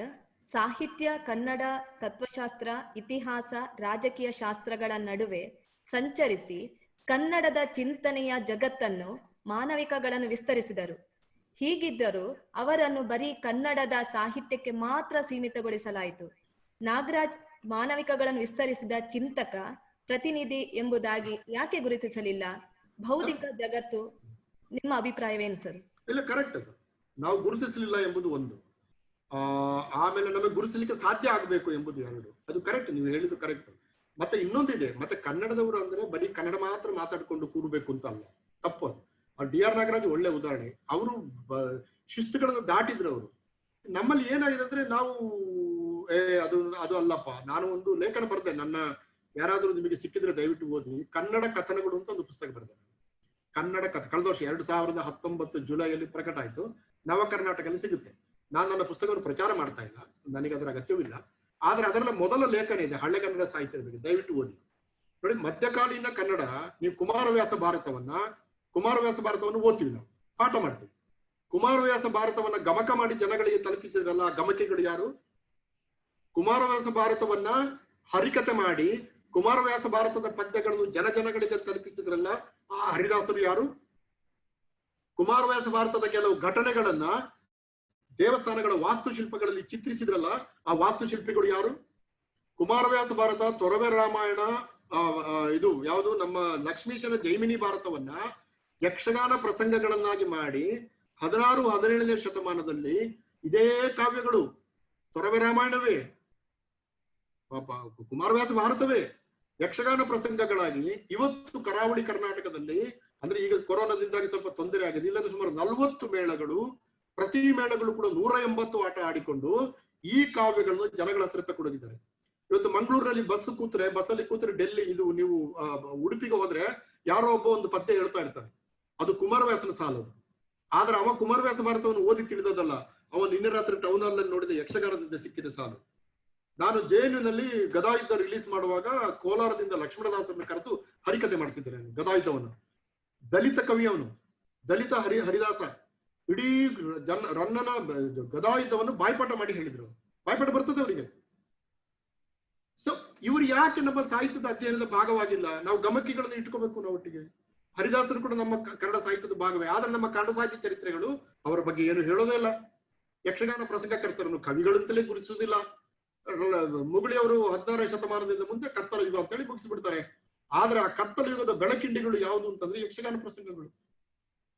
ಸಾಹಿತ್ಯ, ಕನ್ನಡ, ತತ್ವಶಾಸ್ತ್ರ, ಇತಿಹಾಸ, ರಾಜಕೀಯ ಶಾಸ್ತ್ರಗಳ ನಡುವೆ ಸಂಚರಿಸಿ ಕನ್ನಡದ ಚಿಂತನೆಯ ಜಗತ್ತನ್ನು, ಮಾನವಿಕಗಳನ್ನು ವಿಸ್ತರಿಸಿದರು. ಹೀಗಿದ್ದರೂ ಅವರನ್ನು ಬರೀ ಕನ್ನಡದ ಸಾಹಿತ್ಯಕ್ಕೆ ಮಾತ್ರ ಸೀಮಿತಗೊಳಿಸಲಾಯಿತು. ನಾಗರಾಜ್ ಮಾನವಿಕಗಳನ್ನು ವಿಸ್ತರಿಸಿದ ಚಿಂತಕ, ಪ್ರತಿನಿಧಿ ಎಂಬುದಾಗಿ ಯಾಕೆ ಗುರುತಿಸಲಿಲ್ಲ? ಬೌದ್ಧಿಕ ಜಗತ್ತು, ನಿಮ್ಮ ಅಭಿಪ್ರಾಯವೇನು ಸರ್? ಇಲ್ಲ, ಕರೆಕ್ಟ್. ಅದು ನಾವು ಗುರುತಿಸಲಿಲ್ಲ ಎಂಬುದು ಒಂದು, ಆಮೇಲೆ ನಮಗೆ ಗುರುತಿಸಲಿಕ್ಕೆ ಸಾಧ್ಯ ಆಗಬೇಕು ಎಂಬುದು ಎರಡು. ಅದು ಕರೆಕ್ಟ್, ನೀವು ಹೇಳಿದ್ದು ಕರೆಕ್ಟ್. ಮತ್ತೆ ಇನ್ನೊಂದಿದೆ, ಮತ್ತೆ ಕನ್ನಡದವರು ಅಂದ್ರೆ ಬರೀ ಕನ್ನಡ ಮಾತ್ರ ಮಾತಾಡ್ಕೊಂಡು ಕೂರಬೇಕು ಅಂತ ಅಲ್ಲ, ತಪ್ಪು ಅದು. DR ನಾಗರಾಜ್ ಒಳ್ಳೆ ಉದಾಹರಣೆ. ಅವರು ಶಿಸ್ತುಗಳನ್ನು ದಾಟಿದ್ರು. ಅವರು ನಮ್ಮಲ್ಲಿ ಏನಾಗಿದೆ ಅಂದ್ರೆ, ನಾವು ಅದು ಅಲ್ಲಪ್ಪ. ನಾನು ಒಂದು ಲೇಖನ ಬರೆದೆ, ನನ್ನ ಯಾರಾದ್ರೂ ನಿಮಗೆ ಸಿಕ್ಕಿದ್ರೆ ದಯವಿಟ್ಟು ಓದಿ, ಕನ್ನಡ ಕಥನಗಳು ಅಂತ ಒಂದು ಪುಸ್ತಕ ಬರೆದೆ. ಕನ್ನಡ ಕಳೆದ ವರ್ಷ 2019 ಜುಲೈಯಲ್ಲಿ ಪ್ರಕಟ ಆಯ್ತು. ನವ ಕರ್ನಾಟಕದಲ್ಲಿ ಸಿಗುತ್ತೆ. ನಾನು ನನ್ನ ಪುಸ್ತಕವನ್ನು ಪ್ರಚಾರ ಮಾಡ್ತಾ ಇಲ್ಲ, ನನಗೆ ಅದರ ಅಗತ್ಯವಿಲ್ಲ. ಆದ್ರೆ ಅದರ ಮೊದಲ ಲೇಖನ ಇದೆ ಹಳೆ ಕನ್ನಡ ಸಾಹಿತ್ಯದ ಬಗ್ಗೆ, ದಯವಿಟ್ಟು ಓದಿ ನೋಡಿ. ಮಧ್ಯಕಾಲೀನ ಕನ್ನಡ, ನೀವು ಕುಮಾರವ್ಯಾಸ ಭಾರತವನ್ನು ಓದ್ತೀವಿ, ನಾವು ಪಾಠ ಮಾಡ್ತೀವಿ. ಕುಮಾರವ್ಯಾಸ ಭಾರತವನ್ನ ಗಮಕ ಮಾಡಿ ಜನಗಳಿಗೆ ತಲುಪಿಸಿದ್ರಲ್ಲ, ಗಮಕಿಗಳು ಯಾರು? ಕುಮಾರವ್ಯಾಸ ಭಾರತವನ್ನ ಹರಿಕತೆ ಮಾಡಿ ಕುಮಾರವ್ಯಾಸ ಭಾರತದ ಪದ್ಯಗಳನ್ನು ಜನಗಳಿಗೆ ತಲುಪಿಸಿದ್ರಲ್ಲ, ಆ ಹರಿದಾಸರು ಯಾರು? ಕುಮಾರವ್ಯಾಸ ಭಾರತದ ಕೆಲವು ಘಟನೆಗಳನ್ನ ದೇವಸ್ಥಾನಗಳ ವಾಸ್ತುಶಿಲ್ಪಗಳಲ್ಲಿ ಚಿತ್ರಿಸಿದ್ರಲ್ಲ, ಆ ವಾಸ್ತುಶಿಲ್ಪಿಗಳು ಯಾರು? ಕುಮಾರವ್ಯಾಸ ಭಾರತ, ತೊರವೆ ರಾಮಾಯಣ, ಇದು ಯಾವುದು ನಮ್ಮ ಲಕ್ಷ್ಮೀಶನ ಜೈಮಿನಿ ಭಾರತವನ್ನ ಯಕ್ಷಗಾನ ಪ್ರಸಂಗಗಳನ್ನಾಗಿ ಮಾಡಿ 16-17ನೇ ಶತಮಾನದಲ್ಲಿ ಇದೇ ಕಾವ್ಯಗಳು, ತೊರವೆ ರಾಮಾಯಣವೇ, ಕುಮಾರವ್ಯಾಸ ಭಾರತವೇ ಯಕ್ಷಗಾನ ಪ್ರಸಂಗಗಳಾಗಿ ಇವತ್ತು ಕರಾವಳಿ ಕರ್ನಾಟಕದಲ್ಲಿ, ಅಂದ್ರೆ ಈಗ ಕೊರೋನಾದಿಂದಾಗಿ ಸ್ವಲ್ಪ ತೊಂದರೆ ಆಗಿದೆ, ಇಲ್ಲಂದ್ರೆ ಸುಮಾರು 40 ಮೇಳಗಳು, ಪ್ರತಿ ಮೇಳಗಳು ಕೂಡ 180 ಆಟ ಆಡಿಕೊಂಡು ಈ ಕಾವ್ಯಗಳನ್ನು ಜನಗಳ ಹತ್ರ ತಗೊಂಡೋಗಿದ್ದಾರೆ. ಇವತ್ತು ಮಂಗಳೂರಿನಲ್ಲಿ ಬಸ್ಸಲ್ಲಿ ಕೂತ್ರೆ ಡೆಲ್ಲಿ, ಇದು ನೀವು ಉಡುಪಿಗೆ ಹೋದ್ರೆ ಯಾರೋ ಒಬ್ಬ ಒಂದು ಪದ್ಯ ಹೇಳ್ತಾ ಇರ್ತಾರೆ, ಅದು ಕುಮಾರವ್ಯಾಸನ ಸಾಲದು. ಆದ್ರೆ ಅವ ಕುಮಾರವ್ಯಾಸ ಭಾರತವನ್ನು ಓದಿ ತಿಳಿದದಲ್ಲ, ಅವ ನಿನ್ನೆ ರಾತ್ರಿ ಟೌನ್ ಹಾಲ್ ನೋಡಿದ ಯಕ್ಷಗಾನದಿಂದ ಸಿಕ್ಕಿದ ಸಾಲು. ನಾನು ಜೆಎನ್ಯುನಲ್ಲಿ ಗದಾಯುದ್ಧ ರಿಲೀಸ್ ಮಾಡುವಾಗ ಕೋಲಾರದಿಂದ ಲಕ್ಷ್ಮಣದಾಸರನ್ನ ಕರೆದು ಹರಿಕತೆ ಮಾಡಿಸಿದ್ದೇನೆ. ಗದಾಯುದ್ಧವನ್ನು ದಲಿತ ಕವಿಯವನು, ದಲಿತ ಹರಿದಾಸ ಇಡೀ ರನ್ನನ ಗದಾಯುದ್ಧವನ್ನು ಬಾಯ್ಪಾಠ ಮಾಡಿ ಹೇಳಿದ್ರು. ಬಾಯ್ಪಾಠ ಬರ್ತದೆ ಅವರಿಗೆ. ಸೊ ಇವ್ರು ಯಾಕೆ ನಮ್ಮ ಸಾಹಿತ್ಯದ ಅಧ್ಯಯನದ ಭಾಗವಾಗಿಲ್ಲ? ನಾವು ಗಮಕಿಗಳನ್ನು ಇಟ್ಕೋಬೇಕು ನಾವು ಒಟ್ಟಿಗೆ. ಹರಿದಾಸರು ಕೂಡ ನಮ್ಮ ಕನ್ನಡ ಸಾಹಿತ್ಯದ ಭಾಗವೇ. ಆದ್ರೆ ನಮ್ಮ ಕನ್ನಡ ಸಾಹಿತ್ಯ ಚರಿತ್ರೆಗಳು ಅವರ ಬಗ್ಗೆ ಏನು ಹೇಳೋದೇ ಇಲ್ಲ. ಯಕ್ಷಗಾನ ಪ್ರಸಂಗಕರ್ತರನ್ನು ಕವಿಗಳಂತಲೇ ಗುರುತಿಸುವುದಿಲ್ಲ. ಮುಗುಳಿಯವರು 16ನೇ ಶತಮಾನದಿಂದ ಮುಂದೆ ಕತ್ತಲ ಯುಗ ಅಂತೇಳಿ ಮುಗಿಸ್ಬಿಡ್ತಾರೆ. ಆದ್ರೆ ಆ ಕತ್ತಲ ಯುಗದ ಬೆಳಕಿಂಡಿಗಳು ಯಾವುದು ಅಂತಂದ್ರೆ ಯಕ್ಷಗಾನ ಪ್ರಸಂಗಗಳು.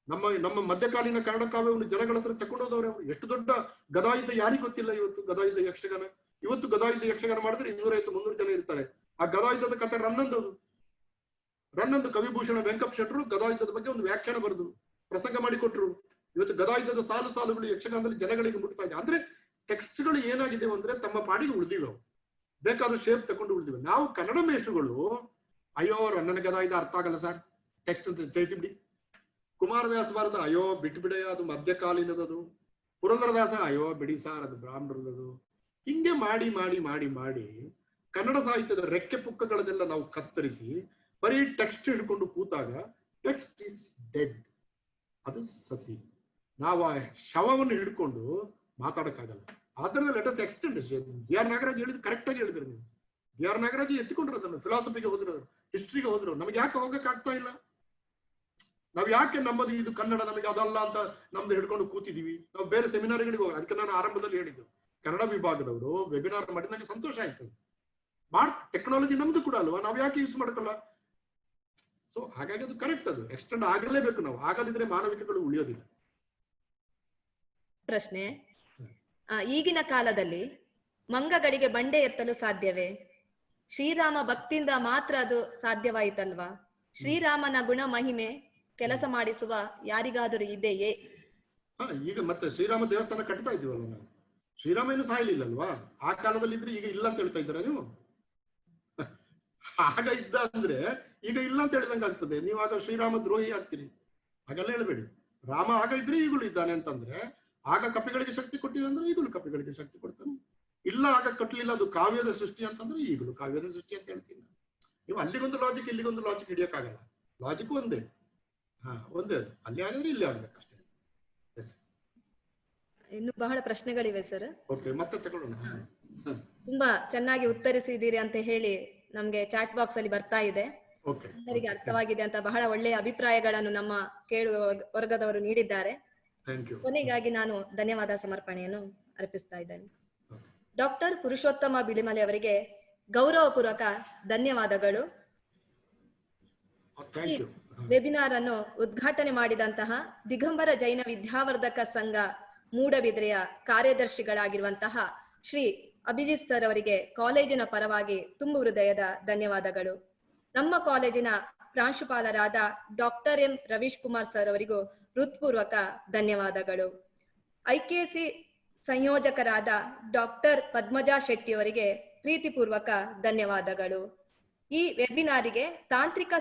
ನಮ್ಮ ಮಧ್ಯಕಾಲೀನ ಕನ್ನಡ ಕಾವ್ಯವನ್ನು ಜನಗಳ ಹತ್ರ ತಕೊಂಡೋದವ್ರೆ ಅವರು. ಎಷ್ಟು ದೊಡ್ಡ ಗದಾಯುದ್ಧ ಯಾರಿಗೂ ಗೊತ್ತಿಲ್ಲ ಇವತ್ತು. ಗದಾಯುದ್ಧ ಯಕ್ಷಗಾನ ಇವತ್ತು ಗದಾಯುದ್ಧ ಯಕ್ಷಗಾನ ಮಾಡಿದ್ರೆ 250-300 ಜನ ಇರ್ತಾರೆ. ಆ ಗದಾಯುದ್ಧದ ಕಥೆ ರನ್ನಂದು ಕವಿಭೂಷಣ ವೆಂಕಟ ಶೆಟ್ರು ಗದಾಯುದ್ಧದ ಬಗ್ಗೆ ಒಂದು ವ್ಯಾಖ್ಯಾನ ಬರೆದು ಪ್ರಸಂಗ ಮಾಡಿಕೊಟ್ರು. ಇವತ್ತು ಗದಾಯುದ್ಧದ ಸಾಲುಗಳು ಯಕ್ಷಗಾನದಲ್ಲಿ ಜನಗಳಿಗೆ ಮುಟ್ತಾ ಇದೆ. ಅಂದ್ರೆ ಟೆಕ್ಸ್ಟ್ಗಳು ಏನಾಗಿದೆ ಅಂದ್ರೆ ತಮ್ಮ ಪಾಡಿಗೆ ಉಳಿದಿವೆ, ಅವು ಬೇಕಾದ ಶೇಪ್ ತಕೊಂಡು ಉಳಿದಿವೆ. ನಾವು ಕನ್ನಡ ಮೇಷ್ಟ್ರುಗಳು ಅಯ್ಯೋ ರನ್ನನ ಗದಾಯುದ್ಧ ಅರ್ಥ ಆಗಲ್ಲ ಸರ್, ಟೆಕ್ಸ್ಟ್ ಅಂತ ತಿಳಿಸಿ ಬಿಡಿ. ಕುಮಾರವ್ಯಾಸ ಭಾರತ ಅಯ್ಯೋ ಬಿಟ್ಟು ಬಿಡೆಯ ಅದು ಮಧ್ಯಕಾಲೀನದದು. ಪುರಂದರದಾಸ ಅಯ್ಯೋ ಬಿಡಿ ಸಾರ್ ಅದು ಬ್ರಾಹ್ಮಣರದದು. ಹಿಂಗೆ ಮಾಡಿ ಮಾಡಿ ಮಾಡಿ ಮಾಡಿ ಕನ್ನಡ ಸಾಹಿತ್ಯದ ರೆಕ್ಕೆ ಪುಕ್ಕಗಳನ್ನೆಲ್ಲ ನಾವು ಕತ್ತರಿಸಿ ಬರೀ ಟೆಕ್ಸ್ಟ್ ಹಿಡ್ಕೊಂಡು ಕೂತಾಗ ಟೆಕ್ಸ್ಟ್ ಇಸ್ ಡೆಡ್, ಅದು ಸತಿ. ನಾವು ಆ ಶವವನ್ನು ಹಿಡ್ಕೊಂಡು ಮಾತಾಡಕ್ಕಾಗಲ್ಲ. ಆದ್ರಿಂದ let us extend. D R Nagaraj ಹೇಳಿದ್ರು ಕರೆಕ್ಟ್ ಆಗಿ ಹೇಳಿದ್ರು. ನೀವು ಡಿ ಆರ್ ನಾಗರಾಜ್ ಎತ್ತಿಕೊಂಡ್ರು ಅದನ್ನು. ಫಿಲಾಸಫಿಗೆ ಹೋದ್ರು, ಹಿಸ್ಟ್ರಿಗೆ ಹೋದ್ರು. ನಮ್ಗೆ ಯಾಕೆ ಹೋಗಕ್ ಆಗ್ತಾ ಇಲ್ಲ? ನಾವ್ ಯಾಕೆ ನಮ್ಮದು ಇದು ಕನ್ನಡ ನಮಗೆ ಅದಲ್ಲ ಅಂತ ನಮ್ದು ಹಿಡ್ಕೊಂಡು ಕೂತಿದೀವಿ? ನಾವು ಬೇರೆ ಸೆಮಿನಾರ್ಗಳಿಗೆ ಹೋಗಿ, ಅದಕ್ಕೆ ನಾನು ಆರಂಭದಲ್ಲಿ ಹೇಳಿದ್ದು ಕನ್ನಡ ವಿಭಾಗದವರು ವೆಬಿನಾರ್ ಮಾಡಿ ನನಗೆ ಸಂತೋಷ ಆಯ್ತು. ಟೆಕ್ನಾಲಜಿ ನಮ್ದು ಕೂಡ ಅಲ್ವಾ, ನಾವ್ ಯಾಕೆ ಯೂಸ್ ಮಾಡ್ಕೊಳ್ಳ? ಸೊ ಹಾಗಾಗಿ ಅದು ಕರೆಕ್ಟ್, ಅದು ಎಕ್ಸ್ಟೆಂಡ್ ಆಗಲೇಬೇಕು. ನಾವು ಆಗದಿದ್ರೆ ಮಾನವಿಕಗಳು ಉಳಿಯೋದಿಲ್ಲ. ಪ್ರಶ್ನೆ, ಈಗಿನ ಕಾಲದಲ್ಲಿ ಮಂಗಗಳಿಗೆ ಬಂಡೆ ಎತ್ತಲು ಸಾಧ್ಯವೇ? ಶ್ರೀರಾಮ ಭಕ್ತಿಯಿಂದ ಮಾತ್ರ ಅದು ಸಾಧ್ಯವಾಯಿತಲ್ವಾ? ಶ್ರೀರಾಮನ ಗುಣ ಮಹಿಮೆ ಕೆಲಸ ಮಾಡಿಸುವ ಯಾರಿಗಾದರೂ ಇದೆಯೇ? ಈಗ ಮತ್ತೆ ಶ್ರೀರಾಮ ದೇವಸ್ಥಾನ ಕಟ್ತಾ ಇದೀವಲ್ಲ ನಾವು. ಶ್ರೀರಾಮ ಏನು ಸಾಯಲಿಲ್ಲಲ್ವಾ? ಆ ಕಾಲದಲ್ಲಿ ಇದ್ರೆ ಈಗ ಇಲ್ಲ ಅಂತ ಹೇಳ್ತಾ ಇದ್ದೀರಾ ನೀವು? ಆಗ ಇದ್ದ ಅಂದ್ರೆ ಈಗ ಇಲ್ಲ ಅಂತ ಹೇಳಿದಂಗೆ ಆಗ್ತದೆ. ನೀವು ಆಗ ಶ್ರೀರಾಮ ದ್ರೋಹಿ ಆಗ್ತೀರಿ. ಹಾಗೆಲ್ಲ ಹೇಳ್ಬೇಡಿ. ರಾಮ ಆಗ ಇದ್ರೆ ಈಗಲೂ ಇದ್ದಾನೆ ಅಂತಂದ್ರೆ, ಆಗ ಕಪಿಗಳಿಗೆ ಶಕ್ತಿ ಕೊಟ್ಟಿದೆ ಅಂದ್ರೆ ಈಗಲೂ ಕಪಿಗಳಿಗೆ ಶಕ್ತಿ ಕೊಡ್ತಾನೆ. ಇಲ್ಲ ಆಗ ಕಟ್ಟಲಿಲ್ಲ, ಅದು ಕಾವ್ಯದ ಸೃಷ್ಟಿ ಅಂತಂದ್ರೆ ಈಗಲೂ ಕಾವ್ಯದ ಸೃಷ್ಟಿ ಅಂತ ಹೇಳ್ತೀನಿ. ನೀವು ಅಲ್ಲಿಗೊಂದು ಲಾಜಿಕ್ ಇಲ್ಲಿಗೊಂದು ಲಾಜಿಕ್ ಹಿಡಿಯಕ್ಕಾಗಲ್ಲ. ಲಾಜಿಕ್ ಒಂದೇ. ಒಂದೇ, ಅದು ಅಲ್ಲಿ ಆಗಿದ್ರೆ ಇಲ್ಲಿ ಆಗ್ಬೇಕಷ್ಟೇ. ಇನ್ನು ಬಹಳ ಪ್ರಶ್ನೆಗಳಿವೆ ಸರ್. ಓಕೆ, ಮತ್ತೆ ತಗೊಳ್ಳೋಣ. ತುಂಬಾ ಚೆನ್ನಾಗಿ ಉತ್ತರಿಸಿದ್ದೀರಿ ಅಂತ ಹೇಳಿ ನಮ್ಗೆ ಚಾಟ್ ಬಾಕ್ಸ್ ಅಲ್ಲಿ ಬರ್ತಾ ಇದೆ. ಎಲ್ಲರಿಗೆ ಅರ್ಥವಾಗಿದೆ ಅಂತ ಬಹಳ ಒಳ್ಳೆಯ ಅಭಿಪ್ರಾಯಗಳನ್ನು ನಮ್ಮ ಕೇಳುವ ವರ್ಗದವರು ನೀಡಿದ್ದಾರೆ. ಕೊನೆಗಾಗಿ ನಾನು ಧನ್ಯವಾದ ಸಮರ್ಪಣೆಯನ್ನು ಅರ್ಪಿಸ್ತಾ ಇದ್ದೇನೆ. ಡಾಕ್ಟರ್ ಪುರುಷೋತ್ತಮ ಬಿಳಿಮಲೆ ಅವರಿಗೆ ಗೌರವಪೂರ್ವಕ ಧನ್ಯವಾದಗಳು. ಈ ವೆಬಿನಾರ್ ಅನ್ನು ಉದ್ಘಾಟನೆ ಮಾಡಿದಂತಹ ದಿಗಂಬರ ಜೈನ ವಿದ್ಯಾವರ್ಧಕ ಸಂಘ ಮೂಡಬಿದ್ರೆಯ ಕಾರ್ಯದರ್ಶಿಗಳಾಗಿರುವಂತಹ ಶ್ರೀ ಅಭಿಜಿತ್ ಸರ್ ಅವರಿಗೆ ಕಾಲೇಜಿನ ಪರವಾಗಿ ತುಂಬು ಹೃದಯದ ಧನ್ಯವಾದಗಳು. ನಮ್ಮ ಕಾಲೇಜಿನ ಪ್ರಾಂಶುಪಾಲರಾದ doctor M Ravish Kumar sir ಅವರಿಗೂ ಹೃತ್ಪೂರ್ವಕ ಧನ್ಯವಾದಗಳು. ಐಕೆಸಿ ಸಂಯೋಜಕರಾದ ಡಾಕ್ಟರ್ ಪದ್ಮಜಾ ಶೆಟ್ಟಿ ಅವರಿಗೆ ಪ್ರೀತಿಪೂರ್ವಕ ಧನ್ಯವಾದಗಳು. ಈ ವೆಬಿನಾರಿಗೆ ತಾಂತ್ರಿಕ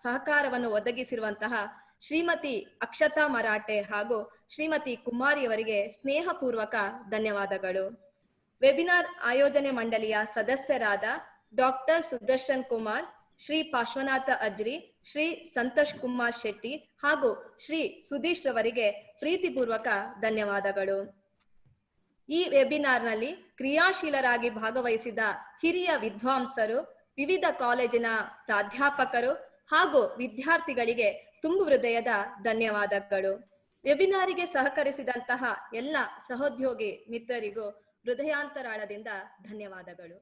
ಸಹಕಾರವನ್ನು ಒದಗಿಸಿರುವಂತಹ ಶ್ರೀಮತಿ ಅಕ್ಷತಾ ಮರಾಠೆ ಹಾಗೂ ಶ್ರೀಮತಿ ಕುಮಾರಿಯವರಿಗೆ ಸ್ನೇಹಪೂರ್ವಕ ಧನ್ಯವಾದಗಳು. ವೆಬಿನಾರ್ ಆಯೋಜನೆ ಮಂಡಳಿಯ ಸದಸ್ಯರಾದ ಡಾಕ್ಟರ್ ಸುದರ್ಶನ್ ಕುಮಾರ್, ಶ್ರೀ ಪಾರ್ಶ್ವನಾಥ ಅಜ್ರಿ, ಶ್ರೀ ಸಂತೋಷ್ ಕುಮಾರ್ ಶೆಟ್ಟಿ ಹಾಗೂ ಶ್ರೀ ಸುಧೀಶ್ ರವರಿಗೆ ಪ್ರೀತಿಪೂರ್ವಕ ಧನ್ಯವಾದಗಳು. ಈ ವೆಬಿನಾರ್ನಲ್ಲಿ ಕ್ರಿಯಾಶೀಲರಾಗಿ ಭಾಗವಹಿಸಿದ ಹಿರಿಯ ವಿದ್ವಾಂಸರು, ವಿವಿಧ ಕಾಲೇಜಿನ ಪ್ರಾಧ್ಯಾಪಕರು ಹಾಗೂ ವಿದ್ಯಾರ್ಥಿಗಳಿಗೆ ತುಂಬು ಹೃದಯದ ಧನ್ಯವಾದಗಳು. ವೆಬಿನಾರಿಗೆ ಸಹಕರಿಸಿದಂತಹ ಎಲ್ಲ ಸಹೋದ್ಯೋಗಿ ಮಿತ್ರರಿಗೂ ಹೃದಯಾಂತರಾಳದಿಂದ ಧನ್ಯವಾದಗಳು.